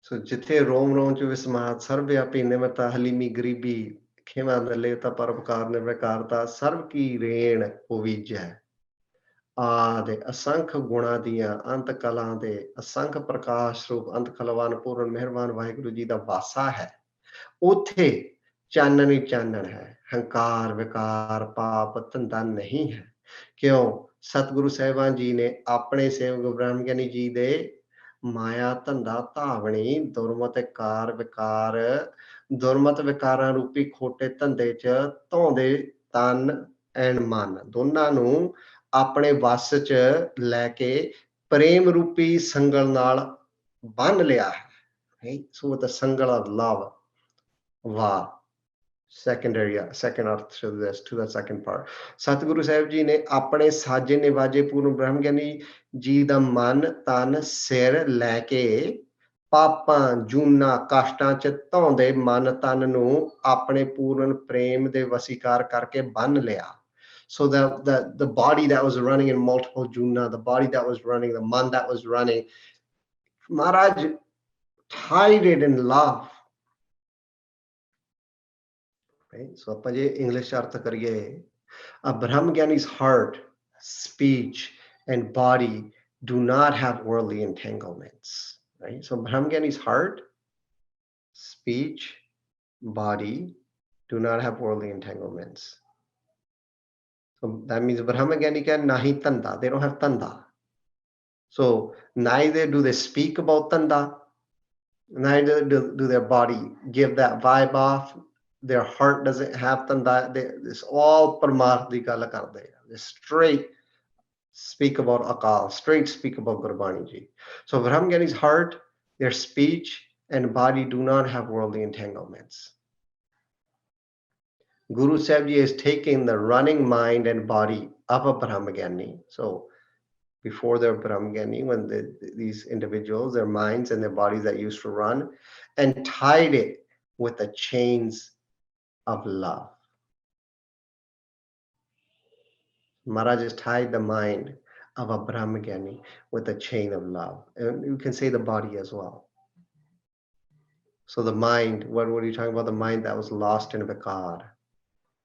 So jithe rom rom chu vismat sarvyapi nimata halimi garibi khema naleta parapkar nirvikarta sarv ki reen povij hai. ਆਦਿ ਅਸੰਖ ਗੁਣਾ ਦੀਆਂ ਅੰਤ ਕਲਾਂ ਦੇ ਅਸੰਖ ਪ੍ਰਕਾਸ਼ ਰੂਪ ਅੰਤ ਕਲਵਾਨ ਪੂਰਨ ਮਿਹਰਬਾਨ ਵਾਹਿਗੁਰੂ ਜੀ ਦਾ ਵਾਸਾ ਹੈ. ਉੱਥੇ ਚਾਨਣ ਹੀ ਚਾਨਣ ਹੈ. ਹੰਕਾਰ ਵਿਕਾਰ ਪਾਪ ਧੰਦਾ ਨਹੀਂ ਹੈ. ਕਿਉਂ? ਸਤਿਗੁਰੂ ਸਾਹਿਬਾਨ ਜੀ ਨੇ ਆਪਣੇ ਸੇਵਕ ਬ੍ਰਹਮਗਿਆਨੀ ਜੀ ਦੇ ਮਾਇਆ ਧੰਦਾ ਧਾਵਣੀ ਦੁਰਮਤ ਕਾਰ ਵਿਕਾਰ ਦੁਰਮਤ ਵਿਕਾਰਾਂ ਰੂਪੀ ਖੋਟੇ ਧੰਦੇ ਚ ਧੌਂਦੇ ਤਨ ਐਂਡ ਮਨ ਦੋਨਾਂ ਨੂੰ ਆਪਣੇ ਵਸ ਚ ਲੈ ਕੇ ਪ੍ਰੇਮ ਰੂਪੀ ਸੰਗਲ ਨਾਲ ਬੰਨ ਲਿਆ ਹੈ. So with the sangal of love, Va. Second earth to this, to the second part. Satguru Sahib ji ne apne saje nivaje Purn Brahm Gyani ji da man tan sir leke ਪਾਪਾਂ ਜੂਨਾ ਕਾਸ਼ਟਾਂ ਚ ਧੌਂਦੇ ਮਨ ਤਨ ਨੂੰ ਆਪਣੇ ਪੂਰਨ ਪ੍ਰੇਮ ਦੇ ਵਸੀਕਾਰ ਕਰਕੇ ਬੰਨ ਲਿਆ. So the body that was running in multiple juna, the body that was running, the man that was running, Maharaj tied it in love. Right? So ਆਪਾਂ ਜੇ ਇੰਗਲਿਸ਼ ਅਰਥ ਕਰੀਏ, a Brahm Gyani's heart, speech and body do not have worldly entanglements. Right? So Brahm Gyani's heart, speech, body do not have worldly entanglements. So that means Brahma Gyani can nahi tanda. They don't have tanda. So neither do they speak about tanda, neither do their body give that vibe off. Their heart doesn't have tanda. It's all parmarth di gal karde. They straight speak about Akal, straight speak about Gurbani ji. So Brahma Gyani's heart, their speech and body do not have worldly entanglements. Guru Sahib Ji is taking the running mind and body of a Brahmagani. So before they're Brahmagani, when these individuals, their minds and their bodies that used to run, and tied it with the chains of love. Maharaj has tied the mind of a Brahmagani with a chain of love. And you can say the body as well. So the mind, what are you talking about? The mind that was lost in Vikar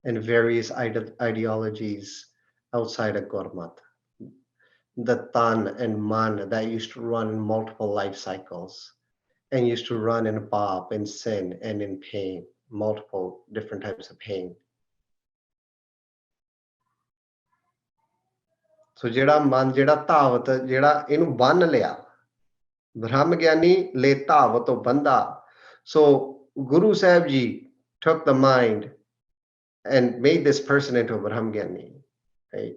and various ideologies outside of Gurmat. The tan and man that used to run in multiple life cycles and used to run in pap, in sin, and in pain, multiple different types of pain. So jeda man, jeda tavat, jeda inu ban liya. Brahm Gyani le tavat banda. So Guru Sahib Ji took the mind and made this person into a Brahm Gyani, right?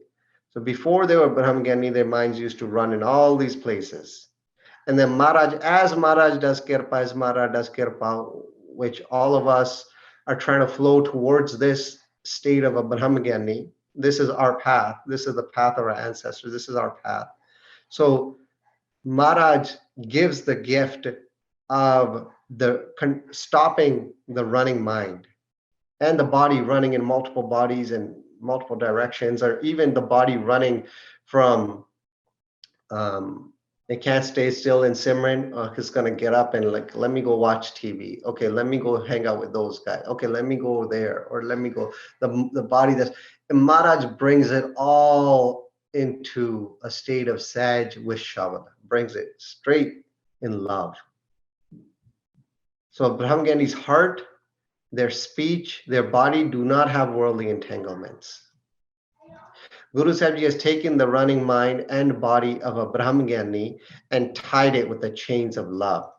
So before they were Brahm Gyani, their minds used to run in all these places. And then Maharaj, as Maharaj does kirpa, as Maharaj does kirpa, which all of us are trying to flow towards this state of a Brahm Gyani. This is our path. This is the path of our ancestors. This is our path. So Maharaj gives the gift of stopping the running mind and the body running in multiple bodies and multiple directions, or even the body running from it can't stay still in Simran. It's gonna get up and like, let me go watch TV. Okay, let me go hang out with those guys. Okay, let me go there, or let me go. The body that's, and Maharaj brings it all into a state of Saj with Shabad, brings it straight in love. So Brahm Gyani's heart, their speech, their body do not have worldly entanglements. Guru Sahib Ji has taken the running mind and body of a Brahmagani and tied it with the chains of love.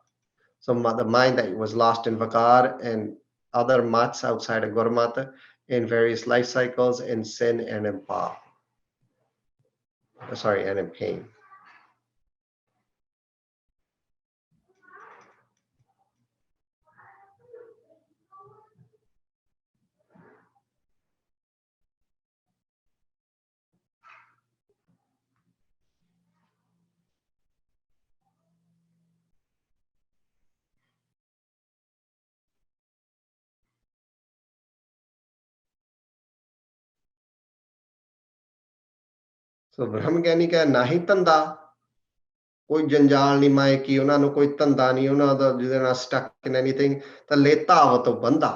So the mind that was lost in Vakar and other mats outside of Gurmata in various life cycles, in sin and in path. And in pain. So Brahmagani ka nahi tanda, koi janjal ni mai ki, ਉਹਨਾਂ ਨੂੰ ਕੋਈ ਧੰਦਾ ਨਹੀਂ, ਉਹਨਾਂ ਦਾ ਜਿਹਦੇ ਨਾਲ stuck in anything, ਤਾਂ ਲੇਤਾ ਆਵਤ ਬੰਦਾ.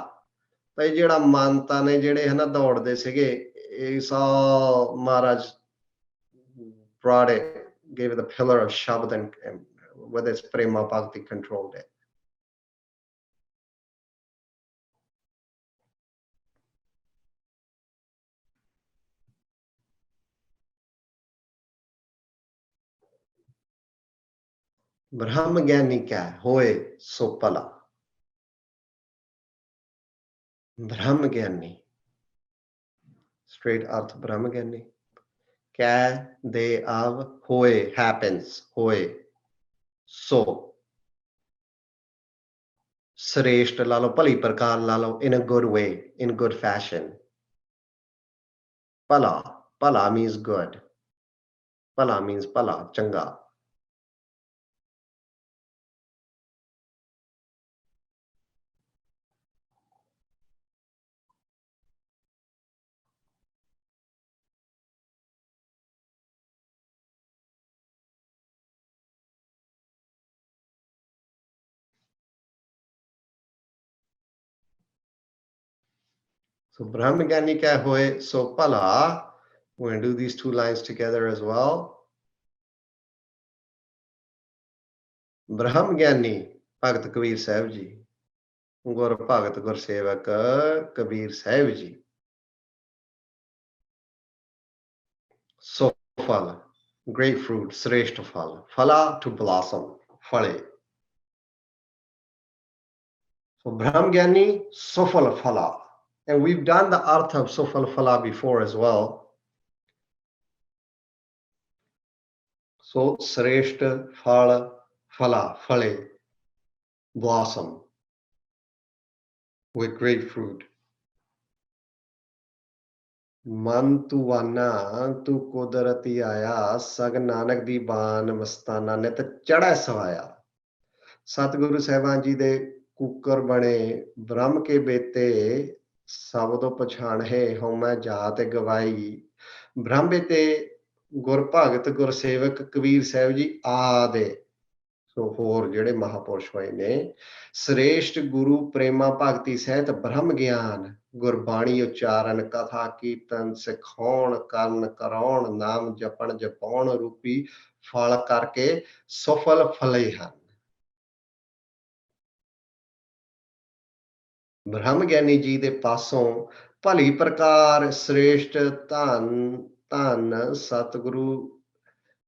ਤਾਂ ਇਹ ਜਿਹੜਾ ਮਾਨਤਾ ਨੇ ਜਿਹੜੇ ਹਨਾ ਦੌੜਦੇ ਸੀਗੇ, ਇਹ saw Maharaj brought it, gave it the pillar of Shabad and with its prema bhakti controlled it. Brahmagani kya hoye so pala. Brahmagani, straight arth Brahmagani. Kya de av hoye, happens, hoye. So Sreshta ਲਾ ਲਓ, ਭਲੀ ਪ੍ਰਕਾਰ ਲਾ ਲਓ, in a good way, in good fashion. Pala, pala means good. Pala means pala, changa. So Brahmagani kya hoye, so pala. We're going to do these two lines together as well. Brahmagani, Bhagat Kabir Sahib ji. Gur Bhagat Gursevak Kabir Sahib ji. So phala, great fruit, Sreshta phala. Phala, to blossom, phale. So Brahmagani, Sofala phala. And we've done the artha of Sofala phala before as well. So Sreshta phala, phala, phale, blossom with great fruit. Man tuwana tu kudarati aya, sag nanak di baan mastana ne ta chada savaya. Satguru Sahib ji de cooker ਬਣੇ ਬ੍ਰਹਮ ਕੇ ਬੇਤੇ ਸਬਦੋ ਪਛਾਣੇ ਹਉ ਮੈਂ ਜਾਤ ਗਵਾਈ ਬ੍ਰਹਮ ਬੇਤੇ ਗੁਰ ਭਗਤ ਗੁਰਸੇਵਕ ਕਬੀਰ ਸਾਹਿਬ ਜੀ ਆਦੇ ਸੋ ਹੋਰ ਜਿਹੜੇ ਮਹਾਪੁਰਸ਼ ਹੋਏ ਨੇ ਸ੍ਰੇਸ਼ਟ ਗੁਰੂ ਪ੍ਰੇਮਾ ਭਗਤੀ ਸਹਿਤ ਬ੍ਰਹਮ ਗਿਆਨ ਗੁਰਬਾਣੀ ਉਚਾਰਨ ਕਥਾ ਕੀਰਤਨ ਸਿਖਾਉਣ ਕਰਨ ਕਰਾਉਣ ਨਾਮ ਜਪਣ ਜਪਾਉਣ ਰੂਪੀ ਫਲ ਕਰਕੇ ਸਫਲ ਫਲੇ ਹਨ ਬ੍ਰਹਮ ਗਿਆਨੀ ਜੀ ਦੇ ਪਾਸੋਂ ਭਲੀ ਪ੍ਰਕਾਰ ਸ੍ਰੇਸ਼ਟ ਧਨ ਧਨ ਸਤਿਗੁਰੂ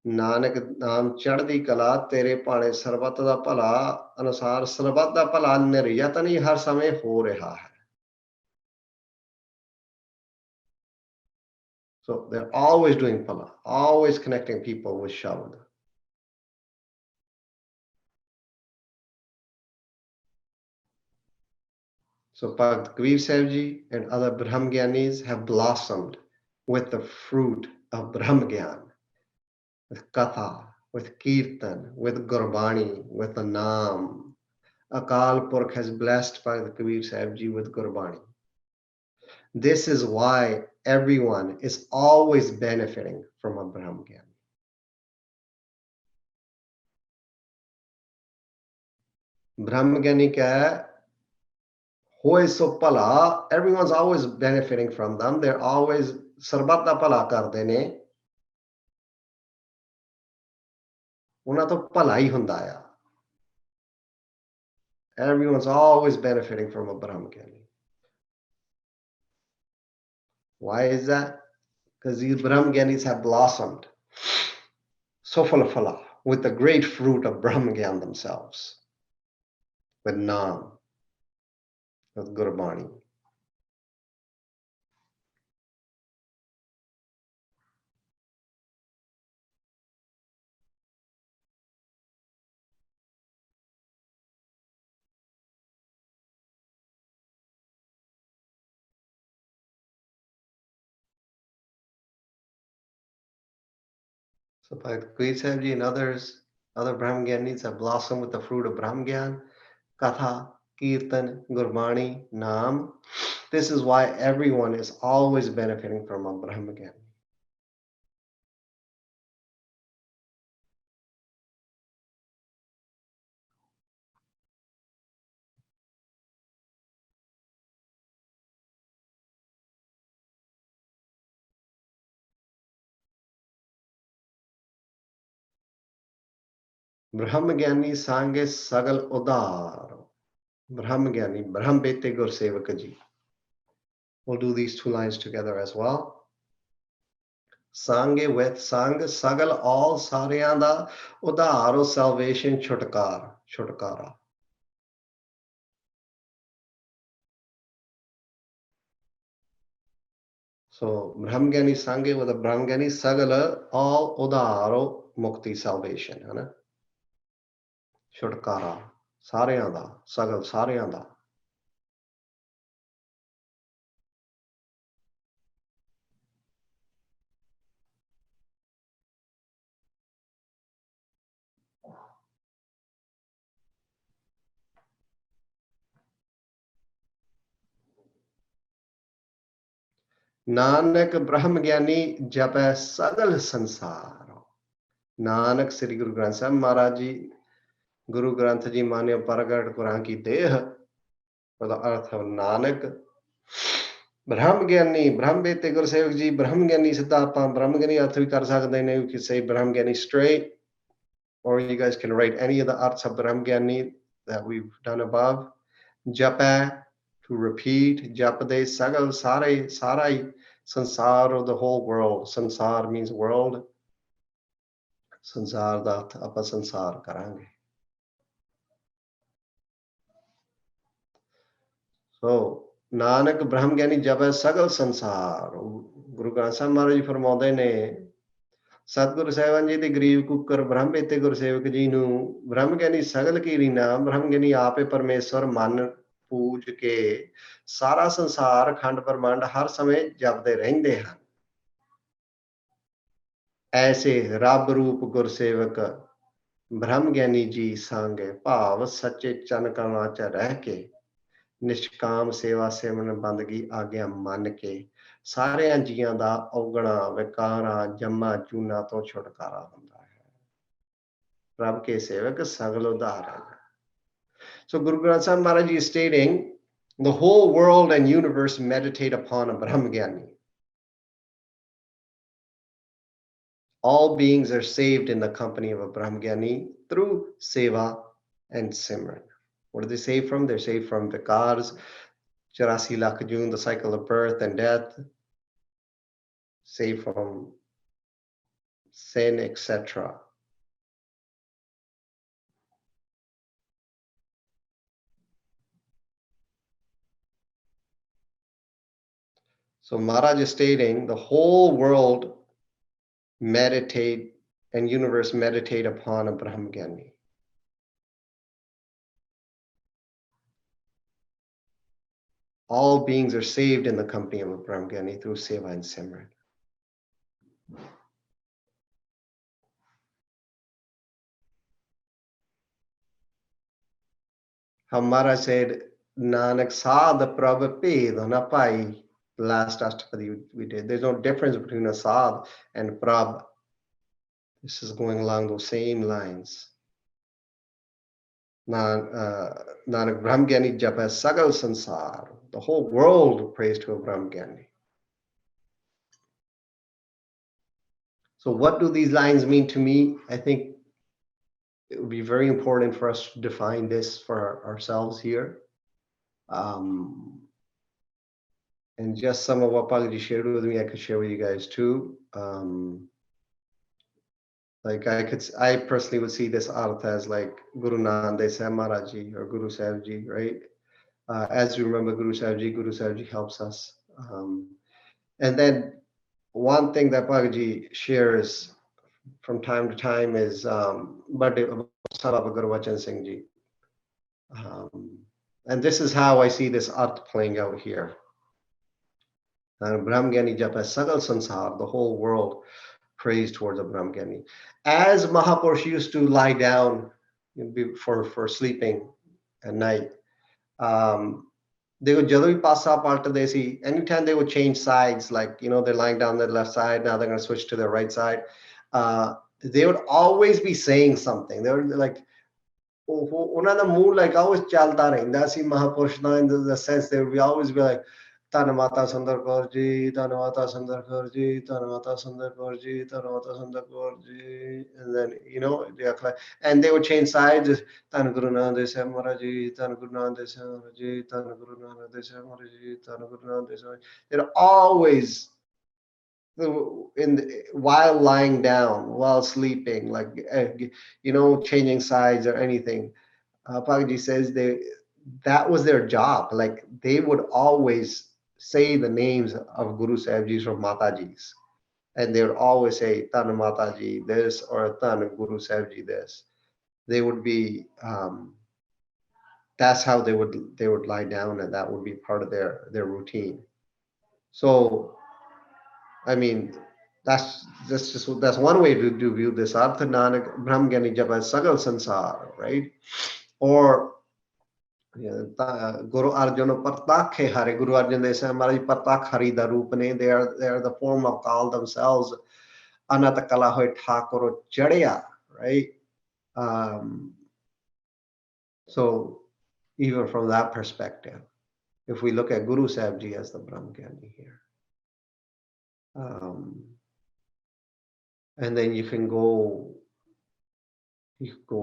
ਨਾਨਕ ਨਾਮ ਚੜ੍ਹਦੀ ਕਲਾ ਤੇਰੇ ਭਾਣੇ ਸਰਬੱਤ ਦਾ ਭਲਾ ਅਨੁਸਾਰ ਸਰਬੱਤ ਦਾ ਭਲਾ ਨਿਰਯਤਨ ਹੀ ਹਰ ਸਮੇਂ ਹੋ ਰਿਹਾ ਹੈ So they're always doing phala, always connecting people with Shabad. So Bhakt Kabir Sahib Ji and other Brahm Gyanis have blossomed with the fruit of Brahm Gyan, with Katha, with Kirtan, with Gurbani, with the Naam. Akal Purkh has blessed Bhakt Kabir Sahib Ji with Gurbani. This is why everyone is always benefiting from a Brahm Gyan. Brahm Gyani kya hai? Hoye so pala, everyone's always benefiting from them. They're always sarbat da pala karde ne. Una to pala hi hunda ya. Everyone's always benefiting from a Brahm Gyani. Why is that? Because these Brahm Gyanis have blossomed so full of phala with the great fruit of Brahm Gyan themselves, with Naam, with Gurbani. So Bhakt Kabir Sahib Ji and others, other Brahm Gyanis have blossomed with the fruit of Brahm Gyan, Katha, Kirtan, Gurbani, Naam. This is why everyone is always benefiting from a Brahm Gyani. Brahm Gyani sange sagal udar. Brahm Gyani, Brahm Bete Gursevak ji. We'll do these two lines together as well. Sange with sang sagal all saryan da udar salvation chutkara. So Brahm Gyani sange with a Brahm Gyani sagala all udaro mukti salvation, है ना? Chutkara, ਸਾਰਿਆਂ ਦਾ, ਸਗਲ ਸਾਰਿਆਂ ਦਾ। ਨਾਨਕ ਬ੍ਰਹਮ ਗਿਆਨੀ ਜਪੈ ਸਗਲ ਸੰਸਾਰ। ਨਾਨਕ ਸ੍ਰੀ ਗੁਰੂ ਗ੍ਰੰਥ ਸਾਹਿਬ ਮਹਾਰਾਜ ਜੀ, ਗੁਰੂ ਗ੍ਰੰਥ ਜੀ ਮਾਨਿਓ ਪ੍ਰਗਟ ਕੁਰਾਂ ਕੀ ਦੇਹ, ਉਹਦਾ ਅਰਥ ਹੈ ਨਾਨਕ ਬ੍ਰਹਮ ਗਿਆਨੀ, ਬ੍ਰਹਮ ਬੇਤੇ ਗੁਰਸੇਵਕ ਜੀ ਬ੍ਰਹਮ ਗਿਆਨੀ, ਸਿੱਧਾ ਆਪਾਂ ਬ੍ਰਹਮ ਗਿਆਨੀ ਅਰਥ ਵੀ ਕਰ ਸਕਦੇ ਨੇ। You could say ਬ੍ਰਹਮ ਗਿਆਨੀ straight, or you guys can write any of the arths of ਬ੍ਰਹਮ ਗਿਆਨੀ that we've done above. ਜਪੈ, to repeat, ਜਪਦੇ ਸਗਲ ਸਾਰੇ, ਸਾਰਾ ਹੀ ਸੰਸਾਰ, of the whole world. ਸੰਸਾਰ means world. ਸੰਸਾਰ ਦਾ ਅਰਥ ਆਪਾਂ ਸੰਸਾਰ ਕਰਾਂਗੇ। So ਨਾਨਕ ਬ੍ਰਹਮ ਗਿਆਨੀ ਜਪੈ ਸਗਲ ਸੰਸਾਰ। ਗੁਰੂ ਗ੍ਰੰਥ ਸਾਹਿਬ ਮਹਾਰਾਜ ਜੀ ਫਰਮਾਉਂਦੇ ਨੇ, ਸਤਿਗੁਰੂ ਸਾਹਿਬਾਨ ਜੀ ਦੇ ਗਰੀਬ ਕੁੱਕਰ ਬ੍ਰਹਮ ਬੇਤੇ ਗੁਰਸੇਵਕ ਜੀ ਨੂੰ ਬ੍ਰਹਮ ਗਿਆਨੀ ਸਗਲ ਕੀਰੀ ਨਾਮ, ਬ੍ਰਹਮ ਗਿਆਨੀ ਆਪੇ ਪਰਮੇਸ਼ਵਰ ਮਨ ਪੂਜ ਕੇ ਸਾਰਾ ਸੰਸਾਰ ਖੰਡ ਬ੍ਰਹਮੰਡ ਹਰ ਸਮੇਂ ਜਪਦੇ ਰਹਿੰਦੇ ਹਨ। ਐਸੇ ਰੱਬ ਰੂਪ ਗੁਰਸੇਵਕ ਬ੍ਰਹਮ ਗਿਆਨੀ ਜੀ ਸੰਗੇ ਭਾਵ ਸੱਚੇ ਚਨ ਕਣਾ ਚ ਰਹਿ ਕੇ ਨਿਸ਼ਕਾਮ ਸੇਵਾ ਸਿਮਰਨ ਬੰਦਗੀ ਆਗਿਆ ਮੰਨ ਕੇ ਸਾਰਿਆਂ ਜੀਆਂ ਦਾ ਔਗਣਾ ਵਿਕਾਰਾਂ ਜੰਮਾ ਚੂਨਾ ਤੋਂ ਛੁਟਕਾਰਾ ਹੁੰਦਾ ਹੈ। ਰੱਬ ਕੇ ਸੇਵਕ ਸਗਲ ਉਦਾਹਰਨ। So Guru Granth Sahib Maharaj Ji is stating, the whole world and universe meditate upon a Brahmgyani. All beings are saved in the company of a Brahmgyani through seva and simran. What are they saved from? They're saved from vikars, 84 lakh June, the cycle of birth and death, saved from sin, etc. So Maharaj is stating the whole world meditate and universe meditate upon a Brahmgyani. All beings are saved in the company of a Brahmgyani through seva and simran. How Maharaj said, Nanak Sadh Prabh Ped na pai. Last Astpadi we did. There's no difference between a Sadh and Prabh. This is going along those same lines. Nanak Brahmgyani japa sagal sansar. The whole world prays to a Brahmgyani. So what do these lines mean to me? I think it would be very important for us to define this for ourselves here. And just some of what Pagaji shared with me, I could share with you guys too. Like I personally would see this artha as like Guru Nanak Sahib Maharaj Ji or Guru Sahib Ji, right? As you remember Guru Sahib Ji helps us. And then one thing that Pagaji shares from time to time is Baba Gurbachan Singh Ji. And this is how I see this art playing out here. Brahmgyani japa sagal sansar, the whole world prays towards a Brahmgyani. As Mahapurush used to lie down for sleeping at night, they would jadoi pasa palta desi. Anytime they would change sides, like they're lying down their left side, now they're going to switch to their right side. They would always be saying something. They were like, ਉਹਨਾਂ ਦਾ ਮੂੰਹ like always ਚੱਲਦਾ ਰਹਿੰਦਾ ਸੀ ਮਹਾਪੁਰਸ਼ ਦਾ, in the sense they would always be like, ਧੰਨ ਮਾਤਾ ਸੁੰਦਰ ਕੌਰ ਜੀ, ਧੰਨ ਮਾਤਾ ਸੁੰਦਰ ਕੌਰ ਜੀ, ਧੰਨ ਮਾਤਾ ਸੁੰਦਰ ਕੌਰ ਜੀ, ਧੰਨ ਮਾਤਾ Sundar Kaur ji, and then and they would change sides. ਧੰਨ ਗੁਰੂ ਨਾਨਕ ਦੇਵ ਸਾਹਿਬ ਮਹਾਰਾਜ ਜੀ, ਧੰਨ ਗੁਰੂ ਨਾਨਕ ਦੇਵ ਸਾਹਿਬ ਮਹਾਰਾਜ ਜੀ, ਧੰਨ ਗੁਰੂ ਨਾਨਕ ਦੇਵ ਸਾਹਿਬ ਮਹਾਰਾਜ ਜੀ, ਧੰਨ Guru Nanak Dev Sahib. They're always while lying down, while sleeping, like changing sides or anything. Pagaji says that was their job. Like they would always say the names of Guru Sahibjis or Mataji's, and they would always say Tan Mataji this or Tan Guru Sahibji this. They would be that's how they would lie down, and that would be part of their routine. So, I mean, that's one way to view this. Artha Nanak Brahm Gyani Japa Sagal Sansar, right? Or Guru Arjuna Partakhe Hari. Guru Arjan, they say Maharaj Partak Hari da Rupane. They are the form of Kal themselves. Anatakala Hoy Thakuro Chadya, right? So even from that perspective, if we look at Guru Sahib Ji as the Brahmgyani here, and then you can go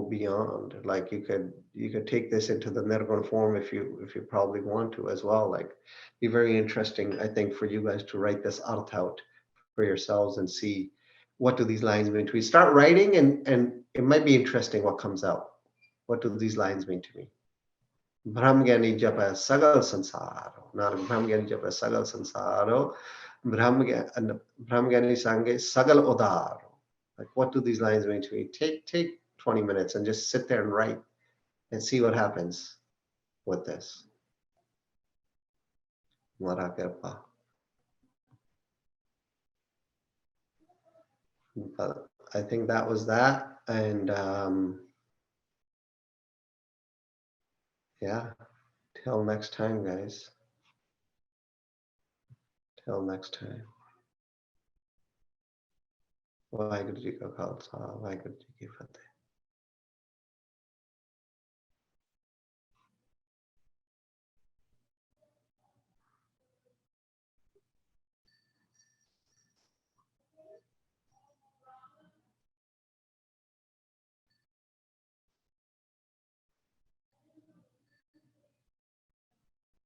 beyond. Like you could take this into the Nirgun form if you probably want to as well. Like, be very interesting, I think, for you guys to write this art out for yourselves and see what do these lines mean to me. Start writing, and it might be interesting what comes out. What do these lines mean to me? Brahmgyani japa sagal sansaro. Not Brahmgyani japa sagal sansaro. Brahmgyani sange sagal odaro. Like, what do these lines mean to me? Take 20 minutes and just sit there and write and see what happens with this. Marakirpa. But I think that was that. And yeah, till next time, guys. Till next time. Waheguru Ji Ka Khalsa, Waheguru Ji Ki Fateh.